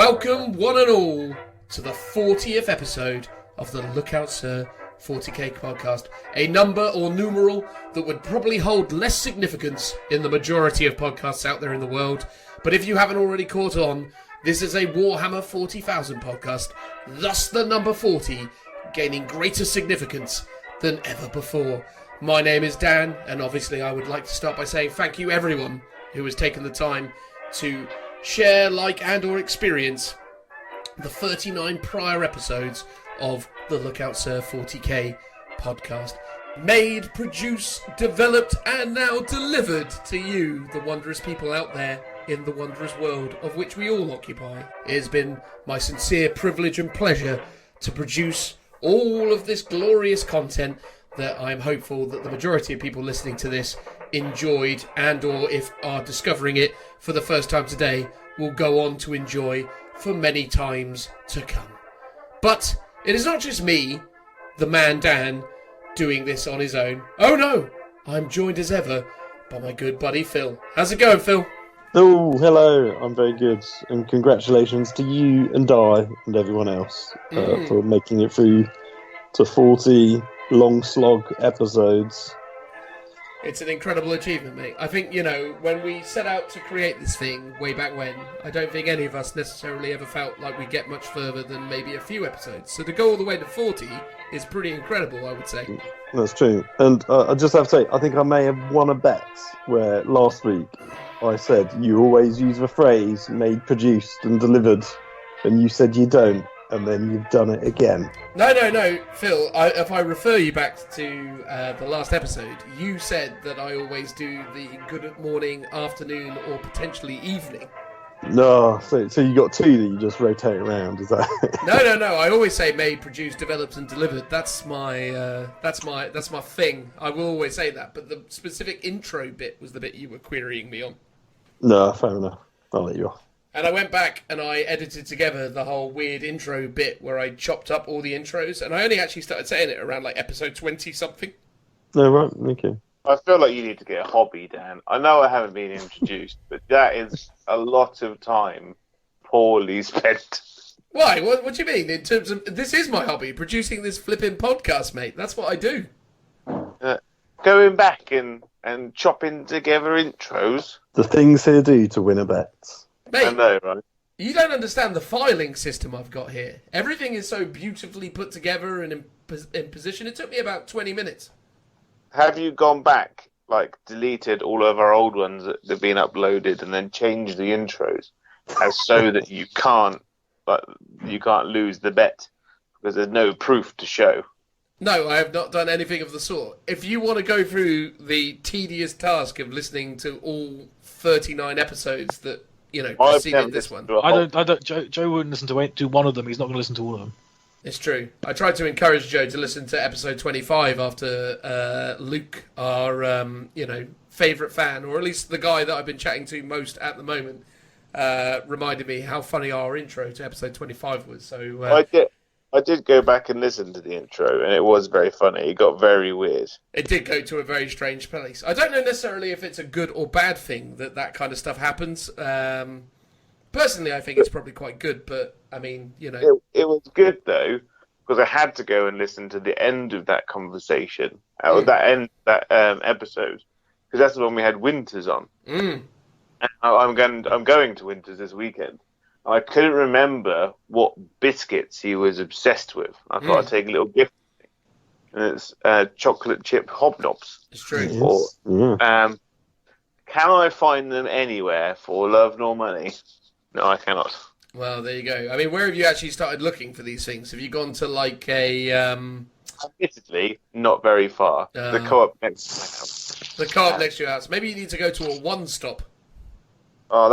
Welcome, one and all, to the 40th episode of the Look Out Sir 40k podcast. A number or numeral that would probably hold less significance in the majority of podcasts out there in the world. But if you haven't already caught on, this is a Warhammer 40,000 podcast, thus the number 40 gaining greater significance than ever before. My name is Dan, and obviously I would like to start by saying thank you everyone who has taken the time to share, like, and or experience the 39 prior episodes of the Look Out Sir 40k podcast. Made, produced, developed, and now delivered to you, the wondrous people out there in the wondrous world of which we all occupy. It has been my sincere privilege and pleasure to produce all of this glorious content that I'm hopeful that the majority of people listening to this enjoyed, and or if are discovering it for the first time today, will go on to enjoy for many times to come. But it is not just me, the man Dan, doing this on his own. Oh no, I'm joined as ever by my good buddy Phil. How's it going, Phil? Oh, hello, I'm very good, and congratulations to you and I and everyone else for making it through to 40 long slog episodes. It's an incredible achievement, mate. I think, you know, when we set out to create this thing way back when, I don't think any of us necessarily ever felt like we'd get much further than maybe a few episodes. So to go all the way to 40 is pretty incredible, I would say. That's true. And I just have to say, I think I may have won a bet where last week I said you always use the phrase made, produced and delivered, and you said you don't. And then you've done it again. No, Phil, if I refer you back to the last episode, you said that I always do the good morning, afternoon, or potentially evening. No, so you got two that you just rotate around, is that it? No, I always say made, produced, developed, and delivered. That's my thing. I will always say that, but the specific intro bit was the bit you were querying me on. No, fair enough. I'll let you off. And I went back and I edited together the whole weird intro bit where I chopped up all the intros, and I only actually started saying it around like episode 20-something. No, right, okay. I feel like you need to get a hobby, Dan. I know I haven't been introduced, but that is a lot of time poorly spent. Why? What do you mean? In terms of, this is my hobby, producing this flipping podcast, mate. That's what I do. Going back and chopping together intros. The things he'll do to win a bet. Mate, I know, right? You don't understand the filing system I've got here. Everything is so beautifully put together and in position. It took me about 20 minutes. Have you gone back, like deleted all of our old ones that have been uploaded, and then changed the intros as so that you can't lose the bet because there's no proof to show? No, I have not done anything of the sort. If you want to go through the tedious task of listening to all 39 episodes that, you know, preceded this one. I don't. Joe wouldn't listen to one of them. He's not going to listen to all of them. It's true. I tried to encourage Joe to listen to episode 25 after Luke, our favourite fan, or at least the guy that I've been chatting to most at the moment, reminded me how funny our intro to episode 25 was. So I did go back and listen to the intro, and it was very funny. It got very weird. It did go to a very strange place. I don't know necessarily if it's a good or bad thing that kind of stuff happens. Personally, I think it's probably quite good, but, I mean, you know... It was good, though, because I had to go and listen to the end of that conversation, that episode, because that's the one we had Winters on. And I'm going to Winters this weekend. I couldn't remember what biscuits he was obsessed with. I thought I'd take a little gift. And it's chocolate chip hobnobs. It's true. Can I find them anywhere for love nor money? No, I cannot. Well, there you go. I mean, where have you actually started looking for these things? Have you gone to like a... Admittedly, not very far. The co-op next to my house. The co-op next to your house. Maybe you need to go to a one-stop. Oh,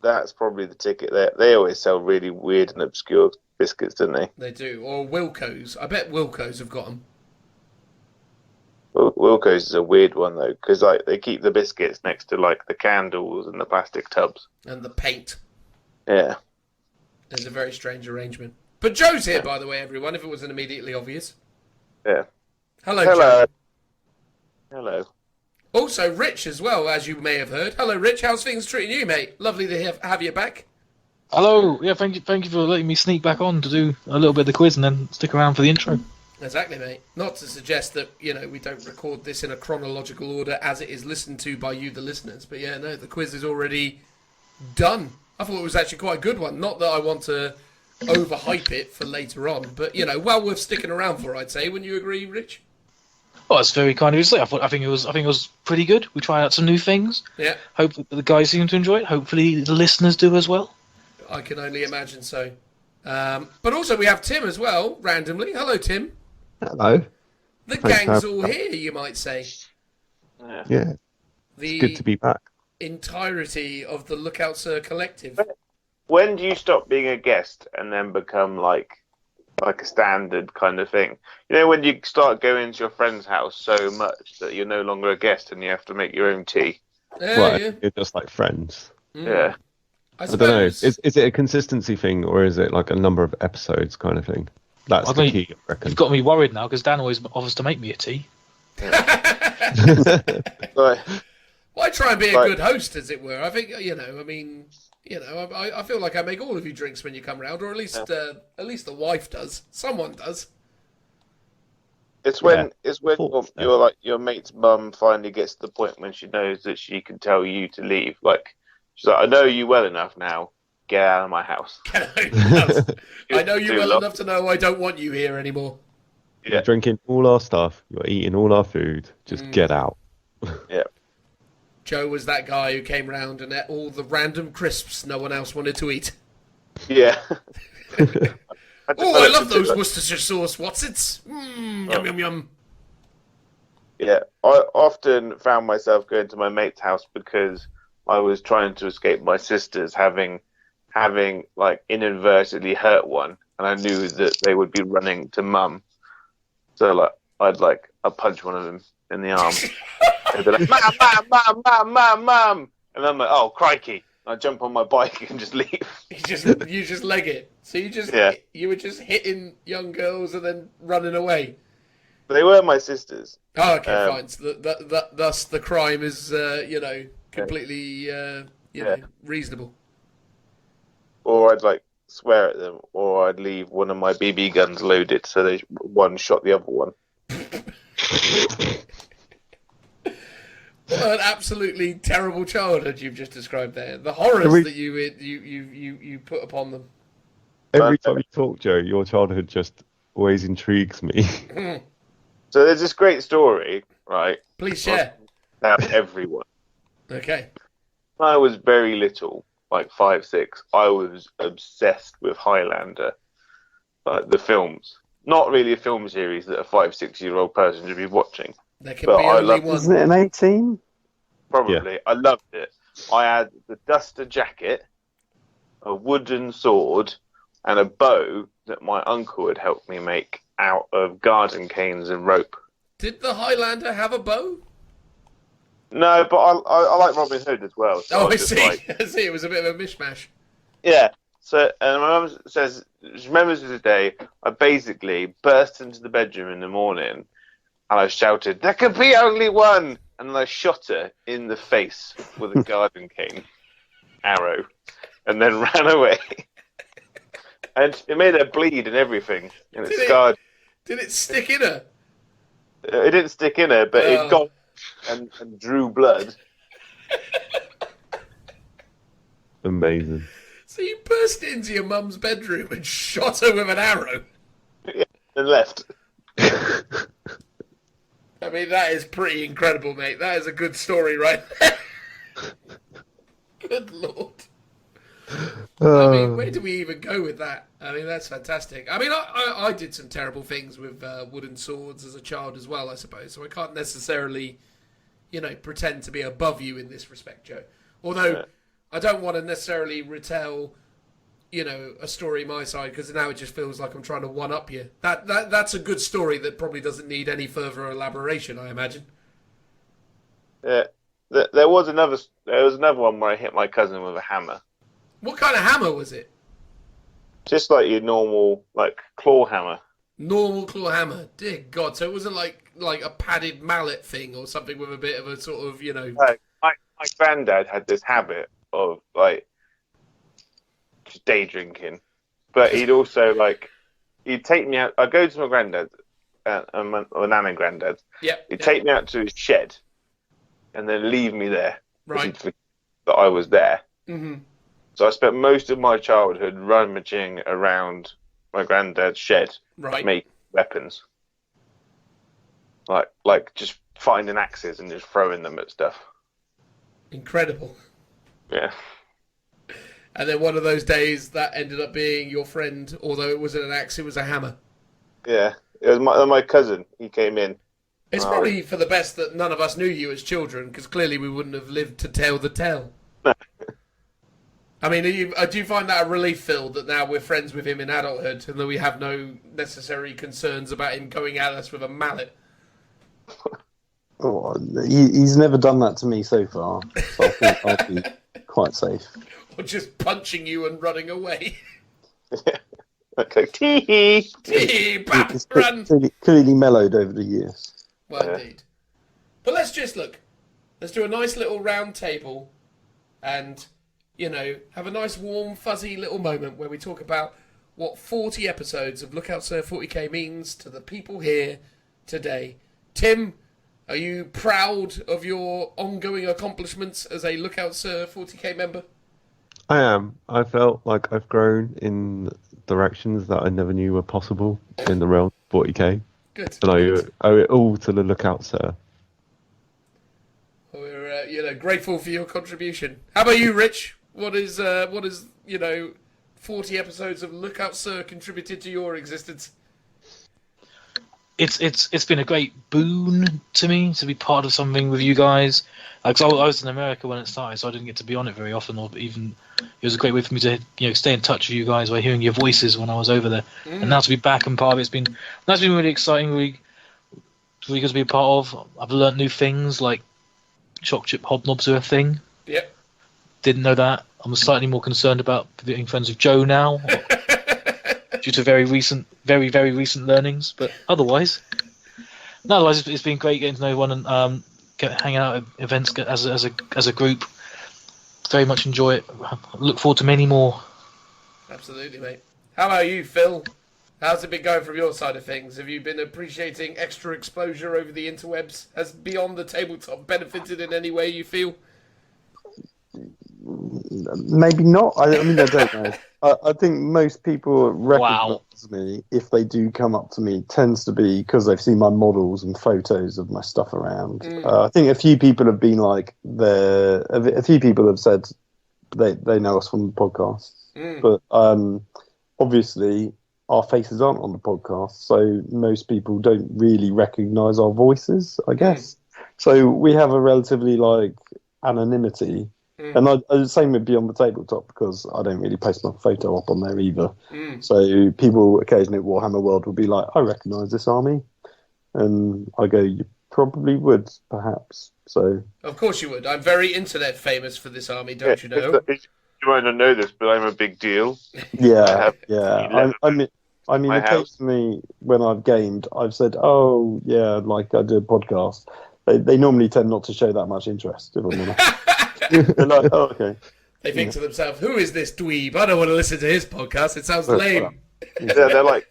that's probably the ticket there. They always sell really weird and obscure biscuits, don't they? They do. Or Wilco's. I bet Wilco's have got them. Wilco's is a weird one, though, because like they keep the biscuits next to like the candles and the plastic tubs. And the paint. Yeah. It's a very strange arrangement. But Joe's here, by the way, everyone, if it wasn't immediately obvious. Yeah. Hello, Joe. Hello. Also, Rich as well, as you may have heard. Hello, Rich. How's things treating you, mate? Lovely to have you back. Hello. Yeah, thank you for letting me sneak back on to do a little bit of the quiz and then stick around for the intro. Exactly, mate. Not to suggest that, we don't record this in a chronological order as it is listened to by you, the listeners. But yeah, no, the quiz is already done. I thought it was actually quite a good one. Not that I want to overhype it for later on, but, well worth sticking around for, I'd say. Wouldn't you agree, Rich? Well, it's very kind of you to say. I think it was pretty good. We tried out some new things. Yeah. Hope the guys seem to enjoy it. Hopefully the listeners do as well. I can only imagine so. But also we have Tim as well, randomly. Hello, Tim. Hello. The Thanks, gang's Ab. all here, you might say. Yeah, The it's good to be back. entirety of the Lookout Sir collective. When do you stop being a guest and then become like a standard kind of thing? When you start going to your friend's house so much that you're no longer a guest and you have to make your own tea. Right, Yeah. you're just like friends. Yeah. I I don't know. suppose. Is it a consistency thing or is it like a number of episodes kind of thing? That's I the mean, key, I reckon. You've got me worried now because Dan always offers to make me a tea. Like, Well, I try and be a Right. good host, as it were. I think, I feel like I make all of you drinks when you come round, or at least the wife does. Someone does. it's when Yeah. it's when Thoughts there. you're like your mate's mum finally gets to the point when she knows that she can tell you to leave. Like she's like, I know you well enough now. Get out of my house. I know you Too well long. enough to know I don't want you here anymore. You're drinking all our stuff. You're eating all our food. Just get out. Joe was that guy who came round and ate all the random crisps no one else wanted to eat. Yeah. Oh, I love those Worcestershire sauce Watsits. Yum, yum, yum. Yeah, I often found myself going to my mate's house because I was trying to escape my sisters having like inadvertently hurt one, and I knew that they would be running to mum. So I'd punch one of them in the arm. They'd be like, mum, and I'm like, oh crikey! I jump on my bike and just leave. You just leg it. So you were just hitting young girls and then running away. They were my sisters. Oh, okay, fine. So thus the crime is completely reasonable. Or I'd swear at them, or I'd leave one of my BB guns loaded so they one shot the other one. What an absolutely terrible childhood you've just described there. The horrors that you put upon them. Every time you talk, Joe, your childhood just always intrigues me. So there's this great story, right? Please share. About everyone. Okay. When I was very little, like 5, 6, I was obsessed with Highlander, like the films. Not really a film series that a 5, 6-year-old person should be watching. There can But be I only love- one. Isn't it an 18? Probably. Yeah. I loved it. I had the duster jacket, a wooden sword, and a bow that my uncle had helped me make out of garden canes and rope. Did the Highlander have a bow? No, but I like Robin Hood as well. So Oh, I I just see. like- I see. It was a bit of a mishmash. Yeah. So, and my mum says, she remembers this day, I basically burst into the bedroom in the morning and I shouted, there could be only one! And then I shot her in the face with a garden cane arrow and then ran away. And it made her bleed and everything. And it Did it? scarred. Did it stick in her? It didn't stick in her, but Oh. it got and drew blood. Amazing. So you burst into your mum's bedroom and shot her with an arrow? And left. I mean, that is pretty incredible, mate. That is a good story right there. Good lord. I mean, where do we even go with that? I mean, that's fantastic. I mean, I did some terrible things with wooden swords as a child as well, I suppose. So I can't necessarily, pretend to be above you in this respect, Joe. Although I don't want to necessarily retell, a story my side, because now it just feels like I'm trying to one-up you. That's a good story that probably doesn't need any further elaboration, I imagine. Yeah. There was another one where I hit my cousin with a hammer. What kind of hammer was it? Just like your normal, claw hammer. Normal claw hammer. Dear God. So it wasn't like a padded mallet thing or something with a bit of a sort of, My granddad had this habit of, just day drinking. But he'd also he'd take me out. I'd go to my granddad's, or nan and granddad's. Yeah. He'd take me out to his shed, and then leave me there. Right. He'd forget that I was there. Mm-hmm. So I spent most of my childhood rummaging around my granddad's shed, Right. making weapons. Like just finding axes and just throwing them at stuff. Incredible. Yeah. And then one of those days that ended up being your friend, although it wasn't an axe, it was a hammer. Yeah. It was my cousin. He came in. It's probably for the best that none of us knew you as children, because clearly we wouldn't have lived to tell the tale. I mean, do you find that a relief, Phil, that now we're friends with him in adulthood and that we have no necessary concerns about him going at us with a mallet? Oh, he's never done that to me so far, so I think I'll be quite safe. Or just punching you and running away? Okay, tee Bap, It's run! clearly mellowed over the years. Well, indeed. But let's just look. Let's do a nice little round table and, have a nice warm, fuzzy little moment where we talk about what 40 episodes of Look Out Sir 40k means to the people here today. Tim, are you proud of your ongoing accomplishments as a Look Out Sir 40k member? I am. I felt like I've grown in directions that I never knew were possible in the realm of 40k. Good. And I owe it all to the Look Out Sir. We're, grateful for your contribution. How about you, Rich? What is 40 episodes of Look Out Sir contributed to your existence? It's been a great boon to me to be part of something with you guys. Because I was in America when it started, so I didn't get to be on it very often. Or even it was a great way for me to stay in touch with you guys by hearing your voices when I was over there. And now to be back and part of that's been really exciting, really good to be a part of. I've learnt new things like choc chip hobnobs are a thing. Yep. Didn't know that. I'm slightly more concerned about being friends with Joe now. Due to very very recent learnings, but otherwise it's been great getting to know everyone and hanging out at events as a group. Very much enjoy it. Look forward to many more. Absolutely, mate. How about you, Phil? How's it been going from your side of things? Have you been appreciating extra exposure over the interwebs? Has Beyond the Tabletop benefited in any way you feel? Maybe not. I mean, I don't know. I think most people recognise me if they do come up to me. Tends to be because they've seen my models and photos of my stuff around. I think a few people have been like, a few people have said they know us from the podcast, but obviously our faces aren't on the podcast, so most people don't really recognise our voices, I guess. So we have a relatively anonymity. And same with Beyond the Tabletop, because I don't really post my photo up on there either. So people occasionally at Warhammer World will be like, I recognise this army. And I go, you probably would, perhaps. So of course you would. I'm very internet famous for this army, don't you know? You might not know this, but I'm a big deal. Yeah. I mean, occasionally when I've gamed, I've said, oh, yeah, I do a podcast. They normally tend not to show that much interest, if I'm honest. They're like, oh, okay. They think to themselves, who is this dweeb? I don't want to listen to his podcast. It sounds lame. They're like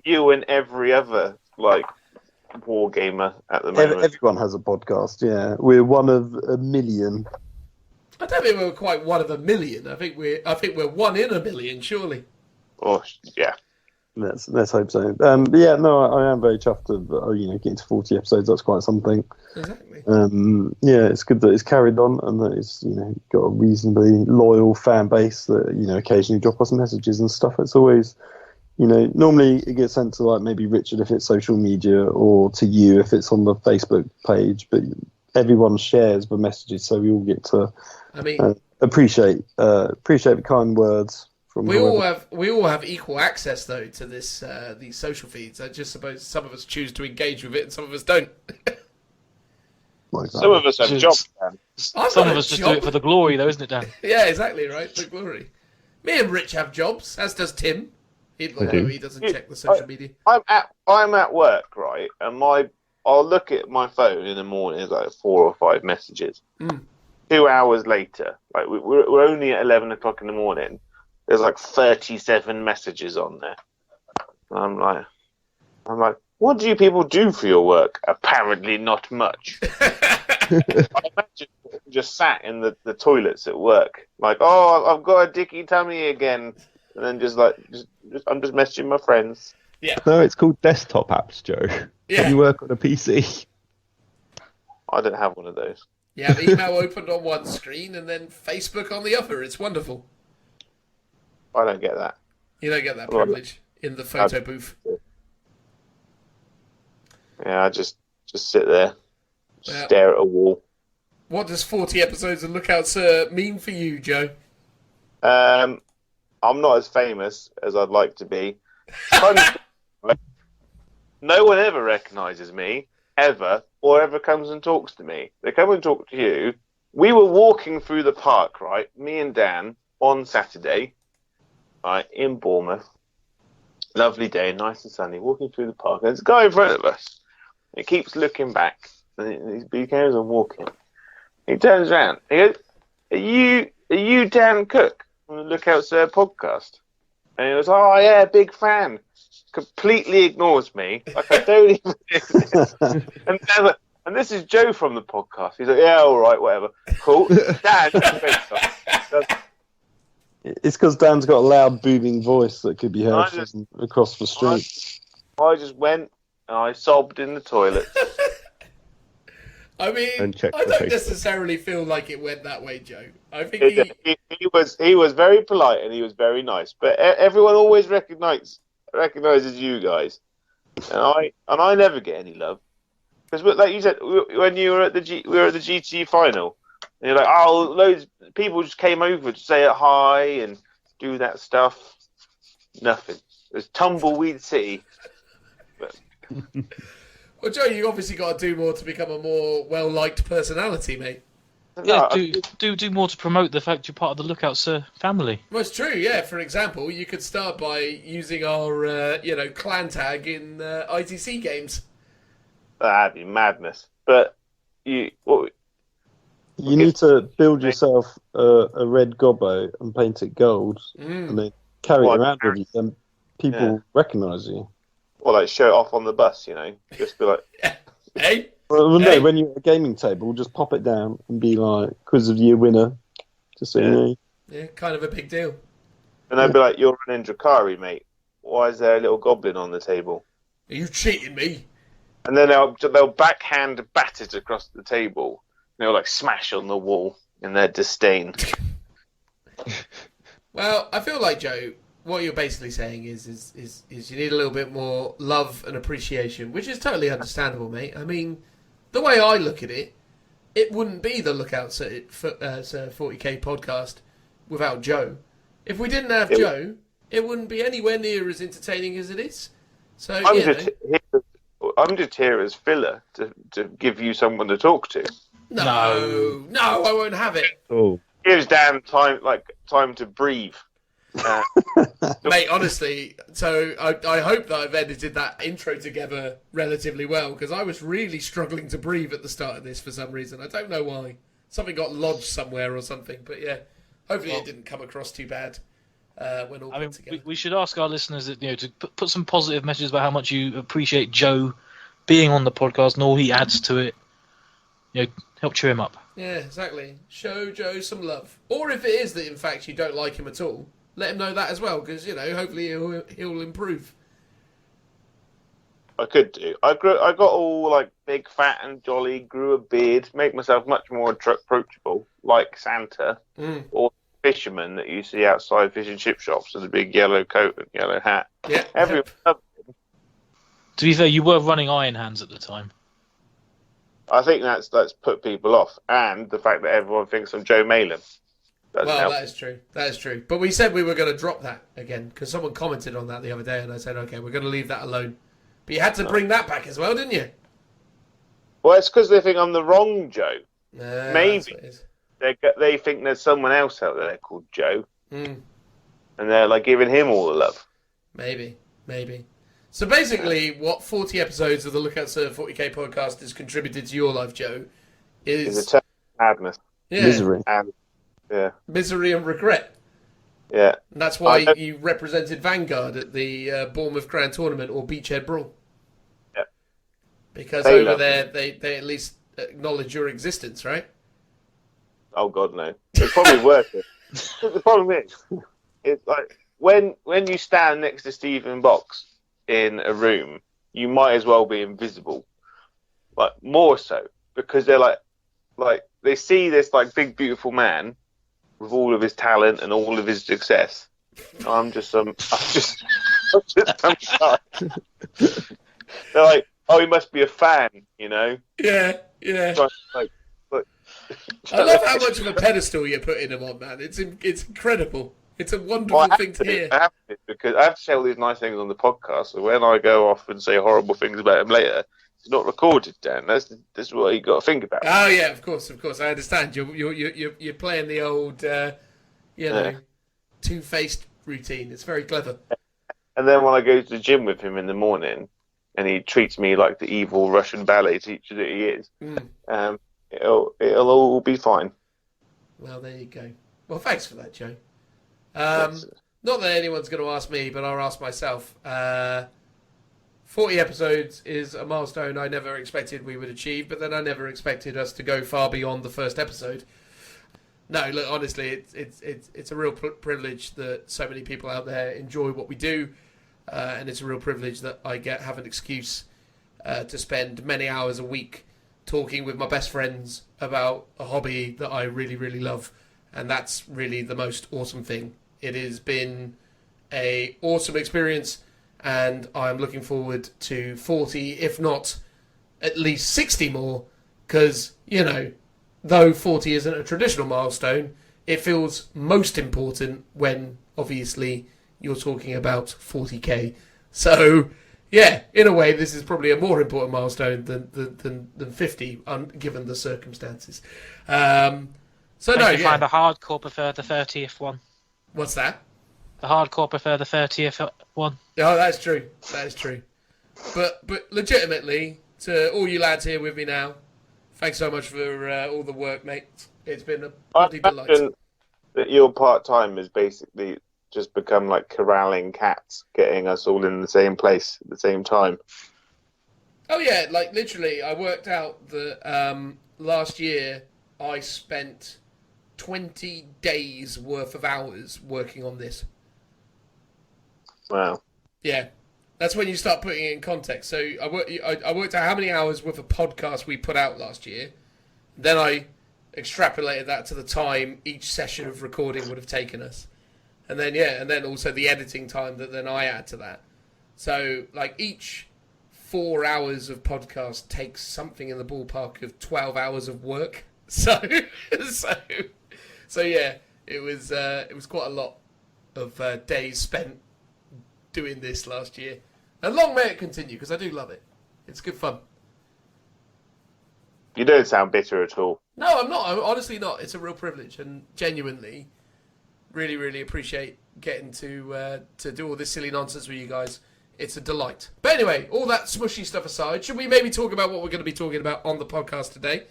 you and every other war gamer at the moment. Everyone has a podcast, yeah. We're one of a million. I don't think we're quite one of a million. I think we're one in a million, surely. Oh, yeah. Let's hope so. But yeah, no, I am very chuffed of getting to 40 episodes. That's quite something. Exactly. Yeah, it's good that it's carried on and that it's got a reasonably loyal fan base that occasionally drop us messages and stuff. It's always normally it gets sent to maybe Richard if it's social media or to you if it's on the Facebook page, but everyone shares the messages, so we all get to appreciate the kind words. We all have equal access though to this these social feeds. I just suppose some of us choose to engage with it and some of us don't. Some of us have jobs, Dan. Some of us just do it for the glory, though, isn't it, Dan? Yeah, exactly right. The glory. Me and Rich have jobs, as does Tim. He doesn't check the social media. I'm at work, right, and I'll look at my phone in the morning. There's 4 or 5 messages. 2 hours later, we're only at 11 o'clock in the morning. there's like 37 messages on there. And I'm like, what do you people do for your work? Apparently not much. I imagine just sat in the toilets at work, like, oh, I've got a dicky tummy again, and then just I'm just messaging my friends. Yeah. No, it's called desktop apps, Joe. Yeah. You work on a PC. I don't have one of those. You have email opened on one screen and then Facebook on the other. It's wonderful. I don't get that. You don't get that privilege in the photo booth. Yeah, I just sit there, stare at a wall. What does 40 episodes of Lookouts mean for you, Joe? I'm not as famous as I'd like to be. No one ever recognises me, ever, or ever comes and talks to me. They come and talk to you. We were walking through the park, right, me and Dan, on Saturday, right, in Bournemouth. Lovely day, nice and sunny, walking through the park. There's a guy in front of us. He keeps looking back, and he carries on walking. He turns around. He goes, Are you Dan Cook from the Lookout Sir podcast? And he goes, oh, yeah, big fan. Completely ignores me. Like, I don't even exist. And this is Joe from the podcast. He's like, yeah, all right, whatever. Cool. Dan, it's because Dan's got a loud, booming voice that could be heard from across the street. I just went and I sobbed in the toilet. I mean, I don't necessarily feel like it went that way, Joe. I think he was very polite and he was very nice, but everyone always recognizes you guys, and I never get any love because, like you said, when you were at the GT final, and you're like, oh, loads of people just came over to say hi and do that stuff. Nothing. It was Tumbleweed City. But... Well, Joe, you obviously got to do more to become a more well-liked personality, mate. Yeah, do more to promote the fact you're part of the Lookout Sir family. Well, it's true, yeah. For example, you could start by using our, clan tag in ITC games. That'd be madness. But you need to build yourself a red gobbo and paint it gold, and then carry it around with you, and people recognise you. Or like show it off on the bus, just be like, hey. Well, no, when you're at a gaming table, just pop it down and be like, quiz of the year winner, just so you know. Yeah, kind of a big deal. And they'll be like, you're running Drakari, mate. Why is there a little goblin on the table? Are you cheating me? And then they'll backhand bat it across the table. And they'll like smash on the wall in their disdain. Well, I feel like, Joe, what you're basically saying is you need a little bit more love and appreciation, which is totally understandable, mate. I mean, the way I look at it, it wouldn't be the Lookout Sir 40k podcast without Joe. If we didn't have Joe, it wouldn't be anywhere near as entertaining as it is. So I'm just here as filler to give you someone to talk to. No, I won't have it. Oh, gives Dan time to breathe. Mate, honestly, so I hope that I've edited that intro together relatively well, because I was really struggling to breathe at the start of this for some reason. I don't know why. Something got lodged somewhere or something, but yeah, hopefully it didn't come across too bad when all put together. We should ask our listeners that, to put some positive messages about how much you appreciate Joe being on the podcast and all he adds to it. Help cheer him up. Yeah, exactly. Show Joe some love. Or if it is that, in fact, you don't like him at all, let him know that as well, because, hopefully he'll improve. I could do. I got all, like, big, fat and jolly, grew a beard, make myself much more approachable, like Santa, or fisherman that you see outside fish and chip shops with a big yellow coat and yellow hat. Yeah. Everyone loved him. To be fair, you were running Iron Hands at the time. I think that's put people off, and the fact that everyone thinks I'm Joe Malin. Well, that is true. That is true. But we said we were going to drop that again, because someone commented on that the other day, and I said, okay, we're going to leave that alone. But you had to bring that back as well, didn't you? Well, it's because they think I'm the wrong Joe. Maybe they think there's someone else out there called Joe, and they're like giving him all the love. Maybe. So basically, what 40 episodes of the Lookout Sir 40k podcast has contributed to your life, Joe, is a madness, misery, and misery and regret. Yeah. And that's why you represented Vanguard at the Bournemouth Grand Tournament or Beachhead Brawl. Yeah. Because They over love there, they at least acknowledge your existence, right? Oh God, no. It's probably worth it. But the problem is, it's like when you stand next to Stephen Box in a room, you might as well be invisible. Like more so because they're like they see this like big beautiful man with all of his talent and all of his success. I'm just some guy. They're like, oh, he must be a fan, you know? Yeah. Like, I love how much of a pedestal you're putting him on, man. It's incredible. It's a wonderful thing to hear. I have to, because I have to say all these nice things on the podcast. So when I go off and say horrible things about him later, it's not recorded, Dan. That's what you got to think about. Oh yeah, of course. I understand. You're playing the old, two-faced routine. It's very clever. And then when I go to the gym with him in the morning, and he treats me like the evil Russian ballet teacher that he is, it'll all be fine. Well, there you go. Well, thanks for that, Joe. Not that anyone's going to ask me, but I'll ask myself. 40 episodes is a milestone I never expected we would achieve, but then I never expected us to go far beyond the first episode. No, look, honestly, it's a real privilege that so many people out there enjoy what we do, and it's a real privilege that I have an excuse to spend many hours a week talking with my best friends about a hobby that I really, really love, and that's really the most awesome thing. It has been an awesome experience, and I'm looking forward to 40, if not at least 60 more, because, though 40 isn't a traditional milestone, it feels most important when, obviously, you're talking about 40k. So, yeah, in a way, this is probably a more important milestone than 50, given the circumstances. I find the hardcore prefer the 30th one. What's that? The hardcore prefer the 30th one. Oh, that's true. That is true. But legitimately, to all you lads here with me now, thanks so much for all the work, mate. It's been a bloody delight. That your part-time has basically just become like corralling cats, getting us all in the same place at the same time. Oh, yeah, like literally, I worked out that last year I spent 20 days worth of hours working on this. Wow. Yeah. That's when you start putting it in context. So I worked out how many hours worth of podcast we put out last year. Then I extrapolated that to the time each session of recording would have taken us. And then also the editing time that then I add to that. So like each 4 hours of podcast takes something in the ballpark of 12 hours of work. So yeah, it was quite a lot of days spent doing this last year. And long may it continue, because I do love it. It's good fun. You don't sound bitter at all. No, I'm not. I'm honestly not. It's a real privilege, and genuinely, really, really appreciate getting to do all this silly nonsense with you guys. It's a delight. But anyway, all that smushy stuff aside, should we maybe talk about what we're going to be talking about on the podcast today?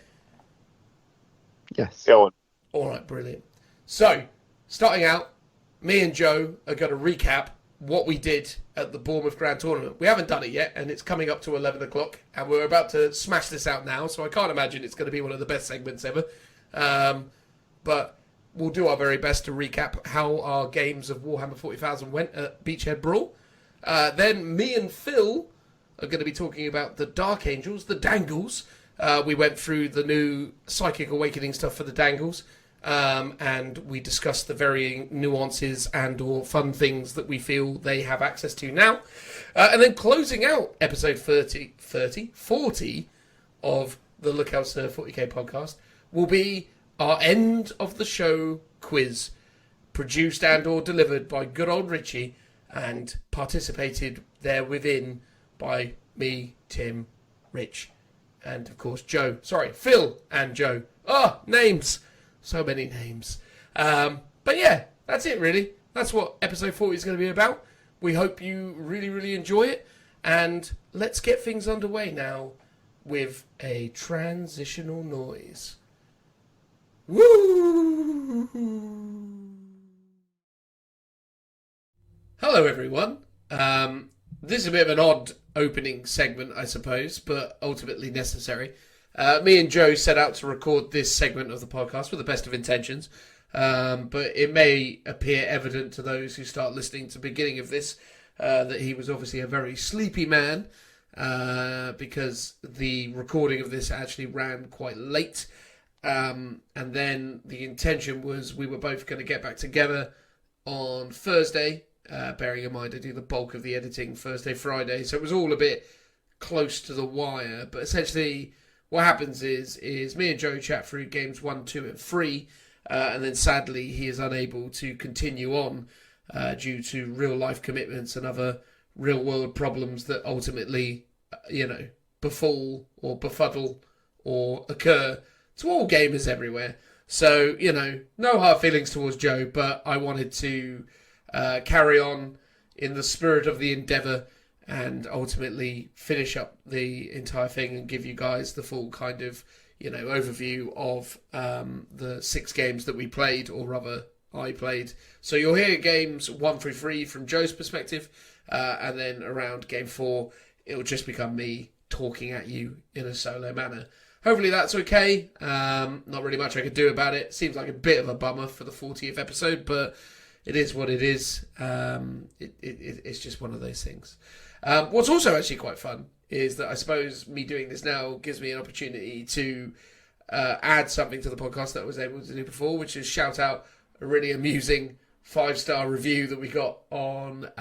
Yes. Go on. All right, brilliant. So, starting out, me and Joe are going to recap what we did at the Bournemouth Grand Tournament. We haven't done it yet, and it's coming up to 11 o'clock, and we're about to smash this out now, so I can't imagine it's going to be one of the best segments ever. But we'll do our very best to recap how our games of Warhammer 40,000 went at Beachhead Brawl. Then me and Phil are going to be talking about the Dark Angels, the Dangles. We went through the new Psychic Awakening stuff for the Dangles. And we discussed the varying nuances and or fun things that we feel they have access to now. And then closing out episode 40 of the Look Out Sir 40k podcast will be our end of the show quiz, produced and or delivered by good old Richie and participated there within by me, Tim, Rich, and of course Joe. Sorry, Phil and Joe. Names. So many names. But yeah, that's it really. That's what episode 40 is going to be about. We hope you really, really enjoy it. And let's get things underway now with a transitional noise. Woo! Hello, everyone. This is a bit of an odd opening segment, I suppose, but ultimately necessary. Me and Joe set out to record this segment of the podcast with the best of intentions, but it may appear evident to those who start listening to the beginning of this that he was obviously a very sleepy man, because the recording of this actually ran quite late. And then the intention was we were both going to get back together on Thursday, bearing in mind I do the bulk of the editing Thursday, Friday, so it was all a bit close to the wire. But essentially what happens is me and Joe chat through games 1, 2 and 3, and then sadly he is unable to continue on due to real life commitments and other real world problems that ultimately befall or befuddle or occur to all gamers everywhere. So, no hard feelings towards Joe, but I wanted to carry on in the spirit of the endeavour and ultimately finish up the entire thing and give you guys the full kind of, overview of the 6 games that we played, or rather I played. So you'll hear games 1 through 3 from Joe's perspective, and then around game 4, it'll just become me talking at you in a solo manner. Hopefully that's okay. Not really much I could do about it. Seems like a bit of a bummer for the 40th episode, but it is what it is. It's just one of those things. What's also actually quite fun is that I suppose me doing this now gives me an opportunity to add something to the podcast that I was able to do before, which is shout out a really amusing 5-star review that we got on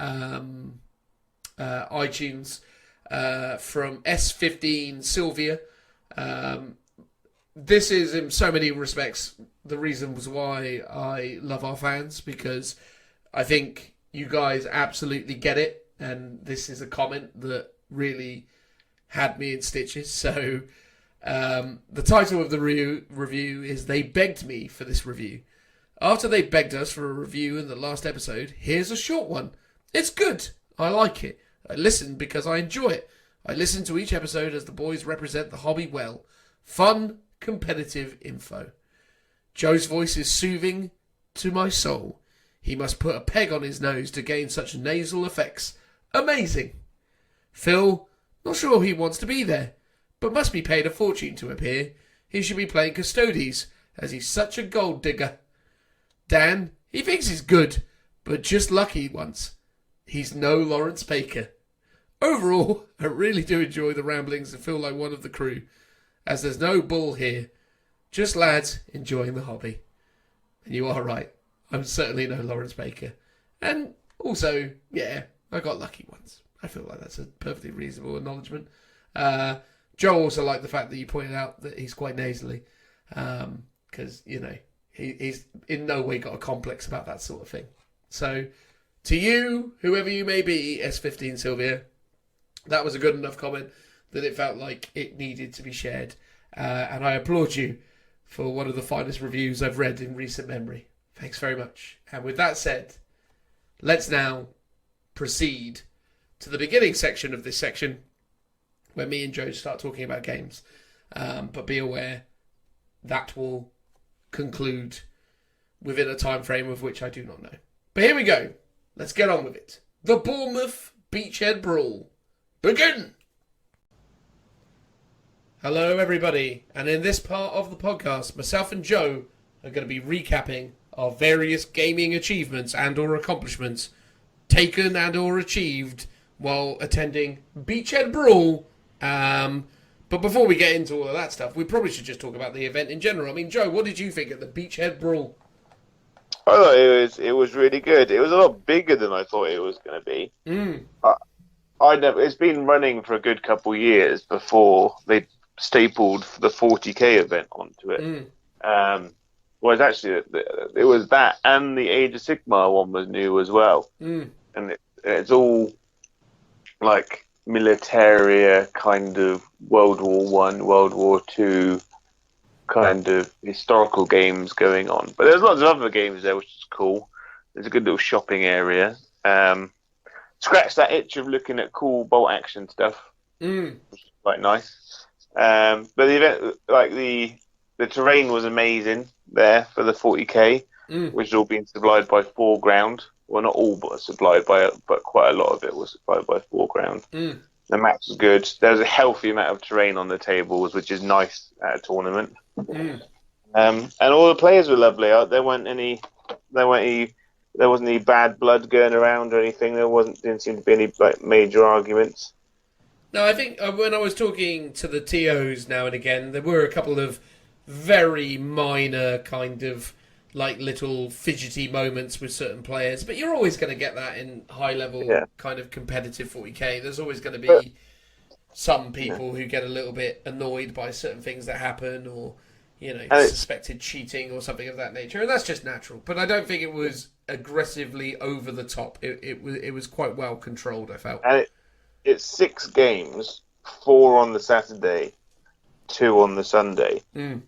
iTunes from S15 Sylvia. This is in so many respects the reason was why I love our fans, because I think you guys absolutely get it, and this is a comment that really had me in stitches. So the title of the review is "They Begged Me for This Review. After they begged us for a review in the last episode, here's a short one. It's good. I like it. I listen because I enjoy it. I listen to each episode as the boys represent the hobby well. Fun, competitive info. Joe's voice is soothing to my soul. He must put a peg on his nose to gain such nasal effects. Amazing. Phil, not sure he wants to be there, but must be paid a fortune to appear. He should be playing Custodes, as he's such a gold digger. Dan, he thinks he's good, but just lucky once. He's no Lawrence Baker. Overall, I really do enjoy the ramblings and feel like one of the crew, as there's no bull here. Just lads enjoying the hobby. And you are right. I'm certainly no Lawrence Baker. And also, yeah, I got lucky once. I feel like that's a perfectly reasonable acknowledgement. Joe also liked the fact that you pointed out that he's quite nasally. Because, he's in no way got a complex about that sort of thing. So, to you, whoever you may be, S15 Sylvia, that was a good enough comment that it felt like it needed to be shared. And I applaud you for one of the finest reviews I've read in recent memory. Thanks very much. And with that said, let's now proceed to the beginning section of this section, where me and Joe start talking about games. But be aware, that will conclude within a time frame of which I do not know. But here we go. Let's get on with it. The Bournemouth Beachhead Brawl. Begin! Hello everybody, and in this part of the podcast, myself and Joe are going to be recapping our various gaming achievements and or accomplishments taken and or achieved while attending Beachhead Brawl. But before we get into all of that stuff, we probably should just talk about the event in general. I mean, Joe, what did you think of the Beachhead Brawl? I thought it was really good. It was a lot bigger than I thought it was going to be. It's been running for a good couple of years before they stapled the 40k event onto it. Was actually it was that, and the Age of Sigmar one was new as well. And it's all like militaria kind of World War One, World War Two kind of historical games going on. But there's lots of other games there, which is cool. There's a good little shopping area. Scratch that itch of looking at cool bolt action stuff, which is quite nice. But the event, like the terrain was amazing there for the 40k, which is all being supplied by Foreground. well, not all, but but quite a lot of it was supplied by Foreground. Mm. The map was good. There was a healthy amount of terrain on the tables, which is nice at a tournament. Mm. And all the players were lovely. There wasn't any bad blood going around or anything. Didn't seem to be any like major arguments. No, I think when I was talking to the T.E.O.S now and again, there were a couple of very minor kind of like little fidgety moments with certain players, but you're always going to get that in high level kind of competitive 40k. There's always going to be some people who get a little bit annoyed by certain things that happen, or suspected cheating or something of that nature, and that's just natural. But I don't think it was aggressively over the top. It was quite well controlled, I felt. And it's 6 games, 4 on the Saturday, 2 on the Sunday. Mm.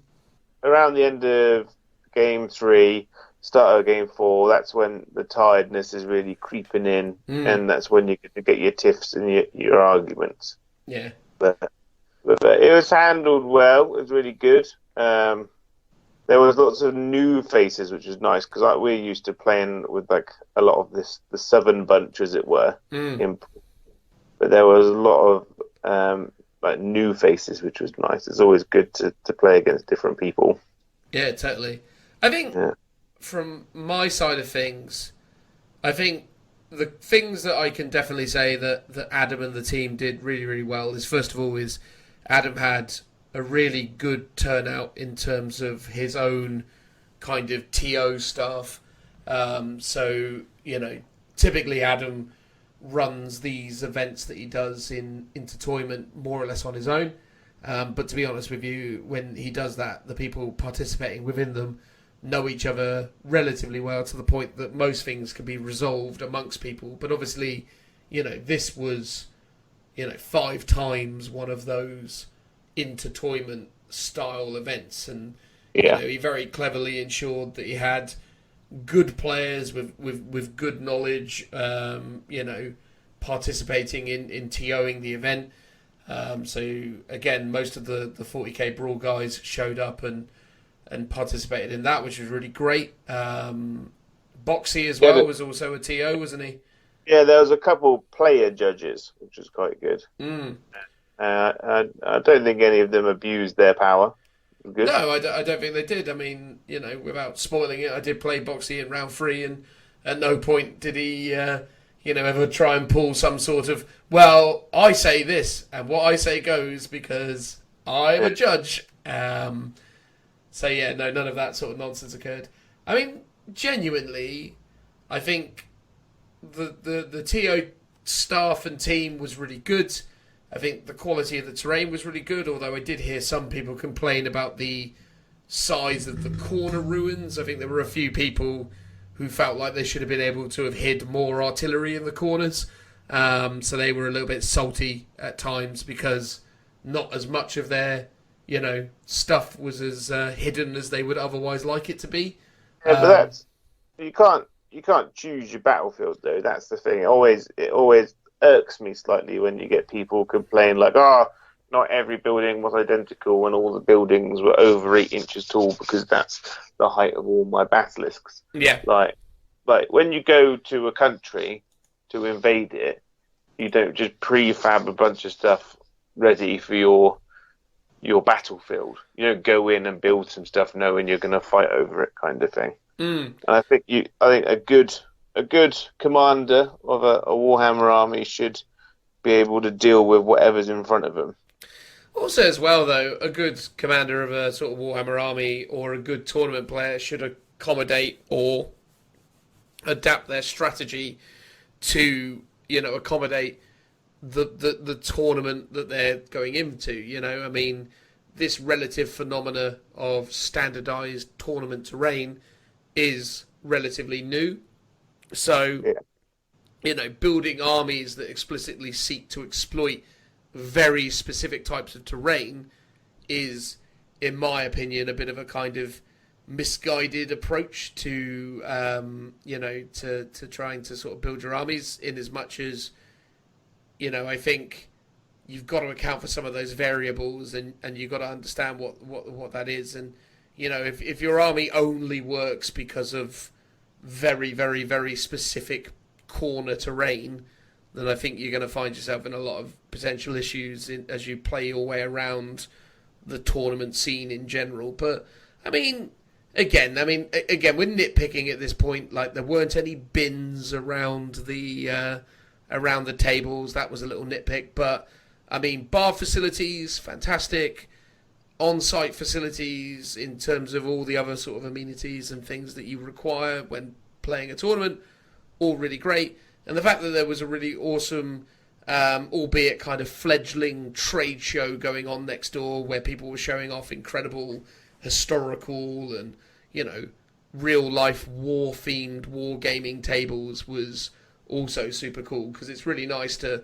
Around the end of Game 3, start of Game 4, that's when the tiredness is really creeping in, and that's when you get your tiffs and your arguments. Yeah. But it was handled well. It was really good. There was lots of new faces, which was nice, because we're used to playing with like a lot of the Southern bunch, as it were. But there was a lot of like new faces, which was nice. It's always good to play against different people. Yeah, totally. I think from my side of things, I think the things that I can definitely say that Adam and the team did really, really well is, first of all, is Adam had a really good turnout in terms of his own kind of TO staff. So, typically Adam runs these events that he does in Intertoyment more or less on his own. But to be honest with you, when he does that, the people participating within them know each other relatively well, to the point that most things can be resolved amongst people. But obviously, this was, 5 times one of those Intertoyment style events, and he very cleverly ensured that he had good players with good knowledge, participating in TOing the event. So again, most of the 40k Brawl guys showed up and participated in that, which was really great. Boxy as well was also a TO, wasn't he? Yeah, there was a couple player judges, which was quite good. I don't think any of them abused their power. Good. No, I don't think they did. I mean, without spoiling it, I did play Boxy in round 3, and at no point did he, ever try and pull some sort of, well, I say this, and what I say goes because I'm a judge. So yeah, no, none of that sort of nonsense occurred. I mean, genuinely, I think the TO staff and team was really good. I think the quality of the terrain was really good, although I did hear some people complain about the size of the corner ruins. I think there were a few people who felt like they should have been able to have hid more artillery in the corners. So they were a little bit salty at times because not as much of their, stuff was as hidden as they would otherwise like it to be. Yeah, but you can't choose your battlefield though. That's the thing. It always irks me slightly when you get people complain like, not every building was identical when all the buildings were over 8 inches tall, because that's the height of all my basilisks. Yeah. Like when you go to a country to invade it, you don't just prefab a bunch of stuff ready for your battlefield. You don't go in and build some stuff knowing you're going to fight over it, kind of thing. And I think a good commander of a Warhammer army should be able to deal with whatever's in front of them. Also, as well, though, a good commander of a sort of Warhammer army or a good tournament player should accommodate or adapt their strategy to, accommodate the tournament that they're going into. I mean, this relative phenomena of standardized tournament terrain is relatively new. So, building armies that explicitly seek to exploit very specific types of terrain is, in my opinion, a bit of a kind of misguided approach to, to trying to sort of build your armies, in as much as, I think you've got to account for some of those variables, and you've got to understand what that is. And, if your army only works because of very, very, very specific corner terrain, then I think you're going to find yourself in a lot of potential issues as you play your way around the tournament scene in general. But again, we're nitpicking at this point. Like, there weren't any bins around the tables. That was a little nitpick. But bar facilities, fantastic. On-site facilities in terms of all the other sort of amenities and things that you require when playing a tournament, all really great. And the fact that there was a really awesome, albeit kind of fledgling trade show going on next door where people were showing off incredible historical and, real-life war-themed wargaming tables was also super cool, because it's really nice to,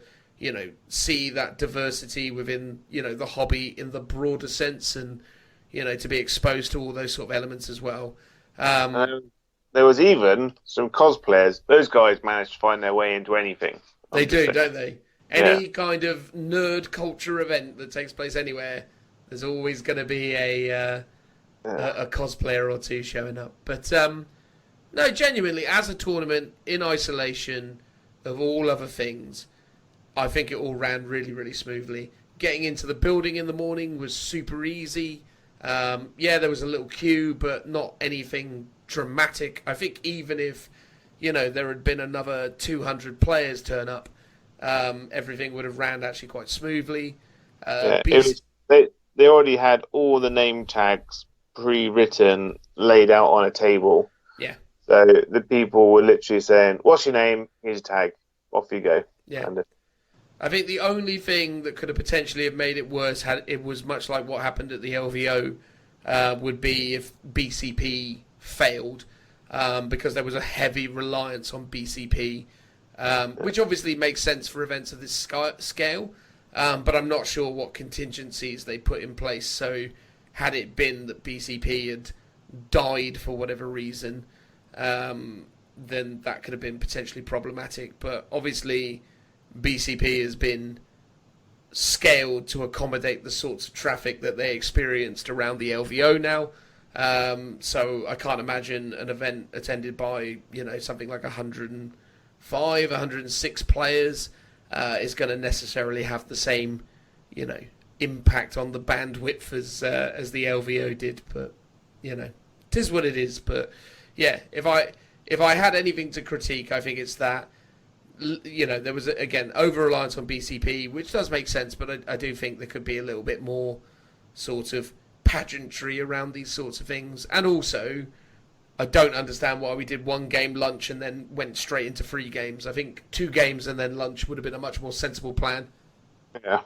see that diversity within, the hobby in the broader sense, and, to be exposed to all those sort of elements as well. There was even some cosplayers. Those guys managed to find their way into anything. They do, don't they? Any kind of nerd culture event that takes place anywhere, there's always going to be a cosplayer or two showing up. But no, genuinely, as a tournament in isolation of all other things, I think it all ran really, really smoothly. Getting into the building in the morning was super easy. There was a little queue, but not anything dramatic. I think even if, there had been another 200 players turn up, everything would have ran actually quite smoothly. They already had all the name tags pre-written, laid out on a table. Yeah. So the people were literally saying, "What's your name? Here's a tag. Off you go." Yeah. I think the only thing that could have potentially have made it worse, had it was much like what happened at the LVO, would be if BCP failed, because there was a heavy reliance on BCP, which obviously makes sense for events of this scale, but I'm not sure what contingencies they put in place. So had it been that BCP had died for whatever reason, then that could have been potentially problematic. But obviously BCP has been scaled to accommodate the sorts of traffic that they experienced around the LVO now. So I can't imagine an event attended by, something like 105, 106 players is going to necessarily have the same, impact on the bandwidth as the LVO did. But, it is what it is. But yeah, if I had anything to critique, I think it's that, there was, again, over-reliance on BCP, which does make sense, but I do think there could be a little bit more sort of pageantry around these sorts of things. And also, I don't understand why we did one game lunch and then went straight into 3 games. I think 2 games and then lunch would have been a much more sensible plan. Yeah.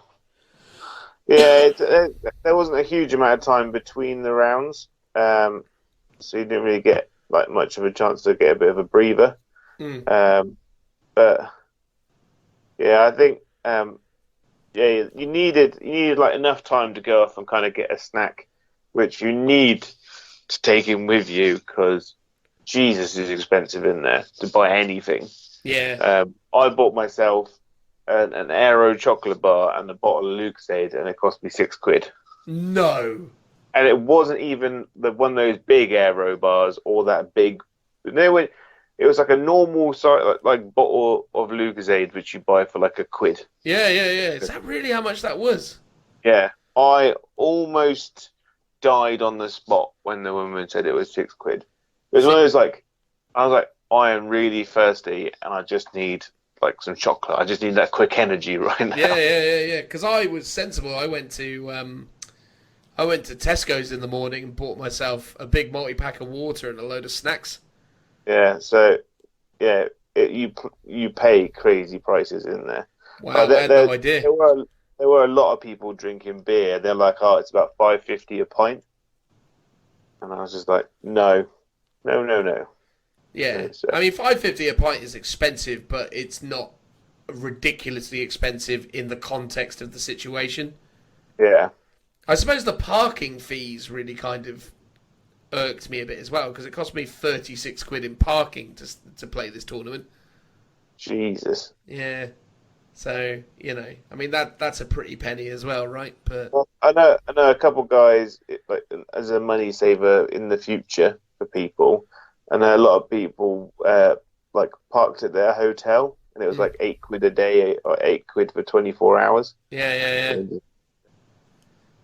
Yeah, there wasn't a huge amount of time between the rounds, so you didn't really get much of a chance to get a bit of a breather. But yeah, I think you needed enough time to go off and kind of get a snack, which you need to take in with you, because Jesus is expensive in there to buy anything. Yeah. I bought myself an Aero chocolate bar and a bottle of Lucozade, and it cost me £6. No. And it wasn't even one of those big Aero bars or that big. It was like a normal size, like bottle of Lucozade, which you buy for like £1. Yeah. Is that really how much that was? Yeah. I almost died on the spot when the woman said it was £6. It was one of those, I was like, I am really thirsty and I just need some chocolate. I just need that quick energy right now. Yeah. Because I was sensible. I went to Tesco's in the morning and bought myself a big multi-pack of water and a load of snacks. Yeah, so you pay crazy prices in there. Wow, I had no idea. There were a lot of people drinking beer. They're like, "Oh, it's about $5.50 a pint," and I was just like, "No." Yeah, $5.50 a pint is expensive, but it's not ridiculously expensive in the context of the situation. Yeah, I suppose the parking fees really kind of irked me a bit as well, because it cost me £36 in parking to play this tournament. Jesus. Yeah. So, that's a pretty penny as well, right? But I know a couple guys, as a money saver in the future for people, and a lot of people like parked at their hotel, and it was like £8 a day or £8 for 24 hours. Yeah.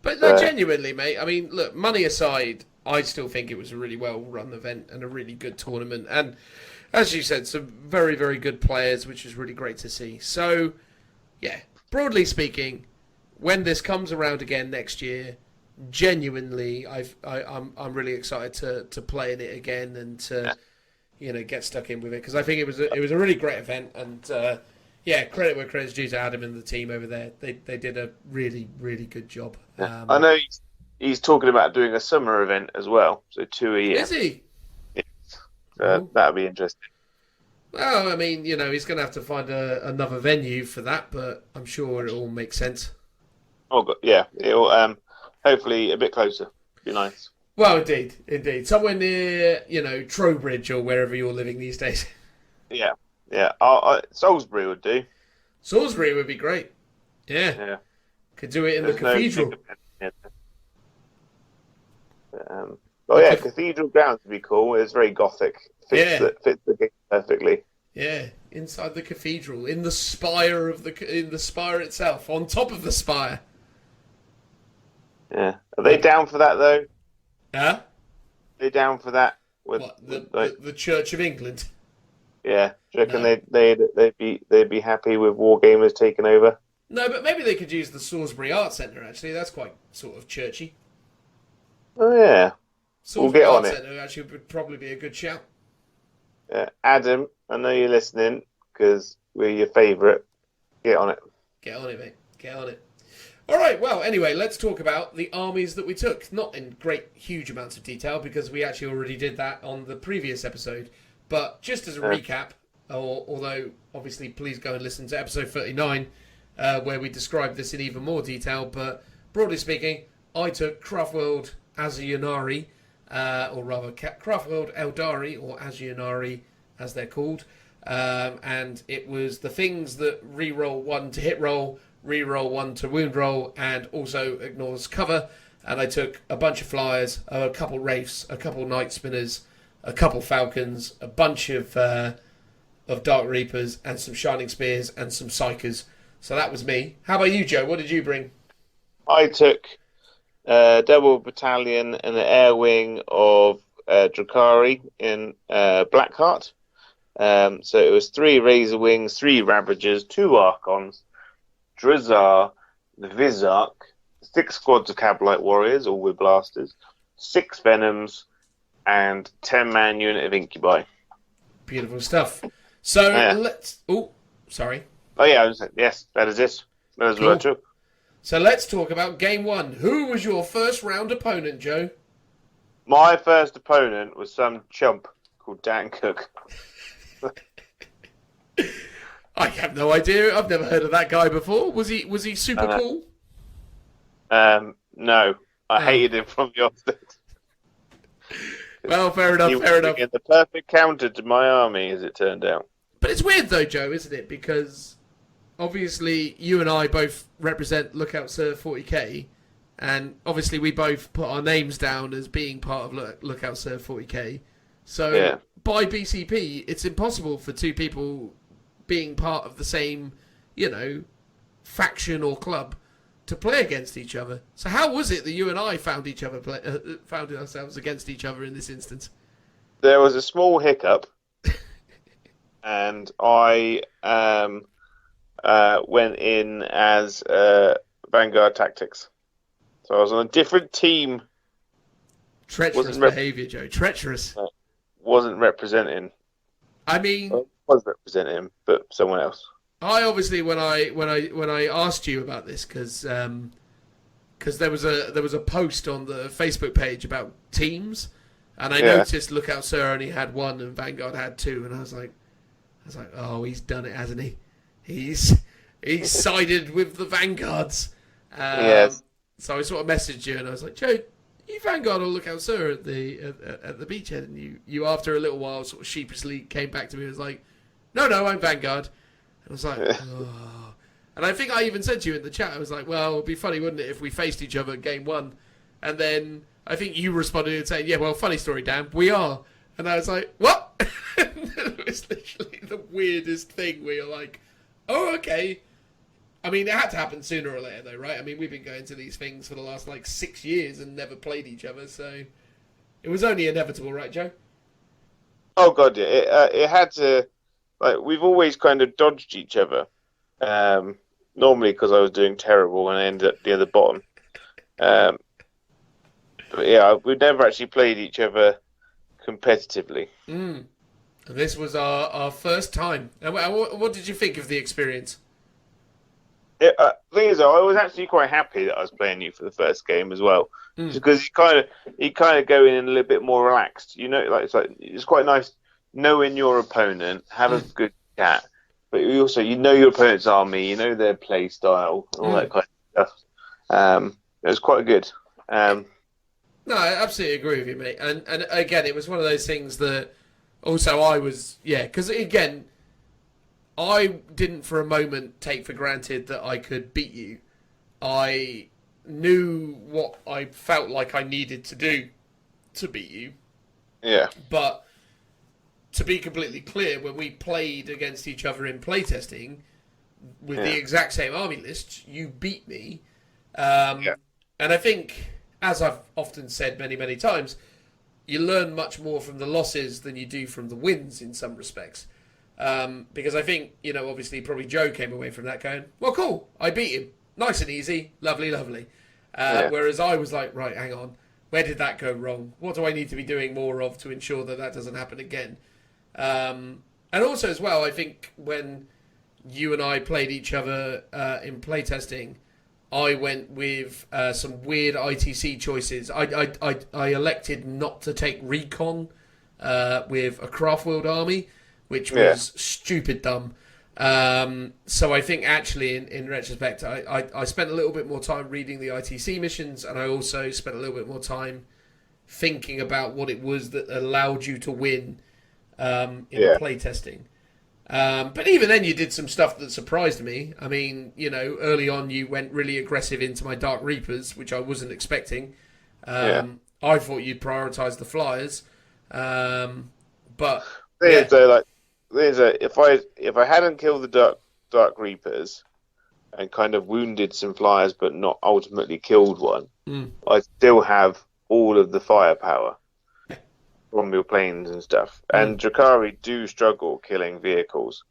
But no, genuinely, mate. I mean, look, money aside, I still think it was a really well-run event and a really good tournament. And as you said, some very, very good players, which is really great to see. So, yeah, broadly speaking, when this comes around again next year, genuinely, I'm really excited to play in it again and to get stuck in with it, because I think it was a really great event. And credit where credit's due to Adam and the team over there. They did a really, really good job. I know he's talking about doing a summer event as well, so 2 a year. Is he? That'll be interesting. Well, I mean, he's going to have to find another venue for that, but I'm sure it all makes sense. Oh, God, yeah. It'll hopefully a bit closer. Be nice. Well, indeed. Somewhere near, Trowbridge or wherever you're living these days. Yeah. Salisbury would do. Salisbury would be great. Yeah. Could do it in the cathedral. Cathedral grounds would be cool. It's very gothic. Fits the game perfectly. Yeah, inside the cathedral, in the spire itself, on top of the spire. Yeah, are they down for that though? Huh? Are they down for that? The Church of England? Yeah, do you reckon they'd be happy with Wargamers taking over? No, but maybe they could use the Salisbury Art Centre. Actually, that's quite sort of churchy. Oh yeah, Salisbury we'll get Art on it. Centre actually would probably be a good shout. Adam, I know you're listening because we're your favourite. Get on it. Get on it, mate. Get on it. All right, well, anyway, let's talk about the armies that we took. Not in huge amounts of detail, because we actually already did that on the previous episode. But just as a recap, although obviously please go and listen to episode 39, where we described this in even more detail. But broadly speaking, I took Craftworld Azionari, or rather Craftworld Eldari, or Azionari as they're called. And it was the things that reroll 1 to hit roll, reroll 1 to wound roll, and also ignores cover. And I took a bunch of flyers, a couple wraiths, a couple night spinners, a couple falcons, a bunch of dark reapers, and some shining spears and some psychers. So that was me. How about you, Joe? What did you bring? I took double battalion and the air wing of Drakari in Blackheart. So it was 3 Razor Wings, 3 Ravagers, 2 Archons, Drazar, the Vizark, 6 squads of Cabalite Warriors, all with blasters, 6 Venoms, and 10-man unit of Incubi. Beautiful stuff. So let's... Oh, sorry. Oh yeah, yes, that is it. That is what I took. So let's talk about game 1. Who was your first round opponent, Joe? My first opponent was some chump called Dan Cook. I have no idea. I've never heard of that guy before. Was he super cool? No. I hated him from the offset. Well, fair enough. The perfect counter to my army, as it turned out. But it's weird though, Joe, isn't it? Because obviously you and I both represent Lookout Sir 40k, and obviously we both put our names down as being part of Lookout Sir 40k. So by BCP, it's impossible for two people being part of the same, faction or club to play against each other. So how was it that you and I found ourselves against each other in this instance? There was a small hiccup, and I went in as Vanguard Tactics. So I was on a different team. Treacherous behaviour, Joe. Treacherous. Wasn't representing. I mean, I was representing him, but someone else. I obviously when I asked you about this because there was a post on the Facebook page about teams, and I noticed Lookout Sir only had 1 and Vanguard had 2, and I was like, oh, he's done it, hasn't he? He's sided with the Vanguards. Yes. So I sort of messaged you, and I was like, Joe, you Vanguard or Lookout Sir at the Beachhead, and you after a little while sort of sheepishly came back to me and was like, no, I'm Vanguard. And I was like, oh. And I think I even said to you in the chat, I was like, well, it'd be funny, wouldn't it, if we faced each other at game 1? And then I think you responded saying, yeah, well, funny story, Dan, we are And I was like, what? It was literally the weirdest thing where you're like, oh, okay. I mean, it had to happen sooner or later, though, right? I mean, we've been going to these things for the last, 6 years and never played each other, so it was only inevitable, right, Joe? Oh god, yeah. It had to. Like, we've always kind of dodged each other. Normally because I was doing terrible and I ended up near the bottom. But yeah, we've never actually played each other competitively. And this was our first time. And what did you think of the experience? The thing is, though, I was actually quite happy that I was playing you for the first game as well, because you kind of go in a little bit more relaxed. You know, it's quite nice knowing your opponent, have a good chat, but you know your opponent's army, you know their play style, all that kind of stuff. It was quite good. No, I absolutely agree with you, mate. And again, it was one of those things that also I was, because again, I didn't for a moment take for granted that I could beat you. I knew what I felt like I needed to do to beat you. Yeah. But to be completely clear, when we played against each other in playtesting with the exact same army list, you beat me. And I think, as I've often said many, many times, you learn much more from the losses than you do from the wins in some respects. Because I think, obviously probably Joe came away from that going, well, cool, I beat him. Nice and easy. Lovely, lovely. Whereas I was like, right, hang on. Where did that go wrong? What do I need to be doing more of to ensure that that doesn't happen again? And also as well, I think when you and I played each other in playtesting, I went with some weird ITC choices. I elected not to take recon with a craft world army, which was stupid dumb. So I think actually in retrospect, I spent a little bit more time reading the ITC missions, and I also spent a little bit more time thinking about what it was that allowed you to win in playtesting. But even then, you did some stuff that surprised me. I mean, early on, you went really aggressive into my Dark Reapers, which I wasn't expecting. I thought you'd prioritise the Flyers. But if I hadn't killed the Dark Reapers and kind of wounded some Flyers, but not ultimately killed one, I'd still have all of the firepower from your planes and stuff. And Drakari do struggle killing vehicles,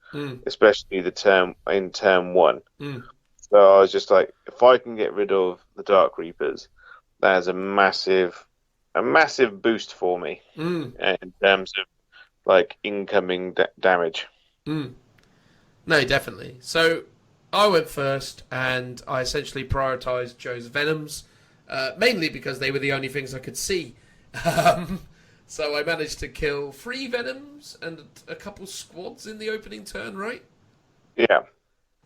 especially in turn one. So I was just like, if I can get rid of the Dark Reapers, that is a massive boost for me in terms of incoming damage. No, definitely. So I went first, and I essentially prioritised Joe's Venoms, mainly because they were the only things I could see. So I managed to kill 3 Venoms and a couple squads in the opening turn, right? Yeah.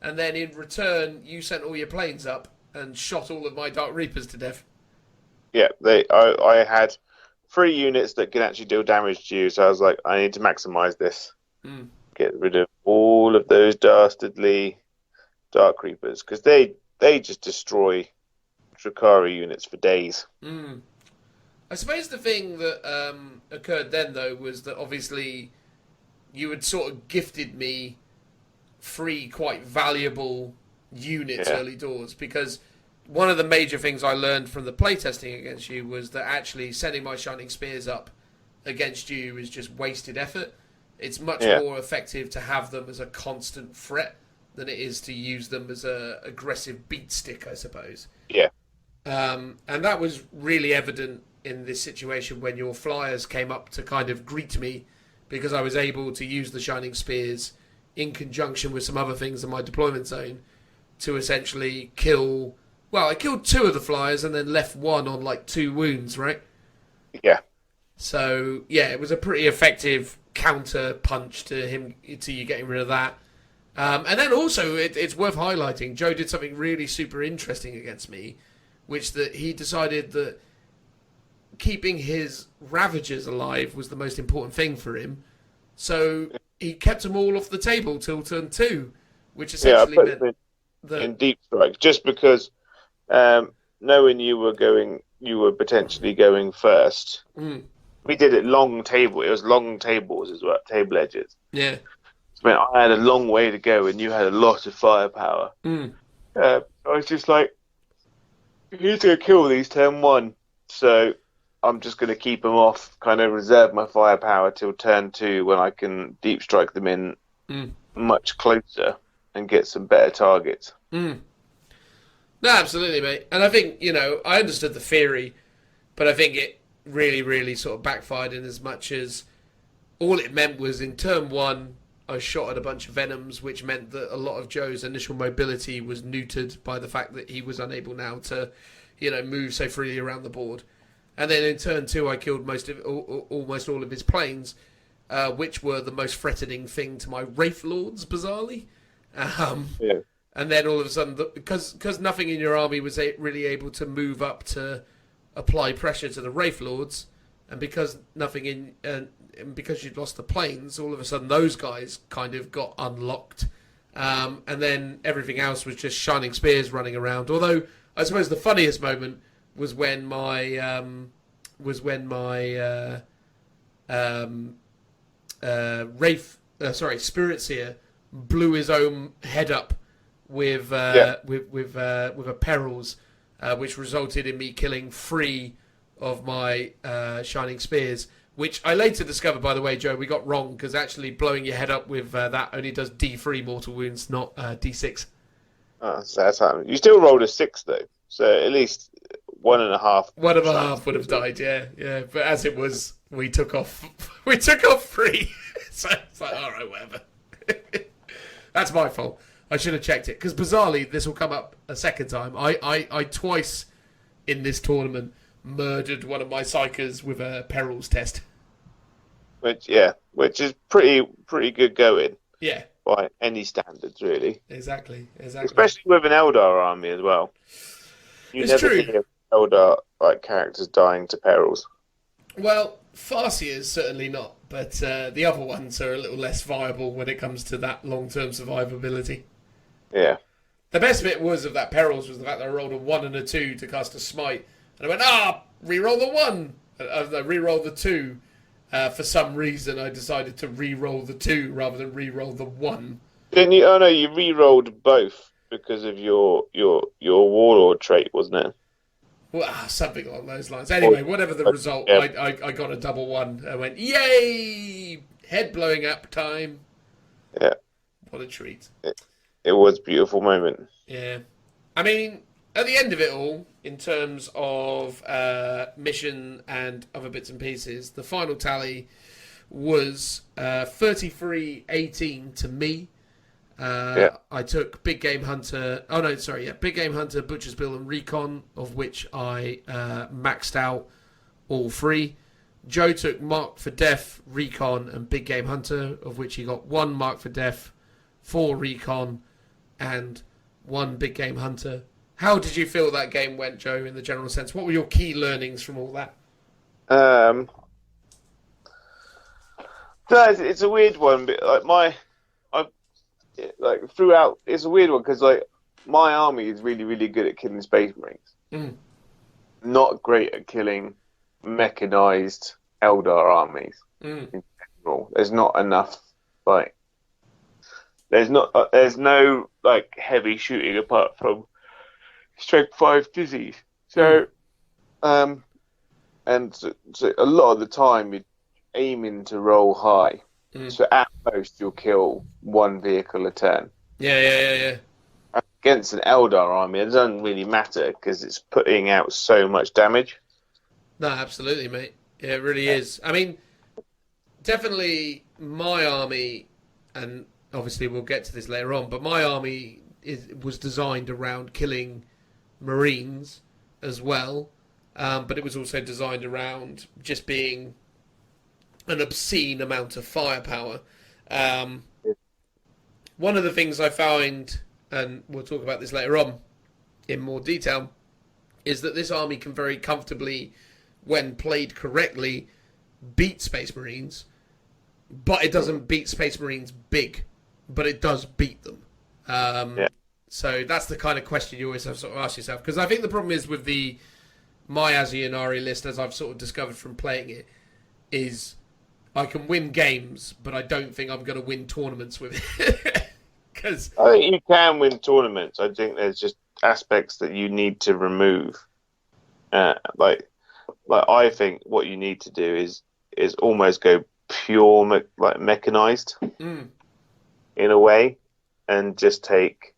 And then in return, you sent all your planes up and shot all of my Dark Reapers to death. Yeah, I had 3 units that can actually deal damage to you, so I was like, I need to maximise this. Get rid of all of those dastardly Dark Reapers, because they just destroy Drakari units for days. I suppose the thing that occurred then, though, was that obviously you had sort of gifted me 3 quite valuable units early doors, because one of the major things I learned from the playtesting against you was that actually sending my Shining Spears up against you is just wasted effort. It's much more effective to have them as a constant threat than it is to use them as a aggressive beat stick, I suppose. Yeah. And that was really evident in this situation when your Flyers came up to kind of greet me, because I was able to use the Shining Spears in conjunction with some other things in my deployment zone to essentially kill... Well, I killed 2 of the Flyers and then left 1 on 2 wounds, right? Yeah. So, it was a pretty effective counter punch to you getting rid of that. And then also, it's worth highlighting, Joe did something really super interesting against me, which that he decided that keeping his Ravagers alive was the most important thing for him. So he kept them all off the table till turn 2, which essentially meant that... in deep strike, just because knowing you were potentially going first, we did it long table. It was long tables as well, table edges. Yeah. So, man, I had a long way to go, and you had a lot of firepower. I was just like, he's going to kill these turn 1, so I'm just going to keep them off, kind of reserve my firepower till turn 2 when I can deep strike them in much closer and get some better targets. No, absolutely, mate. And I think, I understood the theory, but I think it really, really sort of backfired in as much as all it meant was in turn 1, I shot at a bunch of Venoms, which meant that a lot of Joe's initial mobility was neutered by the fact that he was unable now to, move so freely around the board. And then in turn 2, I killed almost all of his planes, which were the most threatening thing to my Wraith Lords, bizarrely. And then all of a sudden, because nothing in your army was really able to move up to apply pressure to the Wraith Lords, and because and because you'd lost the planes, all of a sudden those guys kind of got unlocked, and then everything else was just Shining Spears running around. Although I suppose the funniest moment was when my Spirit Seer blew his own head up with a Perils, which resulted in me killing 3 of my Shining Spears, which I later discovered, by the way, Joe, we got wrong, because actually blowing your head up with that only does D3 mortal wounds, not D6. Oh, so that's how you still rolled a 6 though, so at least 1.5. 1.5 would have died, yeah. But as it was, we took off 3. So it's like, all right, whatever. That's my fault. I should have checked it, because bizarrely, this will come up a second time. I twice in this tournament murdered one of my psychers with a Perils test. Which is pretty good going. Yeah. By any standards, really. Exactly. Especially with an Eldar army as well. It's never true. Hear Eldar characters dying to Perils. Well, Farseers certainly not, but the other ones are a little less viable when it comes to that long-term survivability. Yeah. The best bit of that Perils was the fact that I rolled a 1 and a 2 to cast a smite, and I went, reroll the 1, reroll the 2. For some reason, I decided to re-roll the 2 rather than re-roll the 1. Didn't you? Oh no, you re-rolled both because of your warlord trait, wasn't it? Well, something along those lines. Anyway, whatever the result, yeah. I got a double 1. I went, yay! Head blowing up time. Yeah. What a treat. It was a beautiful moment. Yeah. I mean, at the end of it all, in terms of mission and other bits and pieces, the final tally was 33-18 to me. I took Big Game Hunter... Big Game Hunter, Butcher's Bill and Recon, of which I maxed out all 3. Joe took Mark for Death, Recon and Big Game Hunter, of which he got 1 Mark for Death, 4 Recon and 1 Big Game Hunter. How did you feel that game went, Joe, in the general sense? What were your key learnings from all that? It's a weird one, but throughout, it's a weird one because my army is really, really good at killing Space Marines. Not great at killing mechanized Eldar armies in general. There's not enough there's no heavy shooting apart from Strength 5 disease. So, so a lot of the time you're aiming to roll high. So at most you'll kill 1 vehicle a turn. Yeah. Against an Eldar army, it doesn't really matter because it's putting out so much damage. No, absolutely, mate. Yeah, it really is. I mean, definitely my army, and obviously we'll get to this later on, but my army was designed around killing Marines as well, but it was also designed around just being an obscene amount of firepower. One of the things I find, and we'll talk about this later on in more detail, is that this army can very comfortably, when played correctly, beat Space Marines, but it doesn't beat Space Marines big, but it does beat them. So that's the kind of question you always have to sort of ask yourself, because I think the problem is with my Azionari list, as I've sort of discovered from playing it, is I can win games, but I don't think I'm going to win tournaments with it. Cause, I think you can win tournaments. I think there's just aspects that you need to remove. Like I think what you need to do is almost go pure mechanized in a way, and just take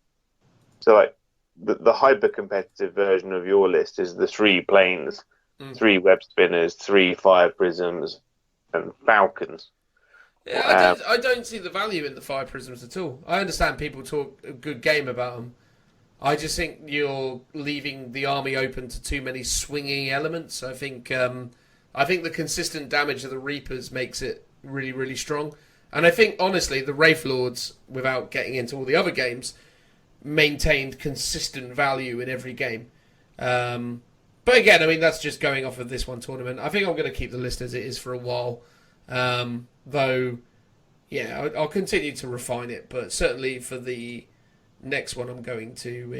like the hyper competitive version of your list is the 3 planes, 3 web spinners, 3 fire prisms, and falcons. Yeah, I don't see the value in the fire prisms at all. I understand people talk a good game about them. I just think you're leaving the army open to too many swinging elements. I think the consistent damage of the Reapers makes it really, really strong. And I think, honestly, the Wraith Lords, without getting into all the other games, maintained consistent value in every game. But again, I mean, that's just going off of this one tournament. I think I'm going to keep the list as it is for a while. Though, yeah, I'll continue to refine it. But certainly for the next one I'm going to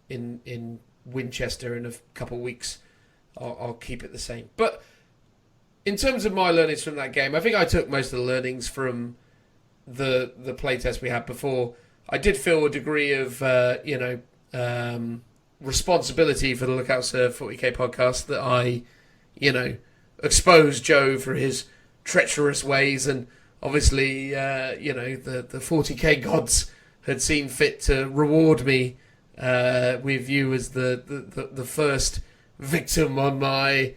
in Winchester in a couple of weeks, I'll keep it the same. But in terms of my learnings from that game, I think I took most of the learnings from the playtest we had before. I did feel a degree of responsibility for the Lookout Sir 40k podcast that I, exposed Joe for his treacherous ways, and obviously, the 40k gods had seen fit to reward me with you as the first victim on my,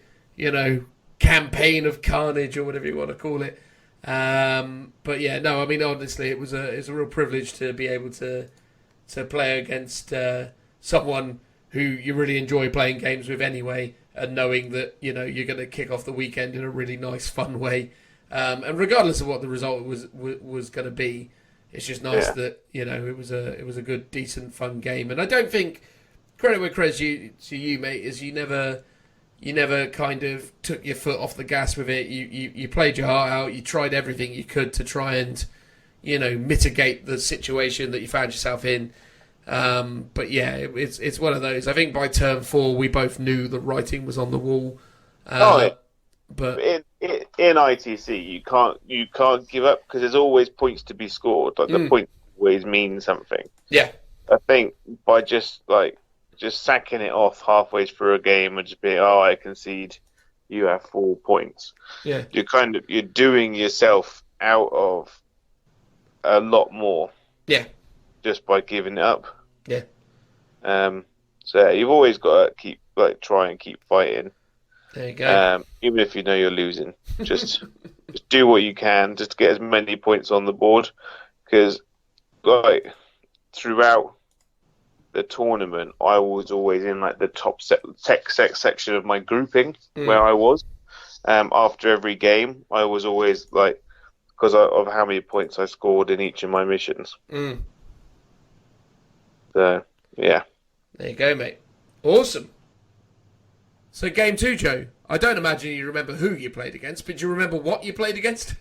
campaign of carnage or whatever you want to call it. But yeah, no, I mean, honestly, it was a real privilege to be able to play against someone who you really enjoy playing games with anyway, and knowing that you're going to kick off the weekend in a really nice, fun way. And regardless of what the result was going to be, it's just nice that it was a good, decent, fun game. And I don't think, credit where credit's to you, mate, is you never kind of took your foot off the gas with it. You played your heart out. You tried everything you could to try and mitigate the situation that you found yourself in. But yeah, it's one of those. I think by turn 4 we both knew the writing was on the wall. But in ITC you can't give up, because there's always points to be scored. Like the points always mean something. Yeah, I think by just sacking it off halfway through a game and just being, I concede, you have 4 points. Yeah, you're doing yourself out of a lot more. Yeah, just by giving it up. Yeah. So you've always got to try and keep fighting. There you go. Even if you know you're losing, just do what you can just to get as many points on the board, because throughout the tournament, I was always in the top section of my grouping where I was. After every game, I was always because of how many points I scored in each of my missions. So yeah. There you go, mate. Awesome. So game 2, Joe. I don't imagine you remember who you played against, but do you remember what you played against?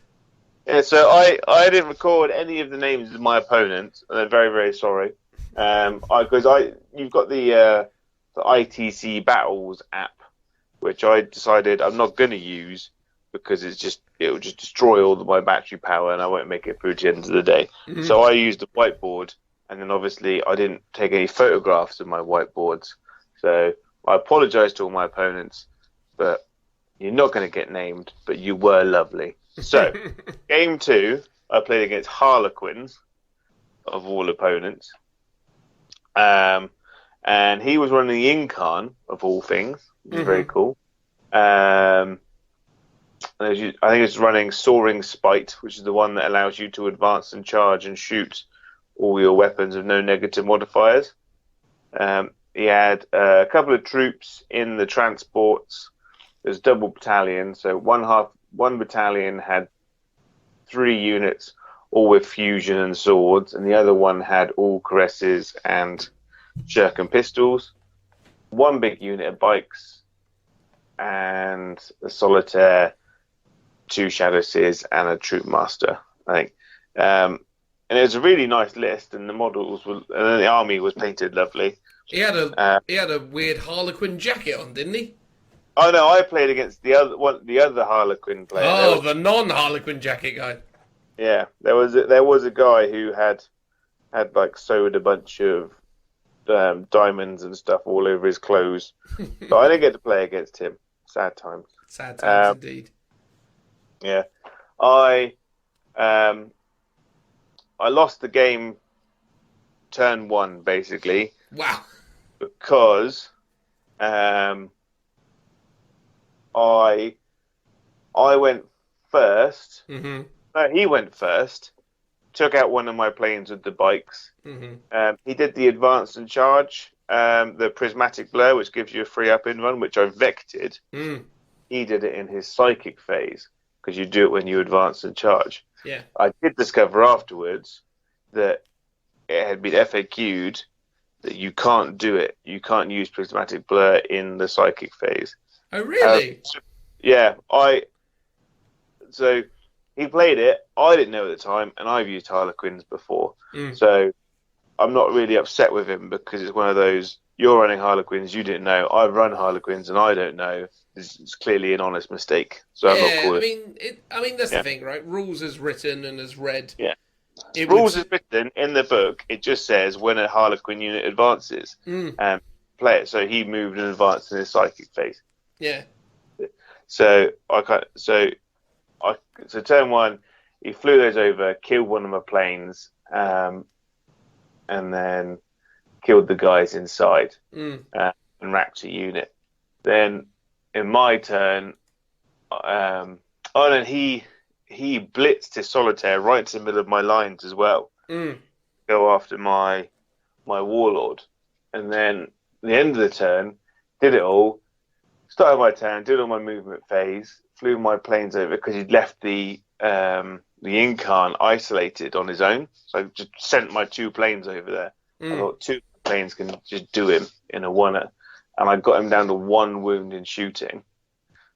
Yeah, so I didn't record any of the names of my opponents, and I'm very, very sorry. Because you've got the ITC Battles app, which I decided I'm not going to use because it will just destroy all of my battery power, and I won't make it through to the end of the day. Mm-hmm. So I used a whiteboard, and then obviously I didn't take any photographs of my whiteboards. So I apologise to all my opponents, but you're not going to get named, but you were lovely. So, game 2, I played against Harlequins, of all opponents. And he was running the Incarn, of all things, which is very cool. I think it's running Soaring Spite, which is the one that allows you to advance and charge and shoot all your weapons with no negative modifiers. He had a couple of troops in the transports. There's double battalion, so one battalion had 3 units, all with fusion and swords, and the other one had all caresses and shuriken pistols. 1 big unit of bikes, and a solitaire, 2 shadow seers, and a troop master, I think. And it was a really nice list, and the models were, and then the army was painted lovely. He had a weird Harlequin jacket on, didn't he? Oh no, I played against the other Harlequin player. Oh, the non-Harlequin jacket guy. Yeah, there was a guy who had like sewed a bunch of diamonds and stuff all over his clothes. So I didn't get to play against him. Sad times. Sad times indeed. Yeah, I lost the game turn 1 basically Wow. because I went first. Mm-hmm. No, he went first. Took out one of my planes with the bikes. Mm-hmm. He did the advance and charge, the prismatic blur, which gives you a free up in run, which I vected. Mm. He did it in his psychic phase because you do it when you advance and charge. Yeah. I did discover afterwards that it had been FAQ'd that you can't do it. You can't use prismatic blur in the psychic phase. Oh, really? Yeah. So he played it. I didn't know at the time, and I've used Harlequins before. Mm. So I'm not really upset with him because it's one of those, you're running Harlequins, you didn't know. I've run Harlequins, and I don't know. It's clearly an honest mistake. So I'm not cool. I mean, that's the thing, right? Rules as written and as read. Yeah. Rules is written in the book. It just says when a Harlequin unit advances, play it. So he moved and advanced in his psychic phase. Yeah. So turn 1, he flew those over, killed one of my planes, and then killed the guys inside and racked a unit. Then in my turn, then he blitzed his solitaire right into the middle of my lines as well. Go after my warlord, and then at the end of the turn, did it all. Started my turn, did all my movement phase, flew my planes over because he'd left the Incarn isolated on his own. So I just sent my 2 planes over there. I thought 2 planes can just do him in a oneer, and I got him down to 1 wound in shooting.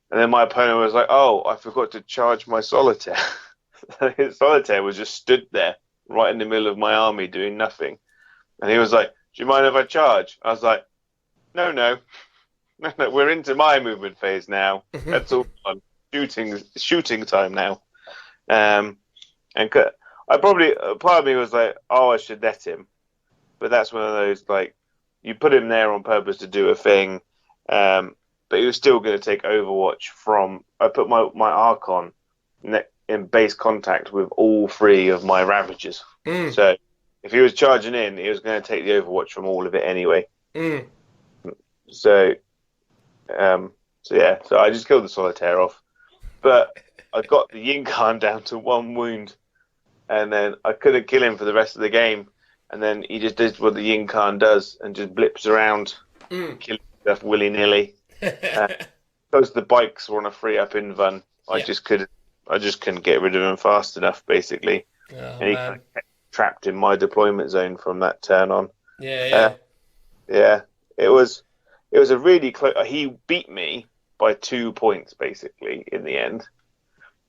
And then my opponent was like, "Oh, I forgot to charge my solitaire." His solitaire was just stood there right in the middle of my army doing nothing. And he was like, "Do you mind if I charge?" I was like, No, we're into my movement phase now. That's all fun. Shooting time now." And I probably, part of me was like, "Oh, I should let him." But that's one of those, like, you put him there on purpose to do a thing, but he was still going to take Overwatch from... I put my Archon in base contact with all 3 of my Ravagers. So if he was charging in, he was going to take the Overwatch from all of it anyway. So I just killed the Solitaire off. But I got the Yinkan down to 1 wound, and then I couldn't kill him for the rest of the game. And then he just did what the Yinkan does and just blips around, killing stuff willy-nilly. Because the bikes were on a free up in Van, I just couldn't get rid of him fast enough, basically. Oh, and he kind of kept trapped in my deployment zone from that turn on. Yeah. It was a really close. He beat me by 2 points, basically, in the end,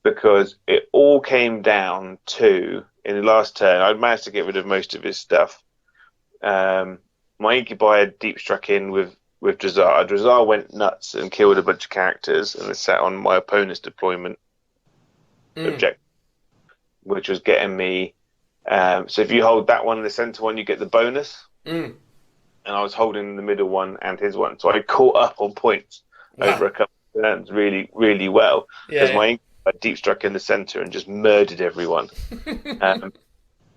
because it all came down to, in the last turn, I managed to get rid of most of his stuff. My Incubi had deep struck in with Drazar. Drazar went nuts and killed a bunch of characters, and it sat on my opponent's deployment objective, which was getting me. So if you hold that one, the center one, you get the bonus. And I was holding the middle one and his one, so I caught up on points over a couple of turns really, really well. Because my Incubi deep struck in the center and just murdered everyone.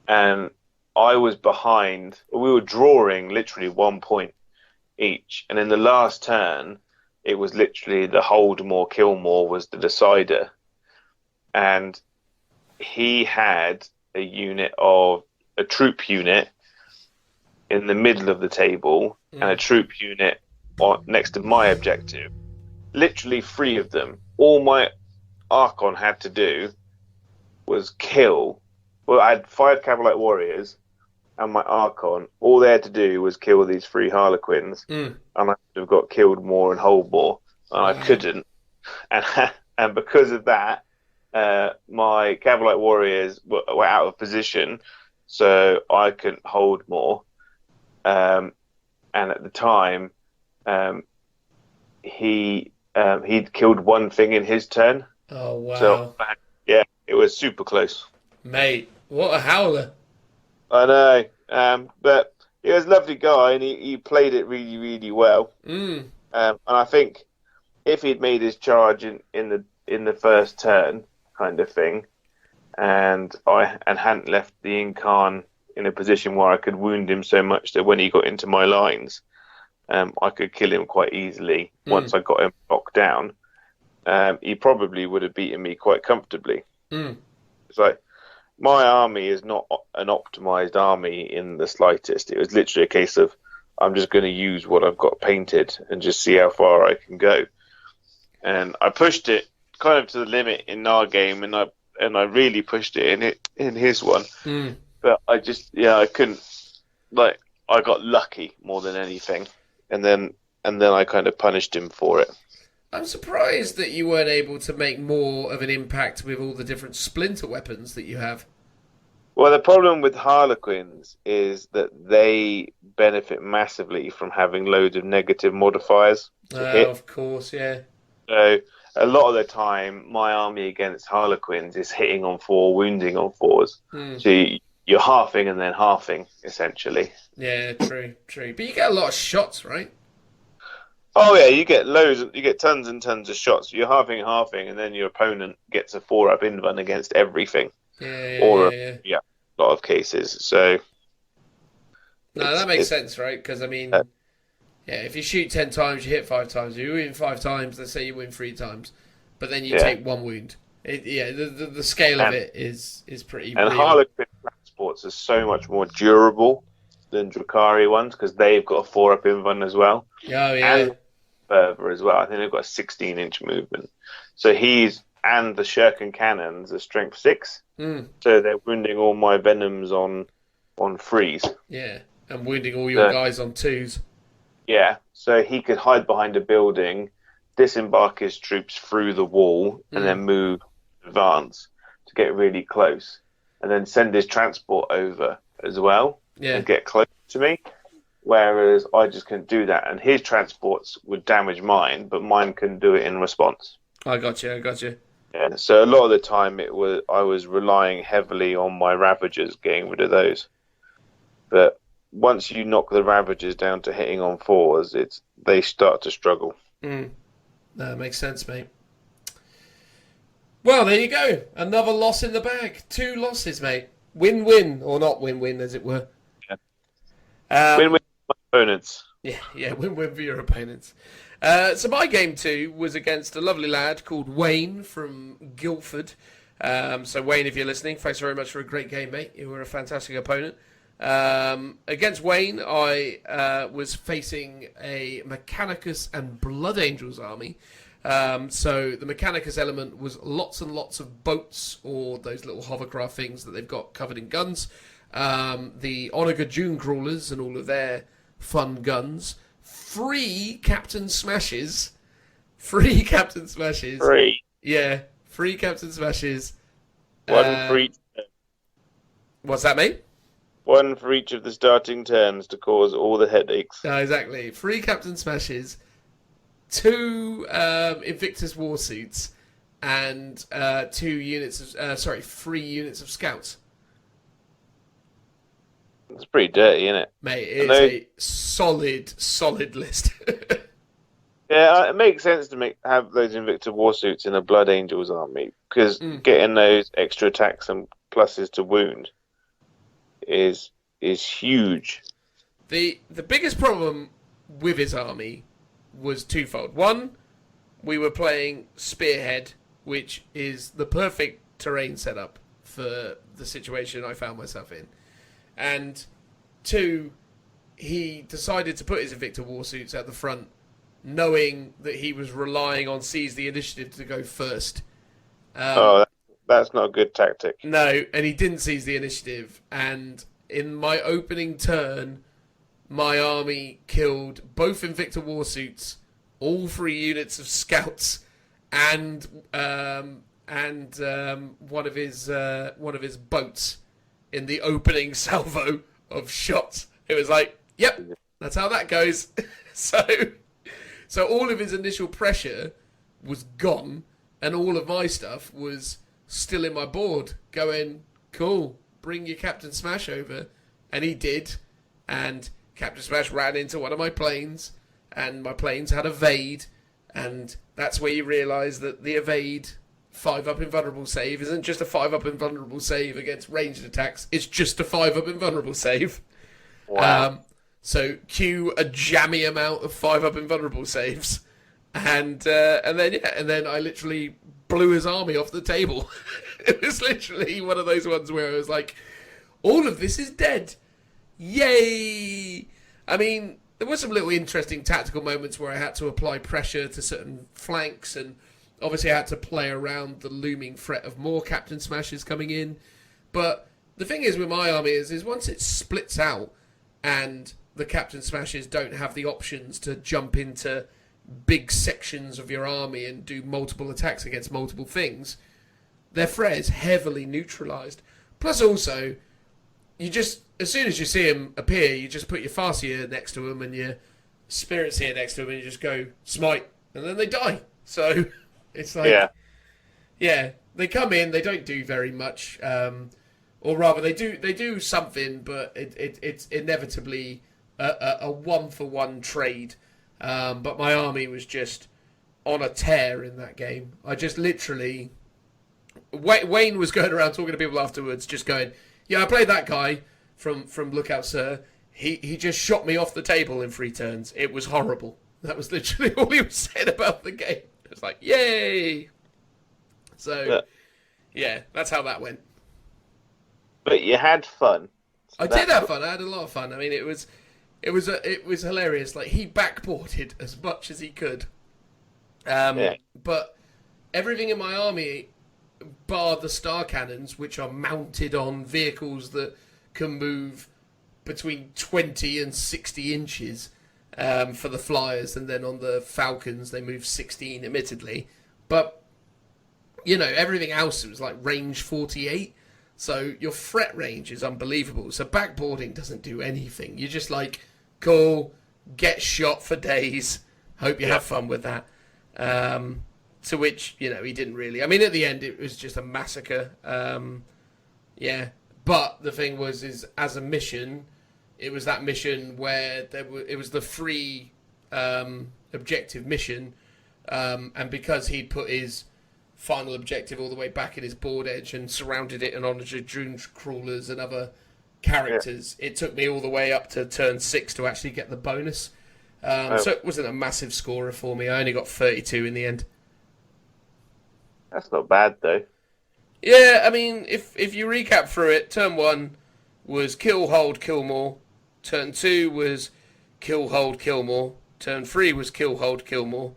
And I was behind. We were drawing literally 1 point each, and in the last turn, it was literally the hold more, kill more was the decider. And he had a troop unit in the middle of the table and a troop unit next to my objective. Literally 3 of them. All my Archon had to do was kill. Well, I had 5 Cavalite Warriors and my Archon. All they had to do was kill these 3 Harlequins, and I could have got killed more and hold more, and I couldn't. And because of that, my Cavalite Warriors were out of position, so I couldn't hold more. And at the time, he he'd killed one thing in his turn. Oh, wow. So, yeah, it was super close. Mate, what a howler. I know, but he was a lovely guy, and he played it really, really well. Mm. And I think if he'd made his charge in the first turn, kind of thing, and hadn't left the Incarn in a position where I could wound him so much that when he got into my lines, I could kill him quite easily. Once I got him knocked down, he probably would have beaten me quite comfortably. It's like, my army is not an optimized army in the slightest. It was literally a case of, I'm just going to use what I've got painted and just see how far I can go. And I pushed it kind of to the limit in our game, and I really pushed it in his one. But I couldn't. Like, I got lucky more than anything, and then I kind of punished him for it. I'm surprised that you weren't able to make more of an impact with all the different splinter weapons that you have. Well, the problem with Harlequins is that they benefit massively from having loads of negative modifiers to hit. Of course, yeah. So a lot of the time, my army against Harlequins is hitting on 4, wounding on 4s. So you're halving and then halving, essentially. Yeah, true. But you get a lot of shots, right? Oh yeah, you get tons and tons of shots. You're halving, and then your opponent gets a 4-up invuln against everything. Yeah. A lot of cases. So no, that makes sense, right? Because I mean, if you shoot 10 times, you hit 5 times. If you win 5 times, let's say you win 3 times, but then you take 1 wound. The scale of it is pretty. And real. Harlequin transports are so much more durable than Drakari ones because they've got a 4-up invuln as well. Oh yeah. And further as well. I think they've got a 16-inch movement. So and the Shuriken cannons are strength 6. So they're wounding all my venoms on 3s. Yeah, and wounding all your guys on 2s. Yeah, so he could hide behind a building, disembark his troops through the wall, and then move, advance to get really close, and then send his transport over as well and get close to me. Whereas I just couldn't do that, and his transports would damage mine, but mine couldn't do it in response. I got you. Yeah, so a lot of the time I was relying heavily on my Ravagers getting rid of those. But once you knock the Ravagers down to hitting on 4s, they start to struggle. That makes sense, mate. Well, there you go. Another loss in the bag. 2 losses, mate. Win-win, or not win-win, as it were. Win-win for my opponents. Yeah, win-win for your opponents. So my game 2 was against a lovely lad called Wayne from Guildford. So Wayne, if you're listening, thanks very much for a great game, mate. You were a fantastic opponent. Against Wayne, I was facing a Mechanicus and Blood Angels army. So the Mechanicus element was lots and lots of boats, or those little hovercraft things that they've got covered in guns. The Onaga Dune Crawlers and all of their fun guns. 3 Captain Smashes. 3 Captain Smashes. 3. Yeah, 3 Captain Smashes. 1 for each. What's that, mate? 1 for each of the starting turns to cause all the headaches. Exactly. 3 Captain Smashes, 2 Invictus Warsuits, and 3 units of Scouts. It's pretty dirty, isn't it? Mate, it's a solid list. Yeah, it makes sense to have those Invictus Warsuits in a Blood Angels army, because getting those extra attacks and pluses to wound is huge. The biggest problem with his army was twofold. One, we were playing Spearhead, which is the perfect terrain setup for the situation I found myself in. And 2, he decided to put his Invictus Warsuits at the front, knowing that he was relying on Seize the Initiative to go first. That's not a good tactic. No, and he didn't seize the initiative. And in my opening turn, my army killed both Invicta Warsuits, all 3 units of Scouts, and one of his boats in the opening salvo of shots. It was like, yep, that's how that goes. So all of his initial pressure was gone, and all of my stuff was still in my board, going, cool, bring your Captain Smash over. And he did, and Captain Smash ran into one of my planes, and my planes had evade, and that's where you realise that the evade 5-up invulnerable save isn't just a 5-up invulnerable save against ranged attacks, it's just a 5-up invulnerable save. Wow. So cue a jammy amount of 5-up invulnerable saves, and then I literally blew his army off the table. It was literally one of those ones where I was like, all of this is dead. Yay! I mean, there were some little interesting tactical moments where I had to apply pressure to certain flanks, and obviously I had to play around the looming threat of more Captain Smashes coming in. But the thing is with my army is once it splits out and the Captain Smashes don't have the options to jump into big sections of your army and do multiple attacks against multiple things, their threat is heavily neutralised. Plus also, you just, as soon as you see him appear, you just put your Farseer next to him and your Spirit Seer next to him, and you just go, smite, and then they die. So it's like, yeah, they come in, they don't do very much, or rather they do something, but it's inevitably a one-for-one trade. But my army was just on a tear in that game. I just literally... Wayne was going around talking to people afterwards, just going, yeah, I played that guy from Lookout Sir. He just shot me off the table in 3 turns. It was horrible. That was literally all he was saying about the game. It was like, yay! So, yeah, that's how that went. But you had fun. I did have fun. I had a lot of fun. I mean, it was hilarious. Like, he backboarded as much as he could. But everything in my army, bar the star cannons, which are mounted on vehicles that can move between 20 and 60 inches for the flyers, and then on the Falcons they move 16 admittedly, but you know, everything else was like range 48, so your threat range is unbelievable. So backboarding doesn't do anything. You're just like, cool, get shot for days, hope you have fun with that. To which, you know, he didn't really. I mean, at the end, it was just a massacre. But the thing was, is as a mission, it was that mission where it was the free objective mission, and because he'd put his final objective all the way back in his board edge and surrounded it and on Dragoon crawlers and other characters, it took me all the way up to turn 6 to actually get the bonus. So it wasn't a massive scorer for me. I only got 32 in the end. That's not bad, though. Yeah, I mean, if you recap through it, turn 1 was kill, hold, kill more. Turn 2 was kill, hold, kill more. Turn 3 was kill, hold, kill more.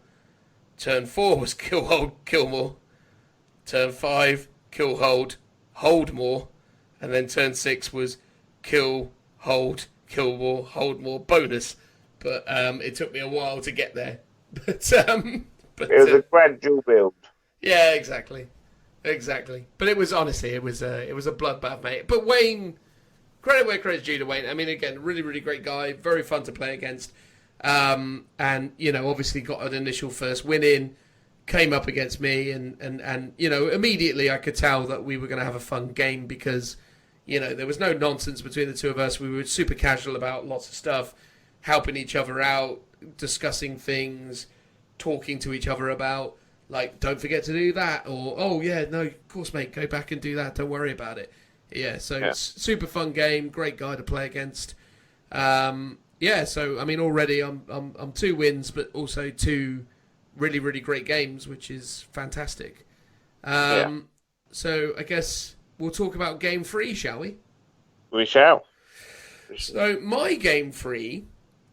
Turn 4 was kill, hold, kill more. Turn 5, kill, hold more. And then turn 6 was kill more, hold more, bonus. But it took me a while to get there. But it was a gradual build. Yeah, exactly. But it was honestly, it was a bloodbath, mate. But Wayne, credit where credit's due to Wayne. I mean, again, really, really great guy, very fun to play against, and you know, obviously got an initial first win in, came up against me, and you know, immediately I could tell that we were going to have a fun game because, you know, there was no nonsense between the two of us. We were super casual about lots of stuff, helping each other out, discussing things, talking to each other about, like, don't forget to do that, or, oh, yeah, no, of course, mate, go back and do that, don't worry about it. Yeah, so it's super fun game, great guy to play against. So, I mean, already I'm 2 wins, but also 2 really, really great games, which is fantastic. So I guess we'll talk about Game 3, shall we? We shall. So my Game 3,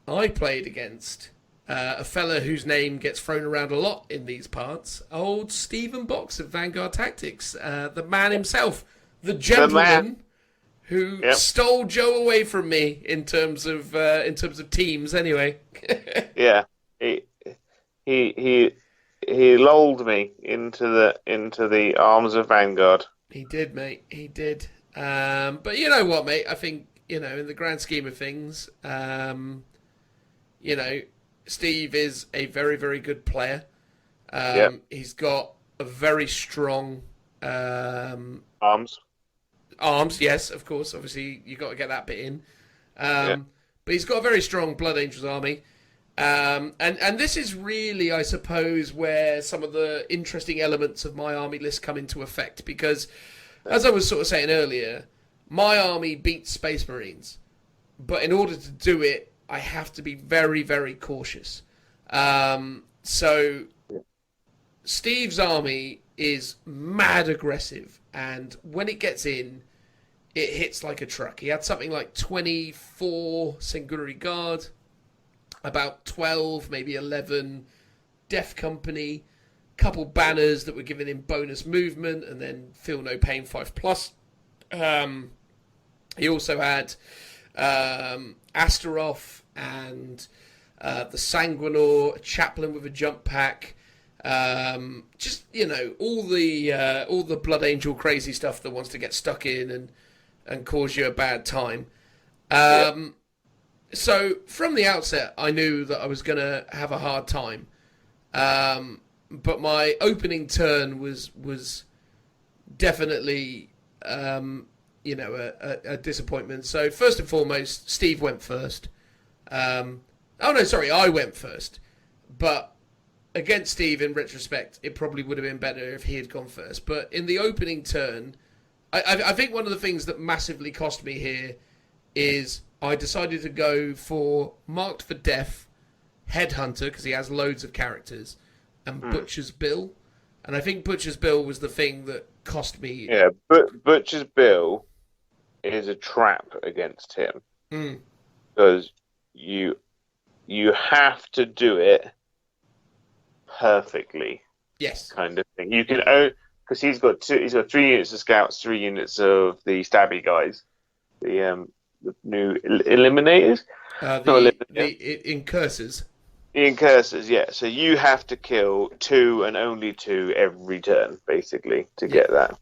I played against a fella whose name gets thrown around a lot in these parts, old Stephen Box of Vanguard Tactics, the man himself, the gentleman who stole Joe away from me in terms of teams. Anyway, yeah, he lulled me into the arms of Vanguard. He did, mate. He did. But you know what, mate? I think, you know, in the grand scheme of things, you know, Steve is a very, very good player. He's got a very strong Arms. arms. Yes, of course. Obviously, you got to get that bit in. But he's got a very strong Blood Angels army. And this is really, I suppose, where some of the interesting elements of my army list come into effect. Because, as I was sort of saying earlier, my army beats Space Marines. But in order to do it, I have to be very, very cautious. So, Steve's army is mad aggressive. And when it gets in, it hits like a truck. He had something like 24 Senguri Guard, about 12, maybe 11 Death Company, couple banners that were giving him bonus movement, and then Feel No Pain 5+. He also had Astaroth and the Sanguinor, a Chaplain with a jump pack. Just, all the Blood Angel crazy stuff that wants to get stuck in and cause you a bad time. So from the outset, I knew that I was going to have a hard time. But my opening turn was definitely, a disappointment. So first and foremost, Steve went first. I went first. But against Steve, in retrospect, it probably would have been better if he had gone first. But in the opening turn, I think one of the things that massively cost me here is I decided to go for Marked for Death, Headhunter, because he has loads of characters, and Butcher's Bill. And I think Butcher's Bill was the thing that cost me. Yeah, but Butcher's Bill is a trap against him. Because you have to do it perfectly. Yes. Kind of thing. You can because he's got 3 units of scouts, 3 units of the stabby guys, the new eliminators. The incursors. The incursors, yeah. So you have to kill 2 and only 2 every turn, basically, to get that.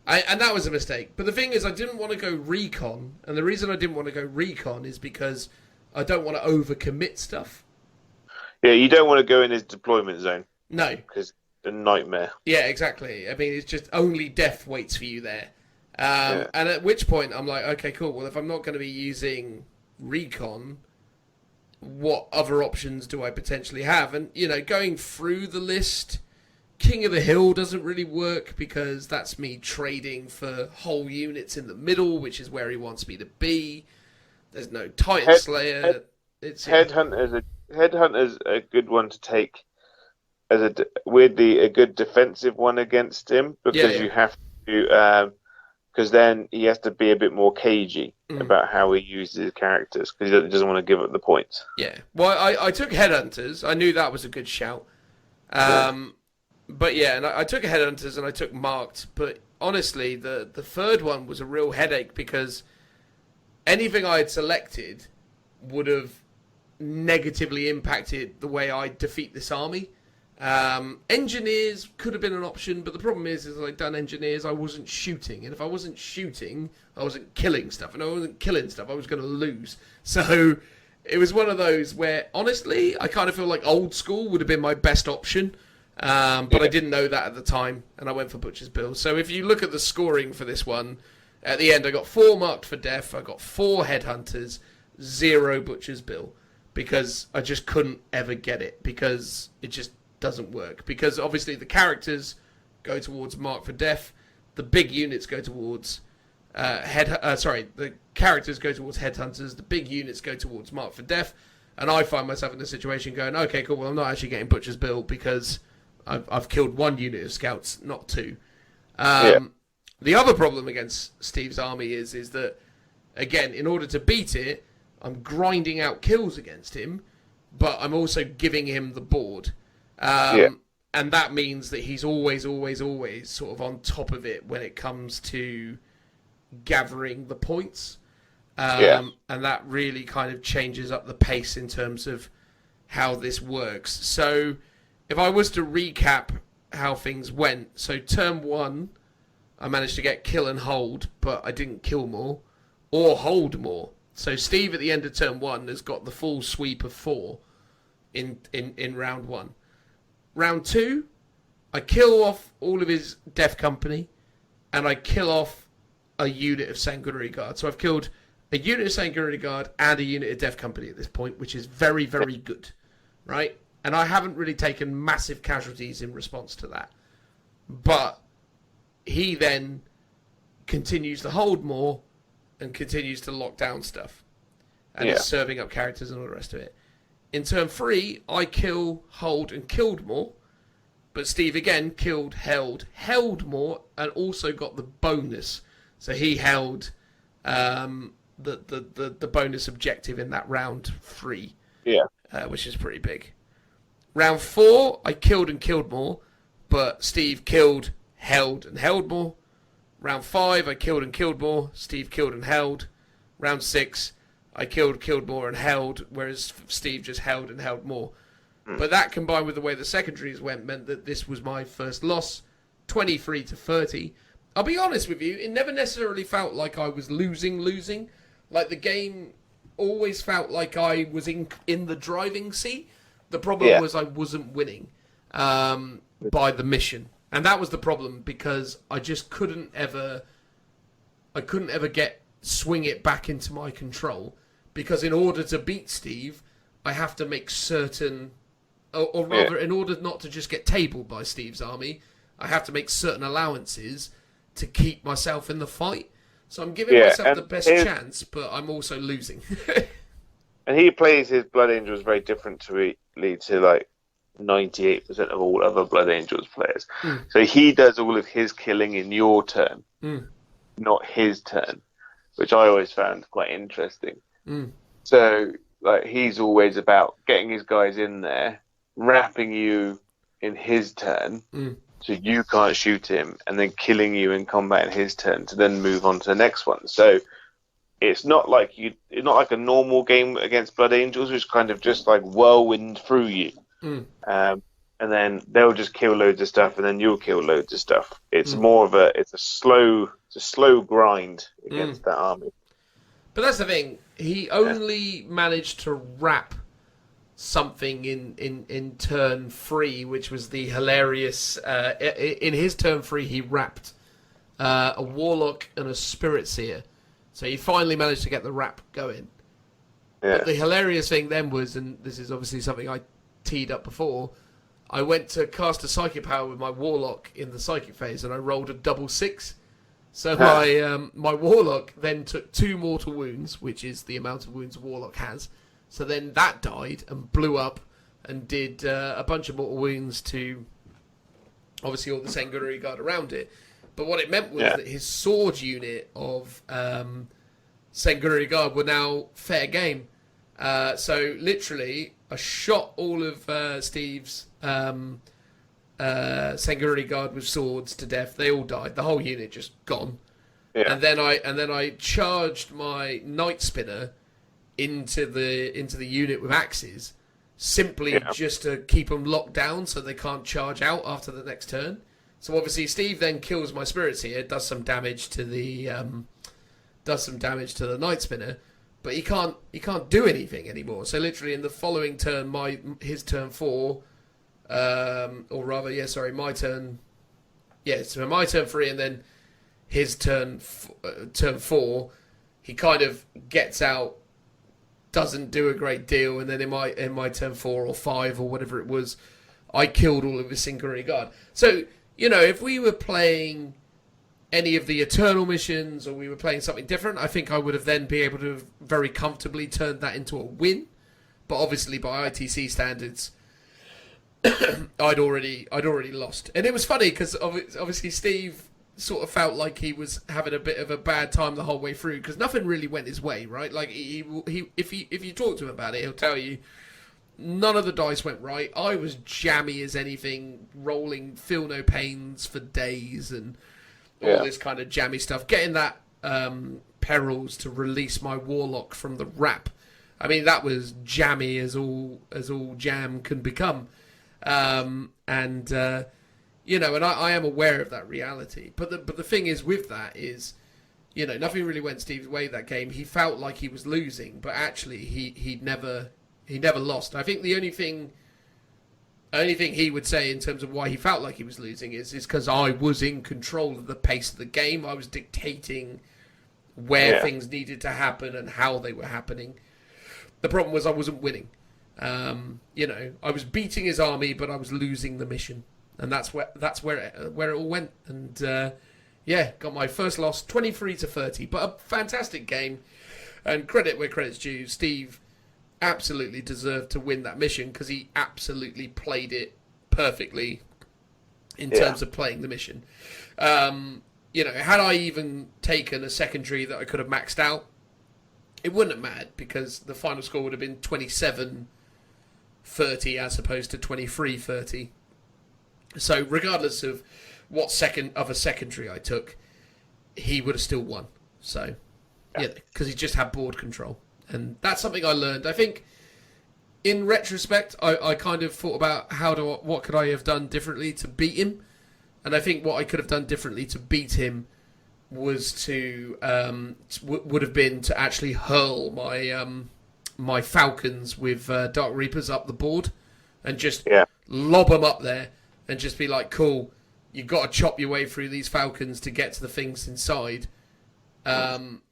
And that was a mistake. But the thing is, I didn't want to go recon, and the reason I didn't want to go recon is because I don't want to overcommit stuff. Yeah, you don't want to go in his deployment zone. No. Because it's a nightmare. Yeah, exactly. I mean, it's just only death waits for you there. And at which point, I'm like, okay, cool. Well, if I'm not going to be using recon, what other options do I potentially have? And, going through the list, King of the Hill doesn't really work because that's me trading for whole units in the middle, which is where he wants me to be. There's no Titan Slayer. Headhunter's a good one to take as a good defensive one against him because you have to, because then he has to be a bit more cagey about how he uses his characters because he doesn't want to give up the points. Yeah, well, I took Headhunters. I knew that was a good shout. But yeah, and I took Headhunters and I took Marked. But honestly, the third one was a real headache because anything I had selected would have negatively impacted the way I defeat this army. Engineers could have been an option, but the problem is I'd done engineers, I wasn't shooting, and if I wasn't shooting, I wasn't killing stuff, and I wasn't killing stuff, I was going to lose. So it was one of those where, honestly, I kind of feel like old school would have been my best option, but I didn't know that at the time, and I went for Butcher's Bill. So if you look at the scoring for this one, at the end I got 4 Marked for Death, I got 4 Headhunters, 0 Butcher's Bill, because I just couldn't ever get it, because it just doesn't work. Because obviously the characters go towards Marked for Death, the big units go towards the characters go towards Headhunters, the big units go towards Marked for Death, and I find myself in a situation going, okay, cool, well I'm not actually getting Butcher's Bill because I've killed 1 unit of scouts, not 2. The other problem against Steve's army is that, again, in order to beat it, I'm grinding out kills against him, but I'm also giving him the board. And that means that he's always sort of on top of it when it comes to gathering the points. And that really kind of changes up the pace in terms of how this works. So if I was to recap how things went, so turn 1, I managed to get kill and hold, but I didn't kill more or hold more. So Steve at the end of turn 1 has got the full sweep of 4 in round 1. Round 2, I kill off all of his Death Company, and I kill off a unit of Sanguinary Guard. So I've killed a unit of Sanguinary Guard and a unit of Death Company at this point, which is very, very good, right? And I haven't really taken massive casualties in response to that. But he then continues to hold more and continues to lock down stuff. And is serving up characters and all the rest of it. In turn 3, I kill, hold, and killed more. But Steve again killed, held more, and also got the bonus. So he held the bonus objective in that round 3. Yeah. Which is pretty big. Round 4, I killed and killed more, but Steve killed, held, and held more. Round 5, I killed and killed more. Steve killed and held. Round 6, I killed more and held, whereas Steve just held and held more. But that combined with the way the secondaries went meant that this was my first loss, 23-30. I'll be honest with you, it never necessarily felt like I was losing. Like the game always felt like I was in the driving seat. The problem was I wasn't winning by the mission. And that was the problem because I just couldn't ever swing it back into my control. Because in order to beat Steve, I have to make certain, or rather, in order not to just get tabled by Steve's army, I have to make certain allowances to keep myself in the fight. So I'm giving myself the best chance, but I'm also losing. And he plays his Blood Angels very differently to like 98% of all other Blood Angels players. So he does all of his killing in your turn, not his turn, which I always found quite interesting. So like he's always about getting his guys in there, wrapping you in his turn, so you can't shoot him, and then killing you in combat in his turn to then move on to the next one. So it's not like a normal game against Blood Angels, which kind of just like whirlwind through you. And then they'll just kill loads of stuff, and then you'll kill loads of stuff. It's more of a slow grind against that army. But that's the thing. He only managed to wrap something in turn 3, which was the hilarious. In his turn 3, he wrapped a Warlock and a Spirit Seer. So he finally managed to get the wrap going. Yeah. But the hilarious thing then was, and this is obviously something I teed up before, I went to cast a Psychic Power with my Warlock in the Psychic phase, and I rolled a double 6. So my Warlock then took 2 mortal wounds, which is the amount of wounds a Warlock has. So then that died and blew up and did a bunch of mortal wounds to obviously all the Sanguinary Guard around it. But what it meant was that his sword unit of Sanguinary Guard were now fair game. So literally, I shot all of Steve's Sanguinary Guard with swords to death. They all died. The whole unit just gone. Yeah. And then I charged my Night Spinner into the unit with axes, simply just to keep them locked down so they can't charge out after the next turn. So obviously Steve then kills my Spirits here, does some damage to the Night Spinner, but he can't do anything anymore. So literally in the following turn, his turn 4. My turn. Yeah, so my turn 3, and then his turn 4. He kind of gets out, doesn't do a great deal, and then in my turn 4 or 5 or whatever it was, I killed all of his Sanguinary Guard. So if we were playing any of the Eternal missions or we were playing something different, I think I would have then be able to have very comfortably turned that into a win. But obviously by ITC standards, I'd already lost. And it was funny because obviously Steve sort of felt like he was having a bit of a bad time the whole way through because nothing really went his way, right? Like if you talk to him about it, he'll tell you none of the dice went right. I was jammy as anything, rolling feel no pains for days and all this kind of jammy stuff. Getting that perils to release my Warlock from the wrap. I mean, that was jammy as all jam can become. And I am aware of that reality. But the thing is with that is, nothing really went Steve's way that game. He felt like he was losing, but actually he never lost. I think the only thing Only thing he would say in terms of why he felt like he was losing is because I was in control of the pace of the game. I was dictating where things needed to happen and how they were happening. The problem was I wasn't winning. I was beating his army, but I was losing the mission, and that's where it all went. And got my first loss, 23-30, but a fantastic game. And credit where credit's due. Steve absolutely deserved to win that mission because he absolutely played it perfectly in terms of playing the mission. Had I even taken a secondary that I could have maxed out, it wouldn't have mattered because the final score would have been 27-30 as opposed to 23-30. So regardless of what secondary I took, he would have still won. So, because he just had board control. And that's something I learned. I think in retrospect, I kind of thought about what could I have done differently to beat him. And I think what I could have done differently to beat him was would have been to actually hurl my Falcons with Dark Reapers up the board and just lob them up there and just be like, cool, you've got to chop your way through these Falcons to get to the things inside.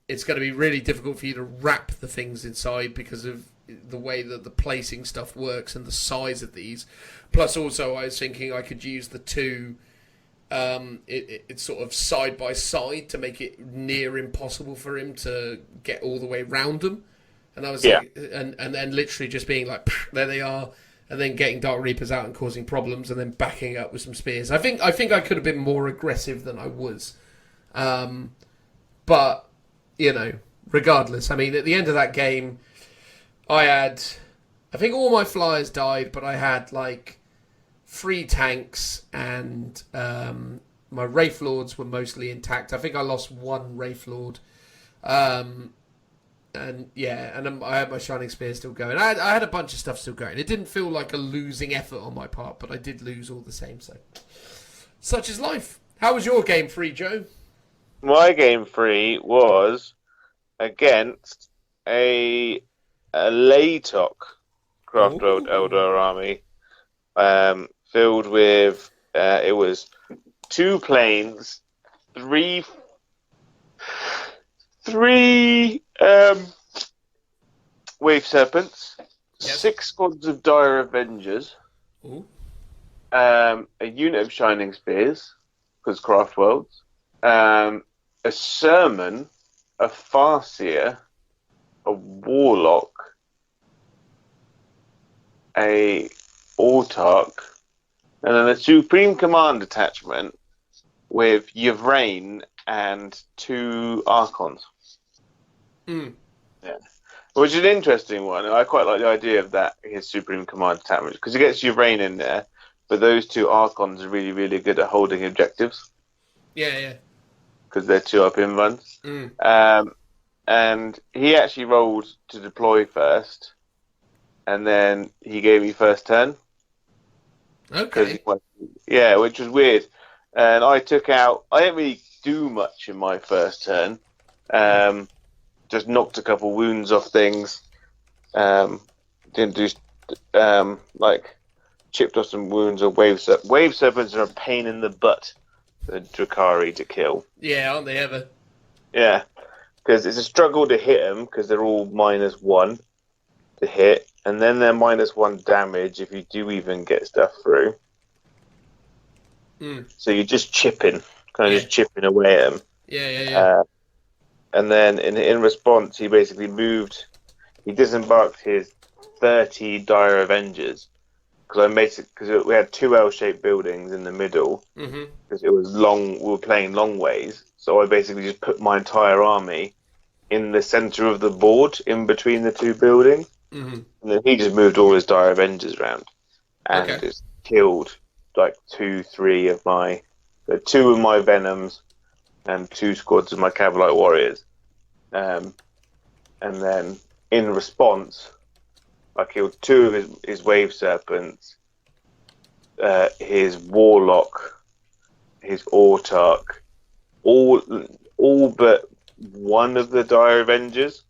It's going to be really difficult for you to wrap the things inside because of the way that the placing stuff works and the size of these. Plus also I was thinking I could use the two it's sort of side by side to make it near impossible for him to get all the way round them. And I was like, and then literally just being like, there they are, and then getting Dark Reapers out and causing problems, and then backing up with some spears. I think I could have been more aggressive than I was, but regardless, I mean, at the end of that game, I think all my flyers died, but I had like 3 tanks, and my Wraith Lords were mostly intact. I think I lost 1 Wraith Lord. I had my Shining Spear still going. I had a bunch of stuff still going. It didn't feel like a losing effort on my part, but I did lose all the same. So, such is life. How was your game 3, Joe? My game 3 was against a Laytok Craft World Eldar army. Filled with it was 2 planes, 3 Wave Serpents, 6 squads of Dire Avengers, a unit of Shining Spears, because Craft Worlds, a Sermon, a Farseer, a Warlock, a Autarch, and then a Supreme Command attachment with Yvrain and 2 Archons. Yeah. Which is an interesting one. I quite like the idea of that, his Supreme Command attachment, because he gets Yvrain in there, but those 2 Archons are really, really good at holding objectives. Yeah. Because they're 2 up-in runs. And he actually rolled to deploy first, and then he gave me first turn. Okay. Which was weird. And I didn't really do much in my first turn. Just knocked a couple wounds off things. Didn't do chipped off some wounds or wave serpents. Wave serpents are a pain in the butt for Drakari to kill. Yeah, aren't they ever? Yeah, because it's a struggle to hit them because they're all -1 to hit. And then they're -1 damage if you do even get stuff through. So you're just chipping away at them. Yeah. And then in response, he basically disembarked his 30 Dire Avengers. Because we had 2 L-shaped buildings in the middle. Because it was long, we were playing long ways. So I basically just put my entire army in the center of the board, in between the 2 buildings. And then he just moved all his Dire Avengers around and just killed like 2 of my Venoms and 2 squads of my Cavalite Warriors. And then in response, I killed 2 of his Wave Serpents, his Warlock, his Autarch, all but 1 of the Dire Avengers.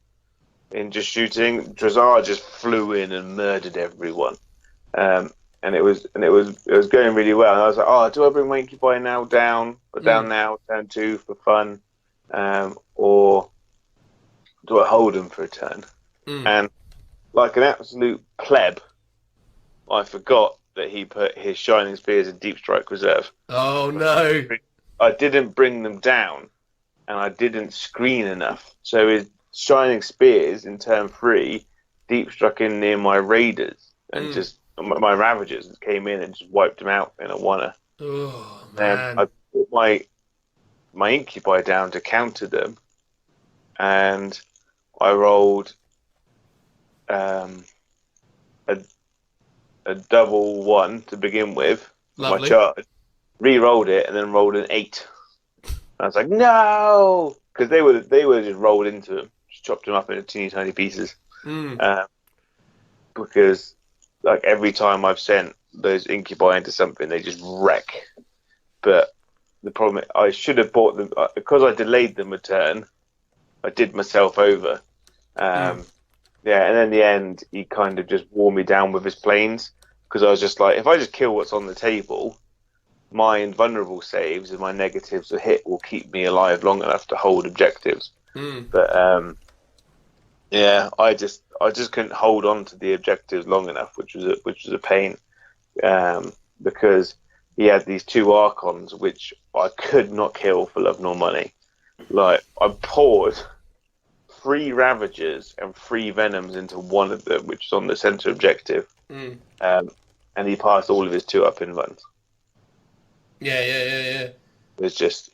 In just shooting, Drazar just flew in and murdered everyone. And and it was going really well. And I was like, oh, do I bring my incubi now down or down now, turn 2 for fun, or do I hold him for a turn? And like an absolute pleb, I forgot that he put his Shining Spears in Deep Strike Reserve. Oh no! I didn't bring them down, and I didn't screen enough. So his Shining Spears in turn 3 deep struck in near my Raiders, and just my Ravagers came in and just wiped them out in a oneer. Oh man! I put my Incubi down to counter them, and I rolled a double 1 to begin with. Lovely. My charge, re-rolled it, and then rolled an 8. I was like, no, because they were just rolled into him, just chopped him up into teeny tiny pieces. Because like every time I've sent those incubi into something, they just wreck. But the problem, I should have bought them because I delayed them a turn. I did myself over. Yeah, and in the end, he kind of just wore me down with his planes because I was just like, if I just kill what's on the table, my invulnerable saves and my negatives to hit will keep me alive long enough to hold objectives. But yeah, I just couldn't hold on to the objectives long enough, which was a pain, because he had these 2 Archons which I could not kill for love nor money. Like I poured 3 Ravagers and 3 Venoms into one of them, which is on the center objective, and he passed all of his 2-up invuns. Yeah. It was just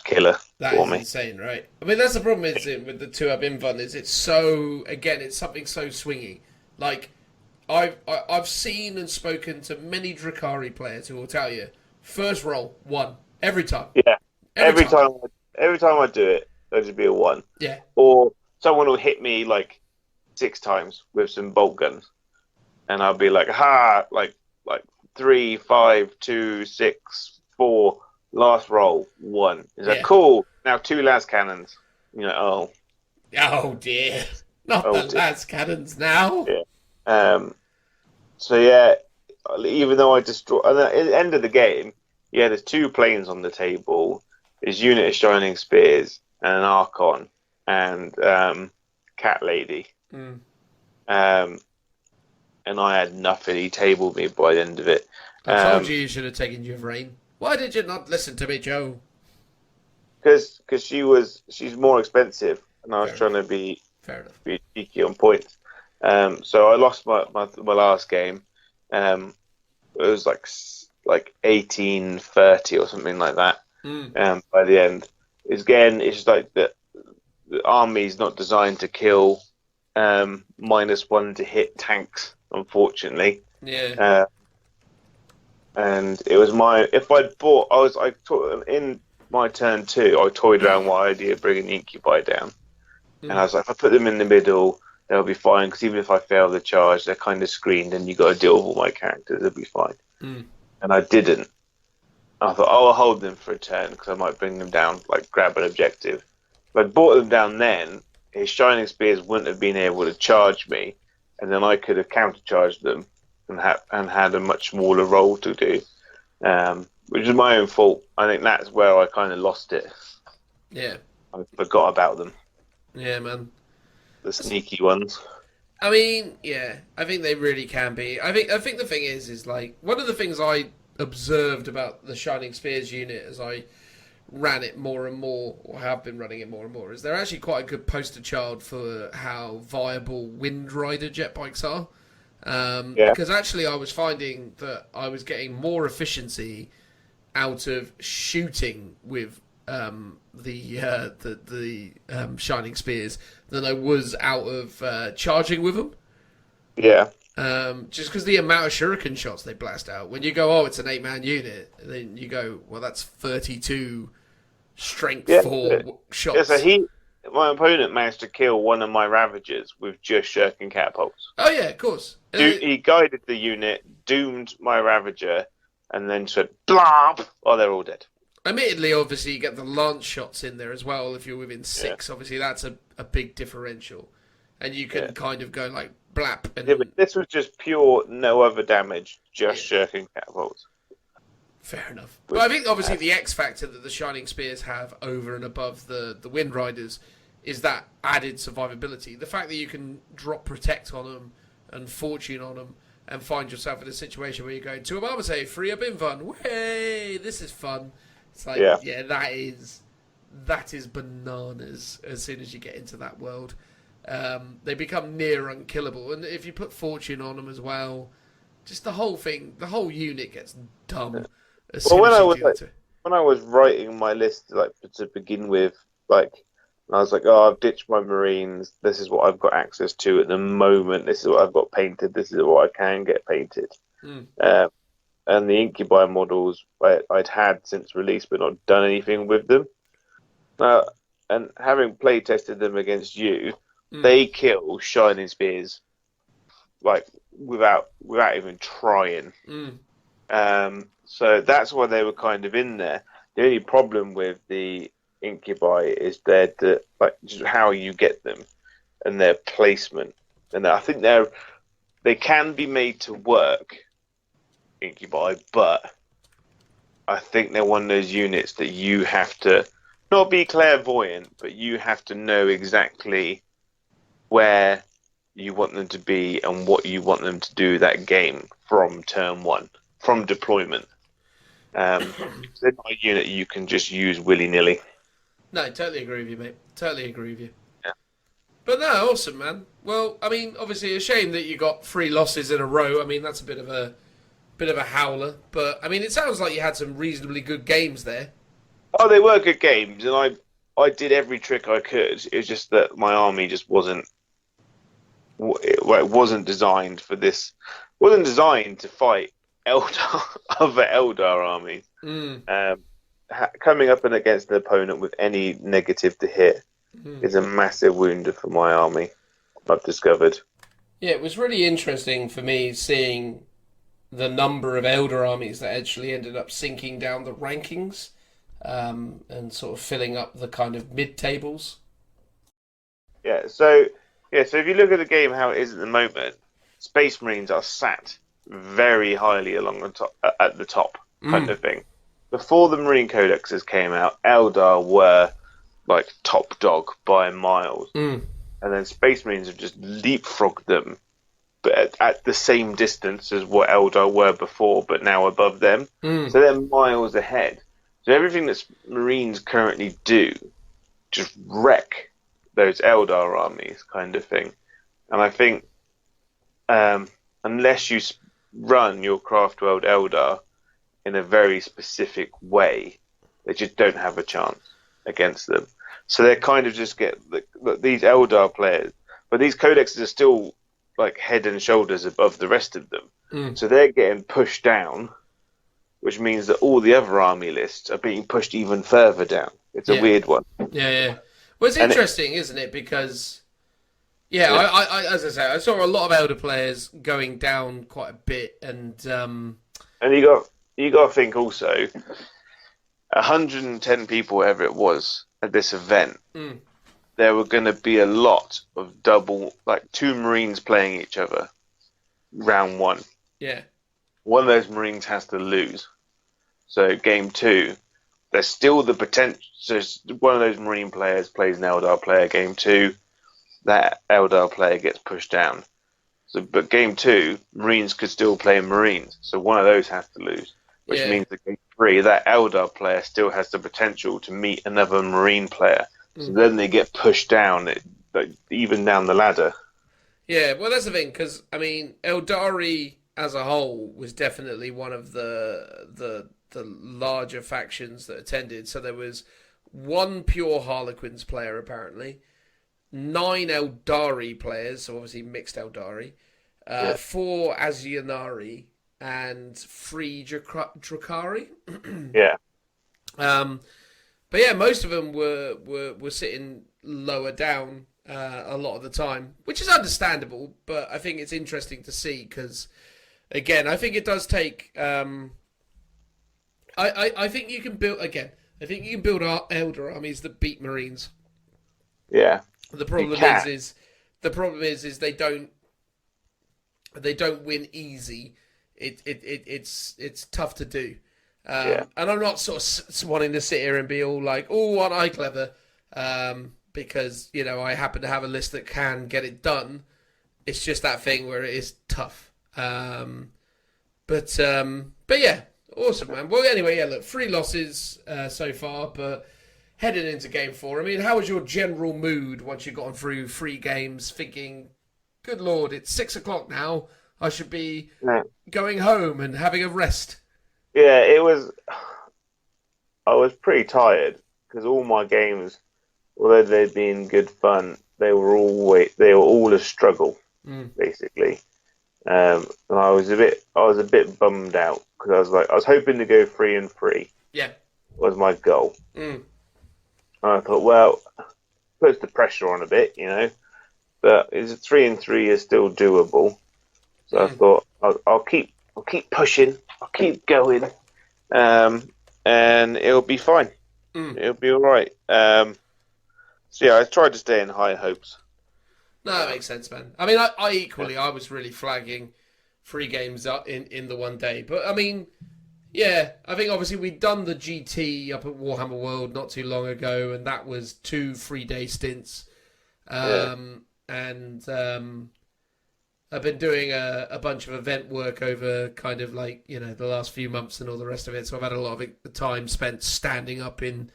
killer That for is me. insane, right? I mean, that's the problem with the 2-up invuln is it's so, again, it's something so swingy. Like, I've seen and spoken to many Drakari players who will tell you, first roll, 1. Every time. Yeah. Every time I do it, there'll just be a 1. Yeah. Or someone will hit me like 6 times with some bolt guns. And I'll be like, like 3, 5, 2, 6, 4, last roll, 1. Is that cool? Now 2 las cannons. You know, Oh dear. Not the las cannons now. Yeah. So yeah, even though I destroyed, and at the end of the game, there's 2 planes on the table, his unit of Shining Spears, and an Archon, and Cat Lady. And I had nothing. He tabled me by the end of it. I told you should have taken your brain. Why did you not listen to me, Joe? Because she's more expensive, and I was trying to be cheeky on points. So I lost my last game. It was like 18-30 or something like that. By the end, it's just like the army's not designed to kill -1 to hit tanks, unfortunately. Yeah. And it was in my turn 2, I toyed around with the idea of bringing the incubi down. And I was like, if I put them in the middle, they'll be fine, because even if I fail the charge, they're kind of screened, and you got to deal with all my characters, they'll be fine. And I didn't. I thought, I'll hold them for a turn, because I might bring them down, like grab an objective. If I'd brought them down then, his Shining Spears wouldn't have been able to charge me, and then I could have countercharged them and had a much smaller roll to do, which is my own fault. I think that's where I kind of lost it. Yeah. I forgot about them. Yeah, man. The sneaky ones. I mean, yeah, I think they really can be. I think the thing is like, one of the things I observed about the Shining Spears unit as I ran it more and more, or have been running it more and more, is they're actually quite a good poster child for how viable Wind Rider jet bikes are. Because actually I was finding that I was getting more efficiency out of shooting with the Shining Spears than I was out of charging with them. Yeah. Just because the amount of shuriken shots they blast out. When you go, it's an 8-man unit, and then you go, well, that's 32 strength 4 shots. Yeah, so my opponent managed to kill one of my Ravagers with just shuriken catapults. Oh yeah, of course. He guided the unit, doomed my Ravager, and then said, "Blah!" Oh, they're all dead. Admittedly, obviously, you get the lance shots in there as well if you're within 6. Obviously, that's a big differential. And you can kind of go like, blap. And Yeah, but this was just pure, no other damage, just shirking catapults. fair enough. But I think obviously the X factor that the Shining Spears have over and above the Wind Riders is that added survivability. The fact that you can drop Protect on them and Fortune on them and find yourself in a situation where you're going to a Mama say, free up in fun. Way, this is fun. It's like, yeah, that is bananas as soon as you get into that world. They become near unkillable. And if you put Fortune on them as well, just the whole thing, the whole unit gets dumb. As soon as you do it. When I was writing my list, like to begin with, like, I was like, oh, I've ditched my Marines. This is what I've got access to at the moment. This is what I've got painted. This is what I can get painted. And the Incubi models I'd had since release, but not done anything with them. And having play tested them against you, they kill Shining Spears like without even trying. So that's why they were kind of in there. The only problem with the Incubi is just how you get them and their placement. And I think they can be made to work, Incubi, but I think they're one of those units that you have to not be clairvoyant, but you have to know exactly where you want them to be and what you want them to do that game from turn one, from deployment. They're not a unit you can just use willy-nilly. No, totally agree with you, mate. Totally agree with you. Yeah. But no, awesome, man. Well, I mean, obviously a shame that you got 3 losses in a row. I mean, that's a bit of a howler. But, I mean, it sounds like you had some reasonably good games there. Oh, they were good games, and I did every trick I could. It was just that my army just wasn't designed for this. Wasn't designed to fight other Eldar armies. Coming up and against an opponent with any negative to hit is a massive wound for my army, I've discovered. Yeah, it was really interesting for me seeing the number of Eldar armies that actually ended up sinking down the rankings and sort of filling up the kind of mid-tables. So if you look at the game how it is at the moment, Space Marines are sat very highly along the top, at the top kind of thing. Before the Marine Codexes came out, Eldar were like top dog by miles, and then Space Marines have just leapfrogged them, but at the same distance as what Eldar were before, but now above them. So they're miles ahead. So everything that Marines currently do just wreck those Eldar armies, kind of thing. And I think unless you run your Craft World Eldar in a very specific way, they just don't have a chance against them. So they kind of just get these Eldar players, but these codexes are still like head and shoulders above the rest of them. So they're getting pushed down, which means that all the other army lists are being pushed even further down. It's a weird one. Yeah. Well, it's interesting, isn't it? Because, I as I say, I saw a lot of Elder players going down quite a bit, and you got to think also, 110 people, whatever it was, at this event, there were going to be a lot of double, like 2 Marines playing each other, round 1. Yeah. One of those Marines has to lose. So game 2, there's still the potential. So one of those Marine players plays an Eldar player. Game 2, that Eldar player gets pushed down. So, but game 2, Marines could still play Marines. So one of those has to lose, which means that game 3, that Eldar player still has the potential to meet another Marine player. So then they get pushed down, even down the ladder. Yeah, well, that's the thing, because, I mean, Eldari as a whole was definitely one of the larger factions that attended. So there was 1 pure Harlequins player, apparently, 9 Eldari players, so obviously mixed Eldari, 4 Azionari, and 3 Drakari. But yeah, most of them were sitting lower down a lot of the time, which is understandable, but I think it's interesting to see because, again, I think it does take... I think you can build... Again, I think you can build Elder armies that beat Marines. Yeah. The problem is they don't they don't win easy. It's tough to do. Yeah. And I'm not sort of wanting to sit here and be all like, oh, aren't I clever? Because, you know, I happen to have a list that can get it done. It's just that thing where it is tough. But yeah, awesome, man. Well, anyway, yeah, look, 3 losses so far, but heading into game 4, I mean, how was your general mood once you've gotten through 3 games, thinking, good Lord, it's 6 o'clock now, I should be going home and having a rest? Yeah, it was. I was pretty tired because all my games, although they'd been good fun, they were all a struggle, basically. And I was a bit bummed out because I was hoping to go 3-3. Yeah, was my goal. And I thought, well, puts the pressure on a bit, you know, but 3-3 is still doable. So I thought I'll keep pushing, I'll keep going, and it'll be fine. It'll be all right. So yeah, I tried to stay in high hopes. No, that makes sense, man. I mean, I equally, I was really flagging 3 games up in the one day. But, I mean, yeah, I think obviously we'd done the GT up at Warhammer World not too long ago, and that was 2 3-day stints. And I've been doing a bunch of event work over kind of like, you know, the last few months and all the rest of it. So I've had a lot of time spent standing up in,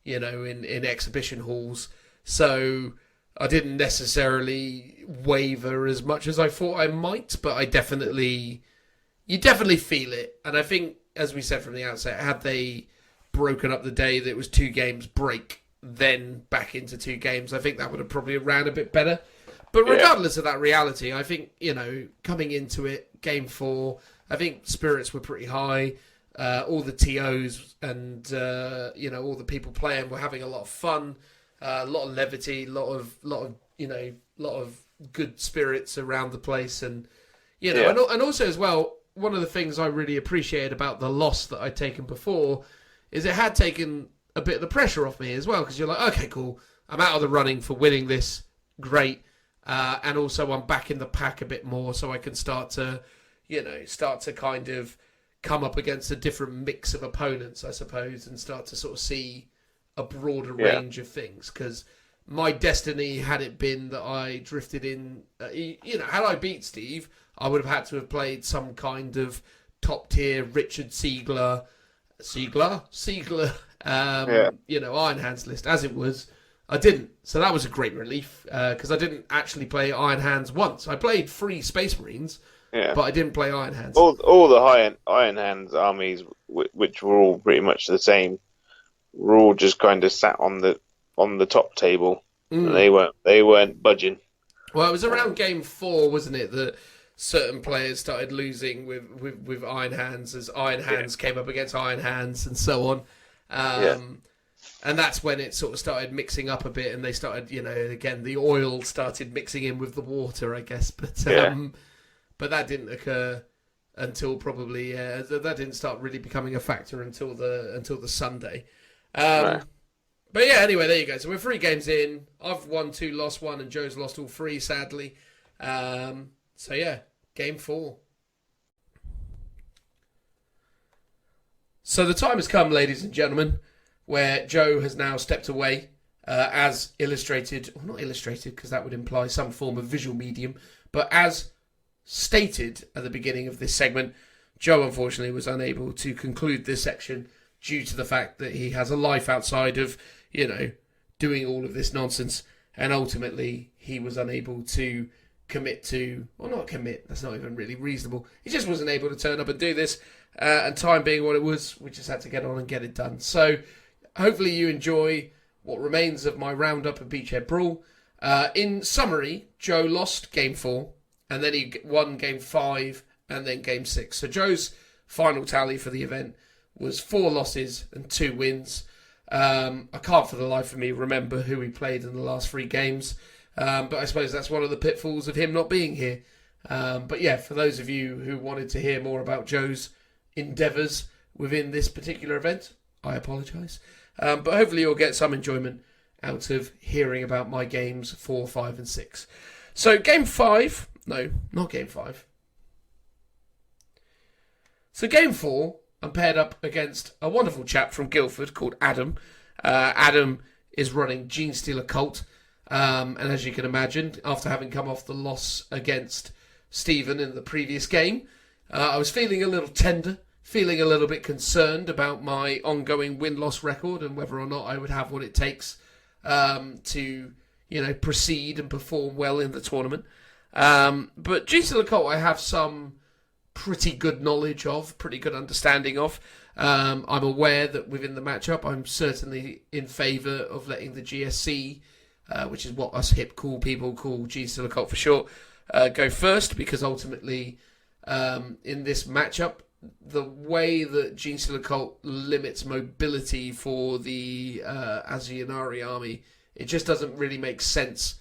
you know, in exhibition halls. So I didn't necessarily waver as much as I thought I might, but you definitely feel it. And I think, as we said from the outset, had they broken up the day that it was 2 games break, then back into 2 games, I think that would have probably ran a bit better. But regardless of that reality, I think, you know, coming into it, game 4, I think spirits were pretty high. All the T.E.O.S and, you know, all the people playing were having a lot of fun. A lot of levity, lot of good spirits around the place, and you know, and also as well, one of the things I really appreciated about the loss that I'd taken before is it had taken a bit of the pressure off me as well, because you're like, okay, cool, I'm out of the running for winning this, great, and also I'm back in the pack a bit more, so I can start to kind of come up against a different mix of opponents, I suppose, and start to sort of see a broader range of things, because my destiny, had it been that I drifted in, you know, had I beat Steve, I would have had to have played some kind of top tier Richard Siegler, you know, Iron Hands list. As it was, I didn't, so that was a great relief, because I didn't actually play Iron Hands once. I played 3 Space Marines, but I didn't play Iron Hands. All the Iron Hands armies, which were all pretty much the same, were all just kind of sat on the top table, and they weren't budging. Well, it was around game 4, wasn't it, that certain players started losing with Iron Hands as Iron Hands came up against Iron Hands and so on. And that's when it sort of started mixing up a bit, and they started, you know, again, the oil started mixing in with the water, I guess. But that didn't occur until probably that didn't start really becoming a factor until the Sunday. But yeah, anyway, there you go. So we're 3 games in. I've won 2, lost 1, and Joe's lost all 3, sadly. So yeah, game 4. So the time has come, ladies and gentlemen, where Joe has now stepped away, as illustrated, or not illustrated, because that would imply some form of visual medium, but as stated at the beginning of this segment, Joe unfortunately was unable to conclude this section due to the fact that he has a life outside of, you know, doing all of this nonsense, and ultimately he was unable to commit to, or not commit, that's not even really reasonable, he just wasn't able to turn up and do this, and time being what it was, we just had to get on and get it done. So hopefully you enjoy what remains of my roundup of Beachhead Brawl. In summary, Joe lost game 4, and then he won game 5, and then game 6. So Joe's final tally for the event was 4 losses and 2 wins. I can't for the life of me remember who he played in the last 3 games, but I suppose that's one of the pitfalls of him not being here. But yeah, for those of you who wanted to hear more about Joe's endeavours within this particular event, I apologise. But hopefully you'll get some enjoyment out of hearing about my games 4, 5 and 6. So game 5, no, not game 5, So game 4, I'm paired up against a wonderful chap from Guildford called Adam. Adam is running Genestealer Cult. And as you can imagine, after having come off the loss against Stephen in the previous game, I was feeling a little tender, feeling a little bit concerned about my ongoing win-loss record and whether or not I would have what it takes to, proceed and perform well in the tournament. But Genestealer Cult I have some pretty good knowledge of, pretty good understanding of. I'm aware that within the matchup, I'm certainly in favour of letting the GSC, which is what us hip cool people call Genestealer Cult for short, go first, because ultimately in this matchup, the way that Genestealer Cult limits mobility for the Azionari army, it just doesn't really make sense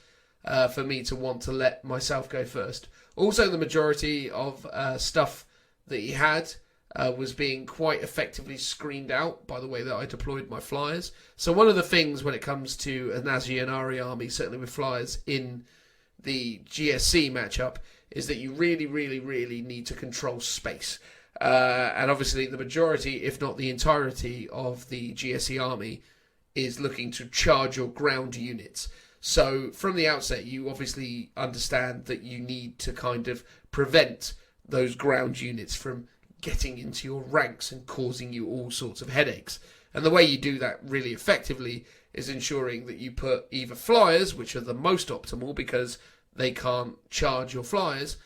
for me to want to let myself go first. Also, the majority of stuff that he had was being quite effectively screened out by the way that I deployed my flyers. So one of the things when it comes to an Azionari army, certainly with flyers in the GSC matchup, is that you really, really, really need to control space. And obviously the majority, if not the entirety of the GSC army is looking to charge your ground units. So from the outset, you obviously understand that you need to kind of prevent those ground units from getting into your ranks and causing you all sorts of headaches. And the way you do that really effectively is ensuring that you put either flyers, which are the most optimal because they can't charge your flyers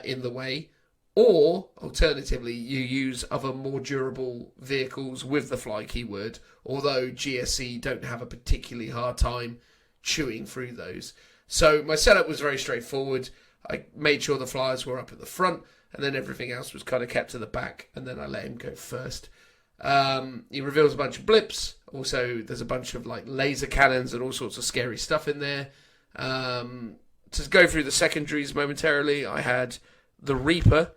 in the way, or alternatively you use other more durable vehicles with the fly keyword, although GSC don't have a particularly hard time chewing through those. So my setup was very straightforward. I made sure the flyers were up at the front, and then everything else was kind of kept to the back, and then I let him go first. He reveals a bunch of blips. Also, there's a bunch of like laser cannons and all sorts of scary stuff in there. To go through the secondaries momentarily, I had the Reaper.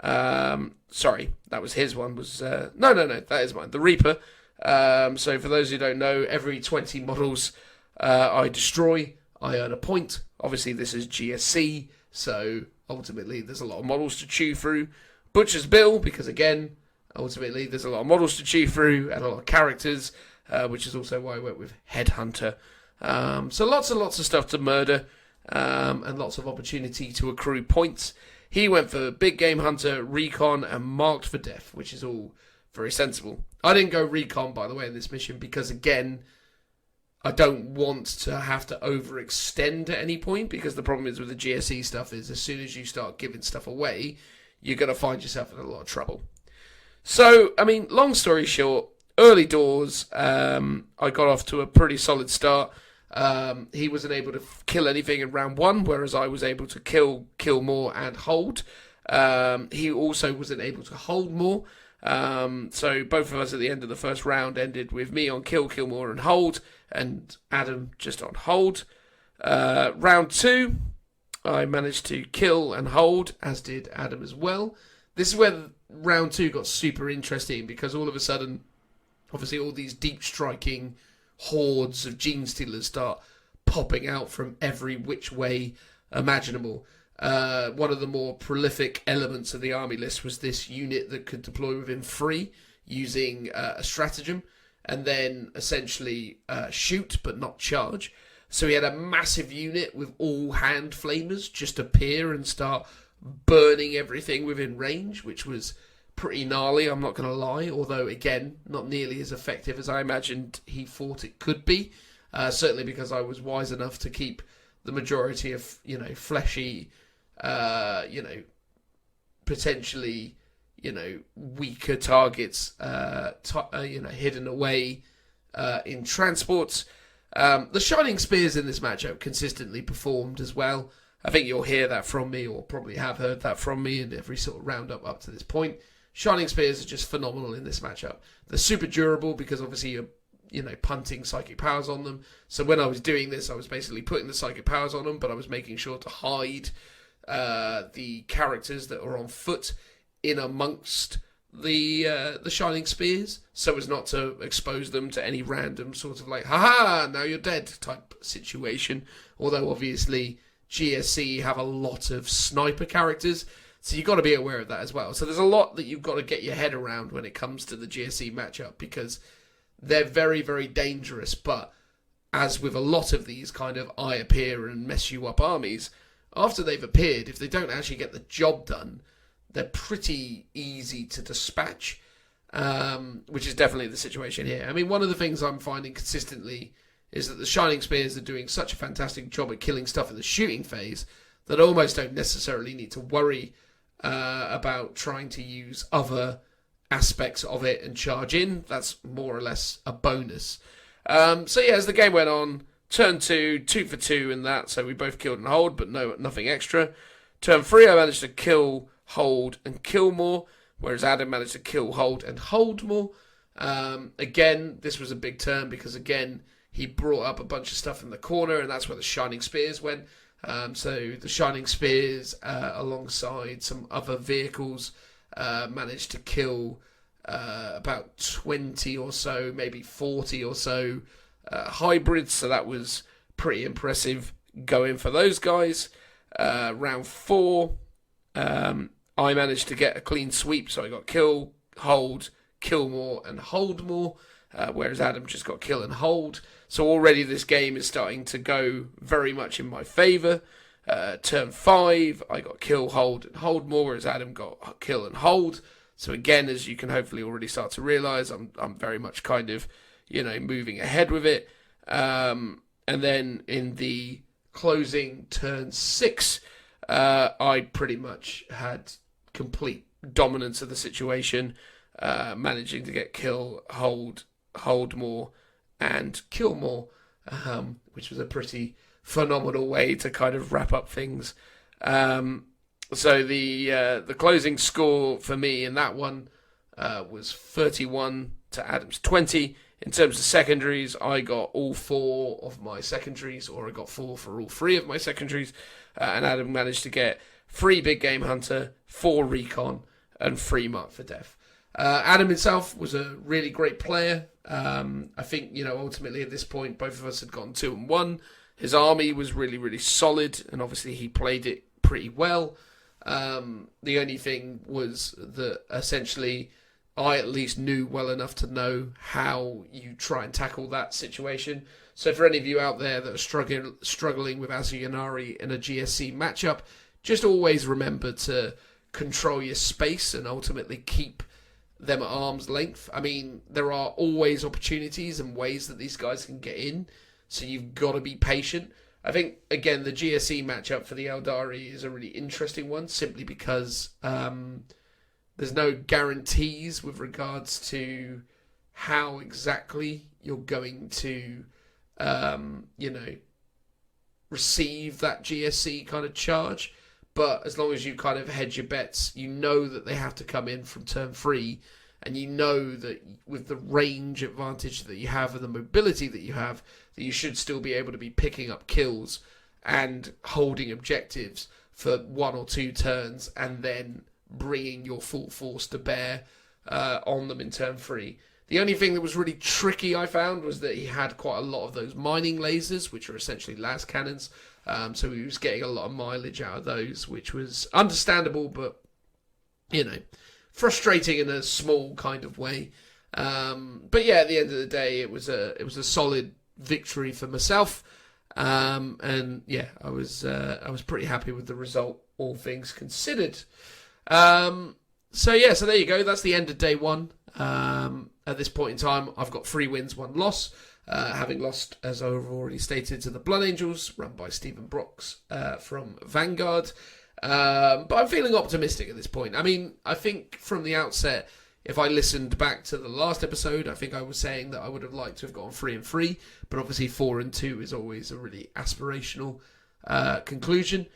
Sorry, that was his one. No, that is mine. The Reaper. So for those who don't know, every 20 models I destroy, I earn a point. Obviously, this is GSC, so ultimately there's a lot of models to chew through. Butcher's Bill, because again, ultimately there's a lot of models to chew through and a lot of characters, which is also why I went with Headhunter. So lots and lots of stuff to murder, and lots of opportunity to accrue points. He went for Big Game Hunter, Recon, and Marked for Death, which is all very sensible. I didn't go Recon, by the way, in this mission, because again, I don't want to have to overextend at any point, because the problem is with the GSE stuff is as soon as you start giving stuff away, you're going to find yourself in a lot of trouble. So, I mean, long story short, early doors, I got off to a pretty solid start. He wasn't able to kill anything in round 1, whereas I was able to kill more and hold. He also wasn't able to hold more. So both of us at the end of the first round ended with me on kill more, and hold, and Adam just on hold. Round 2, I managed to kill and hold, as did Adam as well. This is where round 2 got super interesting, because all of a sudden, obviously all these deep striking hordes of Genestealers start popping out from every which way imaginable. One of the more prolific elements of the army list was this unit that could deploy within 3 using a stratagem, and then essentially shoot but not charge. So he had a massive unit with all hand flamers just appear and start burning everything within range, which was pretty gnarly, I'm not going to lie, although again, not nearly as effective as I imagined he thought it could be, certainly because I was wise enough to keep the majority of, fleshy, potentially, weaker targets, hidden away in transports. The Shining Spears in this matchup consistently performed as well. I think you'll hear that from me, or probably have heard that from me in every sort of roundup up to this point. Shining Spears are just phenomenal in this matchup. They're super durable because obviously you're, punting psychic powers on them. So when I was doing this, I was basically putting the psychic powers on them, but I was making sure to hide the characters that are on foot in amongst the Shining Spears, so as not to expose them to any random sort of like, haha, now you're dead type situation. Although obviously GSC have a lot of sniper characters, So you've got to be aware of that as well. So there's a lot that you've got to get your head around when it comes to the GSE matchup, because they're very, very dangerous. But as with a lot of these kind of I appear and mess you up armies, after they've appeared, if they don't actually get the job done, they're pretty easy to dispatch, which is definitely the situation here. I mean, one of the things I'm finding consistently is that the Shining Spears are doing such a fantastic job at killing stuff in the shooting phase that I almost don't necessarily need to worry about trying to use other aspects of it and charge in. That's more or less a bonus. So yeah, as the game went on, turn 2, 2 for 2 in that, so we both killed and hold, but nothing extra. Turn 3, I managed to kill, hold, and kill more, whereas Adam managed to kill, hold, and hold more. Again, this was a big turn because, again, he brought up a bunch of stuff in the corner, and that's where the Shining Spears went. So the Shining Spears, alongside some other vehicles, managed to kill about 20 or so, maybe 40 or so hybrids. So that was pretty impressive going for those guys. Round 4, I managed to get a clean sweep, so I got kill, hold, kill more, and hold more, whereas Adam just got kill and hold. So already this game is starting to go very much in my favour. Turn 5, I got kill, hold, and hold more, whereas Adam got kill and hold. So again, as you can hopefully already start to realise, I'm very much kind of, moving ahead with it. And then in the closing turn 6, I pretty much had complete dominance of the situation, managing to get kill, hold more, and kill more, which was a pretty phenomenal way to kind of wrap up things. So the closing score for me in that one was 31 to Adam's 20. In terms of secondaries, I got all 4 of my secondaries, or I got 4 for all 3 of my secondaries, and Adam managed to get 3 Big Game Hunter, 4 Recon, and 3 Mark for Death. Adam himself was a really great player. I think, ultimately at this point, both of us had gone 2 and 1. His army was really, really solid, and obviously he played it pretty well. The only thing was that essentially I at least knew well enough to know how you try and tackle that situation. So for any of you out there that are struggling with Azunari in a GSC matchup, just always remember to control your space and ultimately keep them at arm's length. I mean, there are always opportunities and ways that these guys can get in, so you've got to be patient. I think, again, the GSE matchup for the Eldari is a really interesting one, simply because there's no guarantees with regards to how exactly you're going to, receive that GSE kind of charge. But as long as you kind of hedge your bets, you know that they have to come in from turn 3, and you know that with the range advantage that you have and the mobility that you have, that you should still be able to be picking up kills and holding objectives for 1 or 2 turns, and then bringing your full force to bear on them in turn 3. The only thing that was really tricky, I found, was that he had quite a lot of those mining lasers, which are essentially las cannons. So he was getting a lot of mileage out of those, which was understandable, but, frustrating in a small kind of way. But yeah, at the end of the day, it was a solid victory for myself. And yeah, I was pretty happy with the result, all things considered. So there you go. That's the end of day 1. At this point in time, I've got 3 wins, 1 loss. Having lost, as I've already stated, to the Blood Angels, run by Stephen Brooks from Vanguard. But I'm feeling optimistic at this point. I mean, I think from the outset, if I listened back to the last episode, I think I was saying that I would have liked to have gone 3 and 3, but obviously 4 and 2 is always a really aspirational conclusion.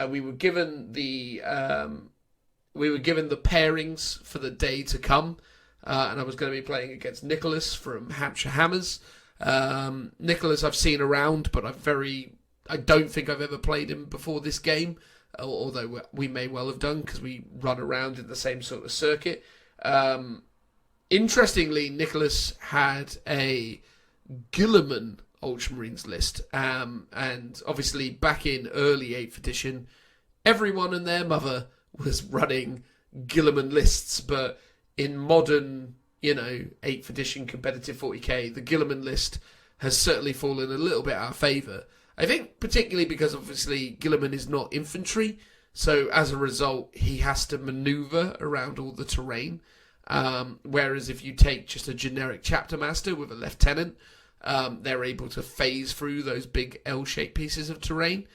We were given the pairings for the day to come, and I was going to be playing against Nicholas from Hampshire Hammers. Nicholas I've seen around, but I don't think I've ever played him before this game, although we may well have done because we run around in the same sort of circuit. Interestingly, Nicholas had a Guilliman Ultramarines list, and obviously back in early 8th edition, everyone and their mother was running Gilliman lists, but in modern, 8th edition competitive 40k, the Gilliman list has certainly fallen a little bit out of favour. I think particularly because obviously Gilliman is not infantry, so as a result he has to manoeuvre around all the terrain. Whereas if you take just a generic chapter master with a lieutenant, they're able to phase through those big L-shaped pieces of terrain.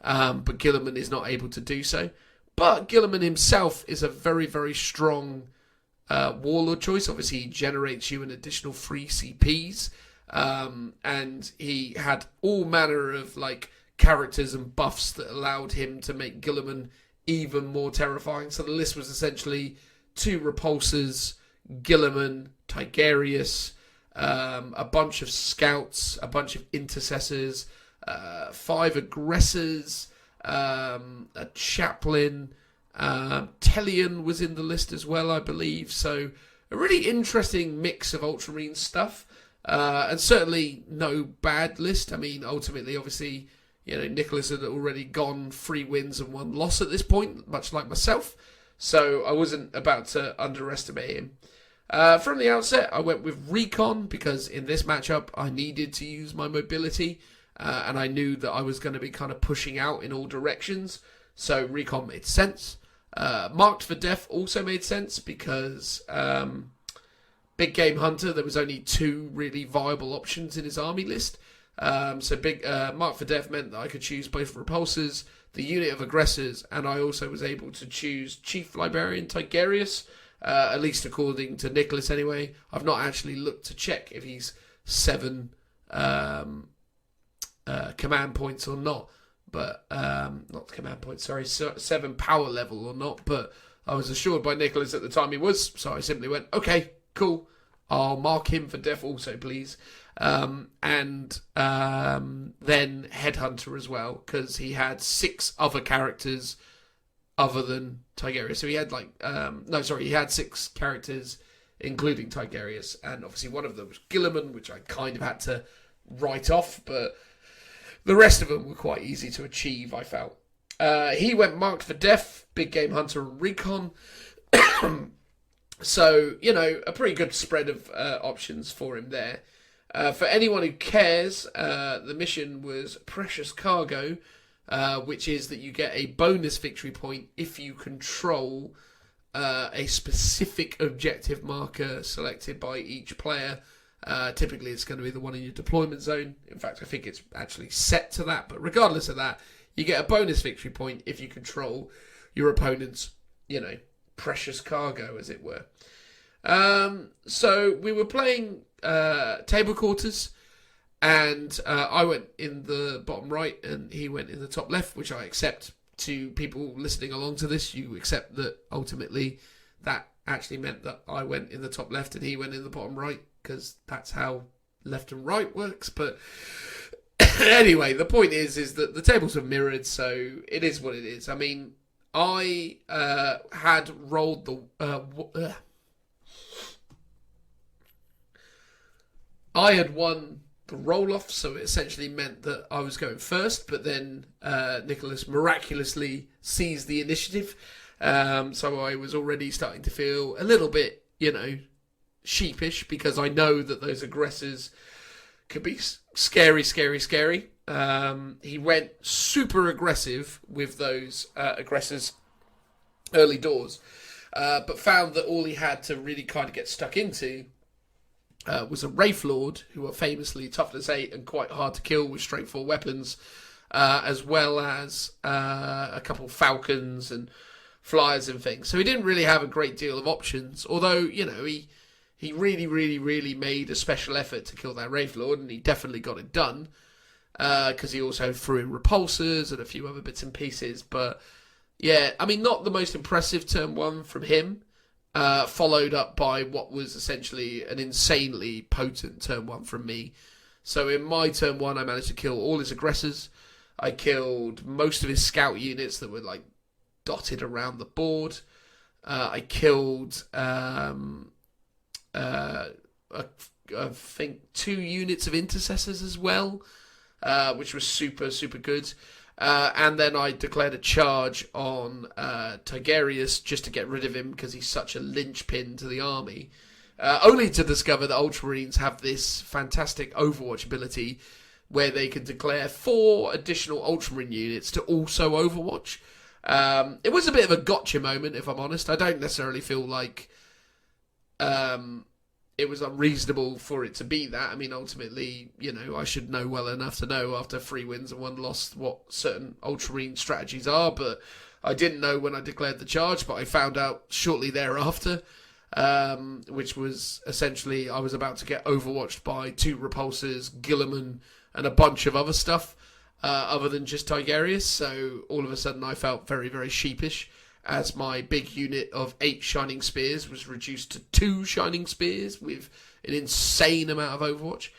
But Gilliman is not able to do so. But Gilliman himself is a very, very strong warlord choice. Obviously, he generates you an additional 3 CPs. And he had all manner of characters and buffs that allowed him to make Gilliman even more terrifying. So the list was essentially 2 repulsors, Gilliman, Tigerius, a bunch of scouts, a bunch of intercessors, 5 aggressors, a chaplain, Tellian was in the list as well, I believe. So a really interesting mix of Ultramarine stuff, and certainly no bad list. I mean, ultimately, obviously, Nicholas had already gone 3 wins and 1 loss at this point, much like myself. So I wasn't about to underestimate him. From the outset, I went with Recon because in this matchup, I needed to use my mobility. And I knew that I was going to be kind of pushing out in all directions. So Recon made sense. Marked for Death also made sense because Big Game Hunter, there was only 2 really viable options in his army list. So Marked for Death meant that I could choose both repulsors, the unit of aggressors, and I also was able to choose Chief Librarian Tigerius, at least according to Nicholas anyway. I've not actually looked to check if he's 7... command points or not, but not command points, sorry, 7 power level or not, but I was assured by Nicholas at the time he was, so I simply went, okay, cool, I'll mark him for death also, please. And then Headhunter as well, because he had 6 other characters other than Tigerius. So he had he had 6 characters including Tigerius, and obviously one of them was Gilliman, which I kind of had to write off, but the rest of them were quite easy to achieve, I felt. He went Marked for Death, Big Game Hunter, and Recon. So, a pretty good spread of options for him there. For anyone who cares, the mission was Precious Cargo, which is that you get a bonus victory point if you control a specific objective marker selected by each player. Typically, it's going to be the one in your deployment zone. In fact, I think it's actually set to that. But regardless of that, you get a bonus victory point if you control your opponent's, precious cargo, as it were. So we were playing table quarters, and I went in the bottom right, and he went in the top left, which I accept. To people listening along to this, you accept that ultimately that actually meant that I went in the top left and he went in the bottom right, because that's how left and right works. But anyway, the point is that the tables are mirrored, so it is what it is. I mean, I had rolled I had won the roll-off, so it essentially meant that I was going first, but then Nicholas miraculously seized the initiative, so I was already starting to feel a little bit, sheepish, because I know that those aggressors could be scary. He went super aggressive with those aggressors early doors, but found that all he had to really kind of get stuck into was a Wraith Lord, who are famously toughness 8 and quite hard to kill with straight 4 weapons, as well as a couple of falcons and flyers and things. So he didn't really have a great deal of options, although, he really made a special effort to kill that Wraith Lord, and he definitely got it done, because he also threw in repulsors and a few other bits and pieces. But yeah, I mean, not the most impressive turn 1 from him. Followed up by what was essentially an insanely potent turn 1 from me. So in my turn 1, I managed to kill all his aggressors. I killed most of his scout units that were dotted around the board. I killed I think 2 units of intercessors as well, which was super good. And then I declared a charge on Tigerius just to get rid of him because he's such a linchpin to the army. Only to discover that Ultramarines have this fantastic Overwatch ability where they can declare 4 additional Ultramarine units to also Overwatch. It was a bit of a gotcha moment, if I'm honest. I don't necessarily feel like it was unreasonable for it to be that. I mean, ultimately, I should know well enough to know after 3 wins and 1 loss what certain Ultramarine strategies are, but I didn't know when I declared the charge, but I found out shortly thereafter, which was essentially I was about to get overwatched by 2 repulsors, Gilliman, and a bunch of other stuff, other than just Tigerius, so all of a sudden I felt very, very sheepish, as my big unit of 8 Shining Spears was reduced to 2 Shining Spears with an insane amount of Overwatch.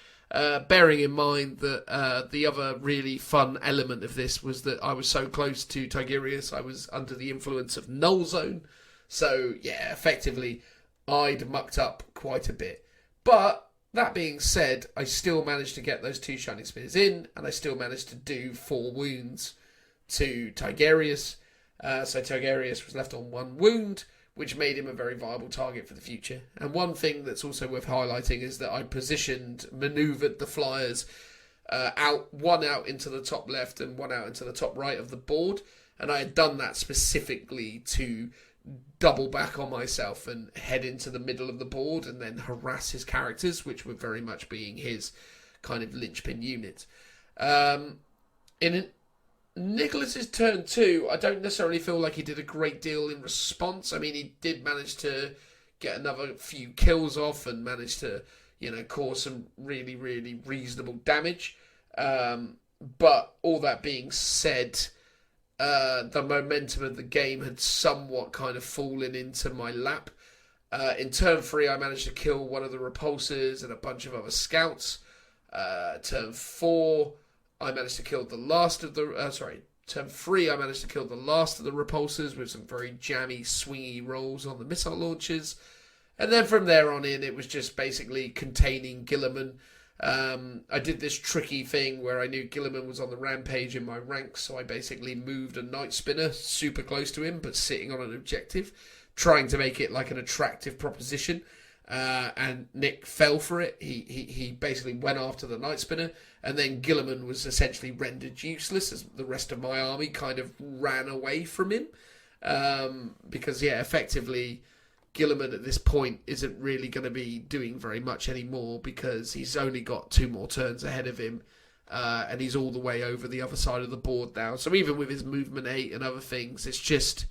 Bearing in mind that the other really fun element of this was that I was so close to Tigerius, I was under the influence of Null Zone. So, yeah, effectively, I'd mucked up quite a bit. But, that being said, I still managed to get those 2 Shining Spears in, and I still managed to do 4 wounds to Tigerius. So Tigerius was left on 1 wound, which made him a very viable target for the future. And one thing that's also worth highlighting is that I manoeuvred the flyers one out into the top left and 1 out into the top right of the board. And I had done that specifically to double back on myself and head into the middle of the board and then harass his characters, which were very much being his kind of linchpin unit. In Nicholas's turn 2, I don't necessarily feel like he did a great deal in response. I mean, he did manage to get another few kills off and managed to, cause some really, really reasonable damage. But all that being said, the momentum of the game had somewhat kind of fallen into my lap. In turn 3, I managed to kill one of the repulsors and a bunch of other scouts. Turn 4... I managed to kill the last of the... turn 3, I managed to kill the last of the repulsors with some very jammy, swingy rolls on the missile launchers. And then from there on in, it was just basically containing Gilliman. I did this tricky thing where I knew Gilliman was on the rampage in my ranks, so I basically moved a Night Spinner super close to him, but sitting on an objective, trying to make it like an attractive proposition. And Nick fell for it. He basically went after the Night Spinner, and then Gilliman was essentially rendered useless as the rest of my army kind of ran away from him. Because, effectively, Gilliman at this point isn't really going to be doing very much anymore because he's only got 2 more turns ahead of him, and he's all the way over the other side of the board now. So even with his movement 8 and other things, it's just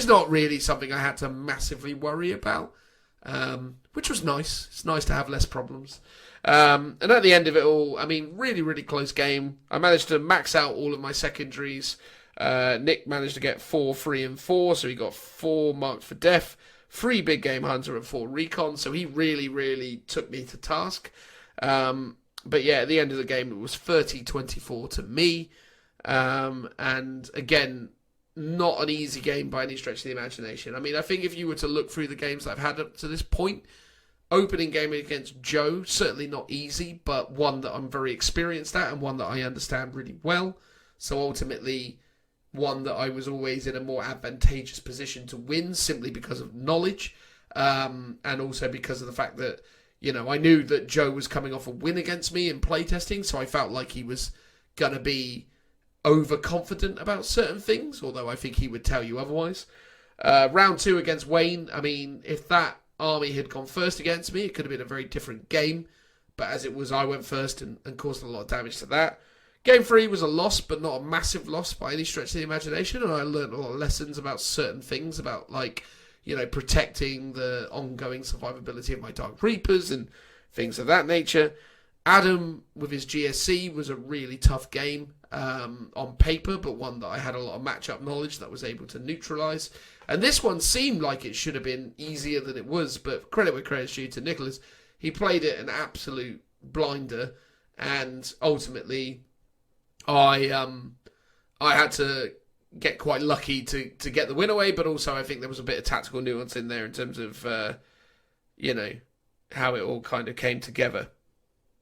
not really something I had to massively worry about. Which was nice. It's nice to have less problems. And at the end of it all, I mean, really, really close game. I managed to max out all of my secondaries. Nick managed to get 4, 3, and 4, so he got 4 marked for death, 3 big game hunter and 4 recon, so he really, really took me to task. But yeah, at the end of the game, it was 30-24 to me. And again, not an easy game by any stretch of the imagination. I mean, I think if you were to look through the games that I've had up to this point, opening game against Joe, certainly not easy, but one that I'm very experienced at and one that I understand really well. So ultimately, one that I was always in a more advantageous position to win simply because of knowledge, and also because of the fact that, I knew that Joe was coming off a win against me in playtesting, so I felt like he was going to be overconfident about certain things, although I think he would tell you otherwise. Round 2 against Wayne, I mean, if that army had gone first against me, it could have been a very different game, but as it was, I went first and caused a lot of damage to that. Game 3 was a loss, but not a massive loss by any stretch of the imagination, and I learned a lot of lessons about certain things, about, protecting the ongoing survivability of my Dark Reapers and things of that nature. Adam, with his GSC, was a really tough game on paper, but one that I had a lot of matchup knowledge that I was able to neutralise. And this one seemed like it should have been easier than it was, but credit where credit's due to Nicholas. He played it an absolute blinder, and ultimately I had to get quite lucky to get the win away, but also I think there was a bit of tactical nuance in there in terms of, how it all kind of came together.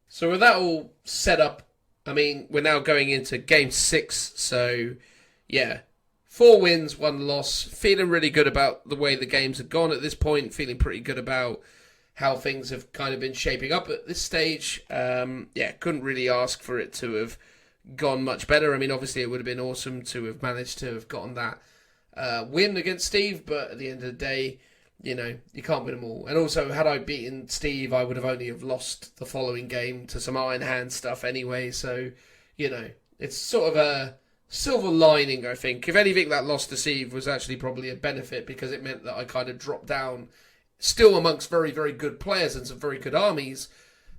So with that all set up I mean, we're now going into game 6, so yeah. 4 wins, 1 loss. Feeling really good about the way the games have gone at this point. Feeling pretty good about how things have kind of been shaping up at this stage. Couldn't really ask for it to have gone much better. I mean, obviously it would have been awesome to have managed to have gotten that win against Steve, but at the end of the day, you know, you can't win them all. And also, had I beaten Steve, I would have only have lost the following game to some Iron Hand stuff anyway. So, you know, it's sort of a silver lining, I think. If anything, that loss to Steve was actually probably a benefit because it meant that I kind of dropped down still amongst very, very good players and some very good armies,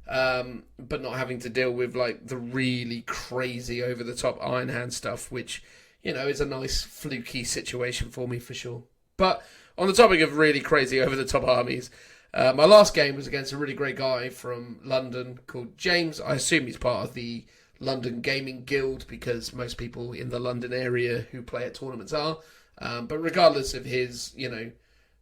but not having to deal with like the really crazy over-the-top Iron Hand stuff, which, you know, is a nice fluky situation for me for sure. But on the topic of really crazy over-the-top armies, my last game was against a really great guy from London called James. I assume he's part of the London Gaming Guild because most people in the London area who play at tournaments are. But regardless of his, you know,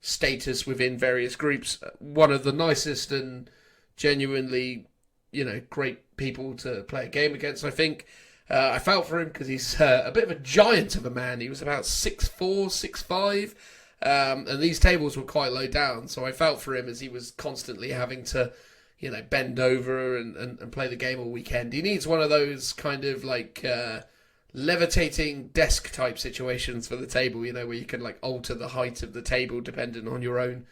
status within various groups, one of the nicest and genuinely, you know, great people to play a game against, I think. I felt for him because he's a bit of a giant of a man. He was about 6'4", 6'5", and these tables were quite low down, so I felt for him as he was constantly having to, you know, bend over and play the game all weekend. He needs one of those kind of like levitating desk type situations for the table, you know, where you can like alter the height of the table depending on your own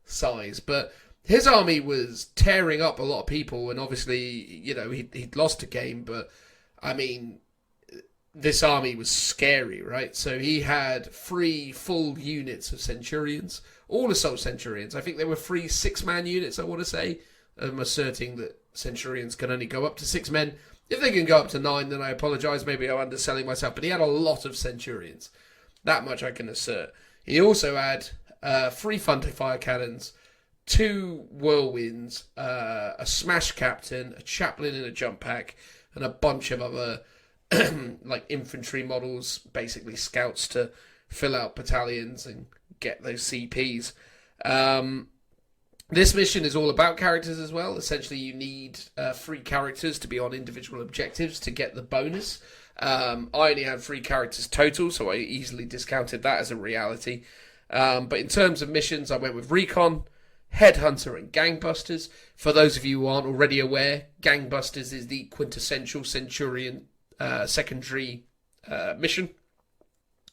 size. But his army was tearing up a lot of people, and obviously, you know, he'd lost a game, but I mean, this army was scary, right? So he had 3 full units of Centurions, all assault Centurions. I think they were 3 6-man units, I want to say. I'm asserting that Centurions can only go up to 6 men. If they can go up to 9, then I apologise. Maybe I'm underselling myself. But he had a lot of Centurions. That much I can assert. He also had 3 Fire Cannons, 2 Whirlwinds, a Smash Captain, a Chaplain in a Jump Pack, and a bunch of other like infantry models, basically scouts to fill out battalions and get those CPs. This mission is all about characters as well. Essentially, you need 3 characters to be on individual objectives to get the bonus. I only had 3 characters total, so I easily discounted that as a reality. But in terms of missions, I went with Recon, Headhunter, and Gangbusters. For those of you who aren't already aware, Gangbusters is the quintessential Centurion secondary mission,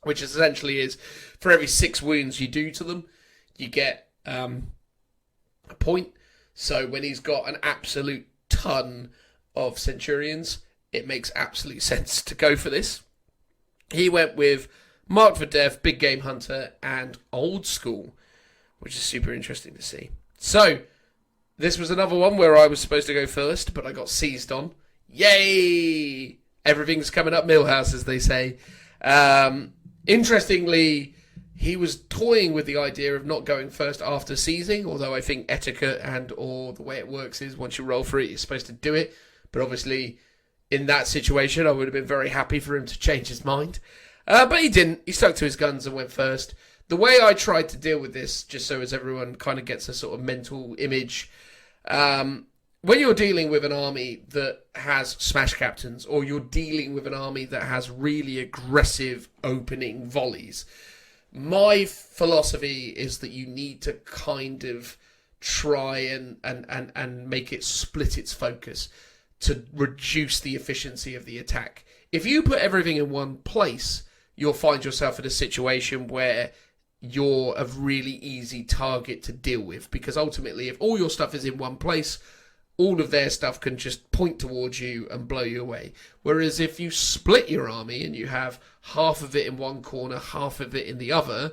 which essentially is for every 6 wounds you do to them, you get a point. So when he's got an absolute ton of Centurions, it makes absolute sense to go for this. He went with Marked for Death, Big Game Hunter, and Old School, which is super interesting to see. So this was another one where I was supposed to go first, but I got seized on. Yay! Everything's coming up Millhouse, as they say. Interestingly, he was toying with the idea of not going first after seizing, although I think etiquette and or the way it works is once you roll for it, you're supposed to do it. But obviously, in that situation, I would have been very happy for him to change his mind. But he didn't. He stuck to his guns and went first. The way I tried to deal with this, just so as everyone kind of gets a sort of mental image, when you're dealing with an army that has Smash Captains, or you're dealing with an army that has really aggressive opening volleys, my philosophy is that you need to kind of try and make it split its focus to reduce the efficiency of the attack. If you put everything in one place, you'll find yourself in a situation where you're a really easy target to deal with, because ultimately if all your stuff is in one place, all of their stuff can just point towards you and blow you away. Whereas if you split your army and you have half of it in one corner, half of it in the other,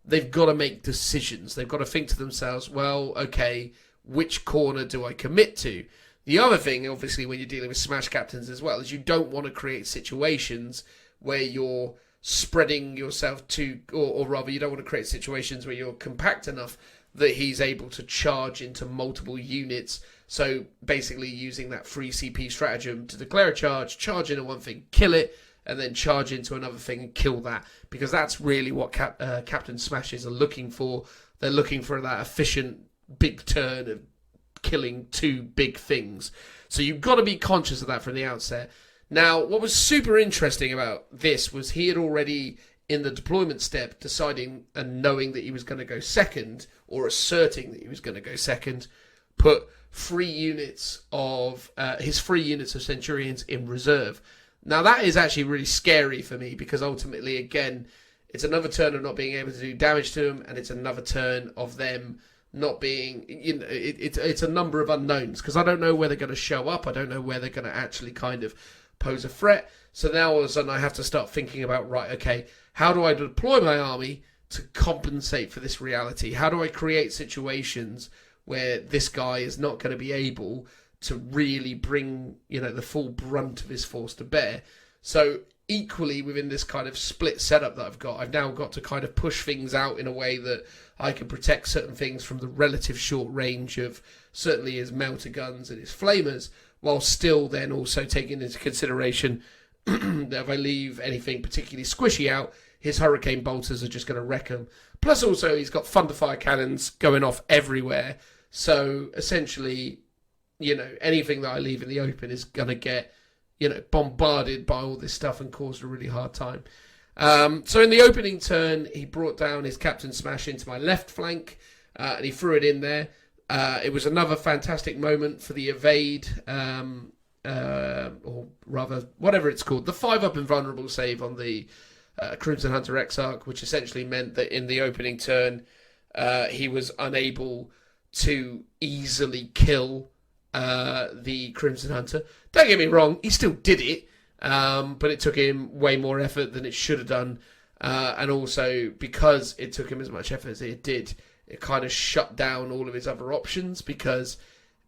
they've got to make decisions. They've got to think to themselves, well, okay, which corner do I commit to? The other thing, obviously, when you're dealing with Smash Captains as well, is you don't want to create situations where you're spreading yourself too, or rather, you don't want to create situations where you're compact enough that he's able to charge into multiple units. So basically using that free CP stratagem to declare a charge into one thing, kill it, and then charge into another thing and kill that. Because that's really what Captain Smashes are looking for. They're looking for that efficient big turn of killing 2 big things. So you've got to be conscious of that from the outset. Now, what was super interesting about this was he had already, in the deployment step, deciding and knowing that he was going to go second, or asserting that he was going to go second, put his 3 units of Centurions in reserve. Now, that is actually really scary for me, because ultimately, again, it's another turn of not being able to do damage to them, and it's another turn of them not being, it's a number of unknowns, because I don't know where they're going to show up. I don't know where they're going to actually kind of pose a threat. So now all of a sudden I have to start thinking about, right, okay, how do I deploy my army to compensate for this reality? How do I create situations where this guy is not going to be able to really bring, the full brunt of his force to bear? So equally within this kind of split setup that I've now got to kind of push things out in a way that I can protect certain things from the relative short range of certainly his melter guns and his flamers, while still then also taking into consideration that if I leave anything particularly squishy out, his hurricane bolters are just going to wreck them. Plus also he's got thunderfire cannons going off everywhere. So essentially, anything that I leave in the open is going to get, bombarded by all this stuff and cause a really hard time. So in the opening turn, he brought down his Captain Smash into my left flank, and he threw it in there. It was another fantastic moment for the evade, or rather, whatever it's called, the 5-up invulnerable save on the Crimson Hunter Exarch, which essentially meant that in the opening turn, he was unable to easily kill the Crimson Hunter. Don't get me wrong, he still did it, but it took him way more effort than it should have done. And also, because it took him as much effort as it did, it kind of shut down all of his other options, because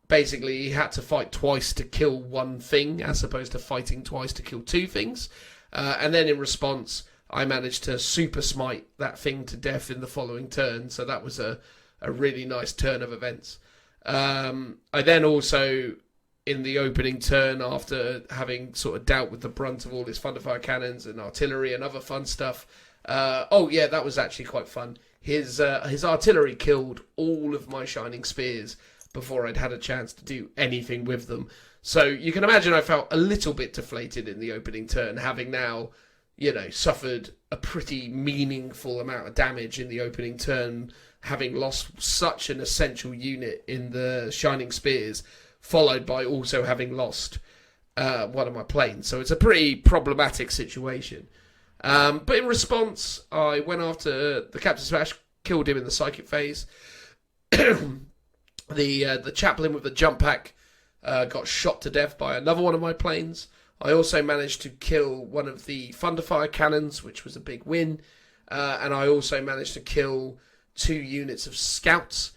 basically he had to fight twice to kill one thing as opposed to fighting twice to kill 2 things. And then in response, I managed to super smite that thing to death in the following turn. So that was a really nice turn of events. I then also, in the opening turn, after having sort of dealt with the brunt of all his thunderfire cannons and artillery and other fun stuff, that was actually quite fun. His artillery killed all of my shining spears before I'd had a chance to do anything with them. So you can imagine I felt a little bit deflated in the opening turn, having now, suffered a pretty meaningful amount of damage in the opening turn, having lost such an essential unit in the shining spears, followed by also having lost one of my planes. So it's a pretty problematic situation. But in response, I went after the Captain Smash, killed him in the psychic phase. The chaplain with the jump pack got shot to death by another one of my planes. I also managed to kill one of the thunderfire cannons, which was a big win. And I also managed to kill 2 units of scouts,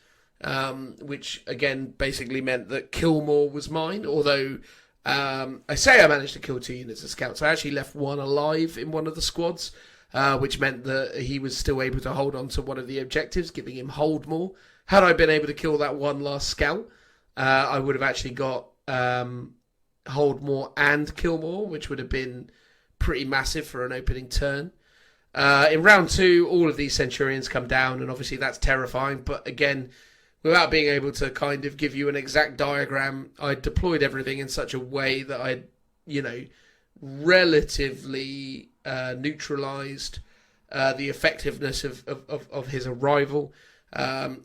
which again basically meant that kill more was mine. Although I say I managed to kill 2 units of scouts, I actually left one alive in one of the squads, which meant that he was still able to hold on to one of the objectives, giving him hold more. Had I been able to kill that one last scout, I would have actually got hold more and kill more, which would have been pretty massive for an opening turn. In round 2, all of these Centurions come down, and obviously that's terrifying. But again, without being able to kind of give you an exact diagram, I deployed everything in such a way that I, relatively neutralized the effectiveness of his arrival.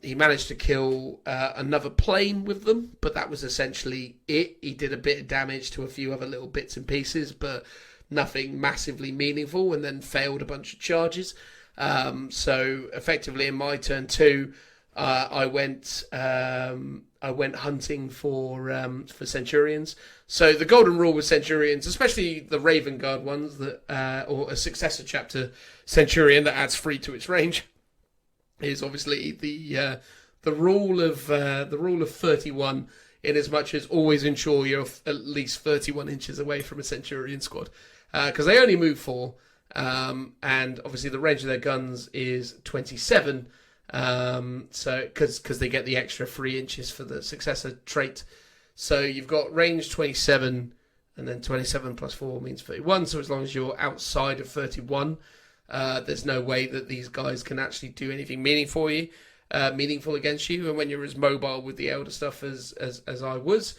He managed to kill another plane with them, but that was essentially it. He did a bit of damage to a few other little bits and pieces, but nothing massively meaningful, and then failed a bunch of charges. So effectively in my turn 2, I went hunting for Centurions. So the golden rule with Centurions, especially the Raven Guard ones, that or a successor chapter Centurion that adds 3 to its range, is obviously the rule of 31. In as much as always ensure you're at least 31 inches away from a Centurion squad, because they only move 4, and obviously the range of their guns is 27. So because they get the extra 3 inches for the successor trait, so you've got range 27, and then 27 plus 4 means 31. So as long as you're outside of 31, there's no way that these guys can actually do anything meaningful against you. And when you're as mobile with the elder stuff as I was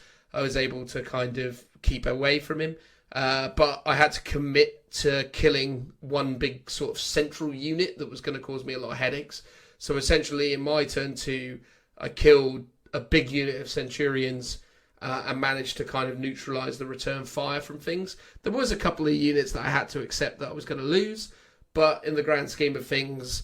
able to kind of keep away from him. but I had to commit to killing one big sort of central unit that was going to cause me a lot of headaches. So essentially, in my turn 2, I killed a big unit of Centurions and managed to kind of neutralise the return fire from things. There was a couple of units that I had to accept that I was going to lose, but in the grand scheme of things,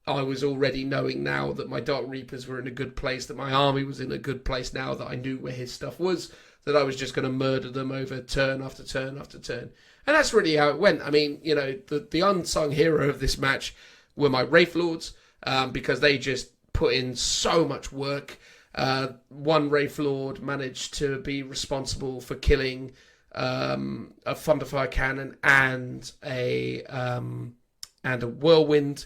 I was already knowing now that my Dark Reapers were in a good place, that my army was in a good place now that I knew where his stuff was, that I was just going to murder them over turn after turn after turn. And that's really how it went. I mean, you know, the unsung hero of this match were my Wraith Lords, because they just put in so much work. One Wraith Lord managed to be responsible for killing a Thunderfire Cannon and a Whirlwind.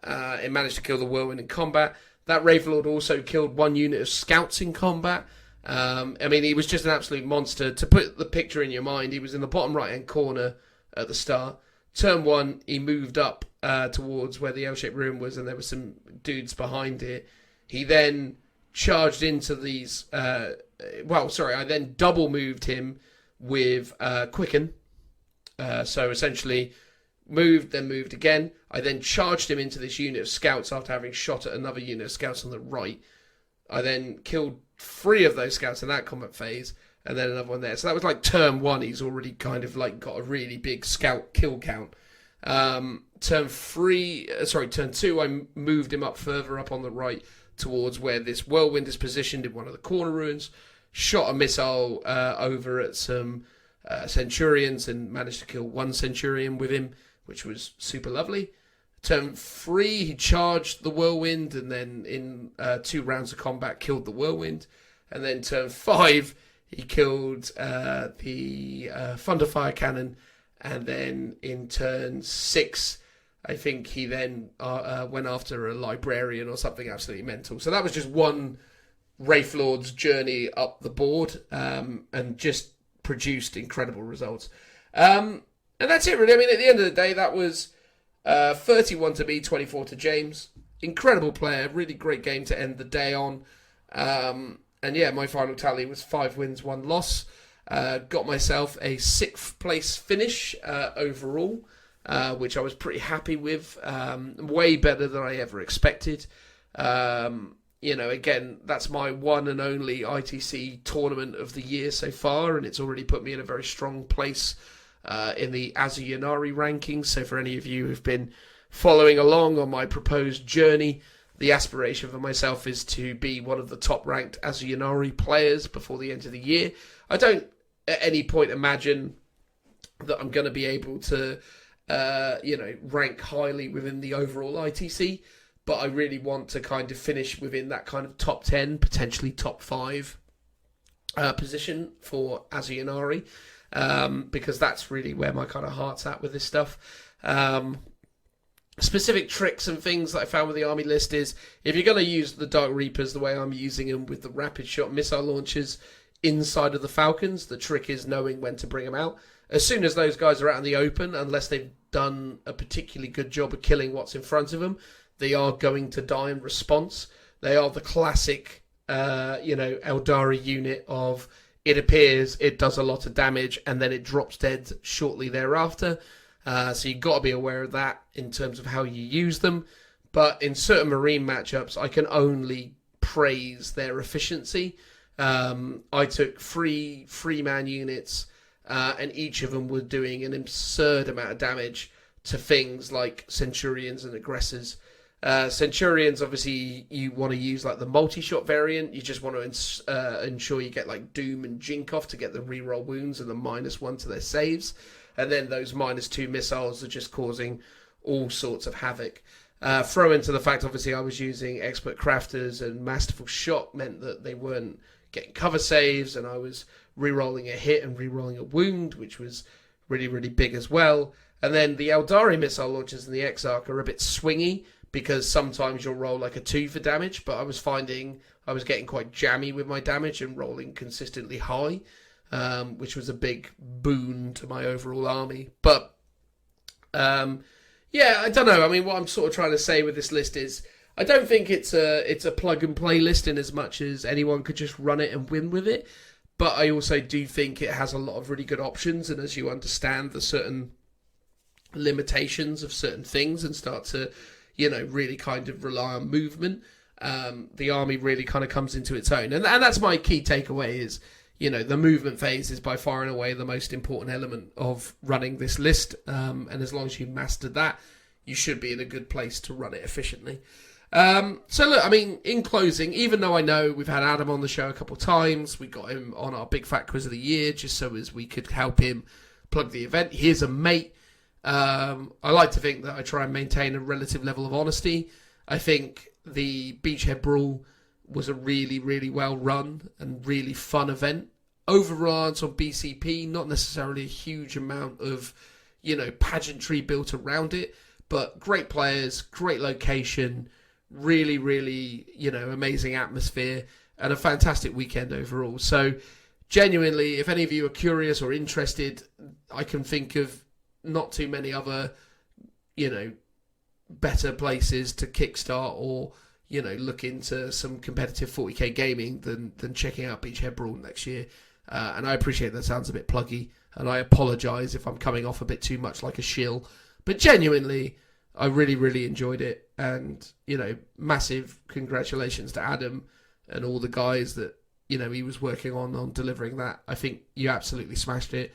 It managed to kill the Whirlwind in combat. That Wraith Lord also killed one unit of Scouts in combat. I mean, he was just an absolute monster. To put the picture in your mind, he was in the bottom right-hand corner at the start. Turn 1, he moved up towards where the L-shaped room was, and there were some dudes behind it. He then charged into these... I then double moved him with Quicken. So essentially, moved again. I then charged him into this unit of Scouts after having shot at another unit of Scouts on the right. I then killed 3 of those Scouts in that combat phase, and then another one there. So that was like turn 1. He's already kind of like got a really big Scout kill count. Turn 2, I moved him up further up on the right towards where this Whirlwind is positioned in one of the corner ruins. Shot a missile over at some Centurions and managed to kill 1 Centurion with him, which was super lovely. Turn 3, he charged the Whirlwind, and then in 2 rounds of combat killed the Whirlwind. And then turn 5, he killed the Thunderfire Cannon. And then in turn 6, I think he then went after a Librarian or something absolutely mental. So that was just one Wraith Lord's journey up the board, and just produced incredible results. And that's it, really. I mean, at the end of the day, that was 31 to me, 24 to James. Incredible player, really great game to end the day on. And yeah, my final tally was 5 wins, 1 loss. Got myself a 6th place finish overall, which I was pretty happy with. Way better than I ever expected. You know, again, that's my one and only ITC tournament of the year so far, and it's already put me in a very strong place in the Azuyinari rankings. So for any of you who've been following along on my proposed journey, the aspiration for myself is to be one of the top-ranked Azuyinari players before the end of the year. I don't at any point imagine that I'm going to be able to, rank highly within the overall ITC, but I really want to kind of finish within that kind of top 10, potentially top 5 position for Azuyinari, because that's really where my kind of heart's at with this stuff. Specific tricks and things that I found with the army list is, if you're going to use the Dark Reapers the way I'm using them with the rapid shot missile launchers inside of the Falcons, the trick is knowing when to bring them out. As soon as those guys are out in the open, unless they've done a particularly good job of killing what's in front of them, they are going to die in response. They are the classic, Eldari unit of, it appears, it does a lot of damage, and then it drops dead shortly thereafter. So you've got to be aware of that in terms of how you use them. But in certain Marine matchups, I can only praise their efficiency. I took 3 free-man units, and each of them were doing an absurd amount of damage to things like Centurions and Aggressors. Centurions, obviously, you want to use like the multi-shot variant. You just want to ensure you get like Doom and Jink off to get the reroll wounds and the -1 to their saves. And then those -2 missiles are just causing all sorts of havoc. Throw into the fact, obviously, I was using Expert Crafters, and Masterful Shot meant that they weren't getting cover saves, and I was rerolling a hit and rerolling a wound, which was really, really big as well. And then the Eldari missile launchers and the Exarch are a bit swingy, because sometimes you'll roll like a 2 for damage, but I was finding I was getting quite jammy with my damage and rolling consistently high, which was a big boon to my overall army. But, I don't know. I mean, what I'm sort of trying to say with this list is, I don't think it's a plug-and-play list in as much as anyone could just run it and win with it. but I also do think it has a lot of really good options, and as you understand the certain limitations of certain things and start to, really kind of rely on movement, the army really kind of comes into its own. And that's my key takeaway is, the movement phase is by far and away the most important element of running this list. And as long as you've mastered that, you should be in a good place to run it efficiently. So look, I mean, in closing, even though I know we've had Adam on the show a couple of times, we got him on our Big Fat Quiz of the Year just so as we could help him plug the event. Here's a mate. I like to think that I try and maintain a relative level of honesty. I think the Beachhead Brawl was a really, really well run and really fun event. Over-reliance on BCP, not necessarily a huge amount of, pageantry built around it, but great players, great location, really, really, amazing atmosphere, and a fantastic weekend overall. So, genuinely, if any of you are curious or interested, I can think of not too many other, better places to kickstart or, look into some competitive 40k gaming than checking out Beachhead Brawl next year. And I appreciate that sounds a bit pluggy, and I apologise if I'm coming off a bit too much like a shill, but genuinely, I really, really enjoyed it, and, massive congratulations to Adam and all the guys that, he was working on delivering that. I think you absolutely smashed it,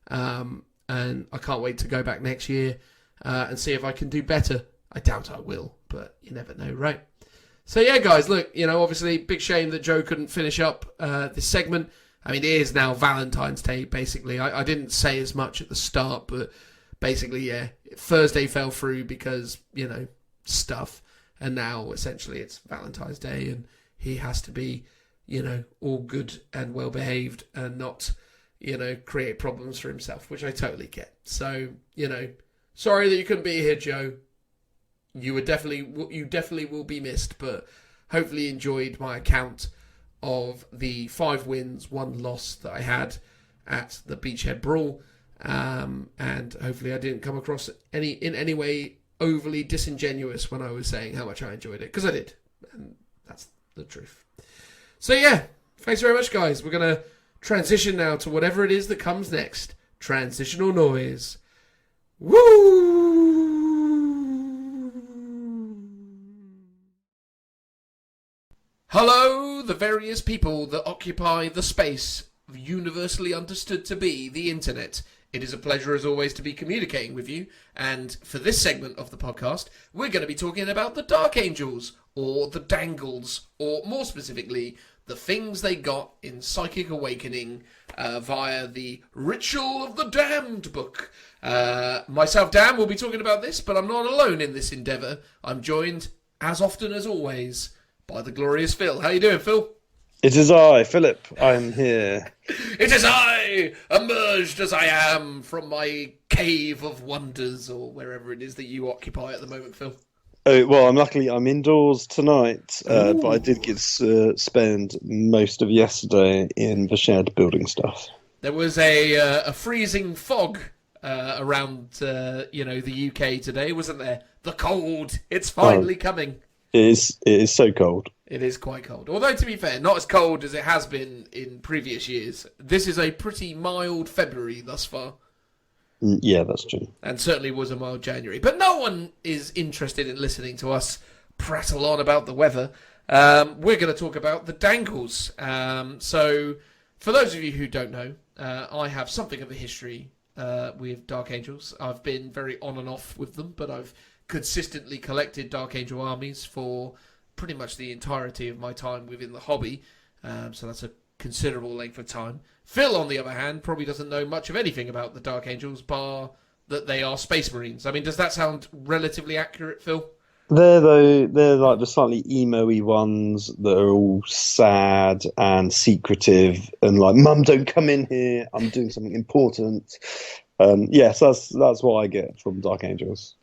and I can't wait to go back next year and see if I can do better. I doubt I will, but you never know, right? So yeah, guys, look, obviously, big shame that Joe couldn't finish up this segment. I mean, it is now Valentine's Day, basically. I didn't say as much at the start, but basically, yeah, Thursday fell through because, stuff. And now, essentially, it's Valentine's Day, and he has to be, all good and well-behaved and not, create problems for himself, which I totally get. So, sorry that you couldn't be here, Joe. You definitely will be missed, but hopefully enjoyed my account of the 5 wins, 1 loss that I had at the Beachhead Brawl. And hopefully I didn't come across in any way overly disingenuous when I was saying how much I enjoyed it, because I did, and that's the truth. So yeah, thanks very much, guys. We're going to transition now to whatever it is that comes next. Transitional noise. Woo! Hello, the various people that occupy the space universally understood to be the internet. It is a pleasure, as always, to be communicating with you, and for this segment of the podcast, we're going to be talking about the Dark Angels, or the Dangles, or more specifically, the things they got in Psychic Awakening via the Ritual of the Damned book. Myself, Dan, will be talking about this, but I'm not alone in this endeavour. I'm joined, as often as always, by the glorious Phil. How you doing, Phil? It is I, Philip. I'm here. It is I, emerged as I am from my cave of wonders, or wherever it is that you occupy at the moment, Phil. Oh, well, I'm indoors tonight, but I did get to spend most of yesterday in the shed building stuff. There was a freezing fog around, the UK today, wasn't there? The cold. It's finally coming. It is so cold. It is quite cold. Although, to be fair, not as cold as it has been in previous years. This is a pretty mild February thus far. Yeah, that's true. And certainly was a mild January. But no one is interested in listening to us prattle on about the weather. We're going to talk about the Dangles. So, for those of you who don't know, I have something of a history with Dark Angels. I've been very on and off with them, but I've consistently collected Dark Angel armies for pretty much the entirety of my time within the hobby. So that's a considerable length of time. Phil, on the other hand, probably doesn't know much of anything about the Dark Angels, bar that they are Space Marines. I mean, does that sound relatively accurate, Phil? They're like the slightly emo-y ones that are all sad and secretive and like, Mum, don't come in here. I'm doing something important. Yes, that's what I get from Dark Angels.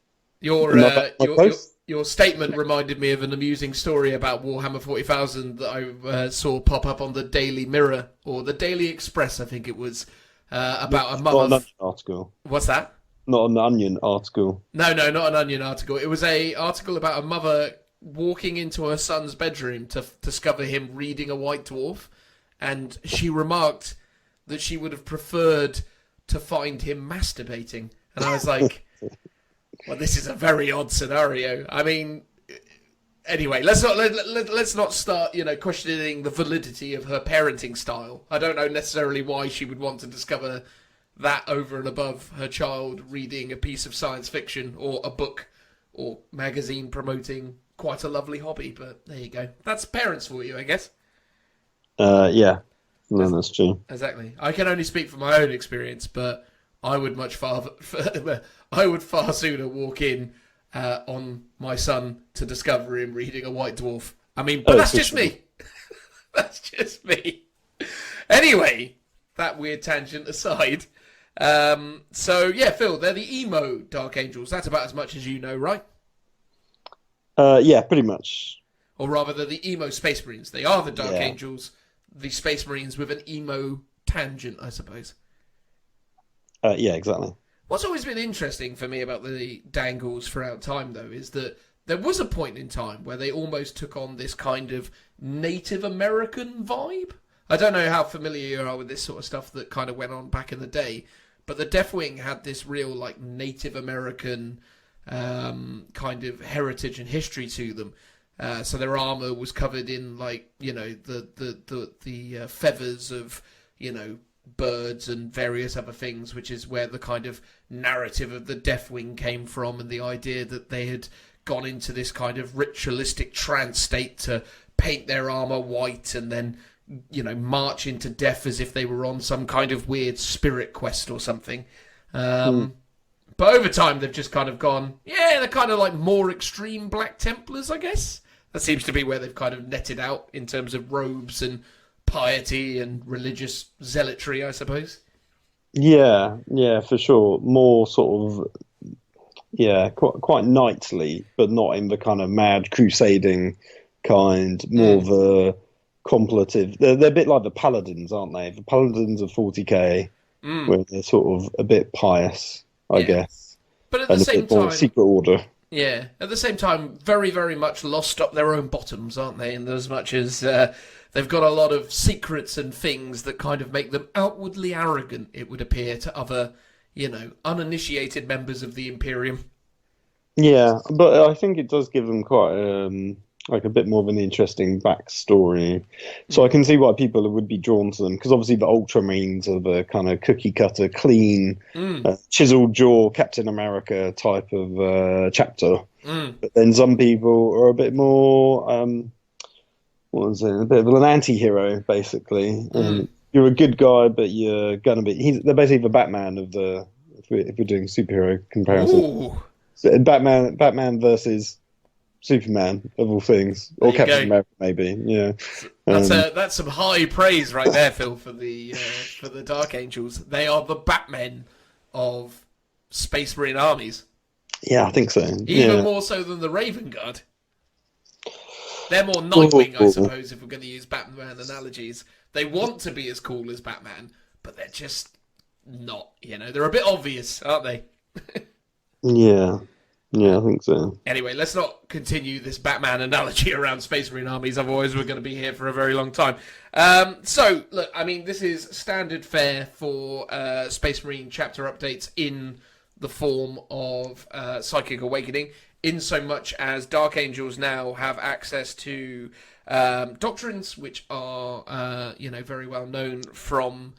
Your statement reminded me of an amusing story about Warhammer 40,000 that I saw pop up on the Daily Mirror, or the Daily Express, I think it was, about a mother... Not an Onion article. What's that? Not an Onion article. No, not an Onion article. It was an article about a mother walking into her son's bedroom to discover him reading a White Dwarf, and she remarked that she would have preferred to find him masturbating. And I was like, well, this is a very odd scenario. I mean, anyway, let's not start, questioning the validity of her parenting style. I don't know necessarily why she would want to discover that over and above her child reading a piece of science fiction or a book or magazine promoting quite a lovely hobby. But there you go. That's parents for you, I guess. Yeah. No, that's true. Exactly. I can only speak from my own experience, but I would I would far sooner walk in on my son to discover him reading a White Dwarf. I mean, but that's just me. That's just me. Anyway, that weird tangent aside. So yeah, Phil, they're the emo Dark Angels. That's about as much as you know, right? Yeah, pretty much. Or rather, they're the emo Space Marines. They are the Dark Yeah. Angels, the Space Marines with an emo tangent, I suppose. Yeah, exactly. What's always been interesting for me about the Dangles throughout time, though, is that there was a point in time where they almost took on this kind of Native American vibe. I don't know how familiar you are with this sort of stuff that kind of went on back in the day, but the Deathwing had this real, Native American kind of heritage and history to them. So their armor was covered in, the feathers of, birds and various other things, which is where the kind of narrative of the Deathwing came from, and the idea that they had gone into this kind of ritualistic trance state to paint their armor white and then, march into death as if they were on some kind of weird spirit quest or something. But over time, they've just kind of gone, yeah, they're kind of like more extreme Black Templars, I guess. That seems to be where they've kind of netted out in terms of robes and piety and religious zealotry, I suppose. Yeah, for sure. More sort of, quite knightly, but not in the kind of mad crusading kind. More of a contemplative. They're a bit like the paladins, aren't they? The paladins of 40k, where they're sort of a bit pious, I guess. But at the same time, secret order. Yeah, at the same time, very, very much lost up their own bottoms, aren't they? In as much as they've got a lot of secrets and things that kind of make them outwardly arrogant, it would appear, to other, uninitiated members of the Imperium. Yeah, but I think it does give them quite a bit more of an interesting backstory. So I can see why people would be drawn to them, because obviously the Ultramarines are the kind of cookie cutter, clean, chiseled jaw Captain America type of chapter. But then some people are a bit more, a bit of an anti-hero, basically. You're a good guy, but you're gonna be. They're basically the Batman of the. If we're doing superhero comparison, so Batman versus Superman of all things, or Captain America, maybe. Yeah, that's some high praise right there, Phil, for the Dark Angels. They are the Batmen of Space Marine armies. Yeah, I think so. Even more so than the Raven Guard. They're more Nightwing, I suppose, if we're going to use Batman analogies. They want to be as cool as Batman, but they're just not. They're a bit obvious, aren't they? Yeah, I think so. Anyway, let's not continue this Batman analogy around Space Marine armies, otherwise we're going to be here for a very long time. So, look, I mean, this is standard fare for Space Marine chapter updates in the form of Psychic Awakening, in so much as Dark Angels now have access to doctrines, which are, very well known from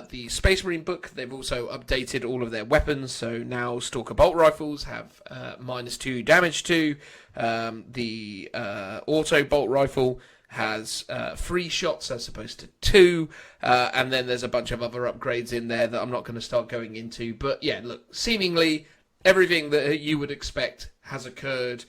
the Space Marine book. They've also updated all of their weapons, so now Stalker bolt rifles have -2 damage to. The auto bolt rifle has 3 shots as opposed to 2, and then there's a bunch of other upgrades in there that I'm not going to start going into. But yeah, look, seemingly everything that you would expect has occurred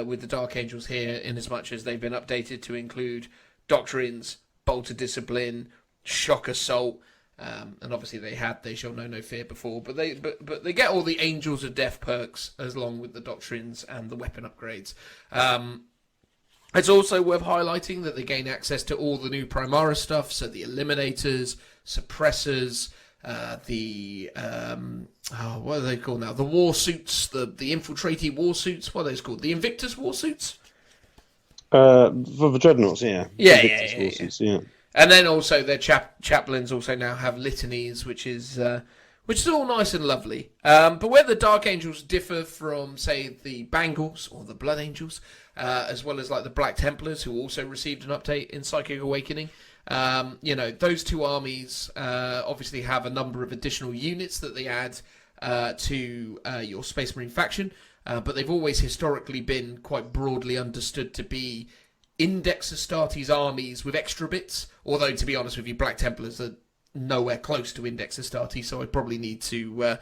with the Dark Angels here, in as much as they've been updated to include doctrines, Bolt of Discipline, Shock Assault, and obviously they shall know no fear before, but they get all the Angels of Death perks along with the doctrines and the weapon upgrades. It's also worth highlighting that they gain access to all the new Primaris stuff, so the Eliminators, Suppressors, what are they called now? The war suits, the infiltratee war suits. What are those called? The Invictus war suits. For the Dreadnoughts, yeah. Yeah. War suits, yeah. And then also their chaplains also now have litanies, which is all nice and lovely. But where the Dark Angels differ from, say, the Bangles or the Blood Angels, as well as like the Black Templars, who also received an update in Psychic Awakening, those two armies obviously have a number of additional units that they add to your Space Marine faction, but they've always historically been quite broadly understood to be Index Astartes armies with extra bits, although to be honest with you, Black Templars are nowhere close to Index Astartes, so I probably need to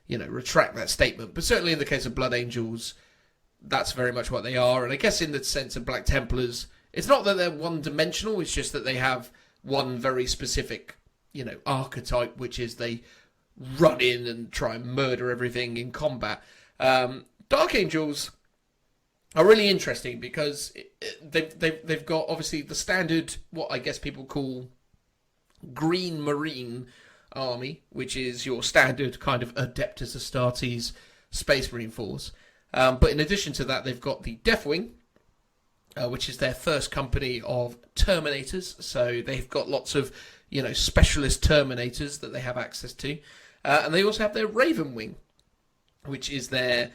retract that statement. But certainly in the case of Blood Angels, that's very much what they are. And I guess in the sense of Black Templars, it's not that they're one-dimensional, it's just that they have one very specific, archetype, which is they run in and try and murder everything in combat. Dark Angels are really interesting because they've got obviously the standard, what I guess people call Green Marine army, which is your standard kind of Adeptus Astartes Space Marine force. But in addition to that, they've got the Deathwing, which is their first company of Terminators. So they've got lots of, specialist Terminators that they have access to. And they also have their Raven Wing, which is their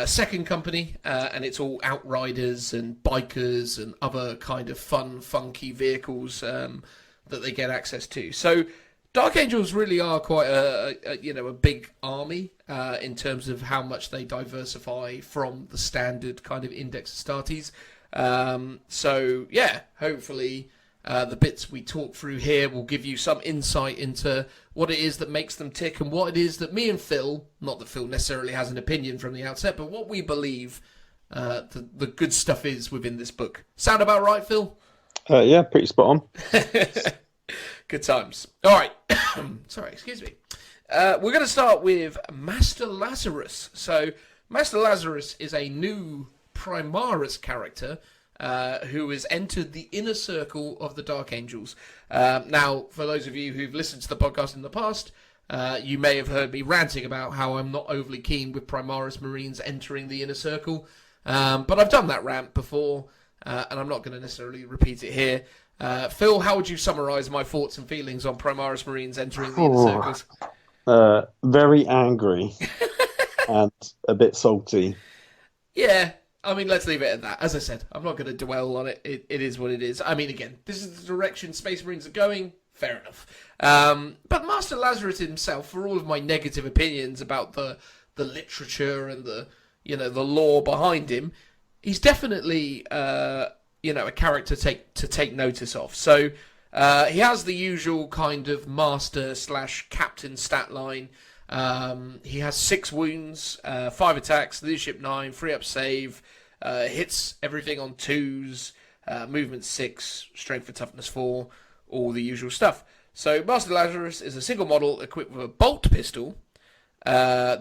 second company, and it's all outriders and bikers and other kind of fun, funky vehicles that they get access to. So Dark Angels really are quite a big army in terms of how much they diversify from the standard kind of Index Astartes. So yeah, hopefully the bits we talk through here will give you some insight into what it is that makes them tick and what it is that me and Phil, not that Phil necessarily has an opinion from the outset, but what we believe the good stuff is within this book. Sound about right, Phil? Yeah, pretty spot on. Good times. All right. Sorry, excuse me. We're going to start with Master Lazarus. So Master Lazarus is a new Primaris character who has entered the inner circle of the Dark Angels. Now, for those of you who've listened to the podcast in the past, you may have heard me ranting about how I'm not overly keen with Primaris Marines entering the inner circle. But I've done that rant before, and I'm not going to necessarily repeat it here. Phil, how would you summarise my thoughts and feelings on Primaris Marines entering the inner circles? Very angry and a bit salty. Yeah. I mean, let's leave it at that. As I said, I'm not going to dwell on it. It is what it is. I mean, again, this is the direction Space Marines are going. Fair enough. But Master Lazarus himself, for all of my negative opinions about the literature and the lore behind him, he's definitely a character to take notice of. So he has the usual kind of master/captain stat line. He has 6 wounds, 5 attacks, leadership 9, 3 up save, hits everything on 2s, movement 6, strength and toughness 4, all the usual stuff. So Master Lazarus is a single model equipped with a bolt pistol, oh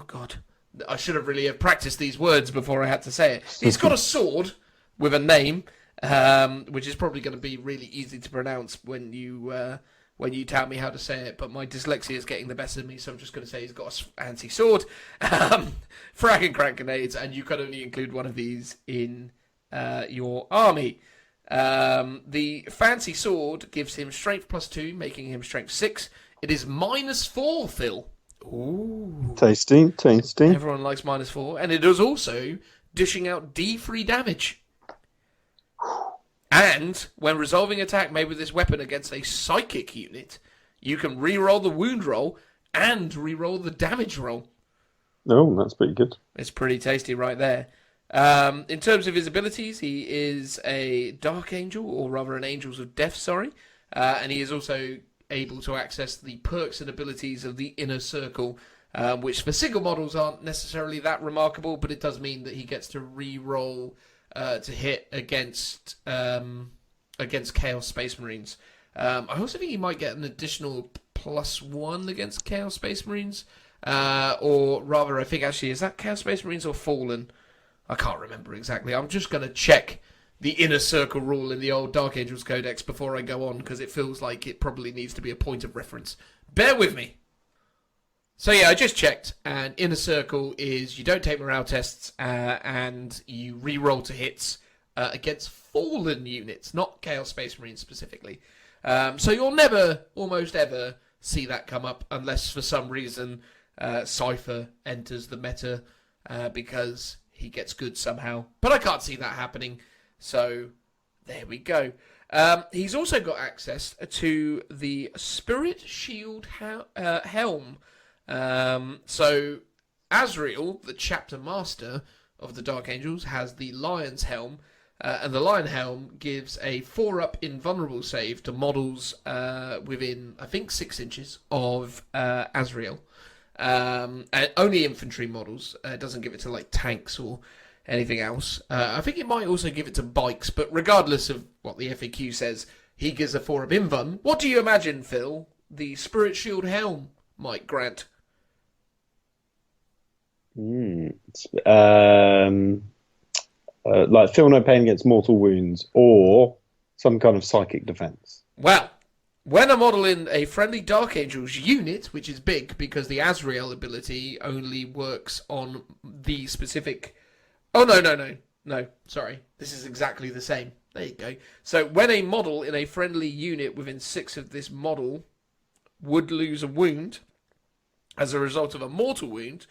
god, I should have really practiced these words before I had to say it. He's got a sword with a name, which is probably going to be really easy to pronounce when you tell me how to say it, but my dyslexia is getting the best of me, so I'm just going to say he's got a fancy sword, frag and crank grenades, and you can only include one of these in your army. The fancy sword gives him strength +2, making him strength 6. It is -4, Phil. Ooh. Tasty. Everyone likes -4, and it is also dishing out D3 damage. And when resolving attack made with this weapon against a psychic unit, you can re-roll the wound roll and re-roll the damage roll. Oh, that's pretty good. It's pretty tasty right there. In terms of his abilities, he is a Dark Angel, or rather an Angels of Death, and he is also able to access the perks and abilities of the Inner Circle, which for single models aren't necessarily that remarkable, but it does mean that he gets to re-roll to hit against Chaos Space Marines. I also think he might get an additional +1 against Chaos Space Marines, or rather, I think actually, is that Chaos Space Marines or Fallen? I can't remember exactly. I'm just going to check the Inner Circle rule in the old Dark Angels Codex before I go on, because it feels like it probably needs to be a point of reference. Bear with me. So yeah, I just checked, and Inner Circle is you don't take morale tests, and you re-roll to hits against fallen units, not Chaos Space Marines specifically. So you'll almost ever see that come up unless for some reason Cypher enters the meta because he gets good somehow. But I can't see that happening. So there we go. He's also got access to the Spirit Shield helm. So Azrael, the chapter master of the Dark Angels, has the Lion's helm. And the Lion helm gives a 4-up invulnerable save to models within, I think, 6 inches of Azrael. And only infantry models. It doesn't give it to like tanks or anything else. I think it might also give it to bikes, but regardless of what the FAQ says, he gives a 4-up invuln. What do you imagine, Phil, the Spirit Shield helm might grant? Like feel no pain against mortal wounds or some kind of psychic defense. Well, when a model in a friendly Dark Angels unit, which is big because the Azrael ability only works on the specific... Oh, no, sorry. This is exactly the same. There you go. So when a model in a friendly unit within 6 of this model would lose a wound as a result of a mortal wound,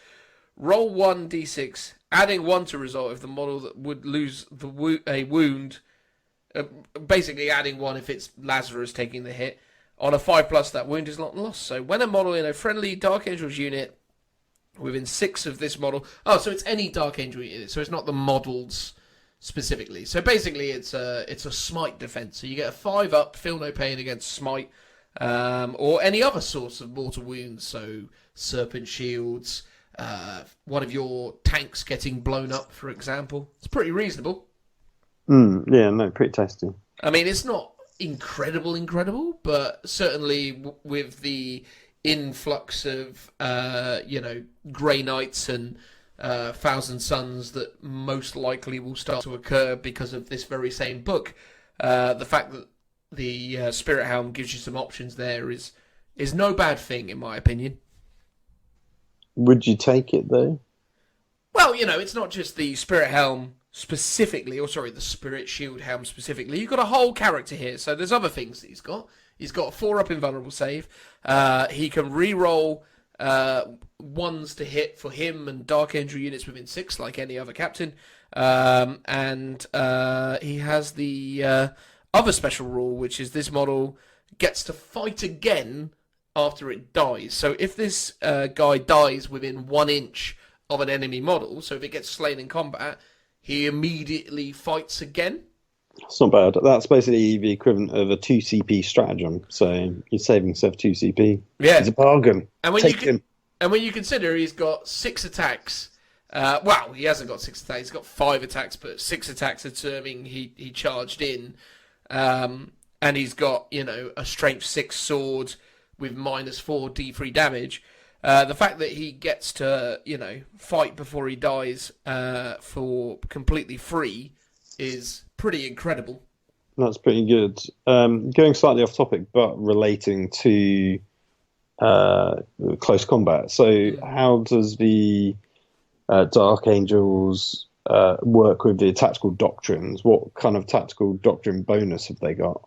roll 1d6, adding 1 to result if the model that would lose a wound, basically adding 1 if it's Lazarus taking the hit. On a 5+, that wound is not lost. So when a model in a friendly Dark Angels unit within 6 of this model... Oh, so it's any Dark Angel unit, so it's not the models specifically. So basically it's a smite defense. So you get a 5-up, feel no pain against smite, or any other source of mortal wounds. So serpent shields, one of your tanks getting blown up, for example. It's pretty reasonable. Yeah, no, pretty tasty. I mean, it's not incredible, but certainly with the influx of, Grey Knights and Thousand Suns that most likely will start to occur because of this very same book, the fact that the Spirit Helm gives you some options there is no bad thing, in my opinion. Would you take it, though? Well, it's not just the Spirit Helm specifically, the Spirit Shield helm specifically. You've got a whole character here, so there's other things that he's got. He's got a 4-up invulnerable save. He can re-roll ones to hit for him and Dark Angel units within 6, like any other captain. And he has the other special rule, which is this model gets to fight again after it dies. So if this guy dies within 1 inch of an enemy model, so if it gets slain in combat, he immediately fights again. It's not bad. That's basically the equivalent of a 2 CP stratagem. So you're saving yourself 2 CP. Yeah. It's a bargain. And when Take him. And when you consider he's got 6 attacks, he hasn't got 6 attacks. He's got 5 attacks, but 6 attacks assuming he charged in. And he's got, a strength 6 sword with -4 D3 damage. The fact that he gets to, fight before he dies for completely free is pretty incredible. That's pretty good. Going slightly off topic, but relating to close combat. So how does the Dark Angels work with the tactical doctrines? What kind of tactical doctrine bonus have they got?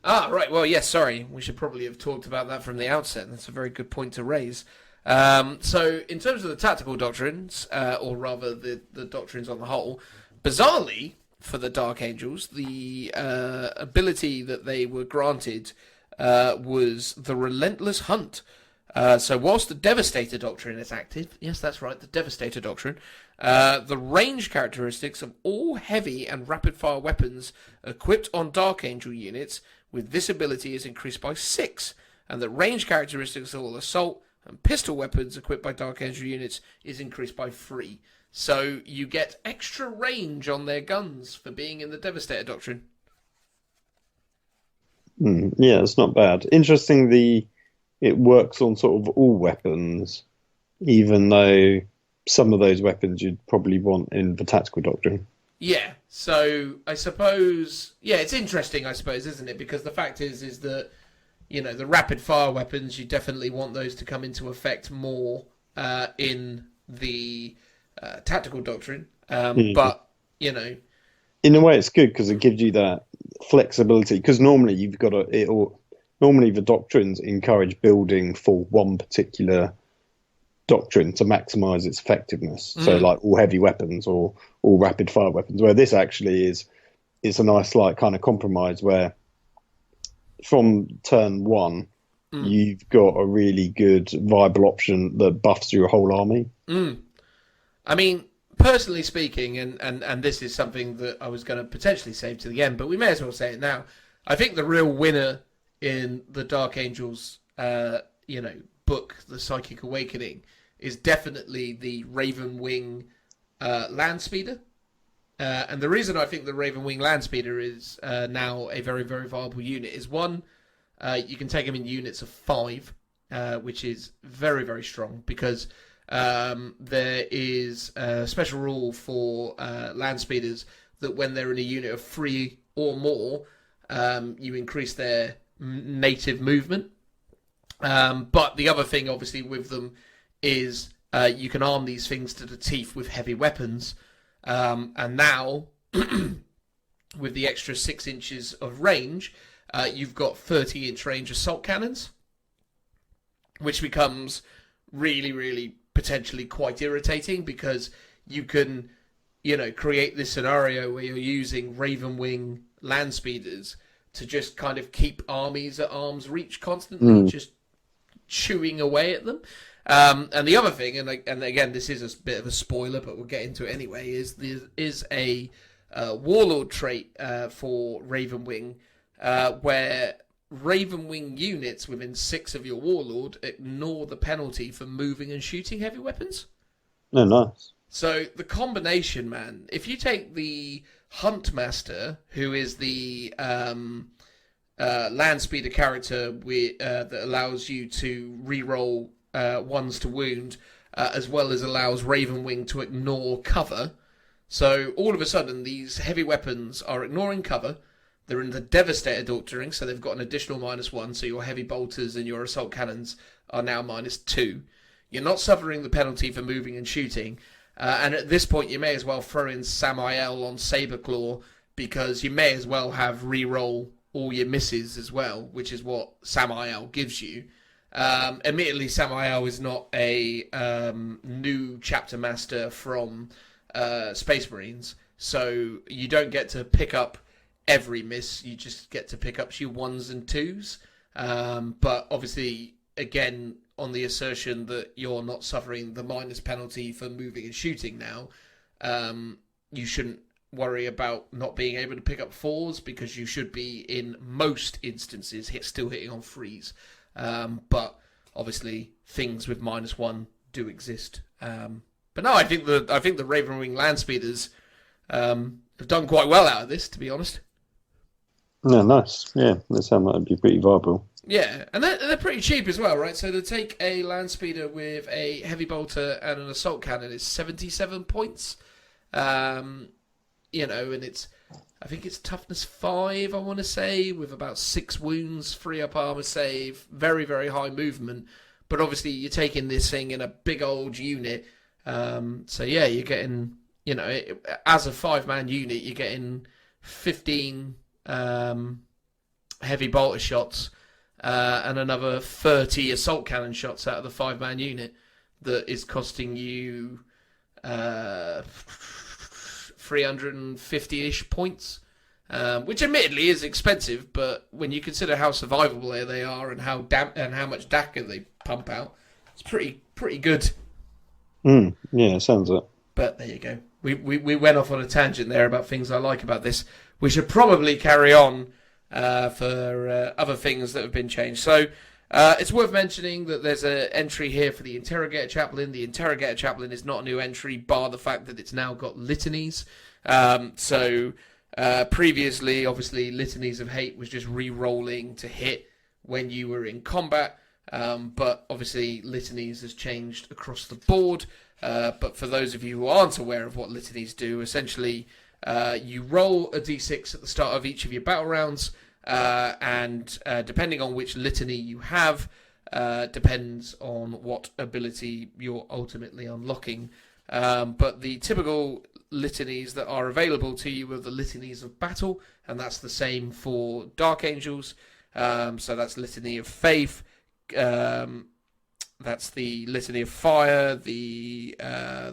Right. Well, yes, sorry. We should probably have talked about that from the outset. That's a very good point to raise. So in terms of the tactical doctrines, or rather the doctrines on the whole, bizarrely, for the Dark Angels, the ability that they were granted was the Relentless Hunt. So whilst the Devastator Doctrine is active, yes, that's right, the Devastator Doctrine, the range characteristics of all heavy and rapid-fire weapons equipped on Dark Angel units with this ability is increased by 6, and the range characteristics of all assault and pistol weapons equipped by Dark Angel units is increased by 3. So you get extra range on their guns for being in the Devastator Doctrine. Yeah, it's not bad. Interesting, it works on sort of all weapons, even though some of those weapons you'd probably want in the tactical doctrine. Yeah, so I suppose... Yeah, it's interesting, I suppose, isn't it? Because the fact is that, the rapid-fire weapons, you definitely want those to come into effect more in the tactical doctrine. But, in a way, it's good because it gives you that flexibility. Because normally normally the doctrines encourage building for one particular doctrine to maximize its effectiveness. So like all heavy weapons or all rapid fire weapons, where this actually is a nice like kind of compromise where from turn one you've got a really good viable option that buffs your whole army. I mean, personally speaking, and this is something that I was going to potentially save to the end, but we may as well say it now. I think the real winner in the Dark Angels book, The Psychic Awakening, is definitely the Raven Wing land speeder. And the reason I think the Raven Wing land speeder is now a very, very viable unit is one, you can take them in units of 5, which is very, very strong because there is a special rule for land speeders that when they're in a unit of 3 or more, you increase their native movement. But the other thing, obviously, with them is you can arm these things to the teeth with heavy weapons. And now, with the extra 6 inches of range, you've got 30-inch range assault cannons, which becomes really, really potentially quite irritating because you can, create this scenario where you're using Raven Wing land speeders to just kind of keep armies at arm's reach constantly, just chewing away at them. And the other thing, and again, this is a bit of a spoiler, but we'll get into it anyway, is a warlord trait for Raven Wing, where Raven Wing units within 6 of your warlord ignore the penalty for moving and shooting heavy weapons. Oh, nice. So the combination, man, if you take the Huntmaster, who is the land speeder character that allows you to reroll ones to wound, as well as allows Raven Wing to ignore cover. So all of a sudden, these heavy weapons are ignoring cover. They're in the Devastator doctrine, so they've got an additional -1, so your heavy bolters and your assault cannons are now -2. You're not suffering the penalty for moving and shooting. And at this point, you may as well throw in Samael on Saberclaw, because you may as well have reroll all your misses as well, which is what Samael gives you. Admittedly, Samael is not a new chapter master from Space Marines, so you don't get to pick up every miss. You just get to pick up your 1s and 2s. But obviously, again, on the assertion that you're not suffering the minus penalty for moving and shooting now, you shouldn't worry about not being able to pick up 4s, because you should be, in most instances, still hitting on 3s. But obviously, things with -1 do exist. But no, I think the Raven Wing land speeders have done quite well out of this, to be honest. Yeah, nice. Yeah, that sounds like it'd be pretty viable. Yeah, and they're pretty cheap as well, right? So to take a land speeder with a heavy bolter and an assault cannon is 77 points. And I think it's toughness 5, I want to say, with about 6 wounds, 3 up armor save, very, very high movement. But obviously, you're taking this thing in a big old unit. So yeah, you're getting, as a 5-man unit, you're getting 15 heavy bolter shots and another 30 assault cannon shots out of the 5-man unit. That is costing you 350-ish points, which admittedly is expensive, but when you consider how survivable they are and how much DACA they pump out, it's pretty good. Yeah, sounds it. But there you go. We went off on a tangent there about things I like about this. We should probably carry on for other things that have been changed. So it's worth mentioning that there's an entry here for the Interrogator Chaplain. The Interrogator Chaplain is not a new entry, bar the fact that it's now got litanies. Previously, obviously, Litanies of Hate was just re-rolling to hit when you were in combat. But obviously, Litanies has changed across the board. But for those of you who aren't aware of what Litanies do, essentially, you roll a d6 at the start of each of your battle rounds, and depending on which litany you have, depends on what ability you're ultimately unlocking. But the typical litanies that are available to you are the litanies of battle, and that's the same for Dark Angels. So that's Litany of Faith, that's the Litany of Fire, the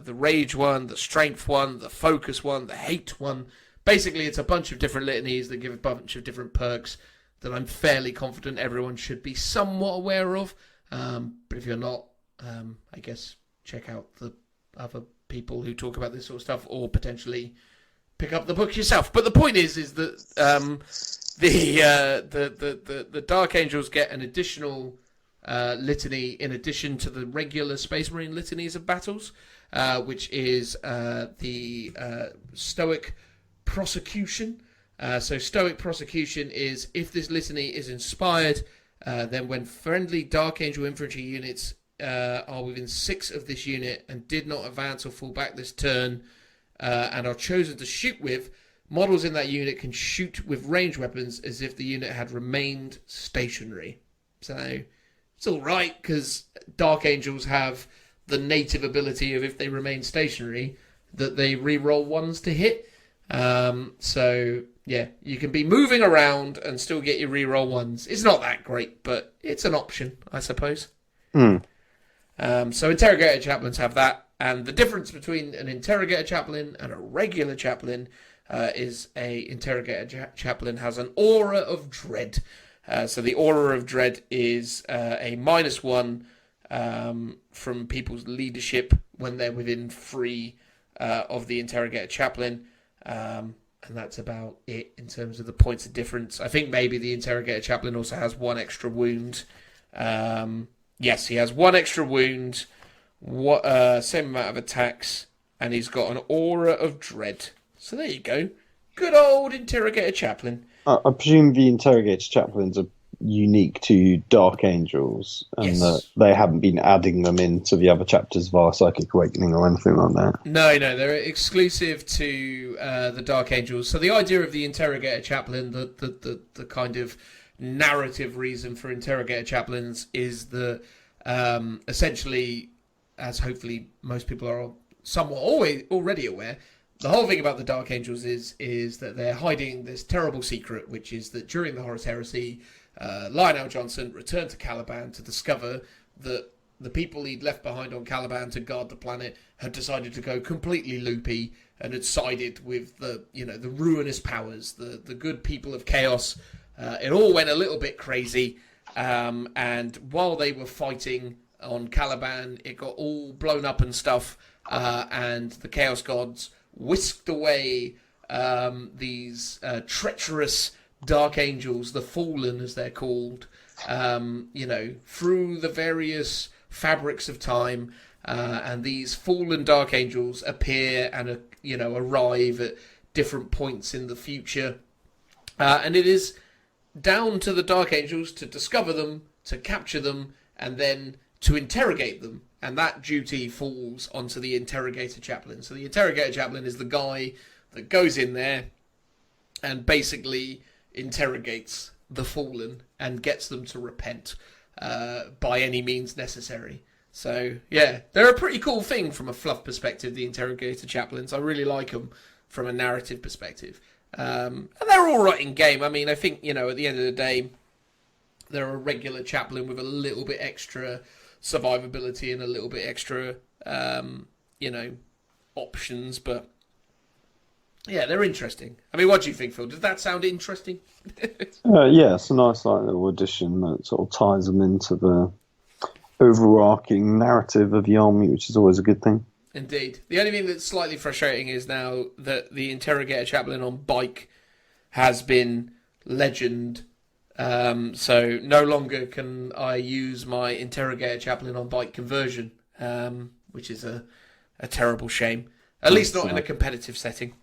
Rage one, the Strength one, the Focus one, the Hate one. Basically, it's a bunch of different litanies that give a bunch of different perks that I'm fairly confident everyone should be somewhat aware of. But if you're not, I guess check out the other people who talk about this sort of stuff, or potentially pick up the book yourself. But the point is that the Dark Angels get an additional litany in addition to the regular Space Marine litanies of battles, which is the Stoic Prosecution. So Stoic Prosecution is, if this litany is inspired, then when friendly Dark Angel infantry units are within 6 of this unit and did not advance or fall back this turn, and are chosen to shoot with, models in that unit can shoot with ranged weapons as if the unit had remained stationary. So it's alright, because Dark Angels have the native ability of, if they remain stationary, that they re-roll 1s to hit. So yeah, you can be moving around and still get your re-roll 1s. It's not that great, but it's an option, I suppose. So Interrogator Chaplains have that, and the difference between an Interrogator Chaplain and a regular Chaplain is a Interrogator Chaplain has an Aura of Dread. So the Aura of Dread is a -1 from people's leadership when they're within 3 of the Interrogator Chaplain. And that's about it in terms of the points of difference. I think maybe the Interrogator Chaplain also has 1 extra wound. Yes, he has 1 extra wound, same amount of attacks, and he's got an Aura of Dread. So there you go. Good old Interrogator Chaplain. I presume the Interrogator Chaplains are unique to Dark Angels, and Yes. that they haven't been adding them into the other chapters via Psychic Awakening or anything like that. No, they're exclusive to the Dark Angels. So the idea of the Interrogator Chaplain, the kind of narrative reason for Interrogator Chaplains is that essentially, as hopefully most people are somewhat already aware, the whole thing about the Dark Angels is that they're hiding this terrible secret, which is that during the Horus Heresy, Lionel Johnson returned to Caliban to discover that the people he'd left behind on Caliban to guard the planet had decided to go completely loopy and had sided with the ruinous powers, the good people of Chaos. It all went a little bit crazy, and while they were fighting on Caliban, it got all blown up and stuff, and the Chaos Gods whisked away these treacherous Dark Angels, the Fallen as they're called, through the various fabrics of time, and these fallen Dark Angels appear and arrive at different points in the future, and it is down to the Dark Angels to discover them, to capture them, and then to interrogate them. And that duty falls onto the Interrogator Chaplain. So the Interrogator Chaplain is the guy that goes in there and basically interrogates the Fallen and gets them to repent by any means necessary. So, yeah, they're a pretty cool thing from a fluff perspective, the Interrogator Chaplains. I really like them from a narrative perspective. And they're all right in game. I mean, I think, at the end of the day, they're a regular Chaplain with a little bit extra survivability and a little bit extra, options. But, yeah, they're interesting. I mean, what do you think, Phil? Does that sound interesting? Yeah, it's a nice little addition that sort of ties them into the overarching narrative of the army, which is always a good thing. Indeed. The only thing that's slightly frustrating is now that the Interrogator Chaplain on bike has been legend. So no longer can I use my Interrogator Chaplain on bike conversion, which is a terrible shame. At least not in a competitive setting.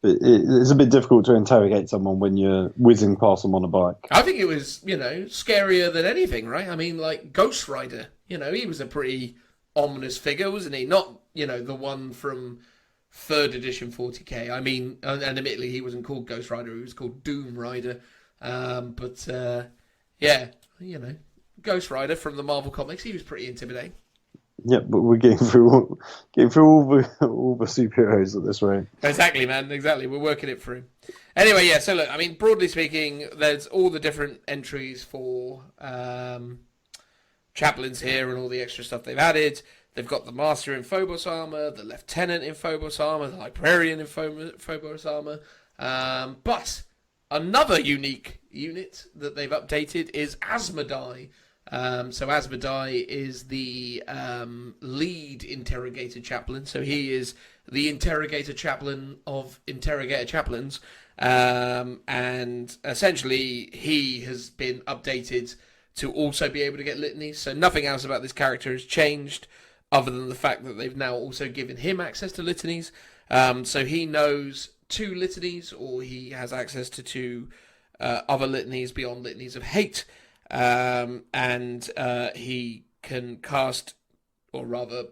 It's a bit difficult to interrogate someone when you're whizzing past them on a bike. I think it was, scarier than anything, right? I mean, like Ghost Rider, he was a pretty ominous figure, wasn't he? Not, the one from 3rd edition 40k. I mean, and admittedly, he wasn't called Ghost Rider, he was called Doom Rider. Yeah, Ghost Rider from the Marvel comics, he was pretty intimidating. Yeah, but we're getting through all the superheroes at this rate. Exactly, man. Exactly. We're working it through. Anyway, yeah. So look, I mean, broadly speaking, there's all the different entries for chaplains here and all the extra stuff they've added. They've got the Master in Phobos armor, the Lieutenant in Phobos armor, the Librarian in Phobos armor. But another unique unit that they've updated is Asmodai. So Asmodai is the lead interrogator chaplain. So he is the interrogator chaplain of interrogator chaplains. And essentially he has been updated to also be able to get litanies. So nothing else about this character has changed other than the fact that they've now also given him access to litanies. So he knows 2 litanies, or he has access to 2 other litanies beyond litanies of hate. And he can cast, or rather,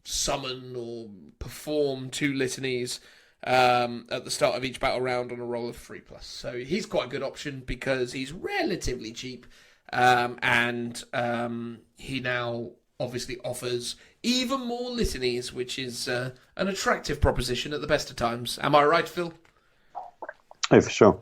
summon or perform 2 litanies at the start of each battle round on a roll of 3+. So he's quite a good option because he's relatively cheap, and he now obviously offers even more litanies, which is an attractive proposition at the best of times. Am I right, Phil? Oh, for sure.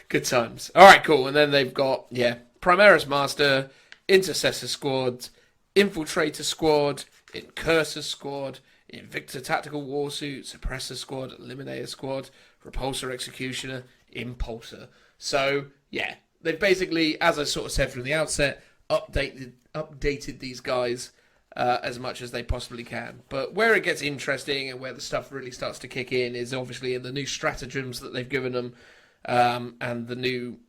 Good times. All right, cool. And then they've got, Primaris Master, Intercessor Squad, Infiltrator Squad, Incursor Squad, Invictor Tactical Warsuit, Suppressor Squad, Eliminator Squad, Repulsor Executioner, Impulsor. So, yeah, they've basically, as I sort of said from the outset, updated these guys as much as they possibly can. But where it gets interesting and where the stuff really starts to kick in is obviously in the new stratagems that they've given them, and the new,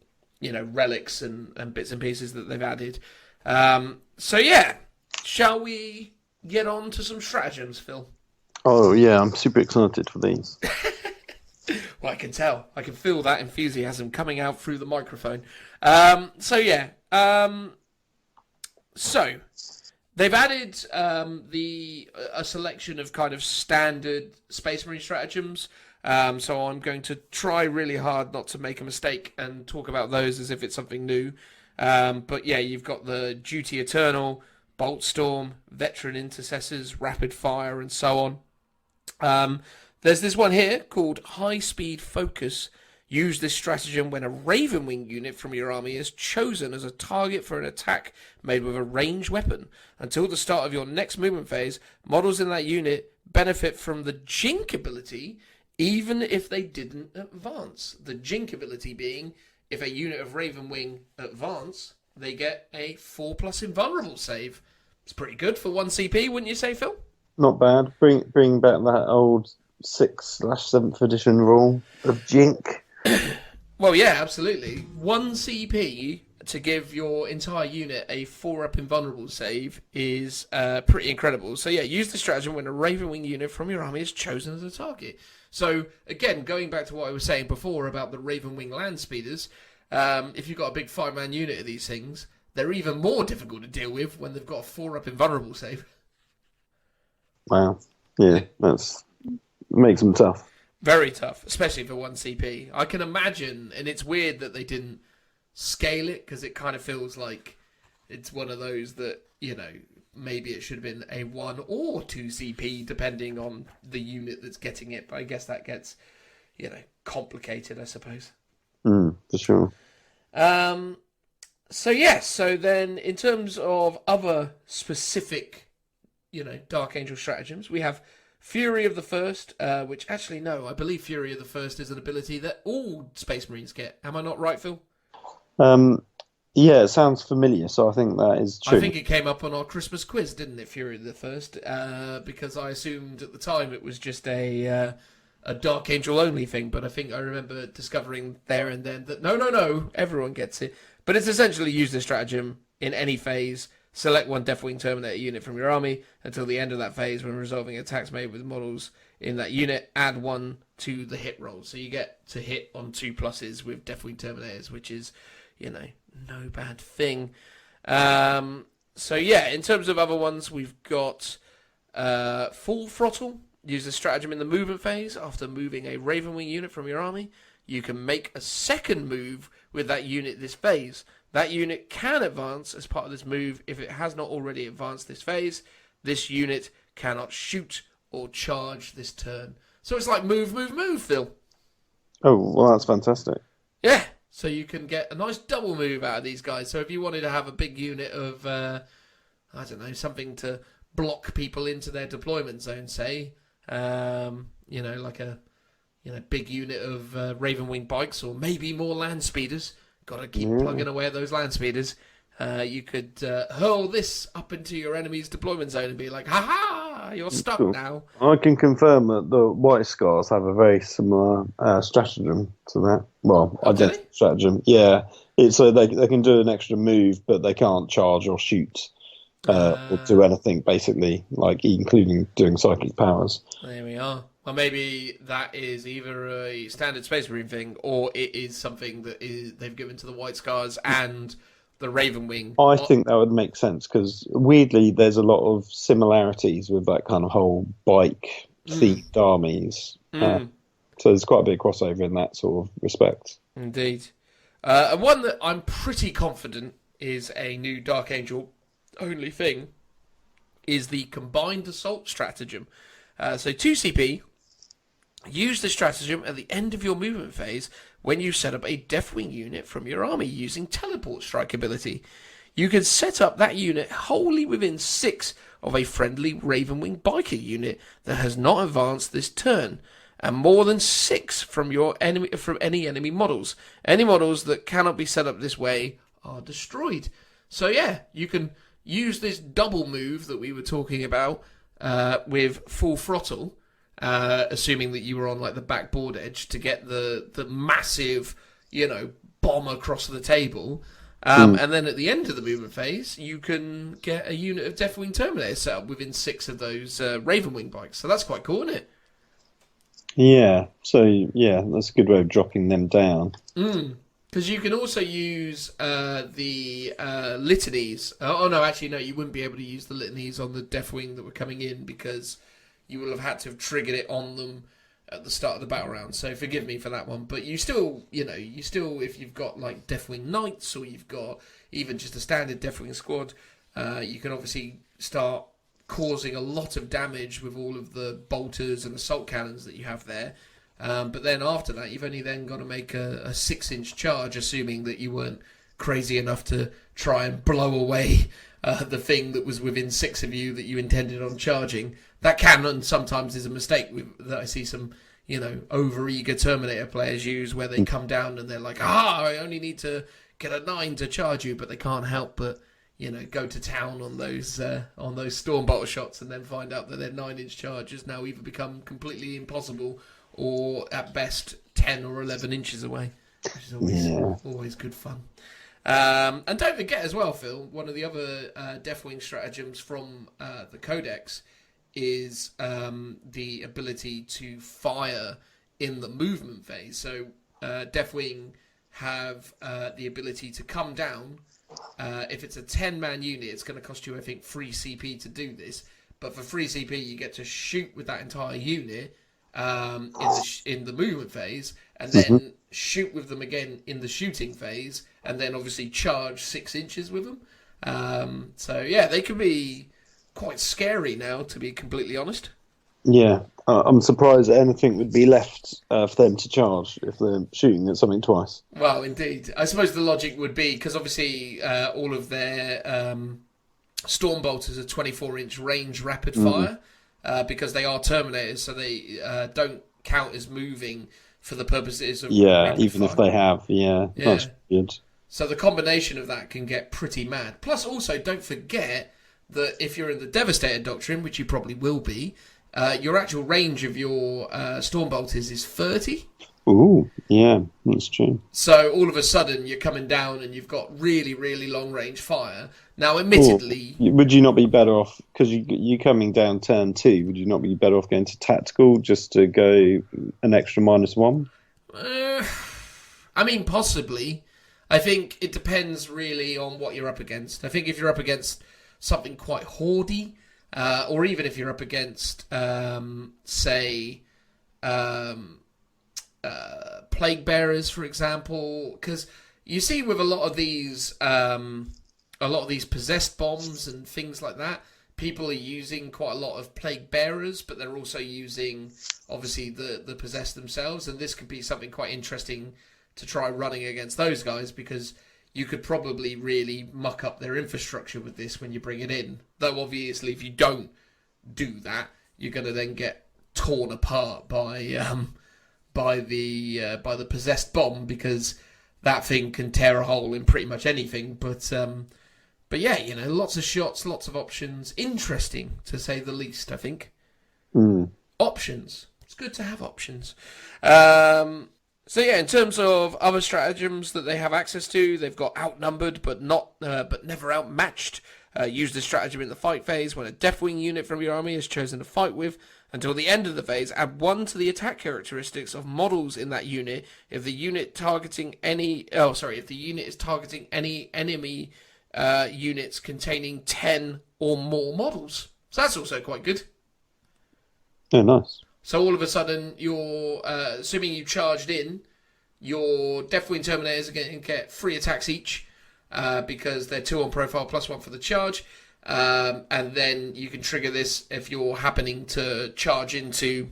relics and bits and pieces that they've added. So yeah, shall we get on to some stratagems, Phil? Oh yeah, I'm super excited for these. Well, I can tell. I can feel that enthusiasm coming out through the microphone. So they've added a selection of kind of standard Space Marine stratagems. So I'm going to try really hard not to make a mistake and talk about those as if it's something new. But yeah, you've got the Duty Eternal, Bolt Storm, Veteran Intercessors, Rapid Fire, and so on. There's this one here called High Speed Focus. Use this stratagem when a Ravenwing unit from your army is chosen as a target for an attack made with a ranged weapon. Until the start of your next movement phase, models in that unit benefit from the Jink ability even if they didn't advance. The Jink ability being, if a unit of Ravenwing advance, they get a 4+ invulnerable save. It's pretty good for 1 CP, wouldn't you say, Phil? Not bad. Bring back that old 6/7th edition rule of Jink. Well, yeah, absolutely. 1 CP to give your entire unit a 4-up invulnerable save is pretty incredible. So yeah, use the stratagem when a Ravenwing unit from your army is chosen as a target. So again, going back to what I was saying before about the Ravenwing land speeders, if you've got a big 5-man unit of these things, they're even more difficult to deal with when they've got a 4-up invulnerable save. Wow. Yeah, that's makes them tough. Very tough, especially for 1 CP. I can imagine, and it's weird that they didn't scale it, because it kind of feels like it's one of those that, maybe it should have been a 1 or 2 CP, depending on the unit that's getting it. But I guess that gets, complicated, I suppose. For sure. So then in terms of other specific, Dark Angel stratagems, we have Fury of the First, which actually, no, I believe Fury of the First is an ability that all Space Marines get. Am I not right, Phil? Yeah, it sounds familiar, so I think that is true. I think it came up on our Christmas quiz, didn't it, Fury of the First? Because I assumed at the time it was just a Dark Angel only thing, but I think I remember discovering there and then that no, everyone gets it. But it's essentially use this stratagem in any phase. Select 1 Deathwing Terminator unit from your army until the end of that phase. When resolving attacks made with models in that unit, add 1 to the hit roll. So you get to hit on 2+ with Deathwing Terminators, which is, no bad thing. So yeah, in terms of other ones, we've got Full Throttle. Use the stratagem in the movement phase. After moving a Ravenwing unit from your army, you can make a second move with that unit this phase. That unit can advance as part of this move if it has not already advanced this phase. This unit cannot shoot or charge this turn. So it's like move, Phil. Oh, well, that's fantastic. Yeah, so you can get a nice double move out of these guys. So if you wanted to have a big unit of, I don't know, something to block people into their deployment zone, say, like a big unit of Ravenwing bikes or maybe more land speeders. Got to keep plugging away at those land speeders. You could hurl this up into your enemy's deployment zone and be like, "Ha-ha! You're stuck now." I can confirm that the White Scars have a very similar stratagem to that. Well, identical stratagem. Yeah, it's so they can do an extra move, but they can't charge or shoot or do anything, basically, like including doing psychic powers. There we are. Well, maybe that is either a standard Space Marine thing, or it is something that they've given to the White Scars and the Ravenwing. I think that would make sense, because weirdly, there's a lot of similarities with that kind of whole bike-themed armies. So there's quite a big crossover in that sort of respect. Indeed. And one that I'm pretty confident is a new Dark Angel only thing is the Combined Assault Stratagem. So 2 CP... Use the stratagem at the end of your movement phase when you set up a Deathwing unit from your army using Teleport Strike ability. You can set up that unit wholly within 6 of a friendly Ravenwing biker unit that has not advanced this turn, and more than 6 from any enemy models. Any models that cannot be set up this way are destroyed. So yeah, you can use this double move that we were talking about with Full Throttle. Assuming that you were on like the backboard edge to get the massive, bomb across the table. And then at the end of the movement phase, you can get a unit of Deathwing Terminator set up within 6 of those Ravenwing bikes. So that's quite cool, isn't it? Yeah, so that's a good way of dropping them down. Because you can also use the litanies. Oh, no, actually, no, you wouldn't be able to use the litanies on the Deathwing that were coming in because you will have had to have triggered it on them at the start of the battle round. So forgive me for that one. But you still, if you've got like Deathwing Knights or you've got even just a standard Deathwing squad, you can obviously start causing a lot of damage with all of the bolters and assault cannons that you have there. But then after that, you've only then got to make a 6-inch charge, assuming that you weren't crazy enough to try and blow away the thing that was within 6 of you that you intended on charging. That can and sometimes is a mistake that I see some, over-eager Terminator players use, where they come down and they're like, I only need to get a 9 to charge you, but they can't help but, go to town on those Stormbolter shots and then find out that their 9-inch charge has now either become completely impossible or at best 10 or 11 inches away, which is always good fun. And don't forget as well, Phil, one of the other Deathwing stratagems from the Codex is the ability to fire in the movement phase. So Deathwing have the ability to come down. If it's a 10-man unit, it's going to cost you, I think, 3 CP to do this. But for 3 CP, you get to shoot with that entire unit in the movement phase, and then shoot with them again in the shooting phase, and then obviously charge 6 inches with them. So yeah, they can be quite scary now, to be completely honest. Yeah, I'm surprised anything would be left for them to charge if they're shooting at something twice. Well, indeed. I suppose the logic would be, because obviously all of their Stormbolters are 24-inch range rapid fire, because they are Terminators, so they don't count as moving for the purposes of even fire. If they have, that's good. So the combination of that can get pretty mad. Plus, also, don't forget that if you're in the Devastator Doctrine, which you probably will be, your actual range of your Stormbolters is 30. Ooh, yeah, that's true. So all of a sudden you're coming down and you've got really, really long range fire. Now, admittedly... Would you not be better off, because you're coming down turn 2, would you not be better off going to tactical just to go an extra -1? I mean, possibly. I think it depends really on what you're up against. I think if you're up against something quite hoardy, or even if you're up against, Plague Bearers, for example, because you see with a lot of these possessed bombs and things like that, people are using quite a lot of plague bearers, but they're also using obviously the possessed themselves, and this could be something quite interesting to try running against those guys, because you could probably really muck up their infrastructure with this when you bring it in. Though obviously if you don't do that, you're going to then get torn apart by the possessed bomb, because that thing can tear a hole in pretty much anything. But yeah, you know, lots of shots, lots of options. Interesting, to say the least, I think. Options. It's good to have options. So yeah, in terms of other stratagems that they have access to, they've got outnumbered but never outmatched. Use this stratagem in the fight phase when a Deathwing unit from your army is chosen to fight with. Until the end of the phase, add 1 to the attack characteristics of models in that unit if the unit is targeting any enemy units containing 10 or more models. So that's also quite good. Yeah, nice. So all of a sudden, you're assuming you charged in, your Deathwing Terminators are going to get 3 attacks each, because they're 2 on profile plus 1 for the charge. And then you can trigger this if you're happening to charge into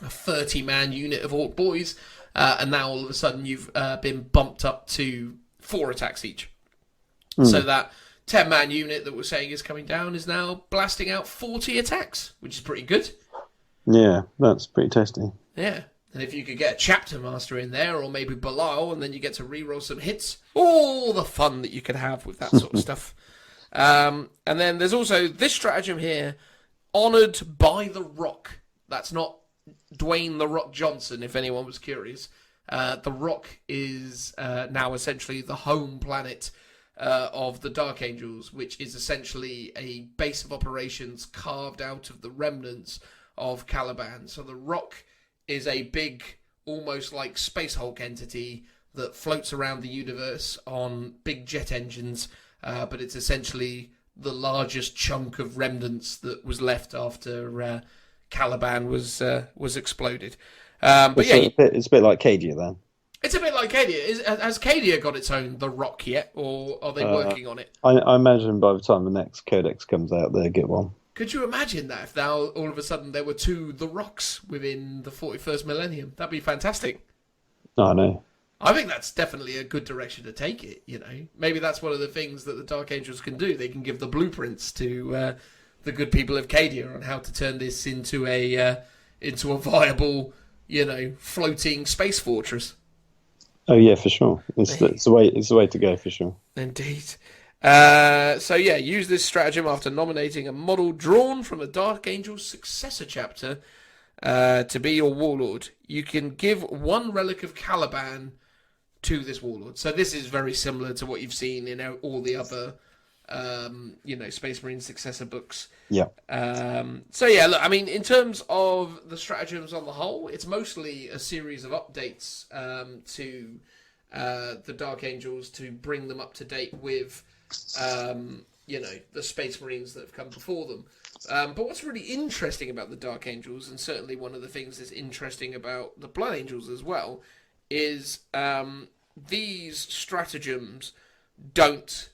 a 30-man unit of Orc Boys, and now all of a sudden you've been bumped up to 4 attacks each. So that 10-man unit that we're saying is coming down is now blasting out 40 attacks, which is pretty good. Yeah, that's pretty tasty. Yeah. And if you could get a Chapter Master in there, or maybe Belial, and then you get to reroll some hits, all the fun that you could have with that sort of stuff. And then there's also this stratagem here, Honoured by the Rock. That's not Dwayne The Rock Johnson, if anyone was curious. The Rock is now essentially the home planet of the Dark Angels, which is essentially a base of operations carved out of the remnants of Caliban. So the Rock is a big, almost like Space Hulk entity that floats around the universe on big jet engines, but it's essentially the largest chunk of remnants that was left after Caliban was exploded. But yeah, it's a bit like Cadia then. It's a bit like Cadia. Has Cadia got its own The Rock yet, or are they working on it? I imagine by the time the next codex comes out, they'll get one. Could you imagine that if now all of a sudden there were 2 The Rocks within the 41st millennium? That'd be fantastic. I know. I think that's definitely a good direction to take it, you know. Maybe that's one of the things that the Dark Angels can do. They can give the blueprints to the good people of Cadia on how to turn this into a viable, you know, floating space fortress. Oh yeah, for sure. It's the way to go, for sure. Indeed. So yeah, use this stratagem after nominating a model drawn from a Dark Angel's successor chapter to be your warlord. You can give 1 relic of Caliban to this warlord. So this is very similar to what you've seen in all the other, Space Marine successor books. Yeah. So yeah, look, I mean, in terms of the stratagems on the whole, it's mostly a series of updates to the Dark Angels to bring them up to date with the Space Marines that have come before them. But what's really interesting about the Dark Angels, and certainly one of the things that's interesting about the Blood Angels as well, is these stratagems don't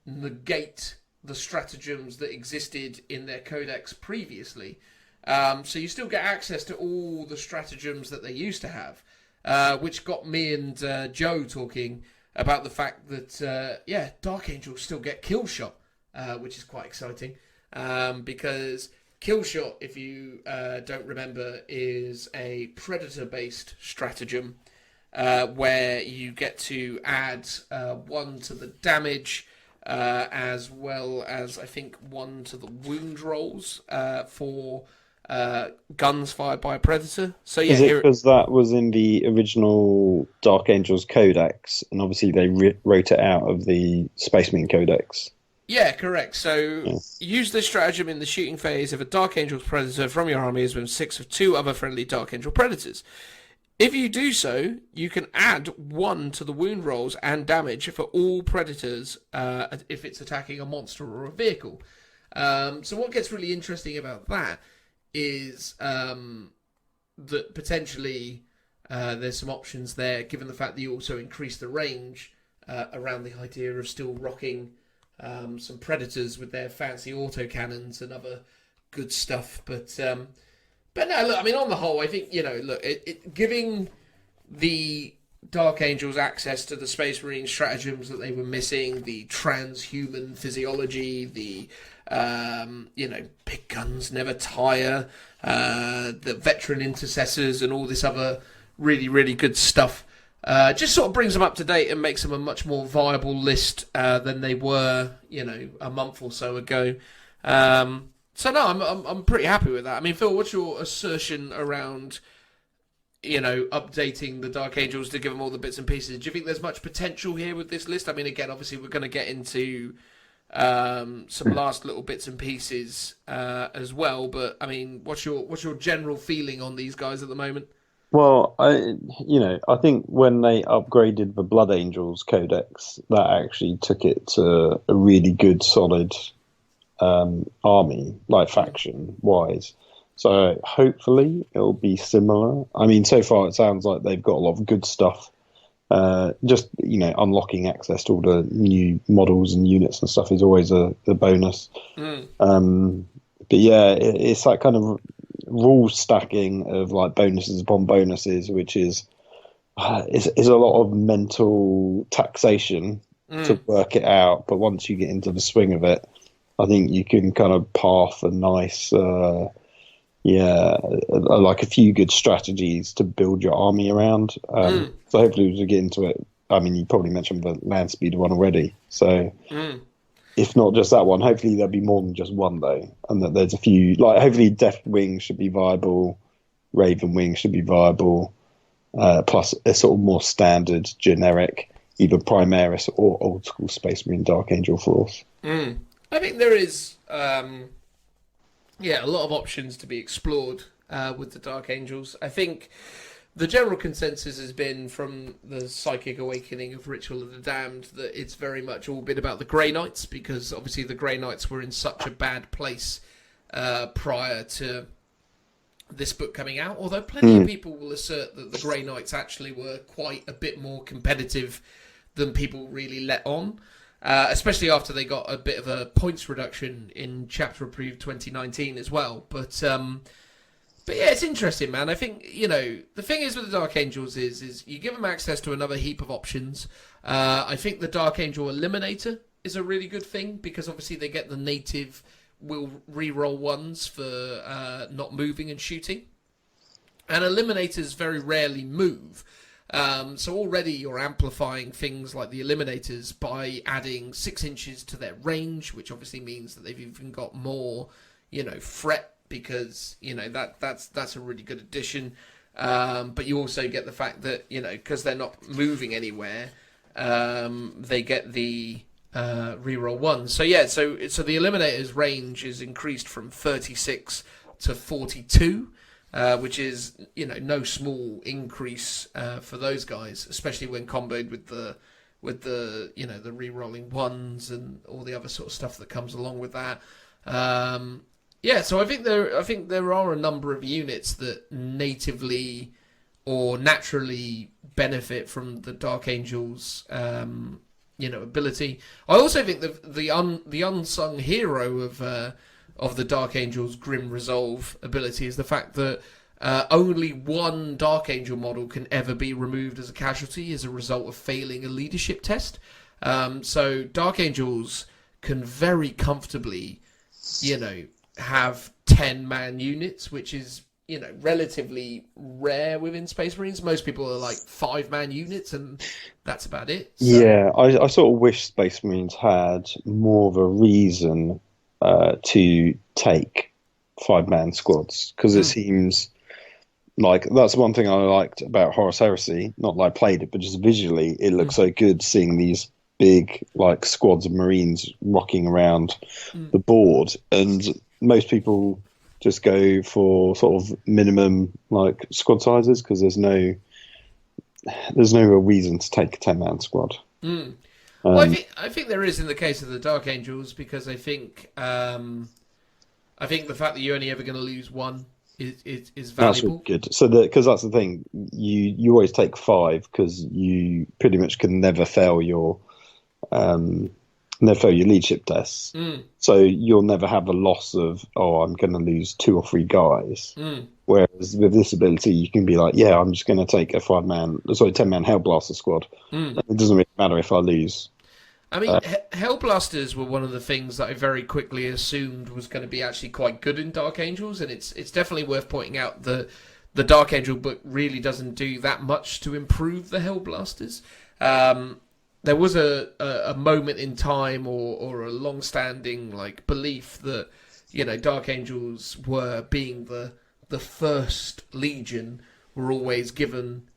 negate the stratagems that existed in their codex previously. So you still get access to all the stratagems that they used to have, which got me and Joe talking about the fact that, Dark Angels still get kill shot, which is quite exciting. Because kill shot, if you don't remember, is a predator-based stratagem where you get to add 1 to the damage, as well as, I think, 1 to the wound rolls for guns fired by a predator. So yeah, is it because that was in the original Dark Angels Codex, and obviously they wrote it out of the Space Marine Codex? Yeah, correct. So use this stratagem in the shooting phase if a Dark Angel's predator from your army is within 6 of 2 other friendly Dark Angel predators. If you do so, you can add 1 to the wound rolls and damage for all predators if it's attacking a monster or a vehicle. So what gets really interesting about that is that potentially there's some options there, given the fact that you also increase the range around the idea of still rocking some Predators with their fancy autocannons and other good stuff. But no, look, I mean, on the whole, I think, look, giving the Dark Angels access to the Space Marine stratagems that they were missing, the transhuman physiology, the big guns never tire, the veteran intercessors, and all this other really, really good stuff, just sort of brings them up to date and makes them a much more viable list than they were, a month or so ago. So no, I'm pretty happy with that. I mean, Phil, what's your assertion around, updating the Dark Angels to give them all the bits and pieces? Do you think there's much potential here with this list? I mean, again, obviously we're going to get into some last little bits and pieces as well, but I mean, what's your general feeling on these guys at the moment? Well, I think when they upgraded the Blood Angels Codex, that actually took it to a really good, solid army, like faction-wise. So hopefully it'll be similar. I mean, so far it sounds like they've got a lot of good stuff. Just, unlocking access to all the new models and units and stuff is always a bonus. But yeah, it's that kind of rule stacking of like bonuses upon bonuses, which is a lot of mental taxation to work it out. But once you get into the swing of it, I think you can kind of path a nice, like a few good strategies to build your army around. So hopefully as we get into it, I mean, you probably mentioned the land speed one already. So if not just that one, hopefully there'll be more than just one though. And that there's a few, like hopefully Death Wing should be viable, Raven Wing should be viable, plus a sort of more standard, generic, either Primaris or old school Space Marine Dark Angel Force. I think there is, a lot of options to be explored with the Dark Angels. I think the general consensus has been from the Psychic Awakening of Ritual of the Damned that it's very much all been about the Grey Knights, because obviously the Grey Knights were in such a bad place prior to this book coming out, although plenty of people will assert that the Grey Knights actually were quite a bit more competitive than people really let on. Especially after they got a bit of a points reduction in Chapter Approved 2019 as well. But yeah, it's interesting, man. I think, the thing is with the Dark Angels is you give them access to another heap of options. I think the Dark Angel Eliminator is a really good thing, because obviously they get the native will re-roll ones for not moving and shooting. And Eliminators very rarely move. So already you're amplifying things like the Eliminators by adding 6 inches to their range, which obviously means that they've even got more, threat, because, that's a really good addition. But you also get the fact that, because they're not moving anywhere, they get the reroll 1. So yeah, so the Eliminator's range is increased from 36 to 42. Which is, no small increase for those guys, especially when comboed with the the re-rolling ones and all the other sort of stuff that comes along with that. So I think there are a number of units that natively or naturally benefit from the Dark Angels ability. I also think the unsung hero of the Dark Angel's Grim Resolve ability is the fact that only one Dark Angel model can ever be removed as a casualty as a result of failing a leadership test. So Dark Angels can very comfortably, have 10-man units, which is, relatively rare within Space Marines. Most people are like 5-man units, and that's about it. So. Yeah, I sort of wish Space Marines had more of a reason to take 5-man squads, because it seems like that's one thing I liked about Horus Heresy. Not that I played it, but just visually, it looks so good seeing these big squads of Marines rocking around the board, and most people just go for sort of minimum squad sizes because there's no real reason to take a 10-man squad. Well, I think there is in the case of the Dark Angels, because I think the fact that you're only ever going to lose one is That's valuable. really good. So because that's the thing, you always take 5 because you pretty much can never fail your leadership tests. So you'll never have a loss of, I'm going to lose 2 or 3 guys. Whereas with this ability, you can be like, yeah, I'm just going to take a 10-man Hellblaster squad. It doesn't really matter if I lose. I mean, Hellblasters were one of the things that I very quickly assumed was going to be actually quite good in Dark Angels, and it's definitely worth pointing out that the Dark Angel book really doesn't do that much to improve the Hellblasters. There was a moment in time or a long-standing belief that Dark Angels were being the first Legion were always given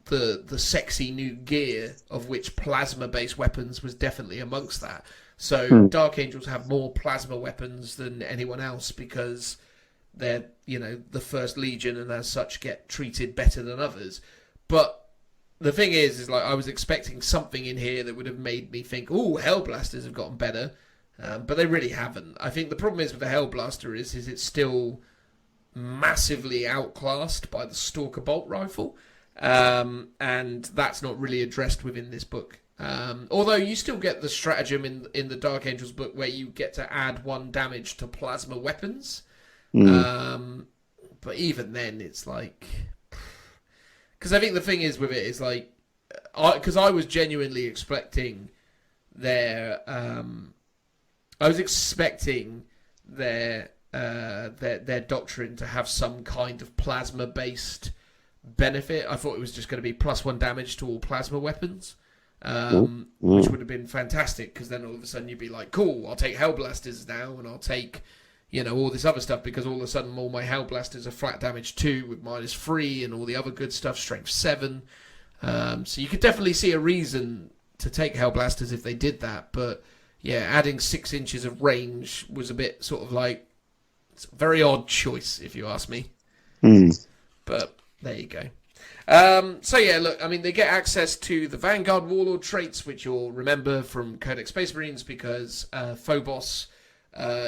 the sexy new gear, of which plasma-based weapons was definitely amongst that. So Dark Angels have more plasma weapons than anyone else because they're the first Legion and as such get treated better than others. But the thing is I was expecting something in here that would have made me think, oh, Hellblasters have gotten better, but they really haven't. I think the problem is with the Hellblaster is it's still massively outclassed by the Stalker Bolt Rifle. And that's not really addressed within this book. Although you still get the stratagem in the Dark Angels book where you get to add 1 damage to plasma weapons. But even then, it's because I think the thing is with it is because I was genuinely expecting their doctrine to have some kind of plasma based benefit. I thought it was just going to be +1 damage to all plasma weapons, which would have been fantastic, because then all of a sudden you'd be like, cool, I'll take Hellblasters now, and I'll take all this other stuff, because all of a sudden all my Hellblasters are flat damage 2 with -3 and all the other good stuff, strength 7. So you could definitely see a reason to take Hellblasters if they did that, but yeah, adding 6 inches of range was a bit sort of it's a very odd choice if you ask me. But there you go. So yeah, look, I mean, they get access to the Vanguard Warlord traits, which you'll remember from Codex Space Marines, because Phobos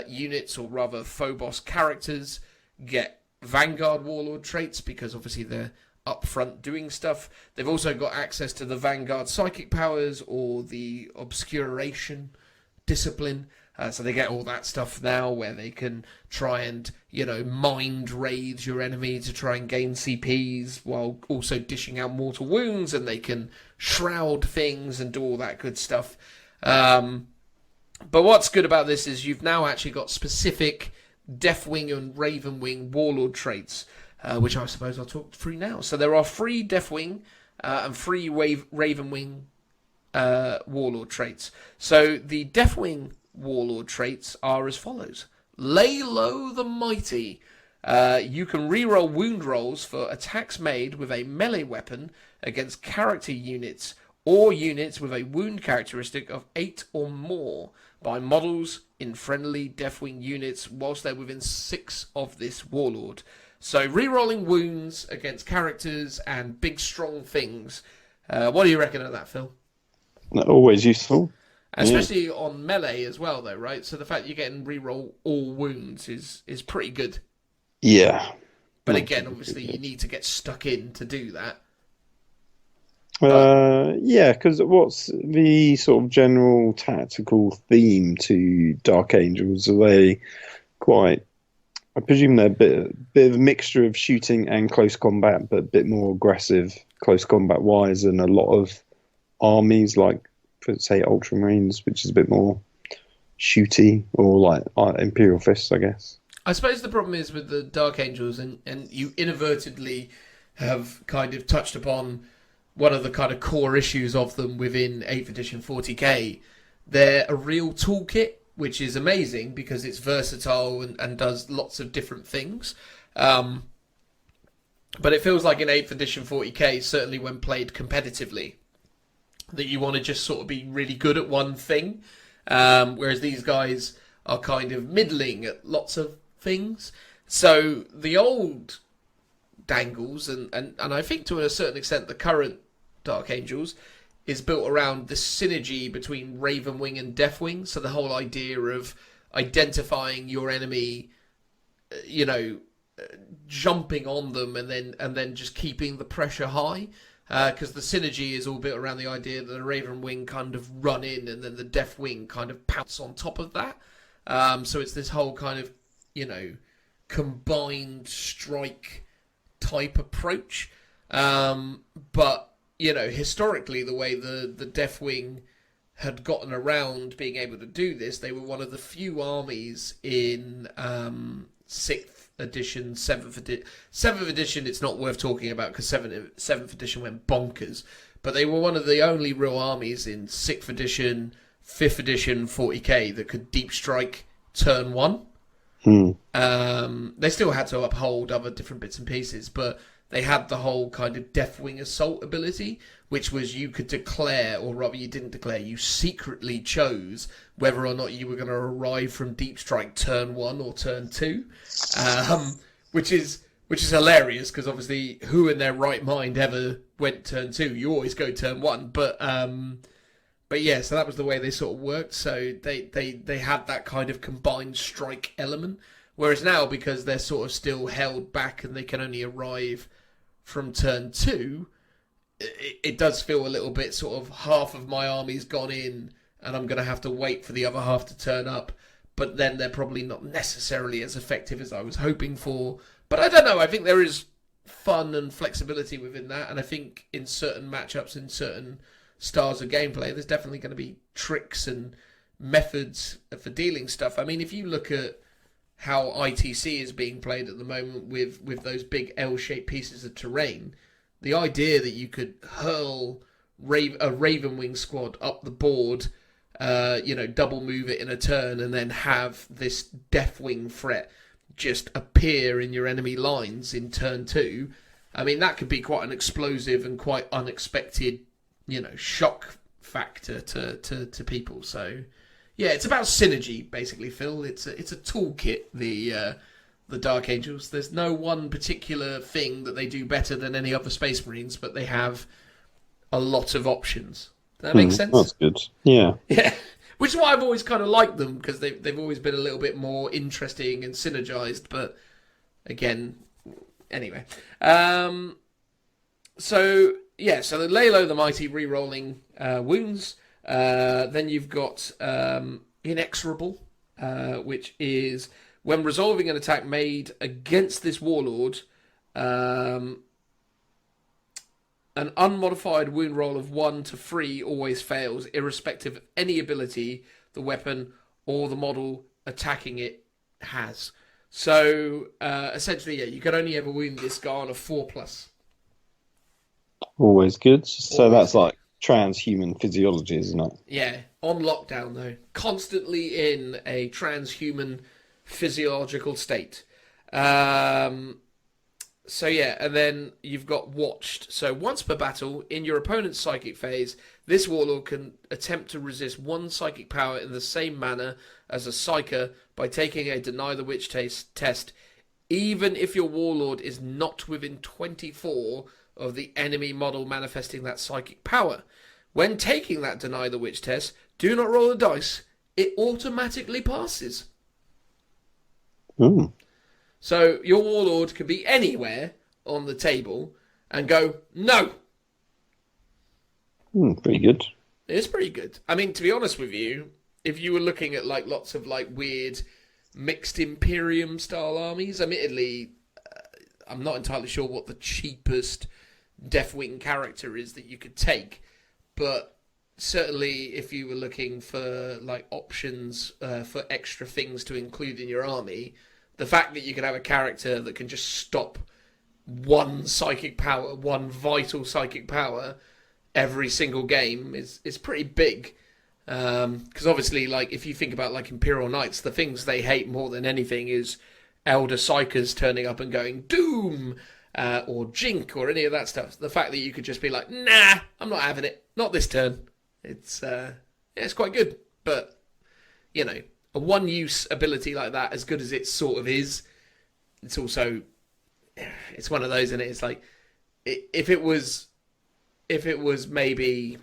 units, or rather Phobos characters, get Vanguard Warlord traits, because obviously they're up front doing stuff. They've also got access to the Vanguard Psychic powers, or the Obscuration discipline. So they get all that stuff now, where they can try and, mind raids your enemy to try and gain CPs, while also dishing out mortal wounds, and they can shroud things and do all that good stuff. But what's good about this is you've now actually got specific Deathwing and Ravenwing Warlord traits, which I suppose I'll talk through now. So there are 3 Deathwing and 3 Ravenwing Warlord traits. So the Deathwing Warlord traits are as follows. Lay low the mighty. You can reroll wound rolls for attacks made with a melee weapon against character units or units with a wound characteristic of 8 or more by models in friendly Deathwing units whilst they're within 6 of this warlord. So rerolling wounds against characters and big strong things. What do you reckon of that, Phil? Always useful. Especially on melee as well, though, right? So the fact you're getting reroll all wounds is pretty good. Yeah. But again, obviously, you need to get stuck in to do that. Yeah, because what's the sort of general tactical theme to Dark Angels? Are they quite... I presume they're a bit of a mixture of shooting and close combat, but a bit more aggressive close combat-wise than a lot of armies like, say, Ultramarines, which is a bit more shooty, or like Imperial Fists, I guess. I suppose the problem is with the Dark Angels, and you inadvertently have kind of touched upon one of the kind of core issues of them within 8th edition 40k. They're a real toolkit, which is amazing because it's versatile and does lots of different things. But it feels like in 8th edition 40k, certainly when played competitively, that you want to just sort of be really good at one thing, whereas these guys are kind of middling at lots of things. So the old Dangles, and I think to a certain extent the current Dark Angels, is built around the synergy between Ravenwing and Deathwing. So the whole idea of identifying your enemy, jumping on them and then just keeping the pressure high. Because the synergy is all built around the idea that the Raven Wing kind of run in and then the Death Wing kind of pounce on top of that. So it's this whole kind of, combined strike type approach. But, historically, the way the Death Wing had gotten around being able to do this, they were one of the few armies in 6th edition, 7th edition. 7th edition, it's not worth talking about because 7th edition went bonkers. But they were one of the only real armies in 6th edition, 5th edition, 40k that could deep strike turn 1. They still had to uphold other different bits and pieces, but they had the whole kind of Deathwing assault ability, which was you could declare, or rather you didn't declare, you secretly chose whether or not you were going to arrive from deep strike turn 1 or turn 2, which is hilarious because obviously who in their right mind ever went turn 2? You always go turn 1, but yeah, so that was the way they sort of worked. So they had that kind of combined strike element. Whereas now, because they're sort of still held back and they can only arrive from turn 2, it does feel a little bit sort of half of my army's gone in and I'm going to have to wait for the other half to turn up. But then they're probably not necessarily as effective as I was hoping for. But I don't know. I think there is fun and flexibility within that. And I think in certain matchups, in certain styles of gameplay, there's definitely going to be tricks and methods for dealing stuff. I mean, if you look at how ITC is being played at the moment with those big L-shaped pieces of terrain, the idea that you could hurl a Raven Wing squad up the board, double move it in a turn, and then have this Deathwing threat just appear in your enemy lines in turn 2, I mean, that could be quite an explosive and quite unexpected, shock factor to people. So yeah, it's about synergy, basically, Phil. It's a toolkit, the Dark Angels. There's no one particular thing that they do better than any other Space Marines, but they have a lot of options. Does that make sense? That's good. Yeah. Yeah. Which is why I've always kind of liked them, because they've always been a little bit more interesting and synergized. But again, anyway. So they lay low the mighty re-rolling wounds. Then you've got Inexorable, which is when resolving an attack made against this warlord, an unmodified wound roll of 1 to 3 always fails, irrespective of any ability the weapon or the model attacking it has. So essentially, you can only ever wound this guy on a 4+. Always good. So that's like transhuman physiology, isn't it? Yeah, on lockdown though, constantly in a transhuman physiological state. So yeah, and then you've got Watched. So once per battle, in your opponent's psychic phase, this warlord can attempt to resist 1 psychic power in the same manner as a psyker by taking a Deny the Witch test, even if your warlord is not within 24 of the enemy model manifesting that psychic power. When taking that Deny the Witch test, do not roll the dice. It automatically passes. So your warlord can be anywhere on the table and go, no. Pretty good. It's pretty good. I mean, to be honest with you, if you were looking at like lots of like weird mixed Imperium style armies, admittedly, I'm not entirely sure what the cheapest Deathwing character is that you could take, but certainly if you were looking for like options for extra things to include in your army, the fact that you can have a character that can just stop 1 psychic power, 1 vital psychic power every single game is pretty big. Because obviously, like if you think about like Imperial Knights, the things they hate more than anything is Elder Psychers turning up and going Doom, or Jink, or any of that stuff. The fact that you could just be like, nah, I'm not having it, not this turn. It's quite good, but a one-use ability like that, as good as it sort of is, it's also it's one of those, and it's like if it was maybe,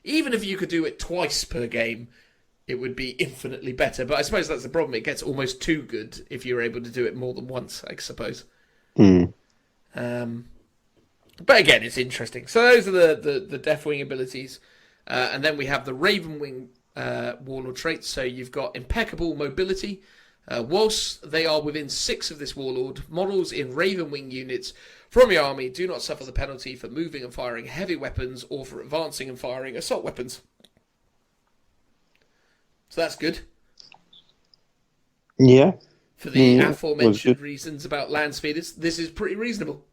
even if you could do it twice per game, it would be infinitely better. But I suppose that's the problem. It gets almost too good if you're able to do it more than once, I suppose. Mm. But again, it's interesting. So those are the Deathwing abilities. And then we have the Ravenwing Warlord traits. So you've got impeccable mobility. Whilst they are within 6 of this Warlord, models in Ravenwing units from your army do not suffer the penalty for moving and firing heavy weapons or for advancing and firing assault weapons. So that's good. Yeah. For the aforementioned reasons about land speeders, this is pretty reasonable.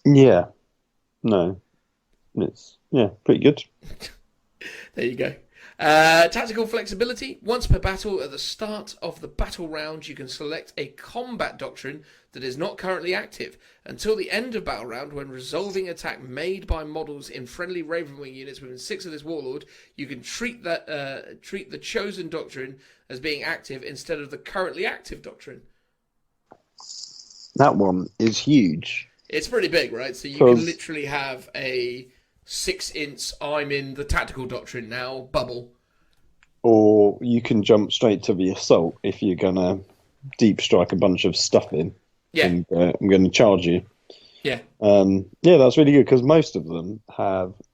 Yeah. No. It's, pretty good. There you go. Tactical flexibility. Once per battle, at the start of the battle round, you can select a combat doctrine that is not currently active. Until the end of battle round, when resolving attack made by models in friendly Ravenwing units within 6 of this Warlord, you can treat the chosen doctrine as being active instead of the currently active doctrine. That one is huge. It's pretty big, right? So you can literally have a 6-inch I'm in the tactical doctrine now bubble. Or you can jump straight to the assault if you're going to deep strike a bunch of stuff in. Yeah. And I'm going to charge you. Yeah. That's really good because most of them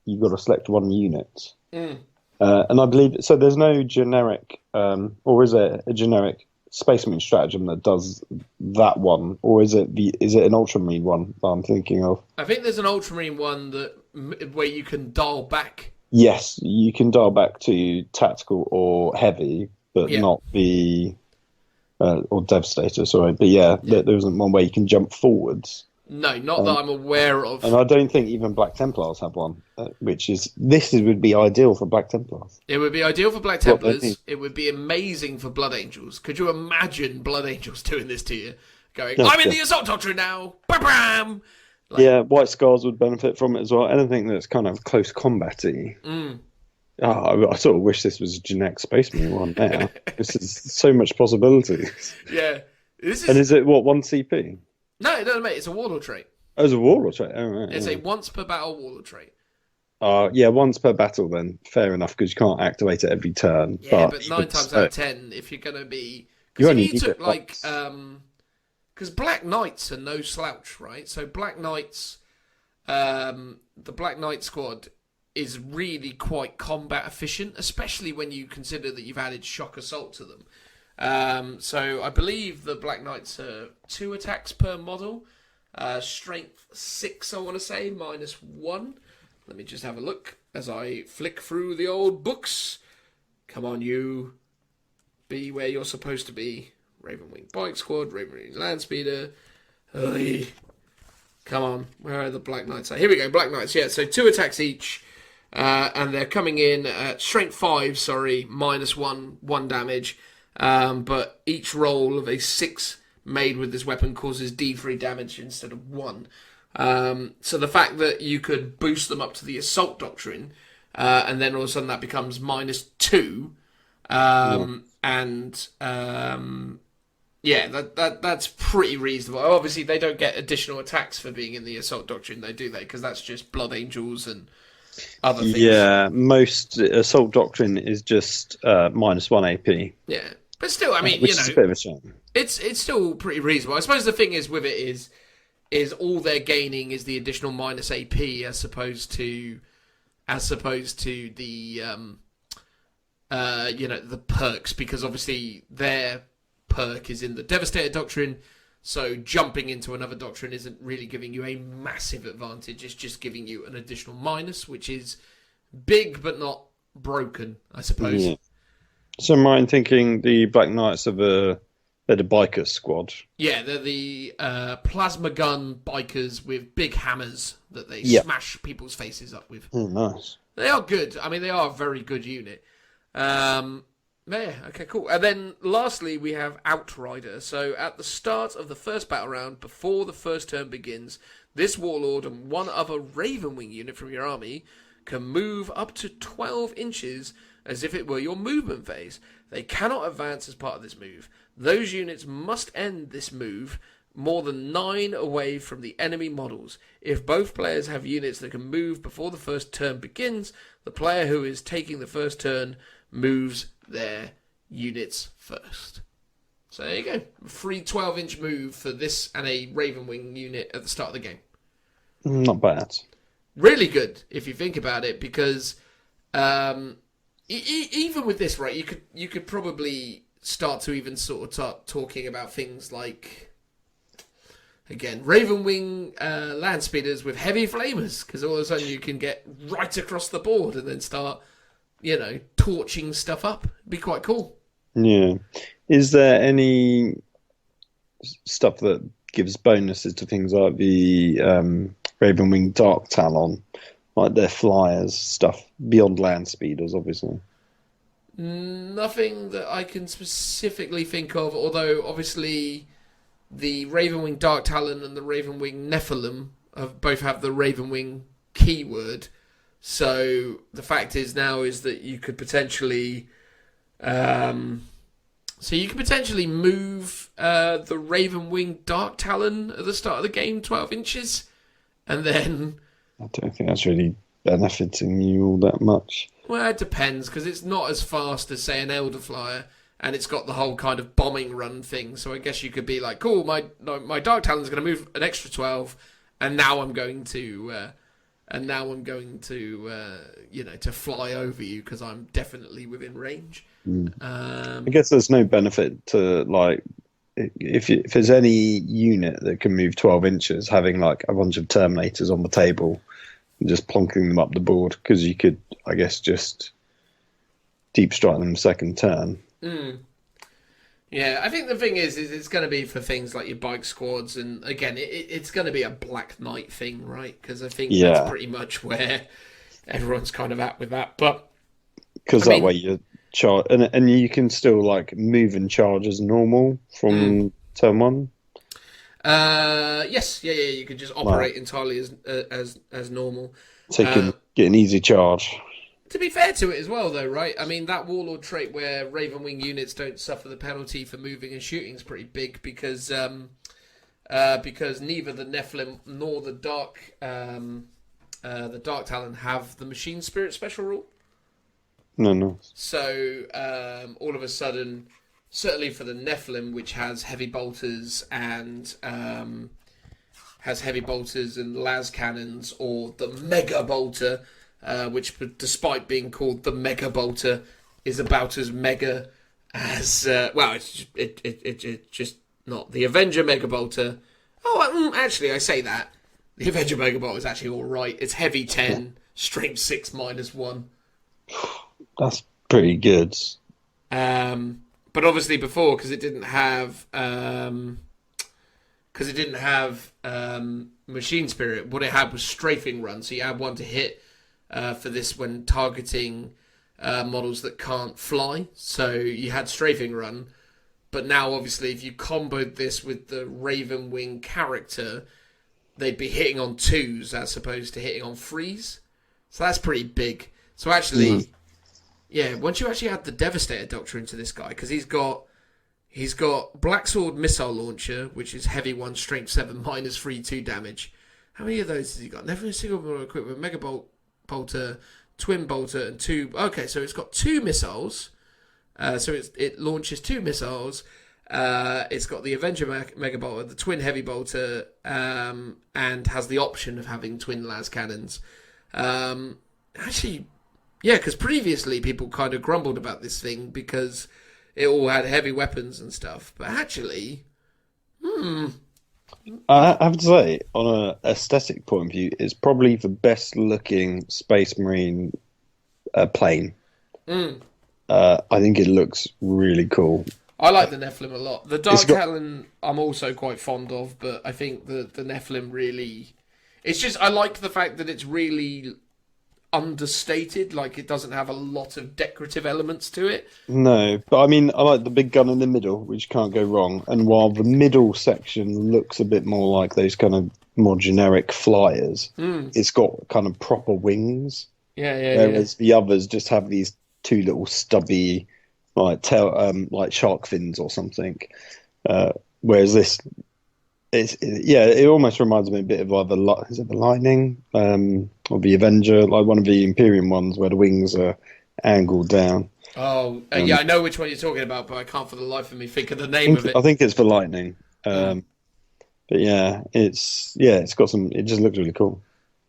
you've got to select one unit. And I believe, so there's no generic, or is there a generic Space Marine stratagem that does that one? Or is it an Ultramarine one that I'm thinking of? I think there's an Ultramarine one where you can dial back. Yes, you can dial back to tactical or heavy, but not the or Devastator. Sorry, but there isn't one where you can jump forwards. No, not that I'm aware of. And I don't think even Black Templars have one, would be ideal for Black Templars. It would be ideal for Black Templars. It would be amazing for Blood Angels. Could you imagine Blood Angels doing this to you? Going, I'm in the Assault Doctrine now! Bam! White Scars would benefit from it as well. Anything that's kind of close combat-y. I sort of wish this was a generic Space Marine one now. This is so much possibilities. Yeah. And is it, 1 CP? No, mate, it's a Warlord trait. Oh, it's a Warlord trait. Oh, right, it's a once per battle Warlord trait. Once per battle then. Fair enough, because you can't activate it every turn. Yeah, but 9 times out of 10, if you're going to be... Because if you took, because Black Knights are no slouch, right? So Black Knights, the Black Knight squad is really quite combat efficient, especially when you consider that you've added Shock Assault to them. So I believe the Black Knights are 2 attacks per model. Strength 6, I want to say, -1. Let me just have a look as I flick through the old books. Come on, you. Be where you're supposed to be. Ravenwing Bike Squad, Ravenwing Landspeeder. Come on, where are the Black Knights? Here we go, Black Knights, so 2 attacks each. And they're coming in at Strength 5, -1 damage. But each roll of a 6 made with this weapon causes D3 damage instead of 1. So the fact that you could boost them up to the Assault Doctrine, and then all of a sudden that becomes -2, that's pretty reasonable. Obviously, they don't get additional attacks for being in the Assault Doctrine, though, do they? Because that's just Blood Angels and other things. Yeah, most Assault Doctrine is just -1 AP. Yeah, but still, I mean, which is a bit of a shame. It's still pretty reasonable. I suppose the thing is with it is all they're gaining is the additional -AP as opposed to the the perks, because obviously their perk is in the Devastator Doctrine, so jumping into another doctrine isn't really giving you a massive advantage. It's just giving you an additional minus, which is big but not broken, I suppose. Yeah. So I'm thinking the Black Knights they're the biker squad. Yeah, they're the plasma gun bikers with big hammers that they smash people's faces up with. Oh, nice. They are good. I mean, they are a very good unit. Okay, cool. And then lastly, we have Outrider. So at the start of the first battle round, before the first turn begins, this Warlord and one other Ravenwing unit from your army can move up to 12 inches as if it were your movement phase. They cannot advance as part of this move. Those units must end this move more than 9 away from the enemy models. If both players have units that can move before the first turn begins, the player who is taking the first turn moves their units first. So there you go. A free 12-inch move for this and a Ravenwing unit at the start of the game. Not bad. Really good, if you think about it, because even with this, right, you could probably start to even sort of start talking about things like, again, Ravenwing land speeders with heavy flamers, because all of a sudden you can get right across the board and then start, torching stuff up. It'd be quite cool. Yeah. Is there any stuff that gives bonuses to things like the Ravenwing Dark Talon, like their flyers stuff, beyond land speeders, obviously? Nothing that I can specifically think of, although obviously the Ravenwing Dark Talon and the Ravenwing Nephilim both have the Ravenwing keyword. So the fact is that you could potentially move the Ravenwing Dark Talon at the start of the game 12 inches, and then I don't think that's really benefiting you all that much. Well, it depends, because it's not as fast as, say, an Elder Flyer, and it's got the whole kind of bombing run thing. So I guess you could be like, cool, my Dark Talon's going to move an extra 12, and now I'm going to to fly over you because I'm definitely within range. I guess there's no benefit to, like, if there's any unit that can move 12 inches, having like a bunch of Terminators on the table and just plonking them up the board, because you could, I guess, just deep strike them second turn. Yeah, I think the thing is it's going to be for things like your bike squads, and again, it's going to be a Black Knight thing, right? Because I think that's pretty much where everyone's kind of at with that. But because that way you charge, and you can still like move and charge as normal from turn one. Yes, yeah, you can just operate entirely as normal. So you can get an easy charge. To be fair to it as well, though, right? I mean, that Warlord trait where Ravenwing units don't suffer the penalty for moving and shooting is pretty big, because neither the Nephilim nor the Dark Talon have the Machine Spirit special rule. No. So all of a sudden, certainly for the Nephilim, which has heavy bolters and las cannons, or the Mega Bolter, which, despite being called the Mega Bolter, is about as mega as it's just not the Avenger Mega Bolter. Oh, actually, I say that the Avenger Mega Bolter is actually all right. It's heavy 10, strength 6 -1. That's pretty good. But obviously before, because it didn't have Machine Spirit, what it had was Strafing Run. So you had one to hit for this when targeting models that can't fly. So you had Strafing Run. But now, obviously, if you comboed this with the Ravenwing character, they'd be hitting on 2s as opposed to hitting on 3s. So that's pretty big. So actually... Yeah, once you actually add the Devastator Doctrine to this guy, because he's got Black Sword Missile Launcher, which is heavy 1, strength 7, -3, 2 damage. How many of those has he got? Never a single one equipped with Mega Bolter, Twin Bolter, and 2. Okay, so it's got 2 missiles. So it launches 2 missiles. It's got the Avenger Mega Bolter, the Twin Heavy Bolter, and has the option of having Twin Las Cannons. Actually. Yeah, because previously people kind of grumbled about this thing because it all had heavy weapons and stuff. But actually, I have to say, on an aesthetic point of view, it's probably the best looking Space Marine plane. I think it looks really cool. I like the Nephilim a lot. The Dark Talon I'm also quite fond of, but I think the Nephilim really... It's just, I like the fact that it's really... understated, like it doesn't have a lot of decorative elements to it. No, but I mean, I like the big gun in the middle, which can't go wrong. And while the middle section looks a bit more like those kind of more generic flyers, it's got kind of proper wings. Whereas the others just have these 2 little stubby, like shark fins or something. Whereas this It almost reminds me a bit of either is it the Lightning or the Avenger, like one of the Imperium ones where the wings are angled down. Oh, yeah, I know which one you're talking about, but I can't for the life of me think of the name of it. I think it's the Lightning. But it's got some. It just looks really cool.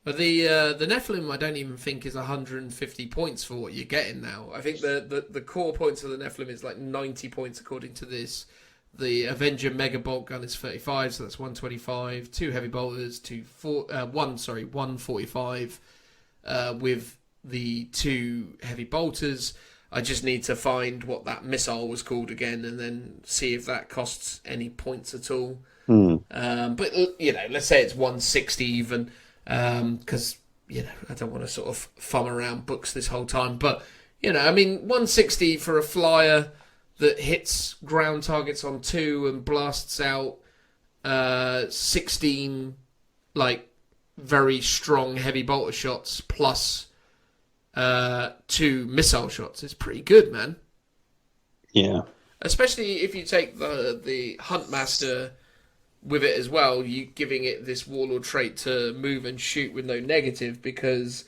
But the Nephilim, I don't even think is 150 points for what you're getting now. I think the core points of the Nephilim is like 90 points according to this. The Avenger Mega Bolt Gun is 35, so that's 125. 2 heavy bolters, 145 with the 2 heavy bolters. I just need to find what that missile was called again, and then see if that costs any points at all. But let's say it's 160 even, because I don't want to sort of thumb around books this whole time. But 160 for a flyer that hits ground targets on 2 and blasts out 16 like very strong heavy bolter shots plus 2 missile shots is pretty good, man. Yeah. Especially if you take the Huntmaster with it as well, you giving it this warlord trait to move and shoot with no negative, because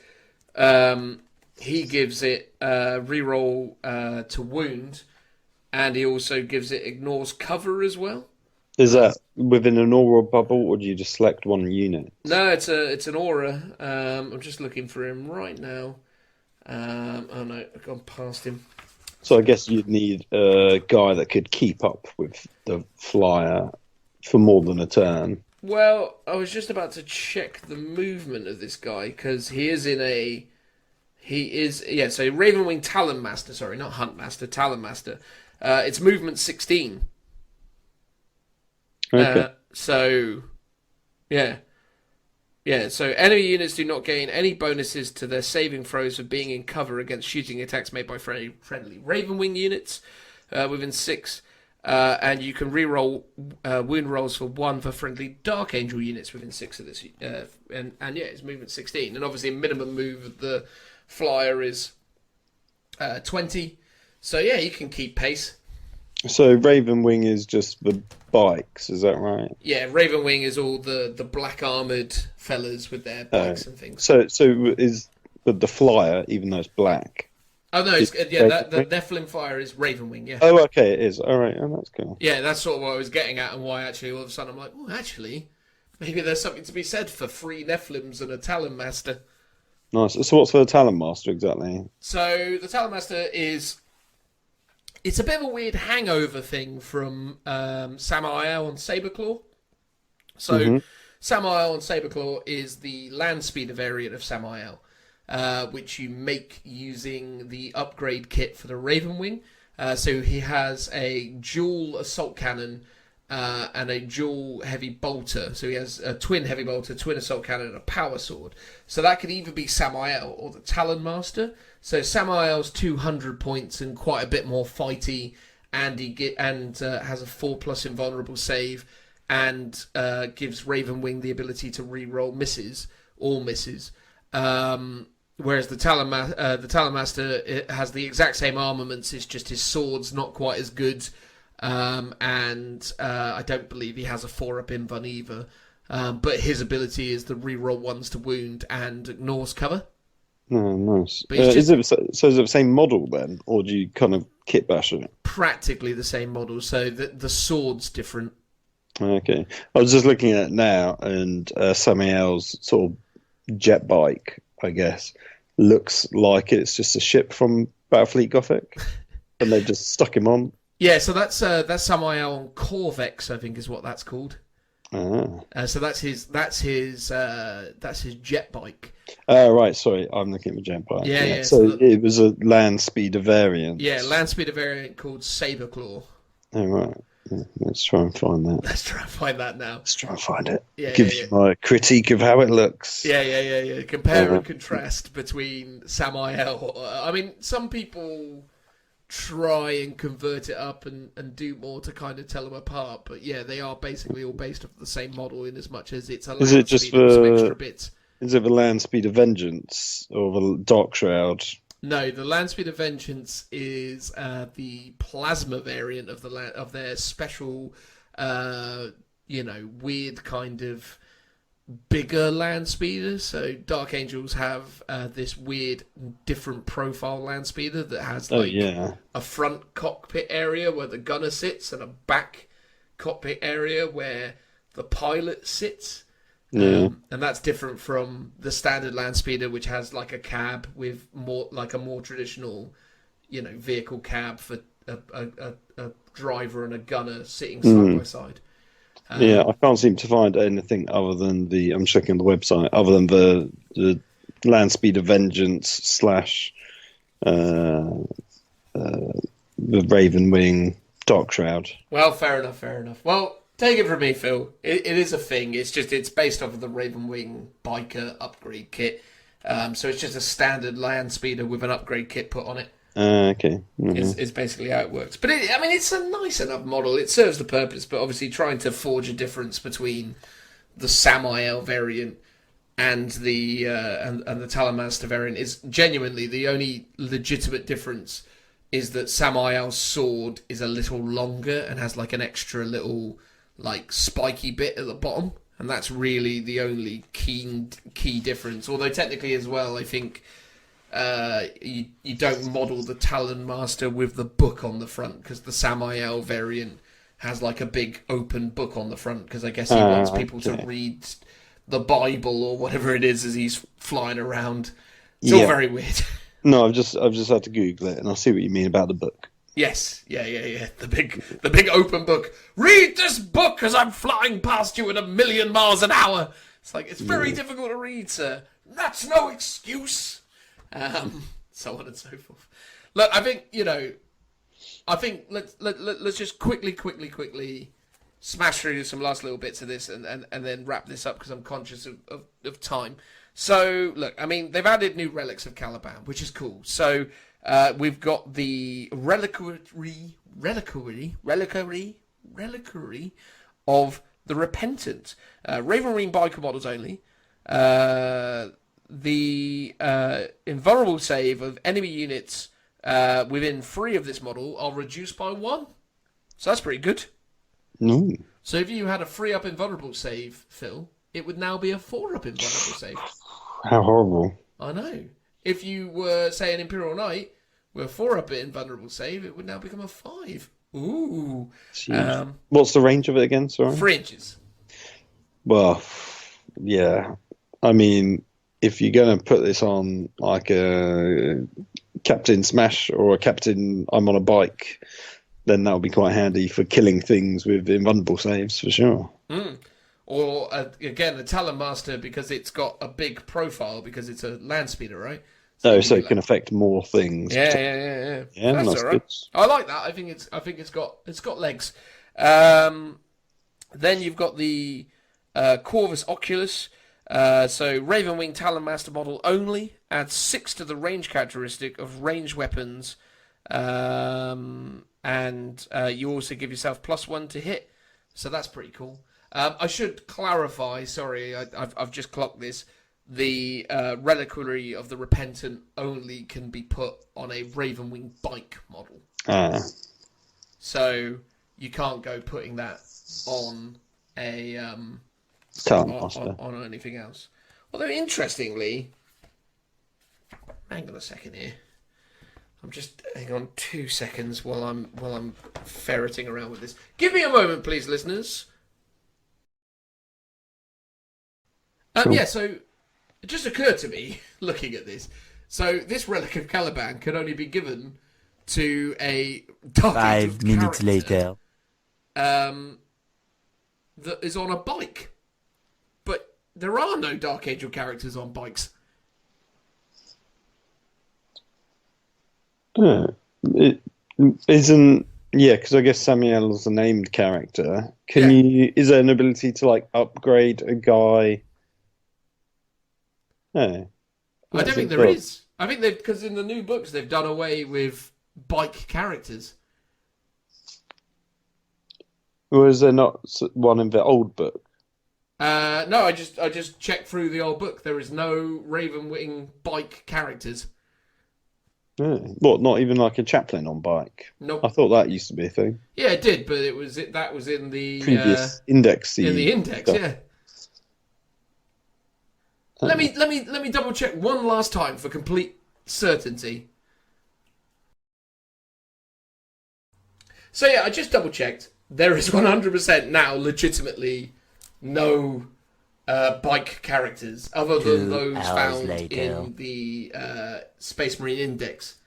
he gives it reroll to wound, and he also gives it ignores cover as well. Is that within an aura bubble, or do you just select one unit? No, it's an aura. I'm just looking for him right now. Oh no, I've gone past him. So I guess you'd need a guy that could keep up with the flyer for more than a turn. Well, I was just about to check the movement of this guy, because so Ravenwing Talon Master, sorry, not Hunt Master, Talon Master. It's movement 16. Okay. So enemy units do not gain any bonuses to their saving throws for being in cover against shooting attacks made by friendly Ravenwing units within 6. And you can reroll wound rolls for 1 for friendly Dark Angel units within 6 of this. It's movement 16. And obviously, minimum move of the flyer is 20. So yeah, you can keep pace. So Ravenwing is just the bikes, is that right? Yeah, Ravenwing is all the black armoured fellas with their bikes and things. So is the flyer, even though it's black? Oh no, the Nephilim flyer is Ravenwing, yeah. Oh, okay, it is. All right, that's cool. Yeah, that's sort of what I was getting at, and why actually all of a sudden I'm like, oh, actually, maybe there's something to be said for 3 Nephilims and a Talon Master. Nice. So what's for the Talon Master exactly? So the Talon Master it's a bit of a weird hangover thing from Samael on Saberclaw. So Samael on Saberclaw is the land speeder variant of Samael, which you make using the upgrade kit for the Ravenwing. So he has a dual assault cannon and a dual heavy bolter. So he has a twin heavy bolter, twin assault cannon, and a power sword. So that could either be Samael or the Talon Master. So Samael's 200 points and quite a bit more fighty, and has a 4+ invulnerable save, and gives Ravenwing the ability to reroll all misses. Whereas the Talon Master has the exact same armaments. It's just his sword's not quite as good, and I don't believe he has a 4-up invuln either. But his ability is the reroll 1s to wound and ignores cover. Oh, nice. Is it the same model then, or do you kind of kit bash it? Practically the same model, so the sword's different. Okay. I was just looking at it now, and Samael's sort of jet bike, I guess, looks like it's just a ship from Battlefleet Gothic, and they just stuck him on. Yeah, so that's Samael on Corvex, I think is what that's called. So that's his jet bike. Right, sorry, I'm looking at the jet bike. Yeah. So it was a land speeder variant. Yeah, land speeder variant called Saberclaw. Oh, right. Let's try and find that. Let's try and find that now. Let's try and find it. Yeah, Give you my critique of how it looks. Yeah. Compare and contrast between Samael. I mean, some people try and convert it up and do more to kind of tell them apart, but yeah, they are basically all based off the same model in as much as it's a land speed with some extra bits. Is it the land speed of vengeance or the dark shroud? No, the land speed of vengeance is the plasma variant of their special weird kind of bigger land speeder. So Dark Angels have this weird different profile land speeder that has a front cockpit area where the gunner sits and a back cockpit area where the pilot sits. And that's different from the standard land speeder, which has like a cab with a more traditional, vehicle cab for a driver and a gunner sitting side by side. I can't seem to find anything other than I'm checking the website, other than the land speeder Vengeance / the Raven Wing Dark Shroud. Well, fair enough. Well, take it from me, Phil. It is a thing. It's based off of the Raven Wing biker upgrade kit. So it's just a standard land speeder with an upgrade kit put on it. Okay. Is basically how it works. But it's a nice enough model. It serves the purpose, but obviously trying to forge a difference between the Samael variant and the Talonmaster variant is genuinely the only legitimate difference. Is that Samael's sword is a little longer and has like an extra little like spiky bit at the bottom, and that's really the only key difference. Although technically as well, I think you don't model the Talonmaster with the book on the front, because the Samael variant has like a big open book on the front, because I guess he wants people to read the Bible or whatever it is as he's flying around. It's all very weird. No, I've just had to Google it, and I see what you mean about the book. Yes, yeah. The big open book. Read this book as I'm flying past you at 1,000,000 miles an hour. It's like, it's very difficult to read, sir. That's no excuse. So on and so forth. Look, I think let's just quickly smash through some last little bits of this and then wrap this up, because I'm conscious of time. So, look, I mean, they've added new relics of Caliban, which is cool. So, we've got the reliquary of the Repentant. Raven Ring biker models only. The invulnerable save of enemy units within 3 of this model are reduced by 1. So that's pretty good. No. So if you had a 3-up invulnerable save, Phil, it would now be a 4-up invulnerable save. How horrible. I know. If you were, say, an Imperial Knight with a 4-up invulnerable save, it would now become a 5. Ooh. What's the range of it again, sorry? 3 inches. Well, yeah. I mean, if you're going to put this on like a Captain Smash or a Captain I'm on a bike, then that would be quite handy for killing things with invulnerable saves, for sure. Or, again, the Talonmaster, because it's got a big profile, because it's a land speeder, right? So it can affect more things. Yeah. Yeah, that's all right. Good. I like that. I think it's got legs. Then you've got the Corvus Oculus. So Ravenwing Talonmaster model only, adds 6 to the range characteristic of ranged weapons, and you also give yourself +1 to hit. So that's pretty cool. I should clarify, sorry, I've just clocked this. The reliquary of the Repentant only can be put on a Ravenwing bike model. So you can't go putting that on a on anything else. Although interestingly, hang on a second here. Hang on 2 seconds while I'm ferreting around with this. Give me a moment, please, listeners. Cool. Yeah, so it just occurred to me, looking at this. So this relic of Caliban can only be given to a Dark 5 minutes later. That is on a bike. But there are no Dark Angel characters on bikes. It isn't. Yeah, because I guess Samuel is a named character. Is there an ability to like upgrade a guy? No. I don't think there is. I think because in the new books they've done away with bike characters. Or is there not one in the old book? No, I just checked through the old book. There is no Ravenwing bike characters. Really? What? Not even like a chaplain on bike? Nope. I thought that used to be a thing. Yeah, it did, but that was in the Previous indexy in the index. stuff. Yeah. Let me double check one last time for complete certainty. So yeah, I just double checked. There is 100% now legitimately no bike characters other than those found in the Space Marine Index,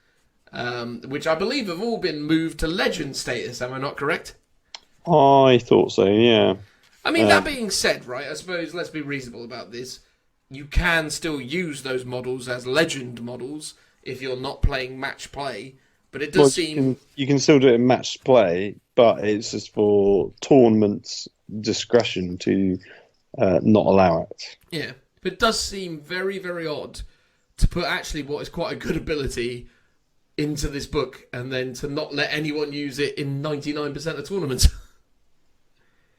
which I believe have all been moved to legend status. Am I not correct? I thought so, yeah. I mean, that being said, right, I suppose let's be reasonable about this. You can still use those models as legend models if you're not playing match play, but it does seem... You can still do it in match play, but it's just for tournaments discretion to not allow it. Yeah, but it does seem very, very odd to put actually what is quite a good ability into this book and then to not let anyone use it in 99% of tournaments.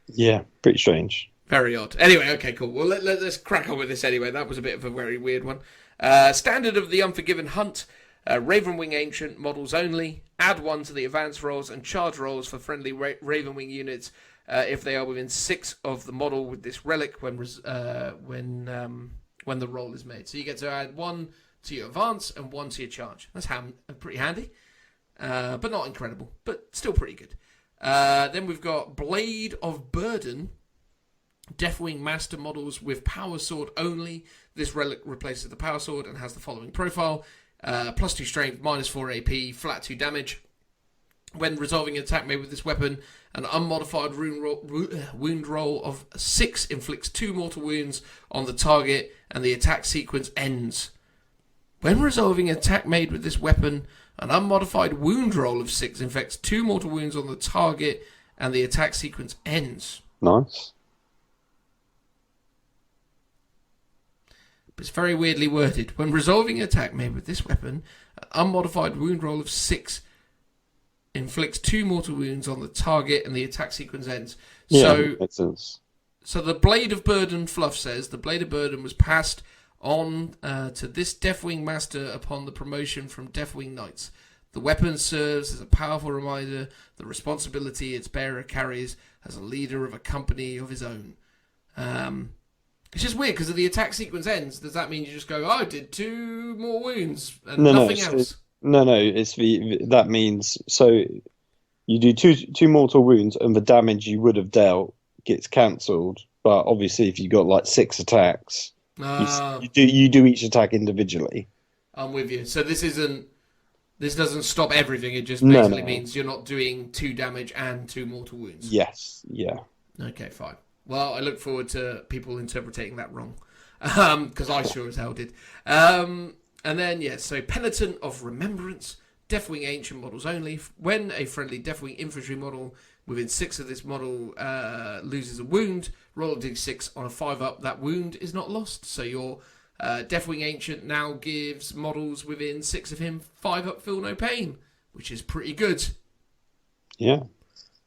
Yeah, pretty strange. Very odd. Anyway, okay, cool. Well, let's crack on with this anyway. That was a bit of a very weird one. Standard of the Unforgiven Hunt. Ravenwing Ancient models only. Add 1 to the advance rolls and charge rolls for friendly Ravenwing units if they are within 6 of the model with this relic when the roll is made. So you get to add 1 to your advance and 1 to your charge. That's pretty handy, but not incredible, but still pretty good. Then we've got Blade of Burden. Deathwing Master models with Power Sword only. This relic replaces the Power Sword and has the following profile. +2 strength, -4 AP, flat 2 damage. When resolving an attack made with this weapon, an unmodified wound roll of 6 inflicts 2 mortal wounds on the target and the attack sequence ends. When resolving an attack made with this weapon, an unmodified wound roll of 6 inflicts 2 mortal wounds on the target and the attack sequence ends. Nice. But it's very weirdly worded. When resolving an attack made with this weapon, an unmodified wound roll of 6 inflicts 2 mortal wounds on the target and the attack sequence ends. Yeah, makes sense. So the Blade of Burden fluff says the Blade of Burden was passed on to this Deathwing Master upon the promotion from Deathwing Knights. The weapon serves as a powerful reminder the responsibility its bearer carries as a leader of a company of his own. It's just weird because the attack sequence ends. Does that mean you just go, I did 2 more wounds and nothing else? No, it's that means so you do two mortal wounds and the damage you would have dealt gets cancelled. But obviously, if you got like 6 attacks, you do each attack individually. I'm with you. So this doesn't stop everything. It just basically means you're not doing 2 damage and 2 mortal wounds. Yes, yeah. Okay, fine. Well, I look forward to people interpreting that wrong, because I sure as hell did. And then, so Penitent of Remembrance, Deathwing Ancient models only. When a friendly Deathwing infantry model within 6 of this model loses a wound, roll a d6 on a 5-up. That wound is not lost. So your Deathwing Ancient now gives models within 6 of him 5-up feel no pain, which is pretty good. Yeah.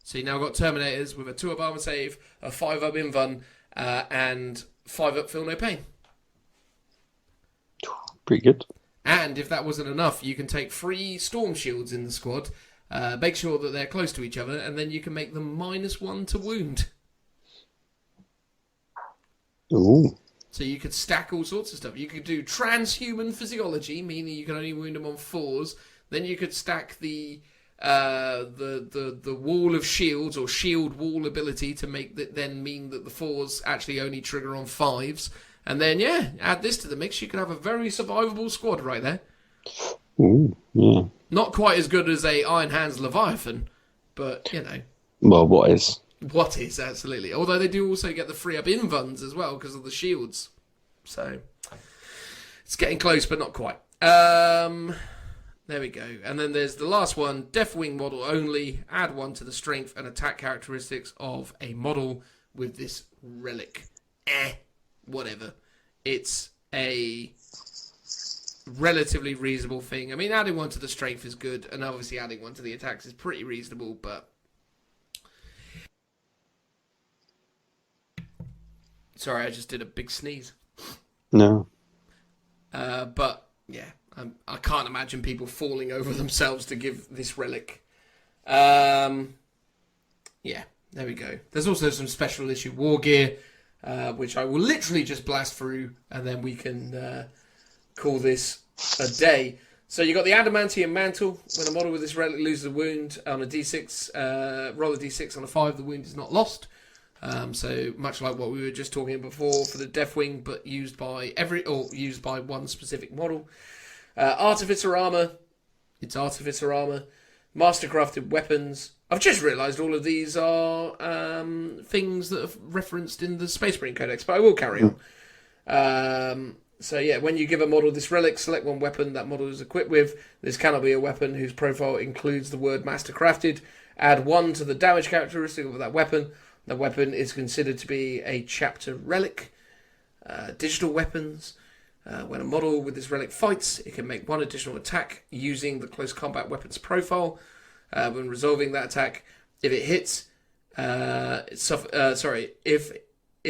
So you now got Terminators with a 2-up armor save, a 5-up invuln, and 5-up feel no pain. Pretty good. And if that wasn't enough, you can take 3 Storm Shields in the squad, make sure that they're close to each other, and then you can make them -1 to wound. Ooh. So you could stack all sorts of stuff. You could do transhuman physiology, meaning you can only wound them on 4s. Then you could stack the wall of shields or shield wall ability to make that then mean that the 4s actually only trigger on 5s. And then, add this to the mix. You could have a very survivable squad right there. Ooh, yeah. Not quite as good as a Iron Hands Leviathan, but, Well, what is? What is, absolutely. Although they do also get the free-up invuns as well because of the shields. So, it's getting close, but not quite. There we go. And then there's the last one, Deathwing model only. Add 1 to the strength and attack characteristics of a model with this relic. Whatever. It's a relatively reasonable thing. I mean, adding 1 to the strength is good, and obviously adding 1 to the attacks is pretty reasonable, but... Sorry, I just did a big sneeze. No. But, yeah. I can't imagine people falling over themselves to give this relic. Yeah, there we go. There's also some special issue war gear, which I will literally just blast through, and then we can call this a day. So you got the Adamantium Mantle. When a model with this relic loses a wound on a D6, roll a D6 on a 5, the wound is not lost. So much like what we were just talking before for the Deathwing, but used by one specific model. Artificer Armor. It's Artificer Armor. Mastercrafted Weapons. I've just realised all of these are things that are referenced in the Space Marine Codex, but I will carry on. So yeah, when you give a model this relic, select one weapon that model is equipped with. This cannot be a weapon whose profile includes the word Mastercrafted. Add 1 to the damage characteristic of that weapon. The weapon is considered to be a chapter relic. Digital weapons. When a model with this relic fights, it can make 1 additional attack using the close combat weapon's profile. When resolving that attack, if it hits, if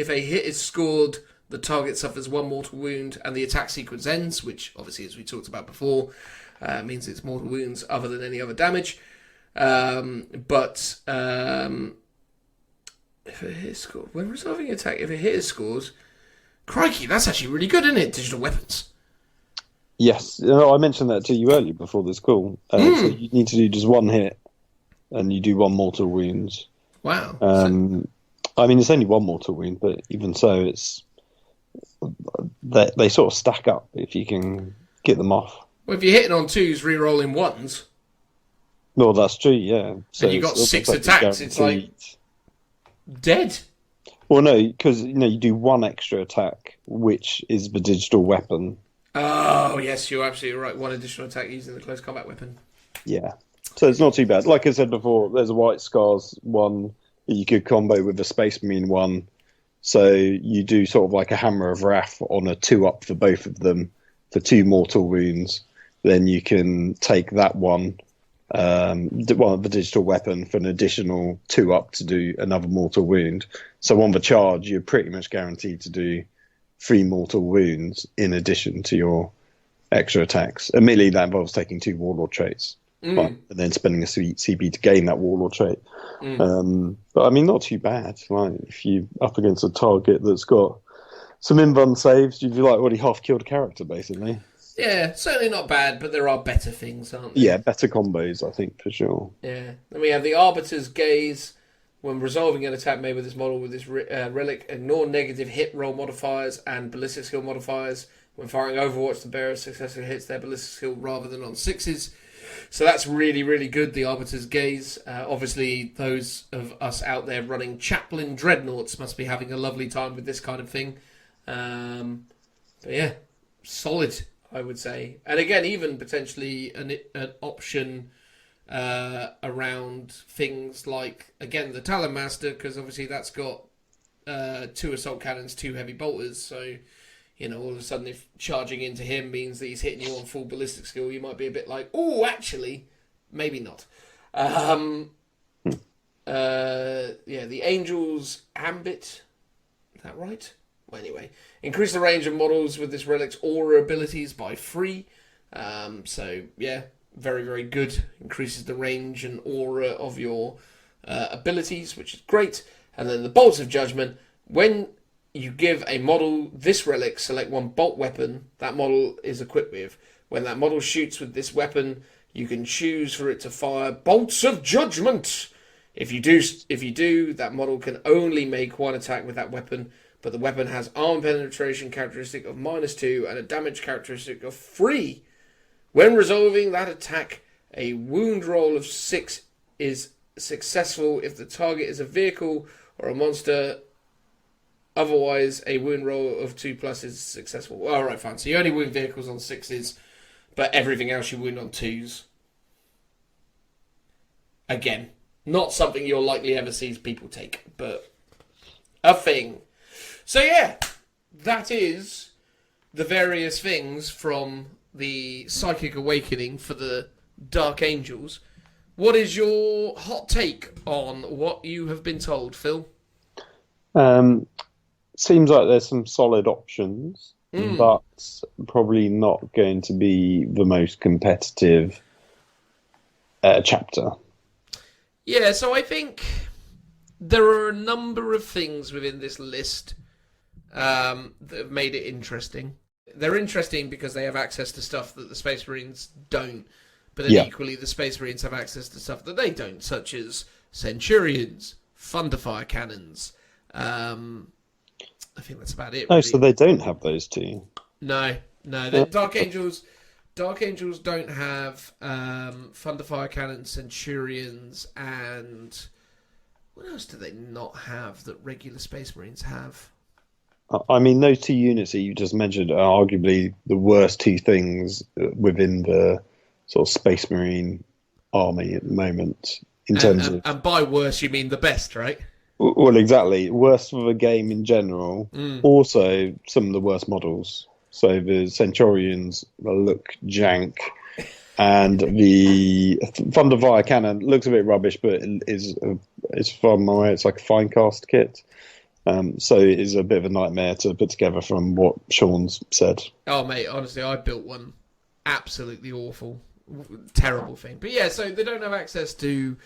a hit is scored, the target suffers 1 mortal wound and the attack sequence ends, which obviously, as we talked about before, means it's mortal wounds other than any other damage. If a hit is scored, when resolving an attack, if a hit is scored, crikey, that's actually really good, isn't it? Digital weapons. Yes, I mentioned that to you earlier before this call. So you need to do just 1 hit, and you do 1 mortal wounds. Wow. I mean, it's only 1 mortal wound, but even so, it's they sort of stack up if you can get them off. Well, if you're hitting on 2s, re-rolling 1s. No, that's true. Yeah. So and you got 6 attacks. It's like dead. Well, no, because you do 1 extra attack, which is the digital weapon. Oh, yes, you're absolutely right. 1 additional attack using the close combat weapon. Yeah. So it's not too bad. Like I said before, there's a White Scars one that you could combo with a Space Marine one. So you do sort of like a Hammer of Wrath on a 2-up for both of them for 2 mortal wounds. Then you can take that one of the digital weapon for an additional 2-up to do another mortal wound. So on the charge, you're pretty much guaranteed to do 3 mortal wounds in addition to your extra attacks. Admittedly, that involves taking 2 warlord traits, and then spending a CP to gain that warlord trait. But I mean, not too bad. Like if you're up against a target that's got some invuln saves, you've already half killed a character basically. Yeah, certainly not bad, but there are better things, aren't there? Yeah, better combos, I think, for sure. Yeah. Then we have the Arbiter's Gaze. When resolving an attack made with this model with this relic, ignore negative hit roll modifiers and ballistic skill modifiers. When firing Overwatch, the bearer successfully hits their ballistic skill rather than on 6s. So that's really, really good, the Arbiter's Gaze. Obviously, those of us out there running Chaplain Dreadnoughts must be having a lovely time with this kind of thing. But yeah, solid, I would say. And again, even potentially an option around things like, again, the Talon Master, because obviously that's got 2 assault cannons, 2 heavy bolters, so all of a sudden if charging into him means that he's hitting you on full ballistic skill, you might be a bit like, oh, actually, maybe not. The Angel's Ambit, is that right? Well, anyway, increase the range of models with this relic's aura abilities by 3. So, yeah, very, very good. Increases the range and aura of your abilities, which is great. And then the Bolts of Judgment. When you give a model this relic, select 1 bolt weapon that model is equipped with. When that model shoots with this weapon, you can choose for it to fire Bolts of Judgment. If you do, that model can only make 1 attack with that weapon, but the weapon has arm penetration characteristic of -2 and a damage characteristic of 3. When resolving that attack, a wound roll of 6 is successful if the target is a vehicle or a monster. Otherwise, a wound roll of 2+ is successful. Alright, fine. So you only wound vehicles on 6s, but everything else you wound on 2s. Again, not something you'll likely ever see people take, but a thing. So yeah, that is the various things from the Psychic Awakening for the Dark Angels. What is your hot take on what you have been told, Phil? Seems like there's some solid options. but probably not going to be the most competitive chapter. Yeah, so I think there are a number of things within this list that have made it interesting. They're interesting because they have access to stuff that the Space Marines don't, but then equally the Space Marines have access to stuff that they don't, such as Centurions, Thunderfire cannons. I think that's about it. Oh, really. so they don't have those two? No. Dark Angels don't have Thunderfire cannons, Centurions, and what else do they not have that regular Space Marines have? I mean, those two units that you just mentioned are arguably the worst two things within the sort of Space Marine army at the moment. And by worst, you mean the best, right? Well, exactly. Worst of the game in general. Also, some of the worst models. So the Centurions look jank, and the Thunderfire cannon looks a bit rubbish, but it's from my way. It's like a fine cast kit. So it is a bit of a nightmare to put together from what Sean's said. Oh, mate, honestly, I built one. Absolutely awful. Terrible thing. But yeah, so they don't have access to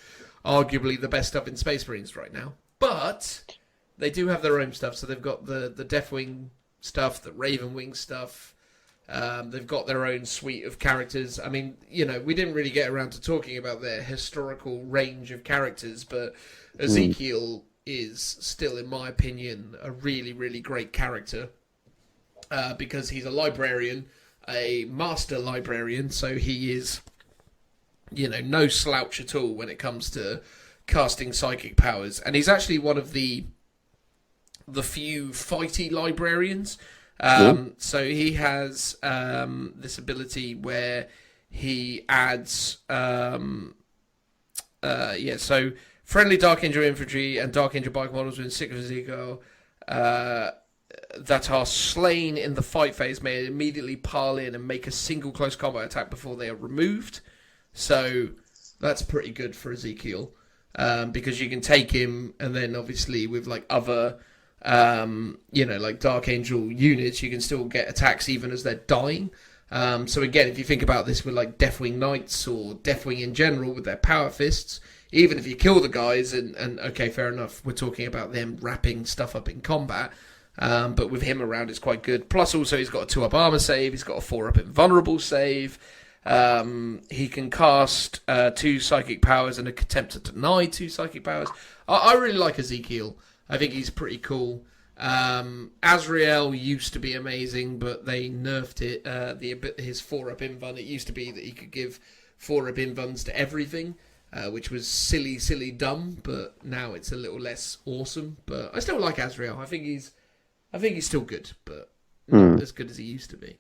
arguably the best stuff in Space Marines right now. But they do have their own stuff. So they've got the Deathwing stuff, the Ravenwing stuff. They've got their own suite of characters. I mean, we didn't really get around to talking about their historical range of characters, but Ezekiel is still, in my opinion, a really, really great character because he's a librarian, a master librarian, so he is, no slouch at all when it comes to casting psychic powers. And he's actually one of the few fighty librarians. So he has this ability where he adds... so friendly Dark Angel infantry and Dark Angel bike models within 6 of Ezekiel that are slain in the fight phase may immediately pile in and make a single close combat attack before they are removed. So that's pretty good for Ezekiel because you can take him, and then obviously with like other like Dark Angel units, you can still get attacks even as they're dying. So again, if you think about this with like Deathwing Knights or Deathwing in general with their power fists, even if you kill the guys, and okay, fair enough, we're talking about them wrapping stuff up in combat, but with him around, it's quite good. Plus, also, he's got a 2-up armor save, he's got a 4-up invulnerable save, he can cast 2 psychic powers and attempt to deny 2 psychic powers. I really like Ezekiel. I think he's pretty cool. Azrael used to be amazing, but they nerfed it. His 4-up invuln. It used to be that he could give 4-up invulns to everything, which was silly dumb. But now it's a little less awesome. But I still like Azrael. I think he's still good, but not as good as he used to be.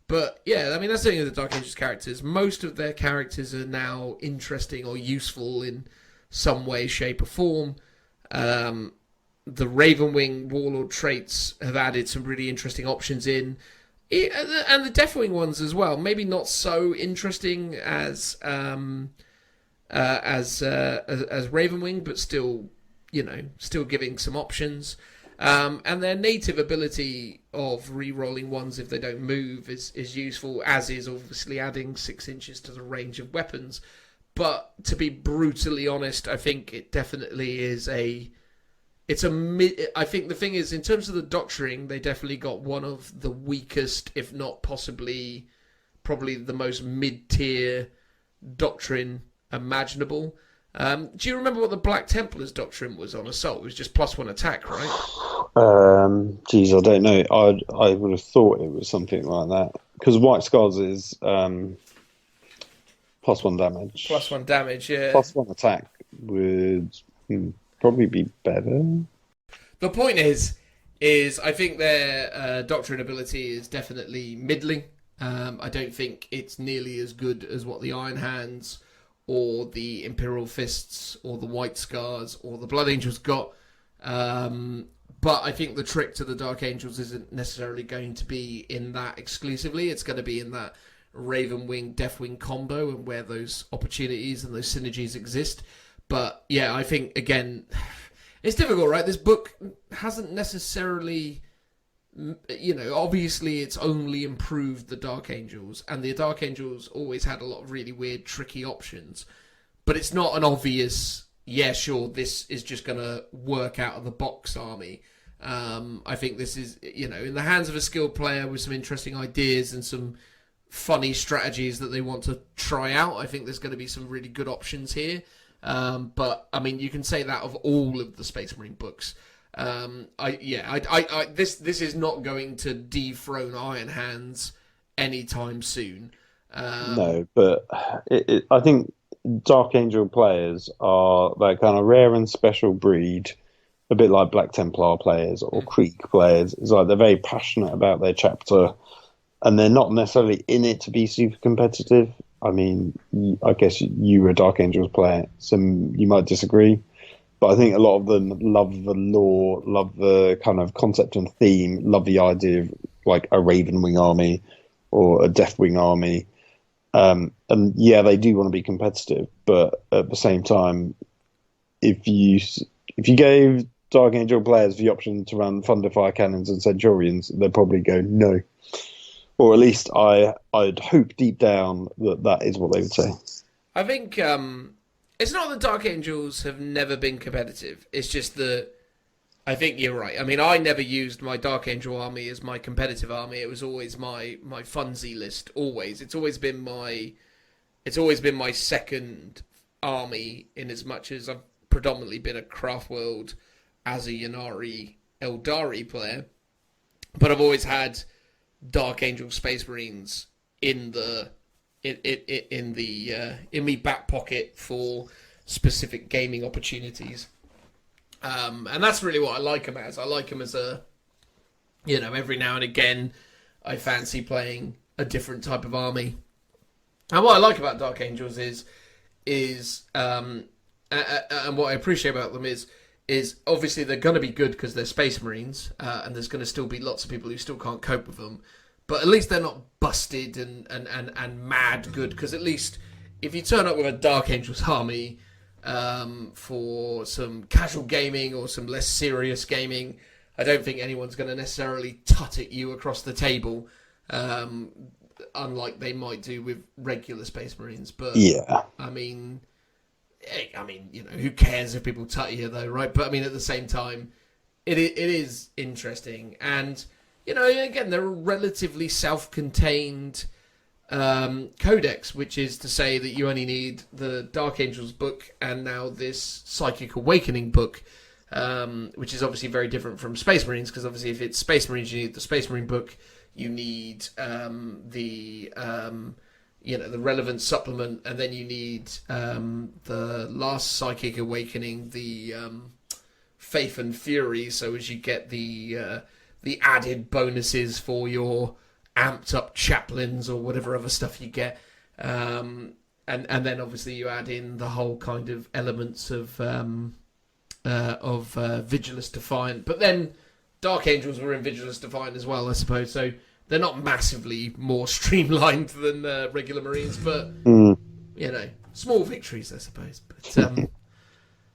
But yeah, I mean that's the thing with the Dark Ages characters. Most of their characters are now interesting or useful in some way, shape, or form. The Ravenwing Warlord traits have added some really interesting options in, and the Deathwing ones as well. Maybe not so interesting as Ravenwing, but still, still giving some options. And their native ability of re-rolling ones if they don't move is useful, as is obviously adding 6 inches to the range of weapons. But to be brutally honest, I think it definitely is I think the thing is, in terms of the doctoring, they definitely got one of the weakest, if not probably the most mid-tier doctrine imaginable. Do you remember what the Black Templar's doctrine was on Assault? It was just +1 attack, right? I don't know. I would have thought it was something like that. Because White Scars is +1 damage. +1 damage, yeah. +1 attack would probably be better. The point is I think their doctrine ability is definitely middling. I don't think it's nearly as good as what the Iron Hands or the Imperial Fists or the White Scars or the Blood Angels got. But I think the trick to the Dark Angels isn't necessarily going to be in that exclusively. It's going to be in that Ravenwing, Deathwing combo and where those opportunities and those synergies exist. But yeah, I think, again, it's difficult, right? This book hasn't necessarily obviously it's only improved the Dark Angels, and the Dark Angels always had a lot of really weird, tricky options. But it's not an obvious, yeah, sure, this is just going to work out of the box army. I think this is, in the hands of a skilled player with some interesting ideas and some funny strategies that they want to try out. I think there's going to be some really good options here. But I mean, you can say that of all of the Space Marine books. This is not going to dethrone Iron Hands anytime soon. No, but I think Dark Angel players are that kind of rare and special breed, a bit like Black Templar players or Creek players. It's like they're very passionate about their chapter, and they're not necessarily in it to be super competitive. I mean, I guess you were a Dark Angels player, so you might disagree. But I think a lot of them love the lore, love the kind of concept and theme, love the idea of like a Ravenwing army or a Deathwing army. And yeah, they do want to be competitive, but at the same time, if you gave Dark Angel players the option to run Thunderfire Cannons and Centurions, they'd probably go no. Or at least I'd hope deep down that is what they would say. I think it's not that Dark Angels have never been competitive. It's just that I think you're right. I mean, I never used my Dark Angel army as my competitive army. It was always my funsy list. Always, it's always been my second army. In as much as I've predominantly been a Craftworld as a Yannari Eldari player, but I've always had Dark Angel Space Marines in my back pocket for specific gaming opportunities. And that's really what I like them as. I like them as a, every now and again, I fancy playing a different type of army. And what I like about Dark Angels is and what I appreciate about them is obviously they're going to be good because they're Space Marines, and there's going to still be lots of people who still can't cope with them. But at least they're not busted and mad good, because at least if you turn up with a Dark Angels army for some casual gaming or some less serious gaming, I don't think anyone's going to necessarily tut at you across the table, unlike they might do with regular Space Marines. But yeah, I mean, who cares if people tut you though, right? But I mean, at the same time, it is interesting, and again, they're a relatively self-contained codex, which is to say that you only need the Dark Angels book and now this Psychic Awakening book, which is obviously very different from Space Marines, because obviously if it's Space Marines, you need the Space Marine book, you need the relevant supplement, and then you need the last Psychic Awakening, the Faith and Fury, so as you get the added bonuses for your amped up chaplains or whatever other stuff you get, and then obviously you add in the whole kind of elements of Vigilus Defiant. But then Dark Angels were in Vigilus Defiant as well, I suppose. So they're not massively more streamlined than regular Marines, but small victories, I suppose.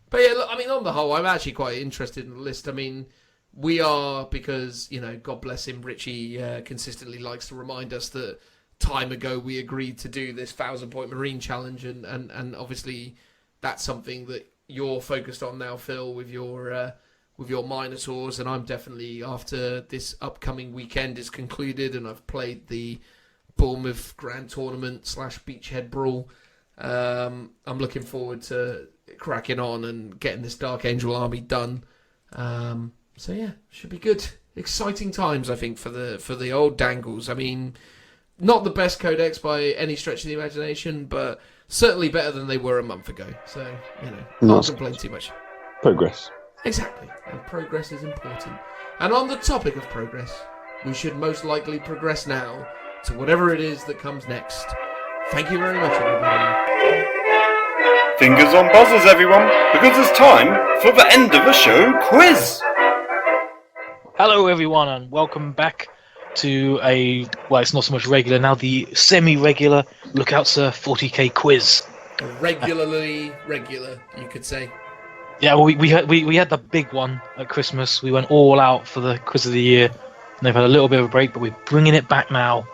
But yeah, look, I mean, on the whole, I'm actually quite interested in the list. I mean, we are, because, God bless him, Richie consistently likes to remind us that time ago we agreed to do this 1,000-point Marine challenge, and obviously that's something that you're focused on now, Phil, with your Minotaurs, and I'm definitely, after this upcoming weekend is concluded and I've played the Bournemouth Grand Tournament / Beachhead Brawl, I'm looking forward to cracking on and getting this Dark Angel army done. So yeah, should be good. Exciting times, I think, for the old Dangles. I mean, not the best codex by any stretch of the imagination, but certainly better than they were a month ago. So, can't complain too much. Progress. Exactly. And progress is important. And on the topic of progress, we should most likely progress now to whatever it is that comes next. Thank you very much, everybody. Fingers on buzzers, everyone, because it's time for the end of the show quiz. Hello, everyone, and welcome back to it's not so much regular now, the semi-regular Lookout Sir 40k quiz. Regularly regular, you could say. Yeah, well, we had the big one at Christmas. We went all out for the quiz of the year. They've had a little bit of a break, but we're bringing it back now,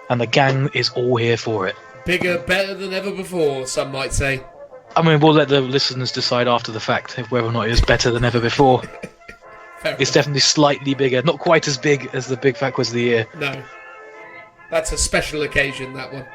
and the gang is all here for it. Bigger, better than ever before, some might say. I mean, we'll let the listeners decide after the fact whether or not it is better than ever before. It's definitely slightly bigger, not quite as big as the Big Fat Quiz of the Year. No. That's a special occasion, that one.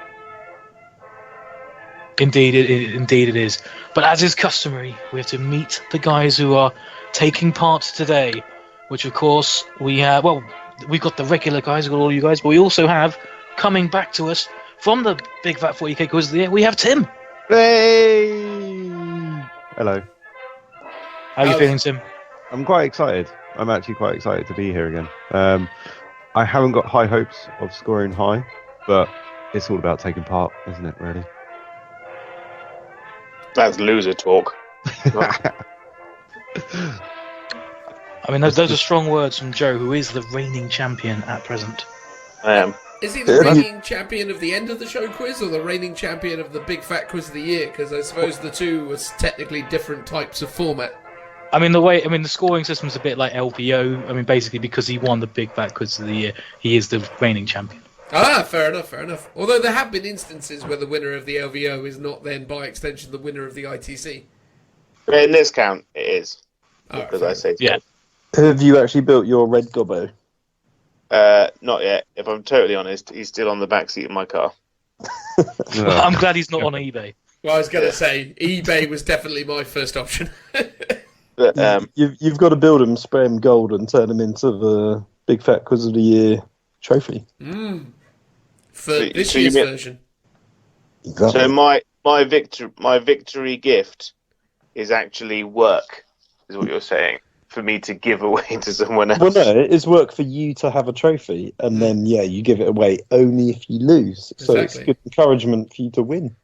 Indeed it is. But as is customary, we have to meet the guys who are taking part today, which of course we have. Well, we've got the regular guys, we've got all you guys, but we also have, coming back to us from the Big Fat 40k Quiz of the Year, we have Tim. Hey! Hello. How are you feeling, Tim? I'm quite excited. I'm actually quite excited to be here again. I haven't got high hopes of scoring high, but it's all about taking part, isn't it, really? That's loser talk. I mean, those are strong words from Joe, who is the reigning champion at present. I am. Is he the reigning champion of the end of the show quiz, or the reigning champion of the Big Fat Quiz of the Year? Because I suppose the two was technically different types of format. I mean, the scoring system's a bit like LVO. I mean, basically, because he won the Big Fat Quiz of the Year, he is the reigning champion. Ah, fair enough. Although there have been instances where the winner of the LVO is not then, by extension, the winner of the ITC. In this count, it is. Oh, Because I say so. Yeah. Have you actually built your red gobbo? Not yet. If I'm totally honest, he's still on the back seat of my car. I'm glad he's not on eBay. Well, I was going to say, eBay was definitely my first option. But, You've got to build them, spray them gold, and turn them into the Big Fat Quiz of the Year trophy. For this year's version. Exactly. so my victory gift is actually work, is what you're saying, for me to give away to someone else. Well, no, it is work for you to have a trophy, and then, you give it away only if you lose. So it's Exactly. good encouragement for you to win.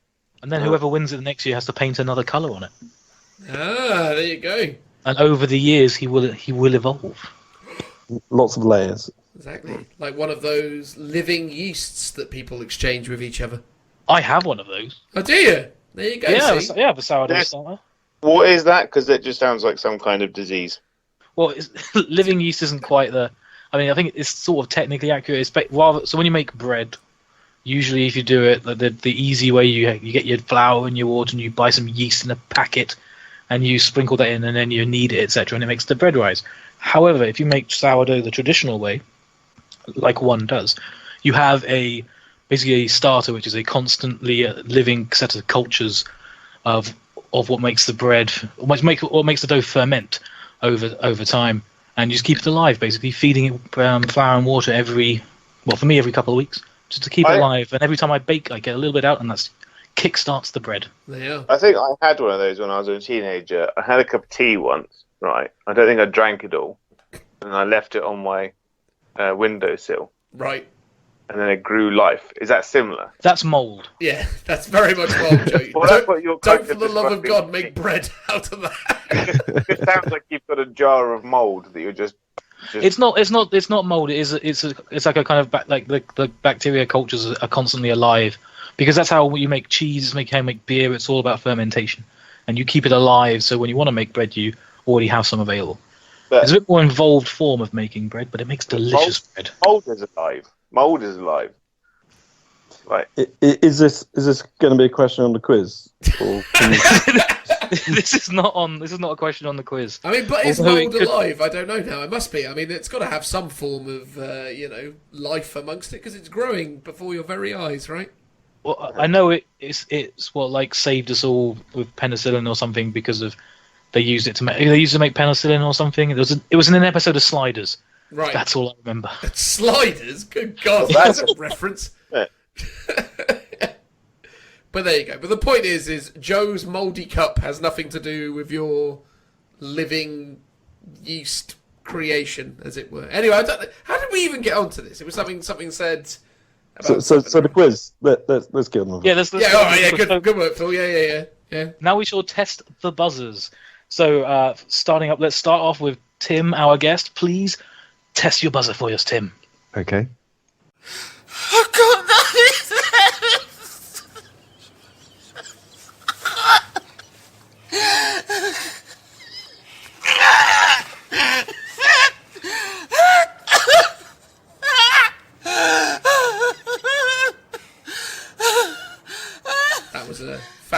And then whoever wins it next year has to paint another colour on it. Ah, there you go. And over the years, he will evolve. Lots of layers. Exactly. Like one of those living yeasts that people exchange with each other. I have one of those. Oh, do you? There you go, Yeah, see? I have a sourdough Yes. starter. What is that? Because it just sounds like some kind of disease. Well, living yeast isn't quite the. I mean, I think it's sort of technically accurate. It's rather so when you make bread, usually if you do it the easy way, you get your flour and your water and you buy some yeast in a packet, and you sprinkle that in and then you knead it, etc., and it makes the bread rise. However, if you make sourdough the traditional way, like one does, you have basically a starter, which is a constantly living set of cultures of what makes the bread, what makes the dough ferment over time, and you just keep it alive, basically feeding it flour and water every couple of weeks, just to keep it alive. And every time I bake, I get a little bit out, and that's kickstarts the bread. There you are. I think I had one of those when I was a teenager. I had a cup of tea once, right? I don't think I drank it all, and I left it on my windowsill, Right. and then it grew life. Is that similar? That's mould. Yeah, that's very much mold, Joe. Well, that's what you're Don't kind for of the love of describing. God, make bread out of that. It sounds like you've got a jar of mold that you're just. It's not mold. It's like a kind of the bacteria cultures are constantly alive, because that's how you make cheese, how you make beer. It's all about fermentation, and you keep it alive. So when you want to make bread, you already have some available. But It's a bit more involved form of making bread, but it makes delicious bread. mold is alive. Mold is alive. Right. Is this going to be a question on the quiz? Or can you- This is not a question on the quiz. I mean, but is Although mold it could- alive? I don't know now. It must be. I mean, it's got to have some form of, life amongst it, because it's growing before your very eyes, right? Well, I know it's what like saved us all with penicillin or something, because of they used it to make penicillin or something. It was in an episode of Sliders. Right. That's all I remember. Sliders? Good God, Well, that's a reference. Yeah. But there you go. But the point is Joe's mouldy cup has nothing to do with your living yeast creation, as it were. Anyway, how did we even get onto this? It was something said about so the quiz. Let's get on with it. Yeah, let's Yeah, all right, yeah, good work, Phil. Yeah. Now we shall test the buzzers. So, starting up, let's start off with Tim, our guest. Please test your buzzer for us, Tim. Okay.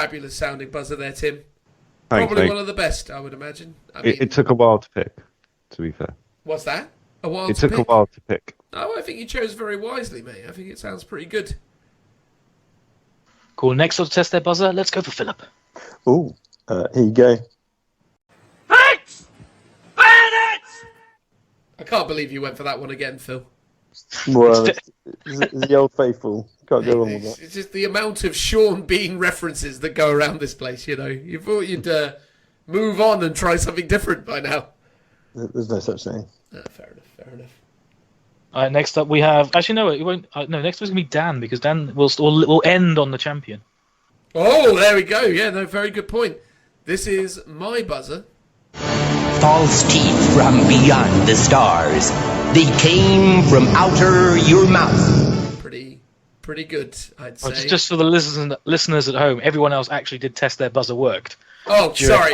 fabulous sounding buzzer there, Tim. Thanks, Probably mate. one of the best, I would imagine. I mean, It took a while to pick, to be fair. what's that? A while It to took a pick? while to pick. Oh, I think you chose very wisely, mate. I think it sounds pretty good. Cool. Next up to test their buzzer, let's go for Philip. Ooh, here you go. I can't believe you went for that one again, Phil. Well, it's the old faithful. Can't go wrong with that. It's just the amount of Sean Bean references that go around this place, you know. You thought you'd move on and try something different by now. There's no such thing. Fair enough. All right, next up we have. Actually, no, it won't. No, next up is gonna be Dan because Dan will end on the champion. Oh, there we go. Yeah, no, very good point. This is my buzzer. False teeth from beyond the stars. They came from outer your mouth. Pretty good, I'd say. Well, just for the listeners at home, everyone else actually did test their buzzer worked. Oh, sorry.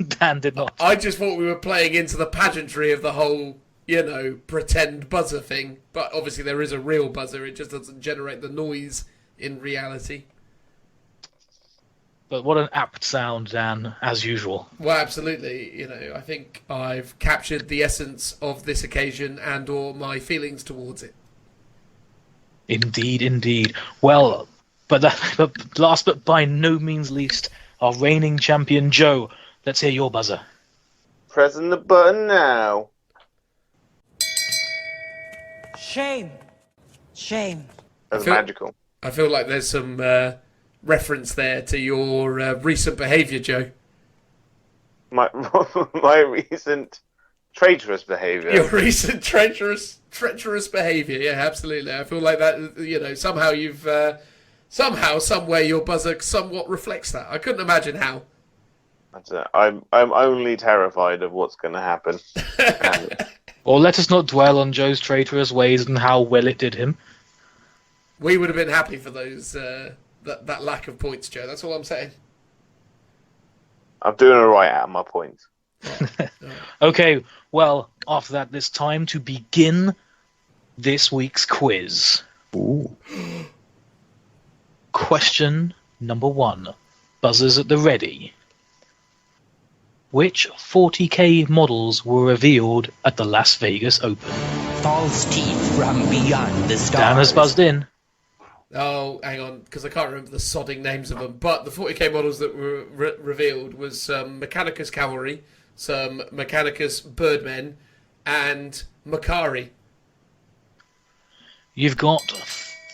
Dan did not. I just thought we were playing into the pageantry of the whole, you know, pretend buzzer thing. But obviously there is a real buzzer. It just doesn't generate the noise in reality. But what an apt sound, Dan, as usual. Well, absolutely. You know, I think I've captured the essence of this occasion and or my feelings towards it. Indeed, indeed. Well, but last but by no means least, our reigning champion, Joe. Let's hear your buzzer. Pressing the button now. Shame. Shame. That's magical. I feel like there's some reference there to your recent behaviour, Joe. My recent traitorous behaviour. Your recent treacherous behaviour, yeah, absolutely. I feel like that, you know, somehow you've, somewhere your buzzer somewhat reflects that. I couldn't imagine how. That's it. I'm only terrified of what's going to happen. Or let us not dwell on Joe's traitorous ways and how well it did him. We would have been happy for those that lack of points, Joe. That's all I'm saying. I'm doing all right out of my points. Okay, well, after that, it's time to begin this week's quiz. Ooh. Question number 1. Buzzers at the ready. Which 40k models were revealed at the Las Vegas Open? False teeth from beyond the stars. Dan has buzzed in. Oh, hang on, because I can't remember the sodding names of them. But the 40k models that were revealed was some Mechanicus Cavalry, some Mechanicus Birdmen, and Makari. You've got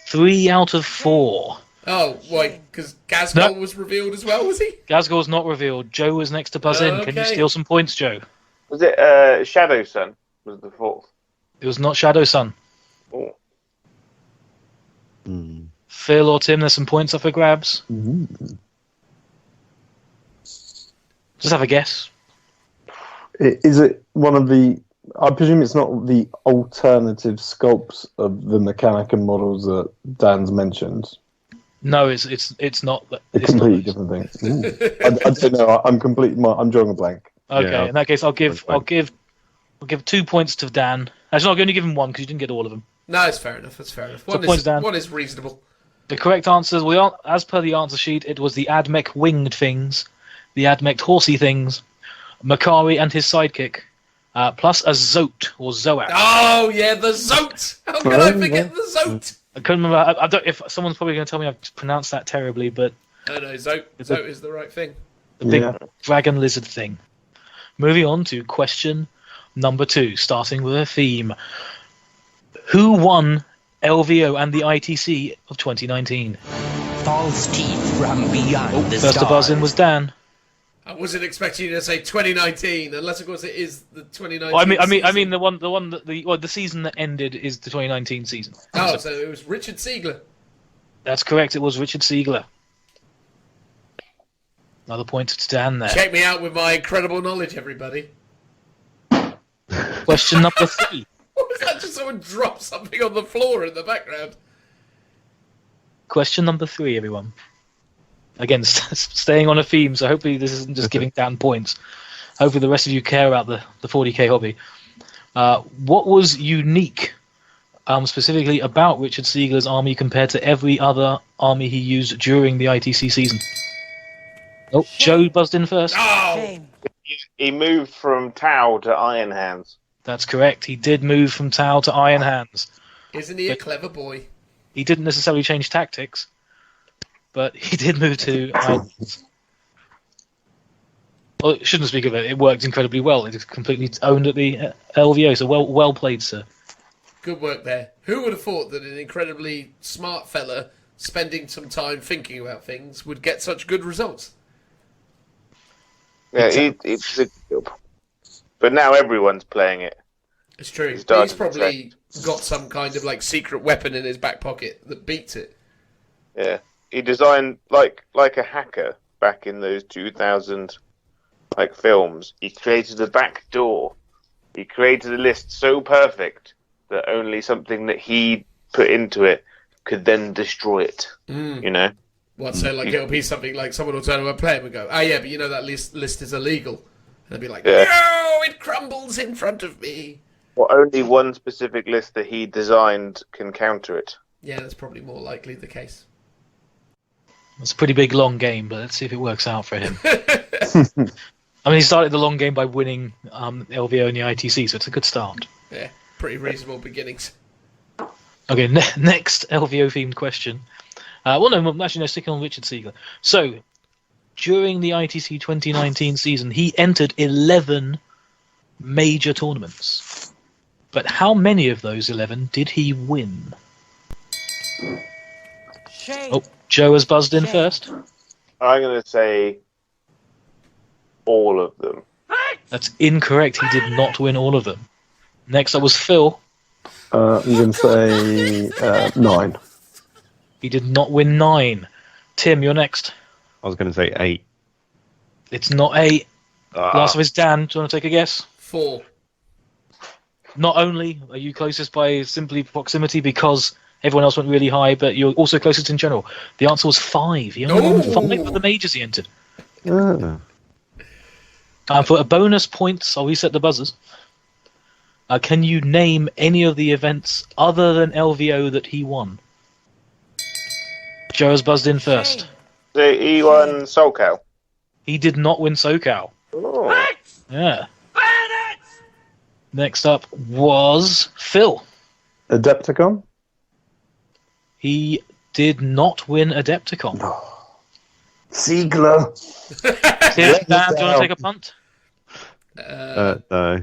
3 out of 4. Oh, why? Because Gazgol was revealed as well, was he? Gazgol's not revealed. Joe was next to buzz in. Can you Okay. steal some points, Joe? Was it Shadow Sun? Was the fourth? It was not Shadow Sun. Oh. Phil or Tim, there's some points up for grabs. Just have a guess. Is it one of the... I presume it's not the alternative sculpts of the Mechanicum models that Dan's mentioned. No, it's not. A It's completely not. different thing. Ooh. I don't know. I'm drawing a blank. Okay, Yeah, in that case, I'll give fine. 2 points to Dan. Actually, I'll only give him 1 because you didn't get all of them. No, it's fair enough. That's fair enough. points down. One is reasonable. The correct answers, as per the answer sheet, it was the Admech winged things, the Admech horsey things, Makari and his sidekick, plus a Zote or Zoat. Oh, yeah, the Zote! How could I forget the Zote? I couldn't remember. I don't. If someone's probably going to tell me I've pronounced that terribly, but No, Zote. Zote is the right thing. the big Yeah. dragon lizard thing. Moving on to question number 2, starting with a theme. Who won LVO and the ITC of 2019? False teeth from beyond the First to buzz in stars. was Dan. I wasn't expecting you to say 2019, unless of course it is the 2019. Well, I mean, season. the one that the season that ended is the 2019 season. Oh, so it was Richard Siegler. That's correct. It was Richard Siegler. Another point to Dan there. Check me out with my incredible knowledge, everybody. Question number 3. What was that? Just someone dropped something on the floor in the background. Question number 3, everyone. Again, staying on a theme, so hopefully this isn't just giving Dan points. Hopefully the rest of you care about the 40k hobby. What was unique, specifically about Richard Siegler's army compared to every other army he used during the ITC season? Oh, Joe buzzed in first. Oh! Shame. He moved from Tau to Iron Hands. That's correct. He did move from Tau to Iron Hands. Isn't he a clever boy? He didn't necessarily change tactics, but he did move to Iron Hands. Well, I shouldn't speak of it. It worked incredibly well. It is completely owned at the LVO, so well played, sir. Good work there. Who would have thought that an incredibly smart fella spending some time thinking about things would get such good results? Yeah, it's a good job. But now everyone's playing it. It's true. He's He's done, probably got some kind of like secret weapon in his back pocket that beats it. Yeah, he designed like a hacker back in those 2000 films. He created a back door. He created a list so perfect that only something that he put into it could then destroy it. You know. What, so like it'll be something like someone will turn around and play it and go, yeah, but you know that list is illegal. And they'll be like, Yeah. no, it crumbles in front of me. Well, only one specific list that he designed can counter it. Yeah, that's probably more likely the case. It's a pretty big, long game, but let's see if it works out for him. I mean, he started the long game by winning LVO and the ITC, so it's a good start. Yeah, pretty reasonable beginnings. Okay, next LVO-themed question. Well, no, actually, no, sticking on Richard Siegler. So, during the ITC 2019 season, he entered 11 major tournaments. But how many of those 11 did he win? Shame. Oh, Joe has buzzed in first. I'm going to say all of them. That's incorrect. He did not win all of them. Next up was Phil. I'm going to say 9. He did not win 9. Tim, you're next. I was going to say 8. It's not 8. Last of is Dan. Do you want to take a guess? 4. Not only are you closest by simply proximity because everyone else went really high, but you're also closest in general. The answer was 5. He only won 5 of the majors he entered. Ah. And for a bonus points, I'll reset the buzzers. Can you name any of the events other than LVO that he won? Joe has buzzed in first. So he won SoulCal. He did not win SoCal. Oh. Yeah. Next up was Phil. Adepticon? He did not win Adepticon. Siegler. Tim, Dan, do you want to take a punt? No.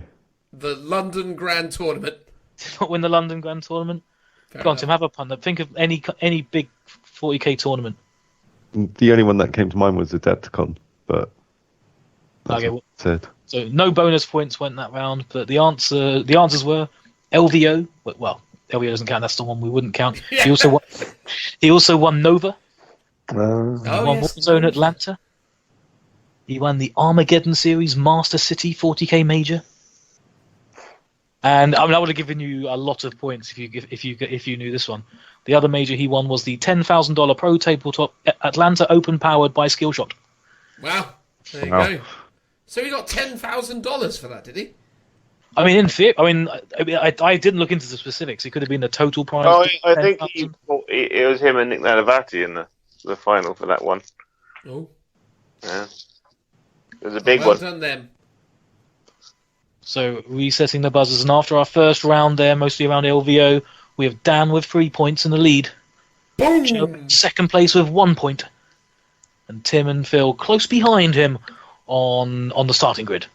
The London Grand Tournament. Did not win the London Grand Tournament. Fair Go on, enough. Tim, have a punt. Think of any big 40k tournament. The only one that came to mind was Adepticon, but that's Okay, what I said. So no bonus points went that round, but the answers were LVO. Well, LVO doesn't count. That's the one we wouldn't count. Yeah. He also won Nova. He Oh, won yes. Warzone Atlanta. He won the Armageddon Series Master City 40k Major. And I mean, I would have given you a lot of points if you knew this one. The other major he won was the $10,000 Pro Tabletop Atlanta Open powered by Skillshot. Wow. There you Wow. go. So he got $10,000 for that, did he? I mean, in theory, I didn't look into the specifics. It could have been the total prize. Oh, I think 10,000. it was him and Nick Nanavati in the final for that one. Oh. Yeah. It was a big Well one. done them. So resetting the buzzers, and after our first round there, mostly around LVO, we have Dan with 3 points in the lead. Boom! Joe in second place with 1 point, and Tim and Phil close behind him on the starting grid.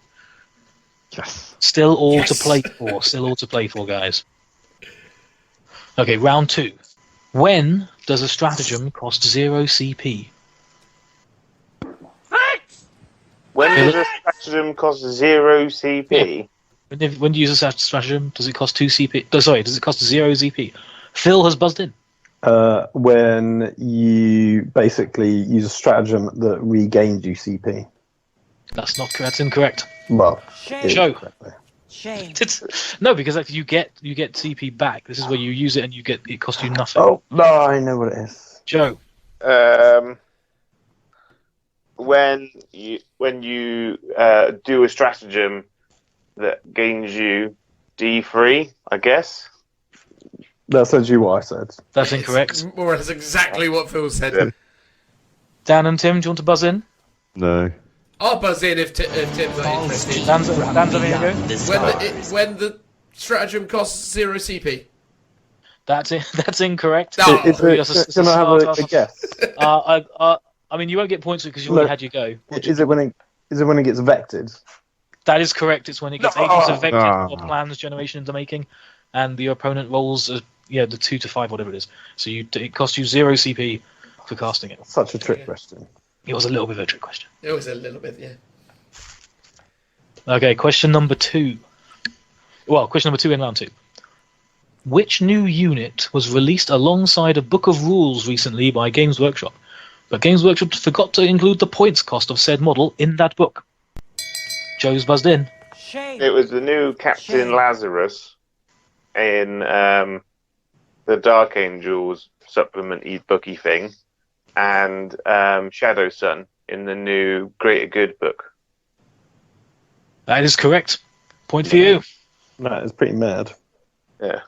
Yes. Still all Yes! to play for. Still all to play for, guys. Okay, round 2. When does a stratagem cost 0 CP? When does a stratagem cost 0 CP? When you use a stratagem, does it cost 2 CP? Sorry, does it cost 0 CP? Phil has buzzed in. When you basically use a stratagem that regains you CP. That's not correct. That's incorrect. Well, Shame. Joe. Shame. No, because like, you get CP back. This is where you use it and it costs you nothing. Oh, no, I know what it is. Joe. When you do a stratagem that gains you D3, I guess. That's essentially what I said. That's incorrect. More or less exactly what Phil said. Yeah. Dan and Tim, do you want to buzz in? No. I'll buzz in if Tim's not False interested. teeth Dan's- from Dan's having a beyond go? the stars. When the stratagem costs 0 CP. That's it. That's incorrect. No. Can I have a guess? I mean, you won't get points because you already Look, had your go. Is it when it gets vected? That is correct. It's when it gets No. agents affected Ah. or plans generation into making, and your opponent rolls the 2 to 5, whatever it is. So it costs you 0 CP for casting it. Such a trick question. It was a little bit of a trick question. It was a little bit, yeah. Okay, question number 2. Well, question number 2 in round 2. Which new unit was released alongside a book of rules recently by Games Workshop? But Games Workshop forgot to include the points cost of said model in that book. Joe's buzzed in. Shame. It was the new Captain Shame. Lazarus in the Dark Angels supplement e-booky thing, and Shadow Sun in the new Greater Good book. That is correct. Point for you. No, it's pretty mad. Yeah.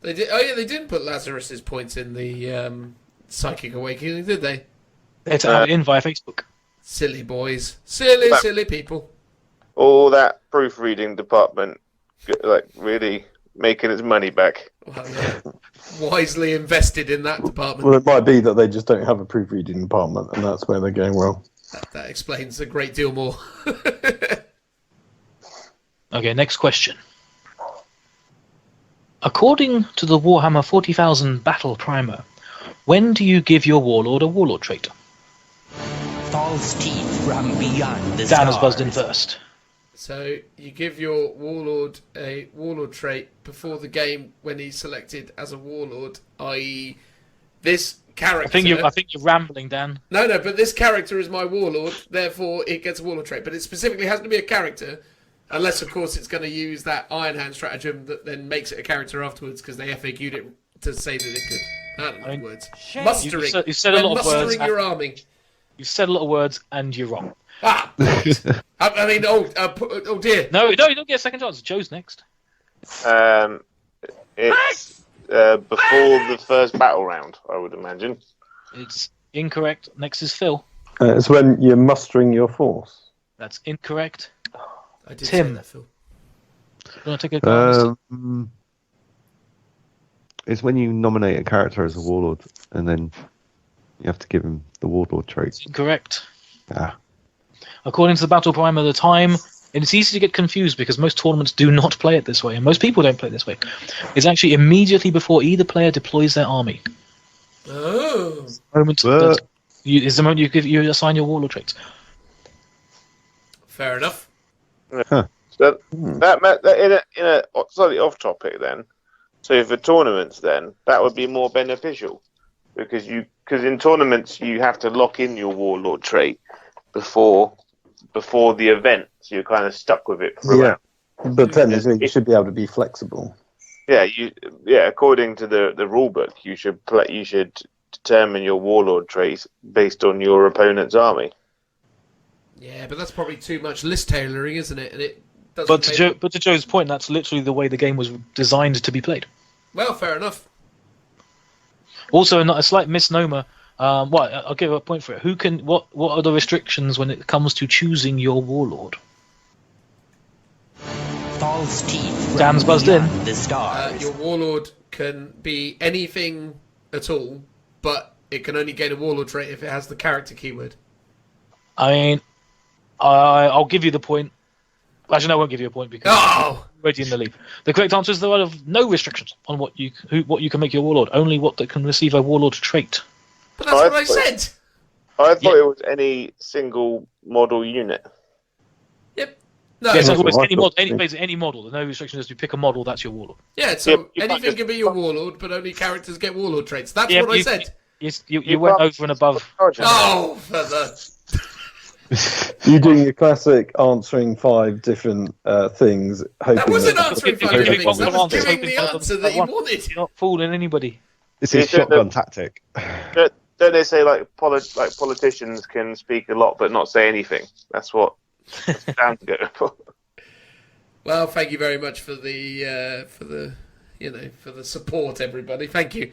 They did. Oh yeah, they didn't put Lazarus's points in the Psychic Awakening, did they? They had to have it in via Facebook. Silly boys, silly people. All that proofreading department, really making its money back. Well, yeah. Wisely invested in that department. Well, it might be that they just don't have a proofreading department, and that's where they're going wrong. That explains a great deal more. Okay, next question. According to the Warhammer 40,000 Battle Primer, when do you give your warlord a warlord trait? False teeth from beyond the Dan has stars. buzzed in first. So you give your warlord a warlord trait before the game when he's selected as a warlord, i.e., this character. I think you're rambling, Dan. No, but this character is my warlord, therefore it gets a warlord trait. But it specifically has to be a character, unless of course it's going to use that Iron Hand stratagem that then makes it a character afterwards because they FAQ'd it to say that it could. I don't know the words. Shame. Mustering. You said a lot of words. Mustering your army. You've said a lot of words and you're wrong. Ah! I mean, oh dear. No, you don't get a second chance. Joe's next. It's before the first battle round, I would imagine. It's incorrect. Next is Phil. It's when you're mustering your force. That's incorrect. I did Tim. say that, Phil. You want to take a go? It's when you nominate a character as a warlord, and then you have to give him the warlord trait. It's incorrect. Ah. According to the Battle Primer, the time, and it's easy to get confused because most tournaments do not play it this way, and most people don't play it this way. It's actually immediately before either player deploys their army. Oh. Moment What? that is the moment you assign your warlord traits. Fair enough. So that in a slightly off topic then. So for tournaments then, that would be more beneficial because in tournaments you have to lock in your warlord trait before the event, so you're kind of stuck with it throughout. But technically, you should be able to be flexible. Yeah, according to the rule book, you should determine your warlord traits based on your opponent's army. Yeah, but that's probably too much list tailoring, isn't it? And it doesn't. But to Joe's point, that's literally the way the game was designed to be played. Well, fair enough. Also, a slight misnomer. I'll give a point for it. What are the restrictions when it comes to choosing your warlord? False teeth from Dan's buzzed in. beyond the stars. Your warlord can be anything at all, but it can only gain a warlord trait if it has the character keyword. I mean, I'll give you the point. Actually, no, I won't give you a point because Oh! you're already in the lead. The correct answer is there are no restrictions on what you can make your warlord. Only what that can receive a warlord trait. But that's what I said! I thought it was any single model unit. Yep. No. Yeah, so that's it's what I any thought. model. Basically, any model. The no restriction is you pick a model. That's your warlord. Yeah, so Yeah, you anything can't can be your warlord, but only characters get warlord traits. That's Yeah, what I said. You went over and above. Oh, for the... You're doing your classic answering 5 different things, hoping That wasn't that- answering Giving 5 one things. That was answer, giving hoping the one of answer them that you won. wanted. You're not fooling anybody. This is Yeah, shotgun tactic. Don't they say politicians can speak a lot but not say anything? That's what Dan's going for. Well, thank you very much for the support, everybody. Thank you.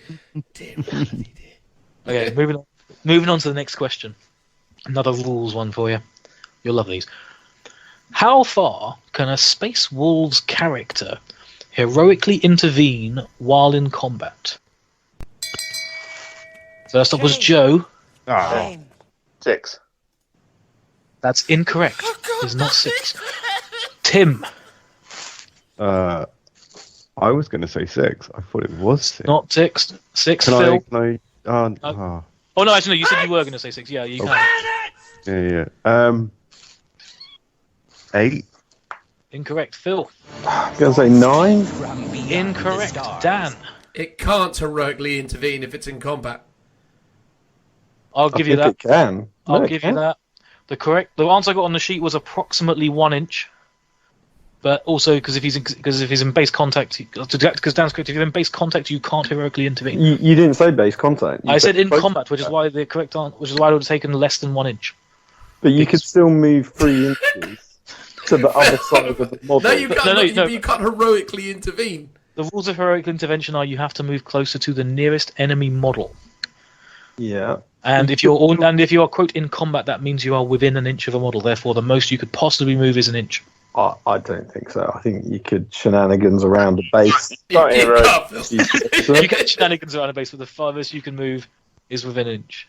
Dear, bloody dear. Okay, moving on to the next question. Another rules one for you. You'll love these. How far can a Space Wolves character heroically intervene while in combat? First up was Joe. Shame. 6. That's incorrect. It's not 6. Tim. I was going to say 6. I thought it was 6. Not 6. 6, Can Phil. I? Oh, no, actually, no, you said you were going to say 6. Yeah, you can. Yeah. 8. Incorrect, Phil. I'm going to say 9. From beyond the Incorrect, stars. Dan. It can't heroically intervene if it's in combat. I'll give you that. It can. I'll No, it give can. you that. The answer I got on the sheet was approximately 1 inch. But also, because if he's in base contact, because Dan's correct, if you're in base contact, you can't heroically intervene. You didn't say base contact. You I said in close combat, which is why the correct answer, which is why I would have taken less than 1 inch. But you could still move 3 inches to the other side of the model. No, you can't. No. You can't heroically intervene. The rules of heroic intervention are you have to move closer to the nearest enemy model. Yeah. And if you're quote in combat, that means you are within an inch of a model. Therefore, the most you could possibly move is an inch. I don't think so. I think you could shenanigans around the base. You You get shenanigans around a base, but the farthest you can move is within an inch.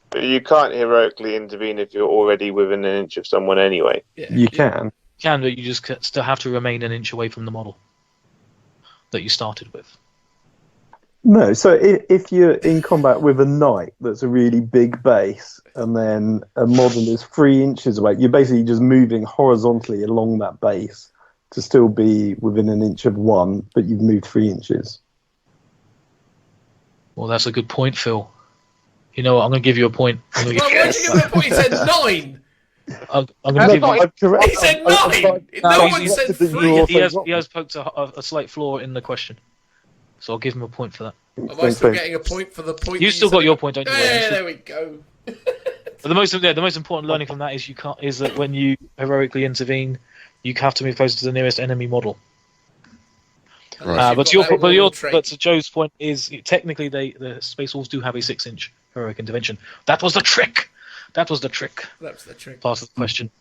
But you can't heroically intervene if you're already within an inch of someone anyway. You can. You can, but you just still have to remain an inch away from the model that you started with. No, so if you're in combat with a knight that's a really big base, and then a model is 3 inches away, you're basically just moving horizontally along that base to still be within an inch of one, but you've moved 3 inches. Well, that's a good point, Phil. You know what? I'm going to give you a point. Why'd you give me a point? He said 9. I'm going to give you. He said 9. No one said 3. He has poked a slight flaw in the question, so I'll give him a point for that. Am I still getting a point for the point? You still got your point, don't you? Yeah, there we go. But the most important learning from that is that when you heroically intervene, you have to move closer to the nearest enemy model. Right. But to Joe's point is technically the Space Wolves do have a 6-inch heroic intervention. That was the trick. That's the trick. Part of the question.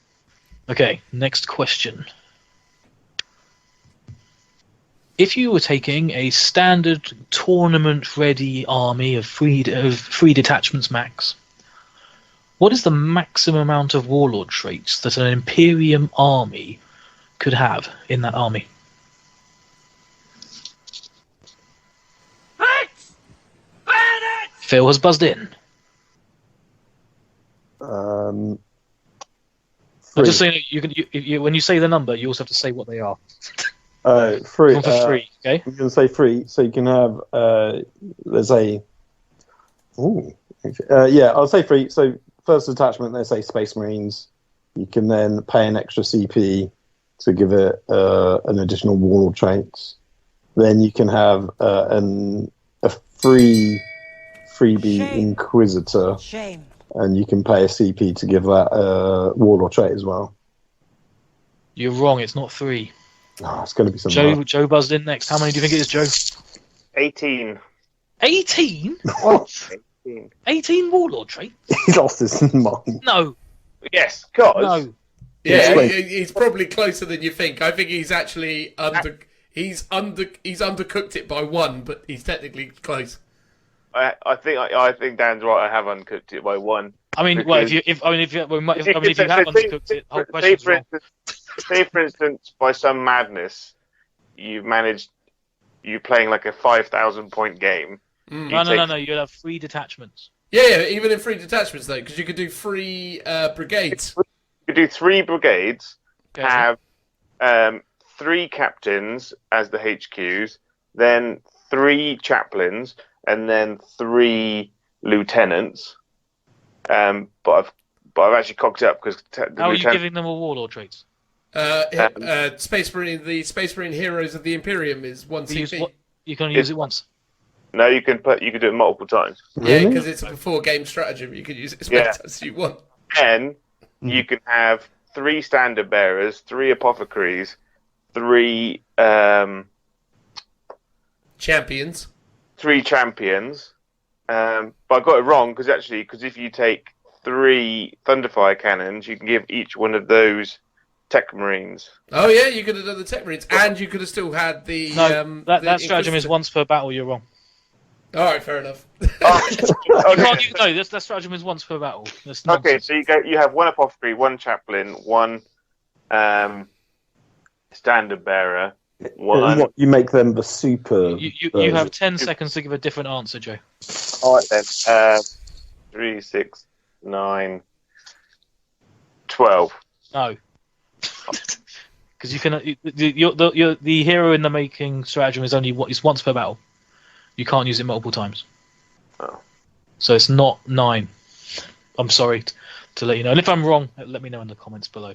Okay, next question. If you were taking a standard tournament-ready army of three detachments max, what is the maximum amount of warlord traits that an Imperium army could have in that army? Phil has buzzed in. Three. I'm just saying, when you say the number, you also have to say what they are. 3. One for 3, okay? I'm going to say 3, so you can have, let's say, I'll say 3. So first attachment, let's say Space Marines. You can then pay an extra CP to give it an additional warlord traits. Then you can have a freebie Inquisitor. Shame. And you can pay a CP to give that warlord trait as well. You're wrong, it's not 3. Oh, it's going to be something. Joe buzzed in next. How many do you think it is, Joe? 18. 18? What? 18 warlord traits? He lost his mind. No. Yes, God. No. Yeah, he's probably closer than you think. I think he's actually he's undercooked it by 1, but he's technically close. I think Dan's right. I have uncooked it by 1. I mean, well, if you have undercooked it, the whole question's wrong. Say for instance, by some madness, you playing like a 5,000 point game. No. You'd have 3 detachments. Yeah, even in 3 detachments though, because you could do 3 brigades. You could do 3 brigades, Okay. have 3 captains as the HQs, then 3 chaplains, and then 3 lieutenants. But I've actually cocked it up because How are you giving them all warlord traits? Space Marine, the Space Marine heroes of the Imperium is 1 CP. You can only use it once. No, you can do it multiple times. Yeah, because it's a before game stratagem. You can use it as many times as you want. Then you can have 3 standard bearers, 3 apothecaries, 3 champions. 3 champions. But I got it wrong because if you take 3 Thunderfire cannons, you can give each one of those Tech Marines. Oh yeah, you could have done the Tech Marines, and you could have still had the. No, that stratagem is Inquisitor. once per battle. You're wrong. All right, fair enough. You can't use, no, that stratagem is once per battle. That's Okay, nonsense. so you have 1 Apothecary, 1 Chaplain, 1 Standard Bearer, 1. You make them the super. You have 10 seconds to give a different answer, Joe. Alright then. 3, 6, 9, 12. No. Because you can. The hero in the making stratagem is once per battle. You can't use it multiple times. Oh. So it's not 9. I'm sorry to let you know. And if I'm wrong, let me know in the comments below.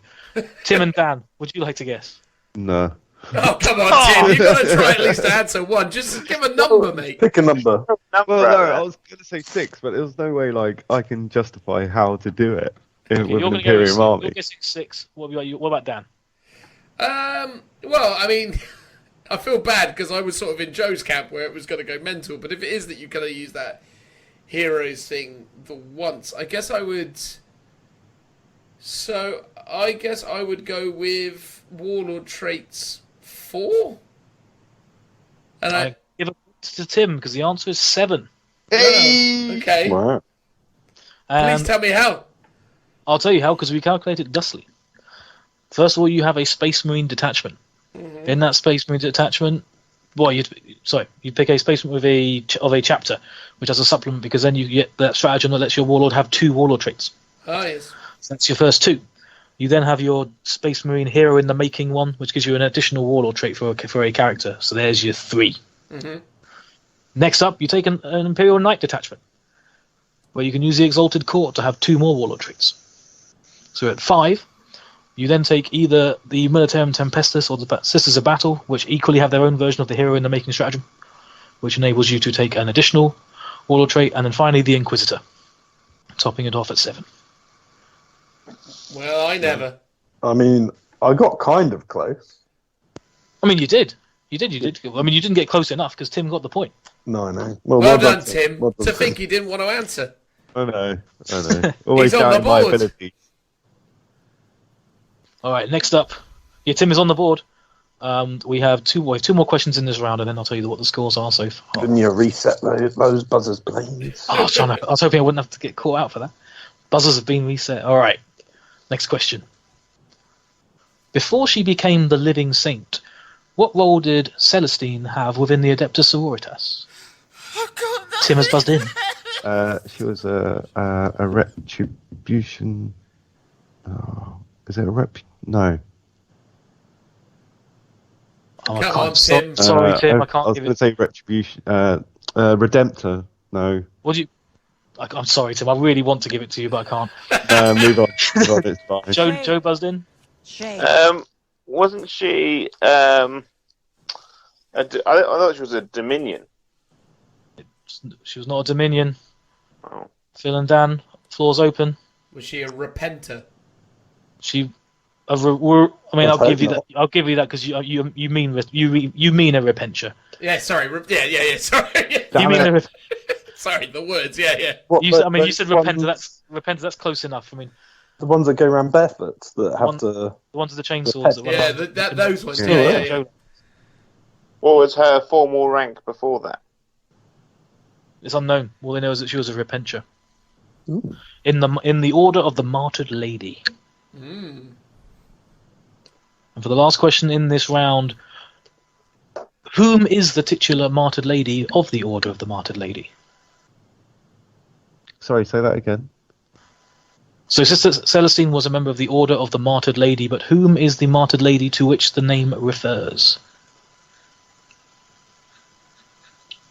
Tim and Dan, would you like to guess? No. Oh, come on, Tim. You've got to try at least to answer one. Just give a number, mate. Pick a number. Well, no, I was going to say 6, but there's no way like I can justify how to do it with an Imperium army. You're guessing 6. What about Dan? Well, I mean, I feel bad because I was sort of in Joe's camp where it was going to go mental. But if it is that you're going to use that heroes thing for once, I guess I would. So I guess I would go with Warlord traits 4. And I give it to Tim because the answer is 7. Hey! Okay. Wow. Please tell me how. I'll tell you how, because we calculated thusly. First of all, you have a Space Marine detachment. Mm-hmm. In that Space Marine detachment, you pick a Space Marine of a chapter, which has a supplement, because then you get that stratagem that lets your Warlord have 2 Warlord traits. Oh, yes. So that's your first 2. You then have your Space Marine hero in the making one, which gives you an additional Warlord trait for a character. So there's your 3. Mm-hmm. Next up, you take an Imperial Knight detachment, where you can use the Exalted Court to have 2 more Warlord traits. So at 5, you then take either the Militarum Tempestus or the Sisters of Battle, which equally have their own version of the hero in the making stratagem, which enables you to take an additional Warlord trait, and then finally the Inquisitor, topping it off at 7. Well, I never. I mean, I got kind of close. I mean, you did. I mean, you didn't get close enough because Tim got the point. No, I know. Well done, Tim. Well done, To Tim. think he didn't want to answer. I know. Always He's on the doubting my board. ability. All right, next up. Yeah, Tim is on the board. We have two more questions in this round, and then I'll tell you what the scores are so far. Couldn't you reset those buzzers, please? Oh, I was hoping I wouldn't have to get caught out for that. Buzzers have been reset. All right, next question. Before she became the living saint, what role did Celestine have within the Adeptus Sororitas? Oh, God, no. Tim has buzzed in. She was a retribution. Oh, is it a rep? No. Oh, Come on, so- Tim. sorry, Tim. I I can't was give going to it. say retribution. Redemptor. No. What do you? I'm sorry, Tim. I really want to give it to you, but I can't. Move on. It's fine. Joe buzzed in. Shame. Wasn't she? I thought she was a Dominion. She was not a Dominion. Oh. Phil and Dan, floor's open. Was she a repenter? She. I mean, I'll hope give you not. that. I'll give you that because you mean a repenture. Yeah, sorry. Yeah, sorry. You mean a Sorry, the words. Yeah. you said repenter. That's close enough. I mean, The ones that go around barefoot that have to. the ones with the chainsaws. That run Yeah, around. those ones. Still, Yeah. What was her formal rank before that? It's unknown. All they know is that she was a repenture. Ooh. In the order of the Martyred Lady. Mm. And for the last question in this round, whom is the titular Martyred Lady of the Order of the Martyred Lady? Sorry, say that again. So Sister Celestine was a member of the Order of the Martyred Lady, but whom is the Martyred Lady to which the name refers?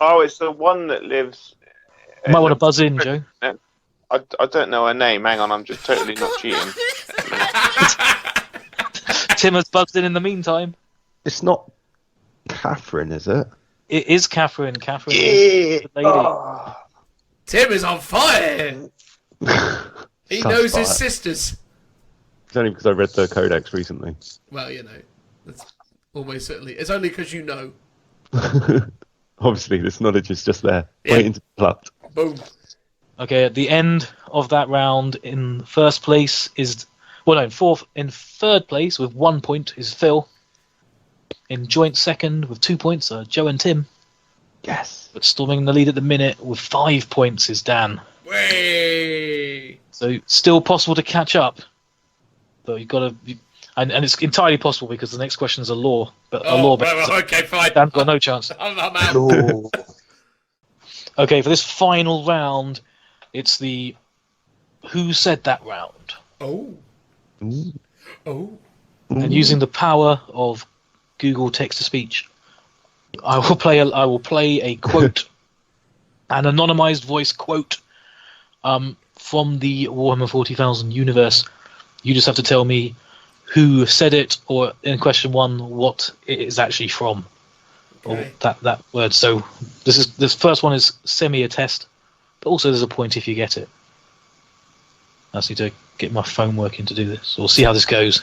Oh, it's the one that lives. You might want to buzz in, Joe. I don't know her name. Hang on, I'm just totally not cheating. Tim has buzzed in the meantime. It's not Catherine, is it? It is Catherine. Catherine is the lady. Tim is on fire. He Sounds knows his fire. sisters. It's only because I read the Codex recently. Well, that's almost certainly. It's only because you know. Obviously, this knowledge is just there, Yeah. waiting to be plucked. Boom. Okay, at the end of that round, in first place is... Well, no, in third place with 1 point is Phil. In joint second with 2 points are Joe and Tim. Yes. But storming the lead at the minute with 5 points is Dan. Way. So still possible to catch up. But you've got to... And it's entirely possible because the next question is a law. But a law okay, fine. Dan's got no chance. I'm out. Law. Okay, for this final round, it's the Who Said That round. Oh. Ooh. Oh. And using the power of Google text-to-speech, I will play a quote, an anonymized voice quote from the Warhammer 40,000 universe. You just have to tell me who said it, or in question 1, what it is actually from. Okay. Or that word. So this first one is semi a test, but also there's a point if you get it. I just need to get my phone working to do this. We'll see how this goes.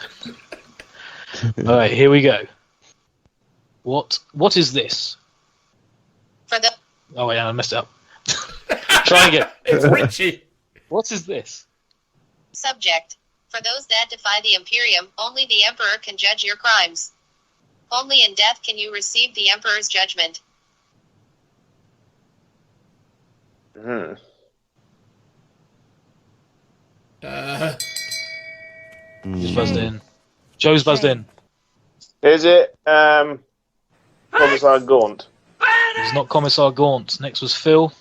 All right, here we go. What is this? Oh wait, I messed it up. Try again. It's Richie. What is this? Subject. For those that defy the Imperium, only the Emperor can judge your crimes. Only in death can you receive the Emperor's judgment. Just buzzed in. Joe's buzzed in. Is it Commissar Gaunt? It's not Commissar Gaunt. Next was Phil.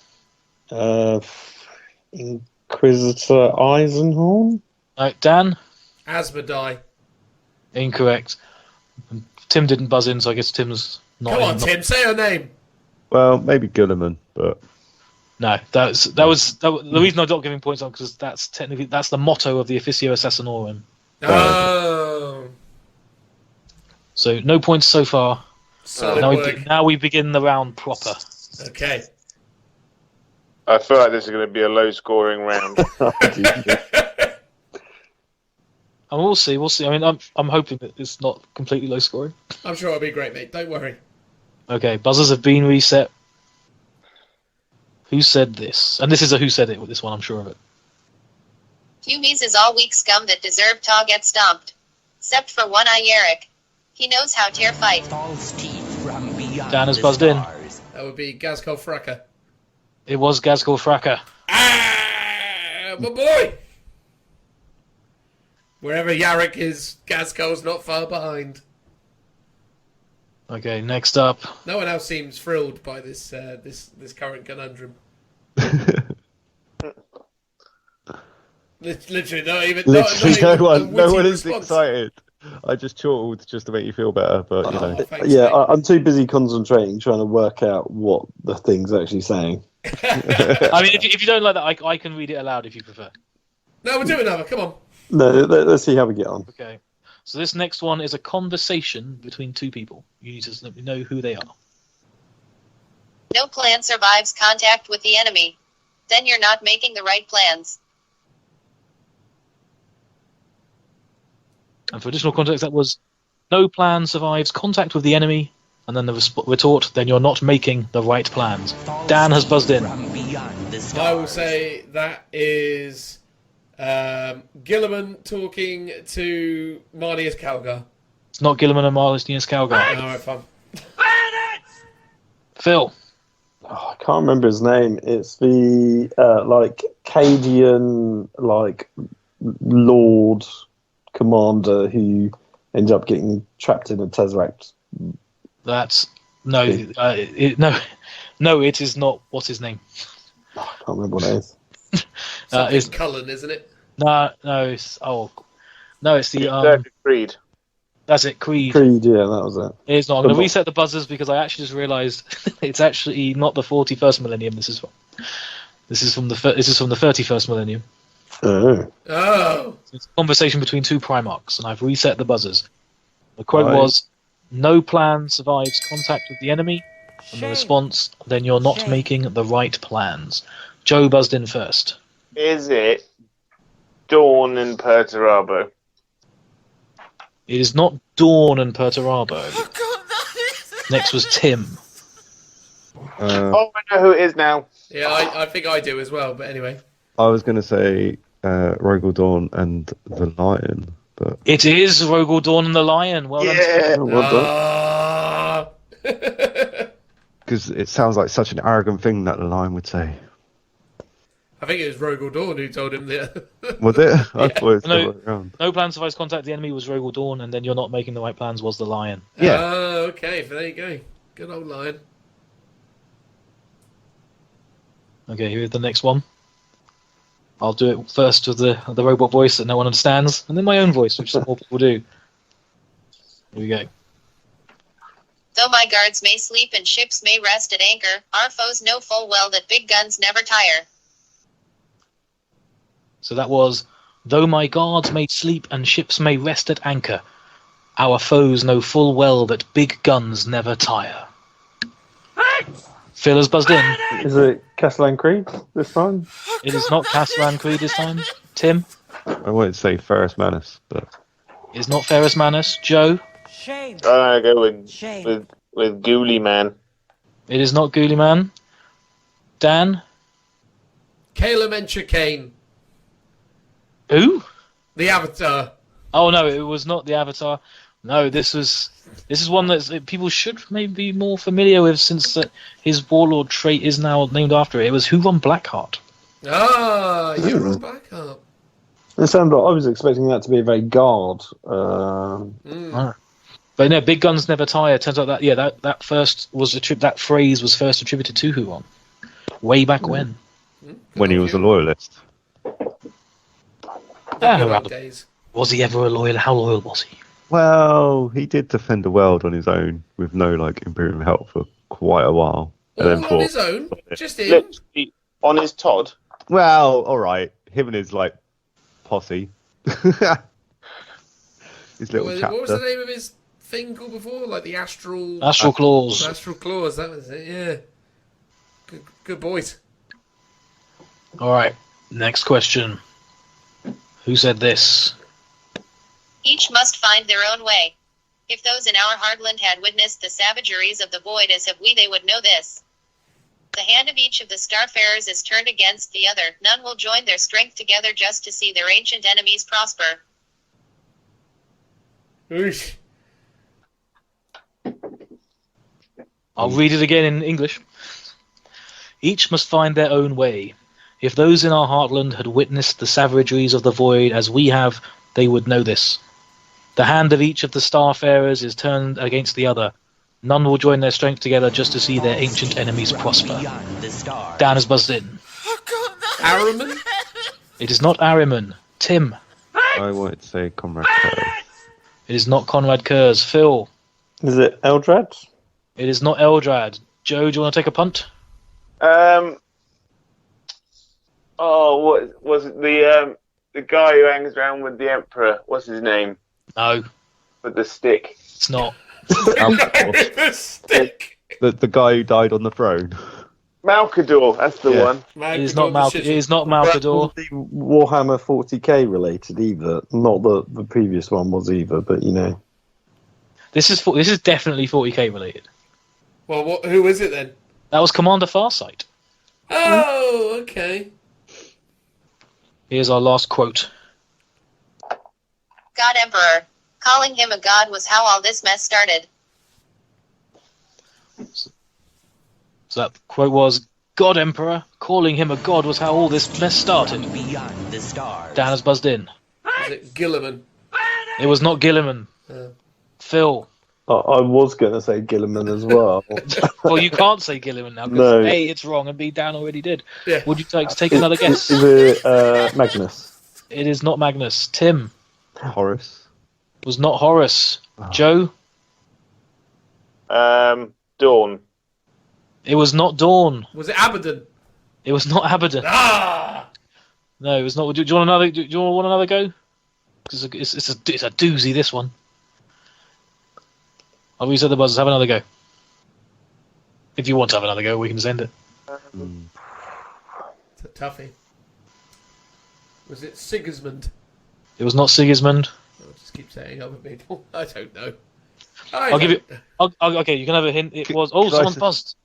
Inquisitor Eisenhorn? Dan? Asmodai. Incorrect. Tim didn't buzz in, so I guess Tim's not Come in. on, Tim, say her name. Well, maybe Gilliman, but No, the reason I'm not giving points on because that's the motto of the Officio Assassinorum. Oh. So no points so far. Solid Now work. we begin the round proper. Okay. I feel like this is going to be a low-scoring round. And we'll see. I mean, I'm hoping that it's not completely low scoring. I'm sure it'll be great, mate. Don't worry. Okay, buzzers have been reset. Who said this? And this is a who said it with this one, I'm sure of it. Humies is all weak scum that deserve to get stomped. Except for One-Eye Eric. He knows how to fight. False teeth from beyond Dan has the buzzed in. stars. That would be Gazkol Fracker. It was Gazgul Fracker. Ah, my boy! Wherever Yarrick is, Gazkol's not far behind. Okay, next up. No one else seems thrilled by this this current conundrum. Literally, not even. literally not no even one. a No one witty is response. excited. I just chortled just to make you feel better, but you know. Oh, thanks, Yeah, mate. I'm too busy concentrating trying to work out what the thing's actually saying. I mean, if you don't like that, I can read it aloud if you prefer. No, we'll do another. Come on. No, let's see how we get on. Okay. So this next one is a conversation between two people. You need to let me know who they are. No plan survives contact with the enemy. Then you're not making the right plans. And for additional context, that was no plan survives contact with the enemy, and then the retort, then you're not making the right plans. Dan has buzzed in. From beyond the stars. I will say that is Gilliman talking to Marnius Calgar. It's not Gilliman and Marlis Diaz Calgar. Alright, fine. Phil. Oh, I can't remember his name. It's the like Cadian Lord Commander who ends up getting trapped in a Tesseract. That's no, it is not. What's his name? Oh, I can't remember what it is. It's Cullen, isn't it? No, it's the Creed. That's it, Creed. Creed, yeah, that was it. It's not. I'm going to reset the buzzers because I actually just realised it's actually not the 41st millennium. This is from the 31st millennium. Oh. It's a conversation between two Primarchs, and I've reset the buzzers. The quote was, "No plan survives contact with the enemy," and the response, "Then you're not making the right plans." Joe buzzed in first. Is it Dawn in Perturabo? It is not Dawn and Perturabo. Next was Tim. Oh, I know who it is now. Yeah, I think I do as well. But anyway, I was going to say Rogel Dawn and the Lion, but It is Rogel Dawn and the Lion. Well done. Yeah. Oh, well done. Ah. because it sounds like such an arrogant thing that the Lion would say. I think it was Rogel Dawn who told him that. Was it? I Yeah. thought it was the No. other way around. No plans to contact the enemy was Rogel Dawn, and then you're not making the right plans was the Lion. Yeah. Oh, okay. There you go. Good old Lion. Okay, here's the next one. I'll do it first with the robot voice that no one understands, and then my own voice, which some more people do. Here we go. Though my guards may sleep and ships may rest at anchor, our foes know full well that big guns never tire. So that was, though my guards may sleep and ships may rest at anchor, our foes know full well that big guns never tire. Phil has buzzed in. Is it Castellan Creed this time? It is not Castellan Creed this time. Tim? I won't say Ferris Manus, but It is not Ferris Manus. Joe? Shame. I'm gonna go with Shame. with Ghoulie Man. It is not Ghoulie Man. Dan? Caleb Mencher Kane, Who? the Avatar. Oh no, it was not the Avatar. No, this is one that people should maybe be more familiar with, since that his warlord trait is now named after it. It was Huron Blackheart. Ah, you're on Blackheart. It sounded like I was expecting that to be a very guard. But no, big guns never tire. Turns out that first was that phrase was first attributed to Huron, way back when. when he was a loyalist. Good old days. Was he ever a loyal? How loyal was he? Well, he did defend the world on his own with no imperial help for quite a while. All on his own, just him. Literally on his Todd. Well, all right, him and his posse. His little chapter. What was the name of his thing called before? Like the Astral Claws. Astral Claws, that was it, yeah. Good boys. Alright, next question. Who said this? Each must find their own way. If those in our heartland had witnessed the savageries of the void as have we, they would know this. The hand of each of the starfarers is turned against the other. None will join their strength together just to see their ancient enemies prosper. Oosh. I'll read it again in English. Each must find their own way. If those in our heartland had witnessed the savageries of the void as we have, they would know this. The hand of each of the starfarers is turned against the other. None will join their strength together just to see their ancient enemies prosper. Dan has buzzed in. Araman? It is not Ahriman. Tim. I wanted to say Comrade Curve. It is not Conrad Kurz. Phil. Is it Eldrad? It is not Eldrad. Joe, do you want to take a punt? What was it? The guy who hangs around with the Emperor. What's his name? No. With the stick. It's not. The stick. The guy who died on the throne. Malcador, that's the one. It is not Malcador. It is not Malcador. Warhammer 40k related either. Not that the previous one was either, but you know. This is definitely 40k related. Well, who is it then? That was Commander Farsight. Oh, okay. Here's our last quote. God Emperor. Calling him a god was how all this mess started. So that quote was, God Emperor, calling him a god was how all this mess started. Beyond the stars. Dan has buzzed in. Is it Gilliman? It was not Gilliman. Phil. I was going to say Gilliman as well. Well, you can't say Gilliman now, because No. A, it's wrong, and B, Dan already did. Yeah. Would you like to take another guess? Is it Magnus? It is not Magnus. Tim. Horace. It was not Horace. Joe. Dawn. It was not Dawn. Was it Abaddon? It was not Abaddon. Ah! No, it was not. Do you want another? Do you want another go? Because it's a doozy. This one. I'll reset the buzzers. Have another go. If you want to have another go, we can just end it. It's a toughie. Was it Sigismund? It was not Sigismund. I'll just keep saying other people. I don't know. I'll give you. Okay, you can have a hint. It was. Oh, Could I someone's say- buzzed.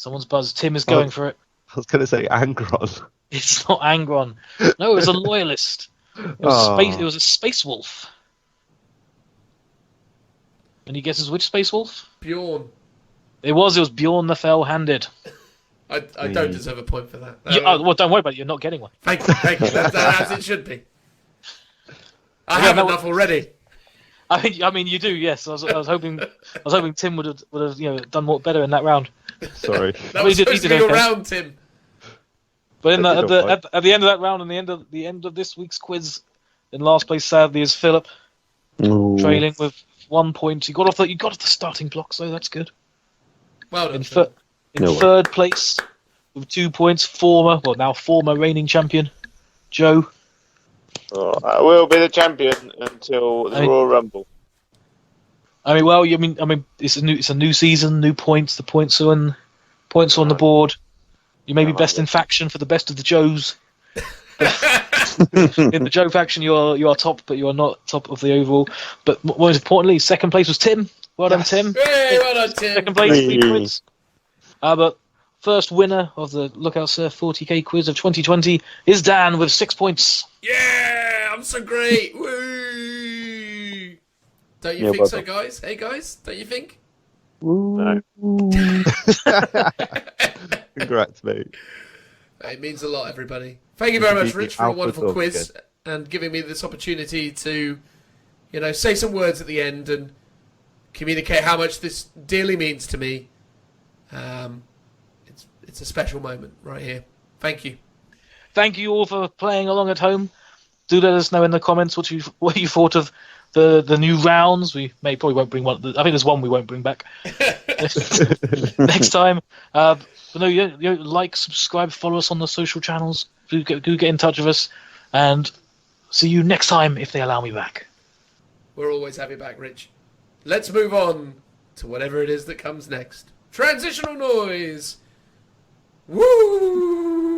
Someone's buzzed. Tim is going for it. I was going to say Angron. It's not Angron. No, it was a loyalist. It was a space wolf. And he guesses which space wolf? Bjorn. It was Bjorn the Fell-Handed. I don't deserve a point for that. Well, don't worry about it. You're not getting one. Thank you. That's as it should be. I have enough already. I mean, you do. Yes, I was hoping Tim would have done more better in that round. Sorry. That was supposed to be your round, Tim. But at the end of that round and the end of this week's quiz, in last place sadly is Philip, trailing with 1 point. You got off the starting block, so that's good. Well done. In third place with 2 points, former reigning champion, Joe. I will be the champion until the Royal Rumble. I mean, it's a new season, new points. The points are on the board. You may be best in faction for the best of the Joes. In the Joe faction, you are top, but you are not top of the overall. But most importantly, second place was Tim. Well done, Tim. Hey, well done, Tim. Second place, 3 points. But first winner of the Lookout Sir 40k quiz of 2020 is Dan with 6 points. Yeah, I'm so great. Woo! Don't you think so, guys? Hey, guys, don't you think? No. Congrats, mate. It means a lot, everybody. Thank you very much, Rich, for a wonderful quiz and giving me this opportunity to, say some words at the end and communicate how much this dearly means to me. It's a special moment right here. Thank you. Thank you all for playing along at home. Do let us know in the comments what you thought of the new rounds. We probably won't bring one. I think there's one we won't bring back next time. But no, like, subscribe, follow us on the social channels. Do get in touch with us, and see you next time if they allow me back. We're always happy back, Rich. Let's move on to whatever it is that comes next. Transitional noise. Woo!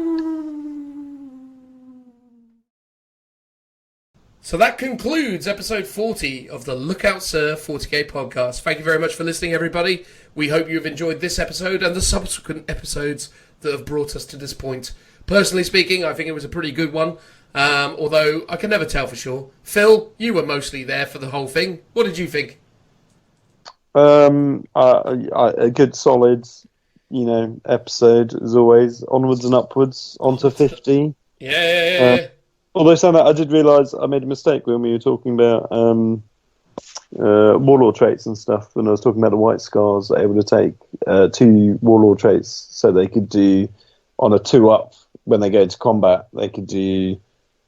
So that concludes episode 40 of the Lookout Sir 40k podcast. Thank you very much for listening, everybody. We hope you've enjoyed this episode and the subsequent episodes that have brought us to this point. Personally speaking, I think it was a pretty good one, although I can never tell for sure. Phil, you were mostly there for the whole thing. What did you think? A good solid, episode as always. Onwards and upwards, onto 50. Yeah. Although saying that, I did realise I made a mistake when we were talking about warlord traits and stuff. When I was talking about the White Scars, able to take 2 warlord traits, so they could do on a 2-up when they go into combat. They could do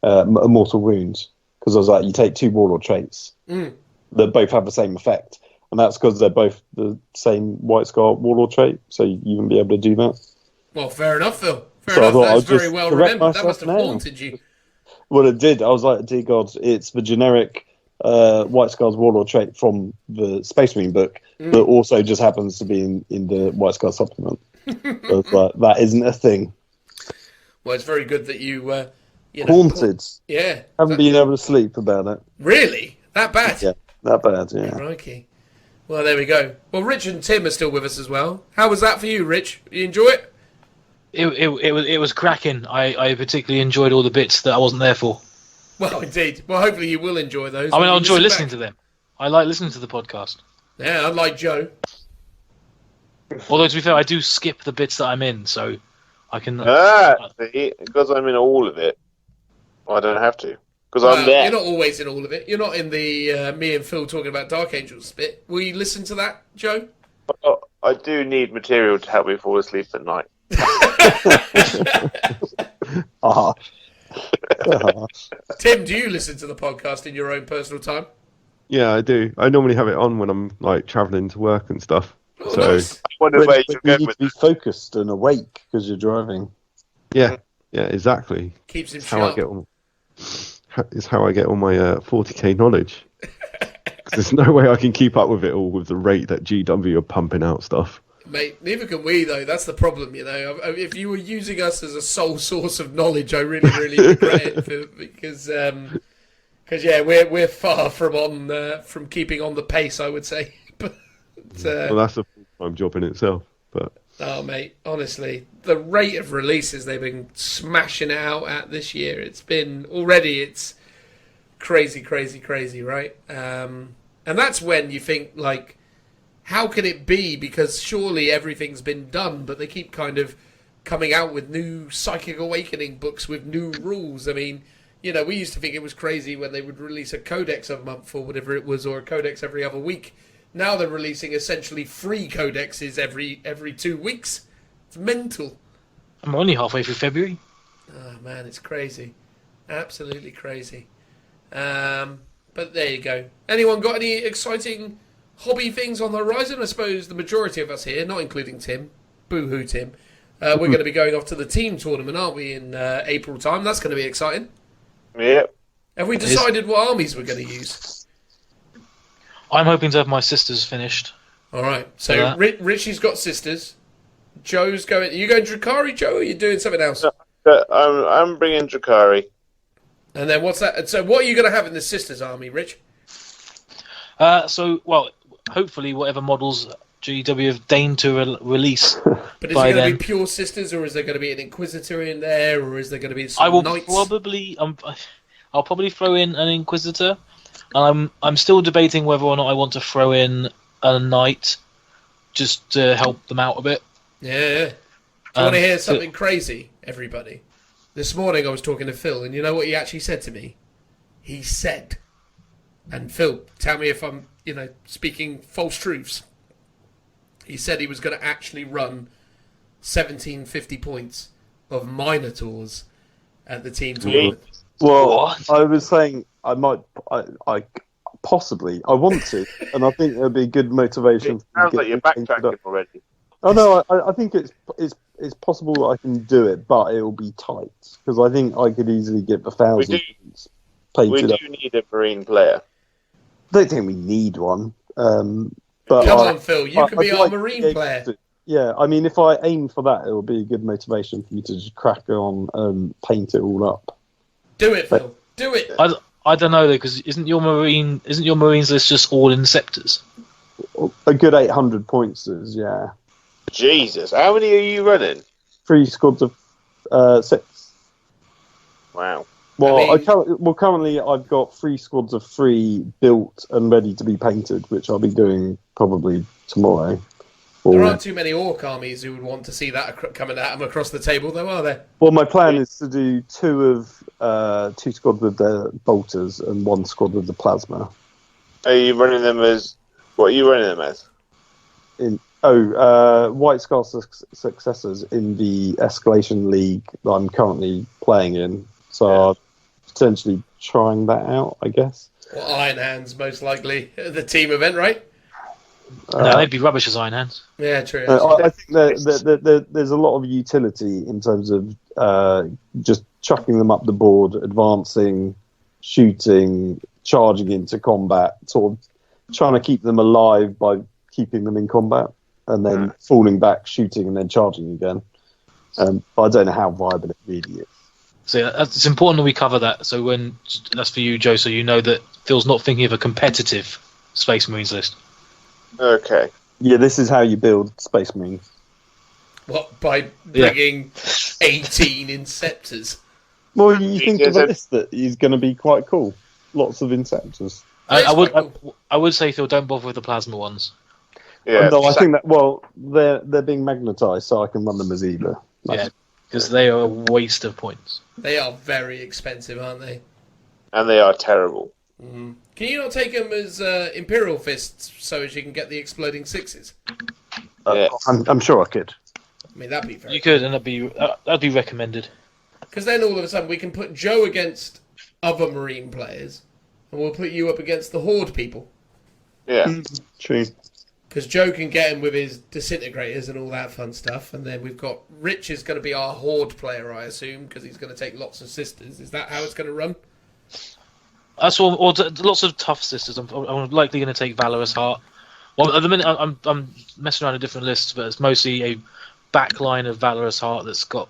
a mortal wound, because I was like, you take 2 warlord traits that both have the same effect. And that's because they're both the same White Scar warlord trait, so you wouldn't be able to do that. Well, fair enough, Phil. Fair enough. That's very well remembered. That must have haunted you. Well, it did. I was like, dear God, it's the generic White Scars warlord trait from the Space Marine book that also just happens to be in the White Scar supplement. So it's like, that isn't a thing. Well, it's very good that you haunted. Yeah. Haven't been able to sleep about it. Really? That bad? Yeah, that bad, yeah. Crikey. Well, there we go. Well, Rich and Tim are still with us as well. How was that for you, Rich? You enjoy it? It was cracking. I particularly enjoyed all the bits that I wasn't there for. Well, indeed. Well, hopefully you will enjoy those. I mean, I'll enjoy listening to them. I like listening to the podcast. Yeah, unlike Joe. Although, to be fair, I do skip the bits that I'm in, so I can... see, because I'm in all of it, I don't have to. Because I'm there. You're not always in all of it. You're not in the me and Phil talking about Dark Angels bit. Will you listen to that, Joe? I do need material to help me fall asleep at night. Tim, do you listen to the podcast in your own personal time? Yeah, I do. I normally have it on when I'm like travelling to work and stuff. Oh, so nice. I wonder where you're you going need with to be focused and awake because you're driving. yeah, exactly. Keeps him It's sharp. It's how I get all my 40k knowledge. 'Cause there's no way I can keep up with it all with the rate that GW are pumping out stuff. Mate, neither can we, though. That's the problem, If you were using us as a sole source of knowledge, I really, really regret it. Because we're far from keeping on the pace, I would say. But, well, that's a full-time job in itself. But Oh, mate, honestly, the rate of releases they've been smashing it out at this year, it's crazy, crazy, crazy, right? And that's when you think, like, how can it be? Because surely everything's been done, but they keep kind of coming out with new Psychic Awakening books with new rules. I mean, you know, we used to think it was crazy when they would release a codex a month or whatever it was, or a codex every other week. Now they're releasing essentially free codexes every 2 weeks. It's mental. I'm only halfway through February. Oh, man, it's crazy. Absolutely crazy. But there you go. Anyone got any exciting hobby things on the horizon? I suppose the majority of us here, not including Tim, boo-hoo Tim, we're going to be going off to the team tournament, aren't we, in April time? That's going to be exciting. Yep. Have we decided what armies we're going to use? I'm hoping to have my sisters finished. All right. So Richie's got sisters. Joe's going... Are you going Drakari, Joe, or are you doing something else? I'm bringing Drakari. And then what's that? So what are you going to have in the sisters army, Rich? Hopefully whatever models GW have deigned to release. But is it going to be pure sisters, or is there going to be an Inquisitor in there, or is there going to be some knights? I'll probably throw in an Inquisitor. I'm still debating whether or not I want to throw in a knight just to help them out a bit. Yeah. Do you want to hear something crazy, everybody? This morning I was talking to Phil, and you know what he actually said to me? He said, and Phil, tell me if I'm, speaking false truths. He said he was going to actually run 1750 points of Minotaurs at the team tournament. Well, what? I was saying I want to, and I think it'll be a good motivation. It sounds like you're backtracking already. Oh no, I think it's possible that I can do it, but it will be tight because I think I could easily get 1,000 points painted We do up. need a Marine player. I don't think we need one. But come on, Phil, you can be our Marine player. Yeah, I mean, if I aim for that, it will be a good motivation for me to just crack on and paint it all up. Do it, Phil. Do it. I don't know though, because isn't your Marines list just all Inceptors? A good 800 points is, yeah. Jesus, how many are you running? 3 squads of 6. Wow. Well, currently I've got 3 squads of 3 built and ready to be painted, which I'll be doing probably tomorrow. There aren't too many orc armies who would want to see that coming at them across the table, though, are there? Well, my plan is to do 2 squads with the bolters and 1 squad with the plasma. Are you running them as... What are you running them as? White Scar Successors in the Escalation League that I'm currently playing in. So I'm potentially trying that out, I guess. Well, Iron Hands, most likely. The team event, right? No, they'd be rubbish as Iron Hands. Yeah, true. I think there's a lot of utility in terms of just chucking them up the board, advancing, shooting, charging into combat, sort of trying to keep them alive by keeping them in combat, and then falling back, shooting, and then charging again. But I don't know how viable it really is. So it's important that we cover that. So when that's for you, Joe, so you know that Phil's not thinking of a competitive Space Marines list. Okay. Yeah, this is how you build Space Marines. What, by bringing 18 Inceptors? Well, you think of a list that is going to be quite cool. Lots of Inceptors. I would say, Phil, don't bother with the plasma ones. Yeah. No, I think that, they're being magnetised, so I can run them as either. Yeah, because they are a waste of points. They are very expensive, aren't they? And they are terrible. Mm-hmm. Can you not take them as Imperial Fists so as you can get the exploding 6s? I'm sure I could. I mean, that'd be very... You could, and that'd be recommended. Because then all of a sudden we can put Joe against other Marine players, and we'll put you up against the Horde people. Yeah. True. Because Joe can get him with his disintegrators and all that fun stuff, and then we've got Rich is going to be our Horde player, I assume, because he's going to take lots of sisters. Is that how it's going to run? That's all, or lots of tough sisters. I'm likely going to take Valorous Heart. Well, at the minute I'm messing around with different lists, but it's mostly a backline of Valorous Heart that's got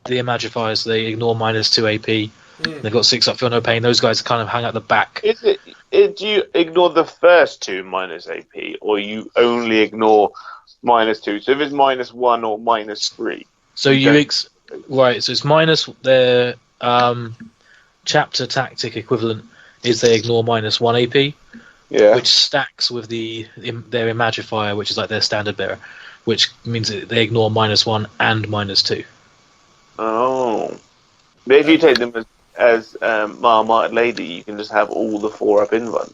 the Imagifiers. So they ignore -2 AP. They've got 6 up, feel no pain. Those guys kind of hang out the back. Do you ignore the first 2 -AP, or you only ignore -2. So if it's -1 or -3. So right. So it's minus their chapter tactic equivalent is they ignore -1 AP, which stacks with their Imagifier, which is like their standard bearer, which means that they ignore -1 and -2. Oh, but if you take them as Marmite Lady, you can just have all the 4-up invuln.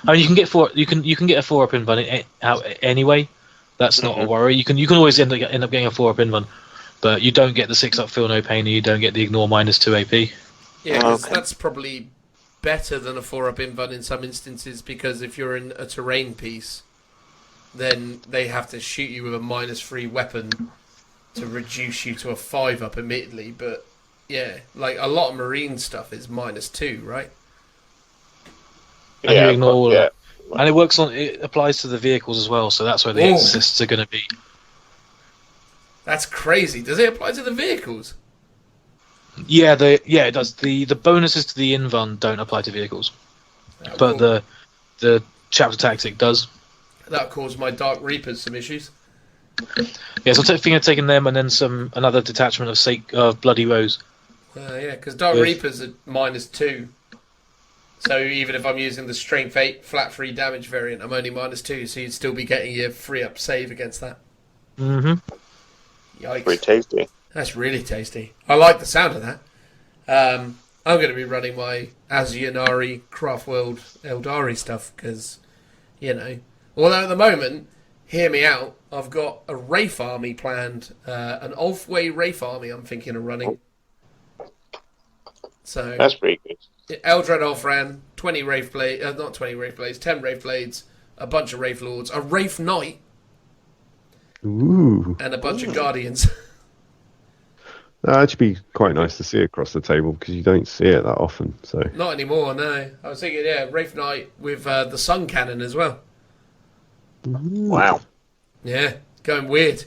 I mean, you can get You can get a 4-up invuln out anyway. That's not a worry. You can always end up getting a 4-up invuln, but you don't get the 6-up feel no pain, and you don't get the ignore -2 AP. Yeah, because that's probably better than a 4-up invuln in some instances, because if you're in a terrain piece, then they have to shoot you with a -3 weapon to reduce you to a 5-up immediately. But yeah, like a lot of marine stuff is -2, right? And you ignore all of it. And it applies to the vehicles as well, so that's where the assists are going to be. That's crazy. Does it apply to the vehicles? Yeah, it does. The bonuses to the invuln don't apply to vehicles, but cool. the chapter tactic does. That caused my Dark Reapers some issues. Yeah, so I'm thinking of taking them and then another detachment of Bloody Rose. Yeah, because Dark Reapers are -2. So even if I'm using the Strength 8 flat 3 damage variant, I'm only -2, so you'd still be getting your 3-up save against that. Mm-hmm. Yikes. Pretty tasty. That's really tasty. I like the sound of that. I'm going to be running my Azionari Craftworld Eldari stuff, because, although at the moment, hear me out, I've got a Wraith army planned, an Ulfway Wraith army I'm thinking of running. So that's pretty good. Eldred Ulfran, 20 Wraith Blades, not 20 Wraith Blades, 10 Wraith Blades, a bunch of Wraith Lords, a Wraith Knight, and a bunch of Guardians. That'd actually be quite nice to see across the table, because you don't see it that often. So not anymore, no. I was thinking, Wraith Knight with the Sun Cannon as well. Wow. Yeah, going weird.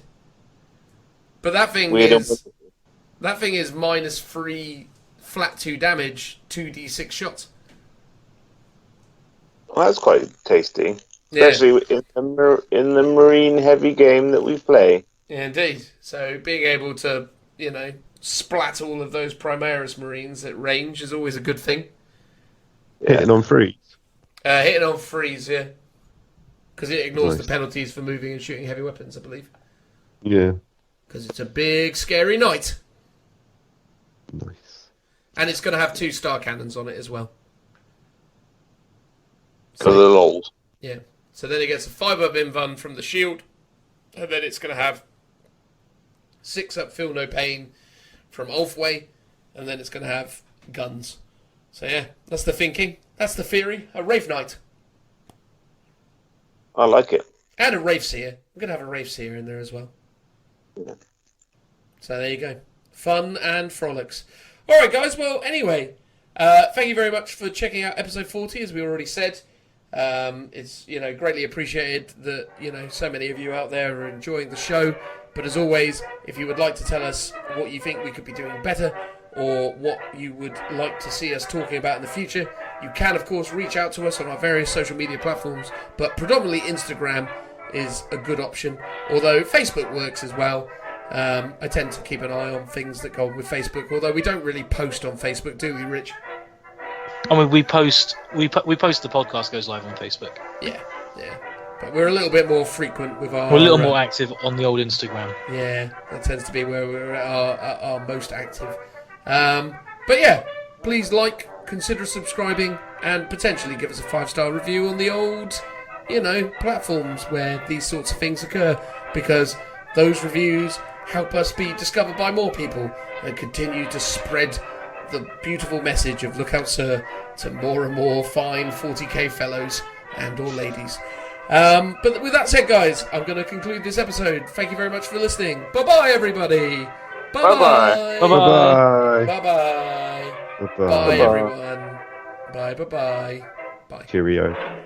But that thing is -3 flat 2 damage, 2d6 shots. Well, that's quite tasty, especially in the marine heavy game that we play. Yeah, indeed. So being able to, splat all of those Primaris Marines at range is always a good thing. Hitting on freeze. Hitting on freeze, yeah. Because it ignores the penalties for moving and shooting heavy weapons, I believe. Yeah. Because it's a big, scary knight. Nice. And it's going to have 2 star cannons on it as well. For the lols. Yeah. So then it gets a 5-up invuln from the shield. And then it's going to have 6-up feel no pain from Ulfway. And then it's going to have guns. So yeah, that's the thinking. That's the theory. A Wraith Knight. I like it. And a Wraith Seer. I'm going to have a Wraith Seer in there as well. Yeah. So there you go. Fun and frolics. All right, guys. Well, anyway, thank you very much for checking out episode 40, as we already said. It's greatly appreciated that so many of you out there are enjoying the show. But as always, if you would like to tell us what you think we could be doing better, or what you would like to see us talking about in the future, you can, of course, reach out to us on our various social media platforms, but predominantly Instagram is a good option, although Facebook works as well. I tend to keep an eye on things that go with Facebook, although we don't really post on Facebook, do we, Rich? I mean, we post the podcast goes live on Facebook. Yeah. But we're a little bit more frequent with our... We're a little more active on the old Instagram. Yeah, that tends to be where we're at our most active. But yeah, please consider subscribing, and potentially give us a 5-star review on the old, platforms where these sorts of things occur, because those reviews help us be discovered by more people and continue to spread the beautiful message of Look Out Sir to more and more fine 40k fellows and or ladies. But with that said, guys, I'm going to conclude this episode. Thank you very much for listening. Bye-bye, everybody. Bye-bye. Bye-bye. Bye-bye. Bye-bye. Bye, everyone. Bye. Bye. Cheerio.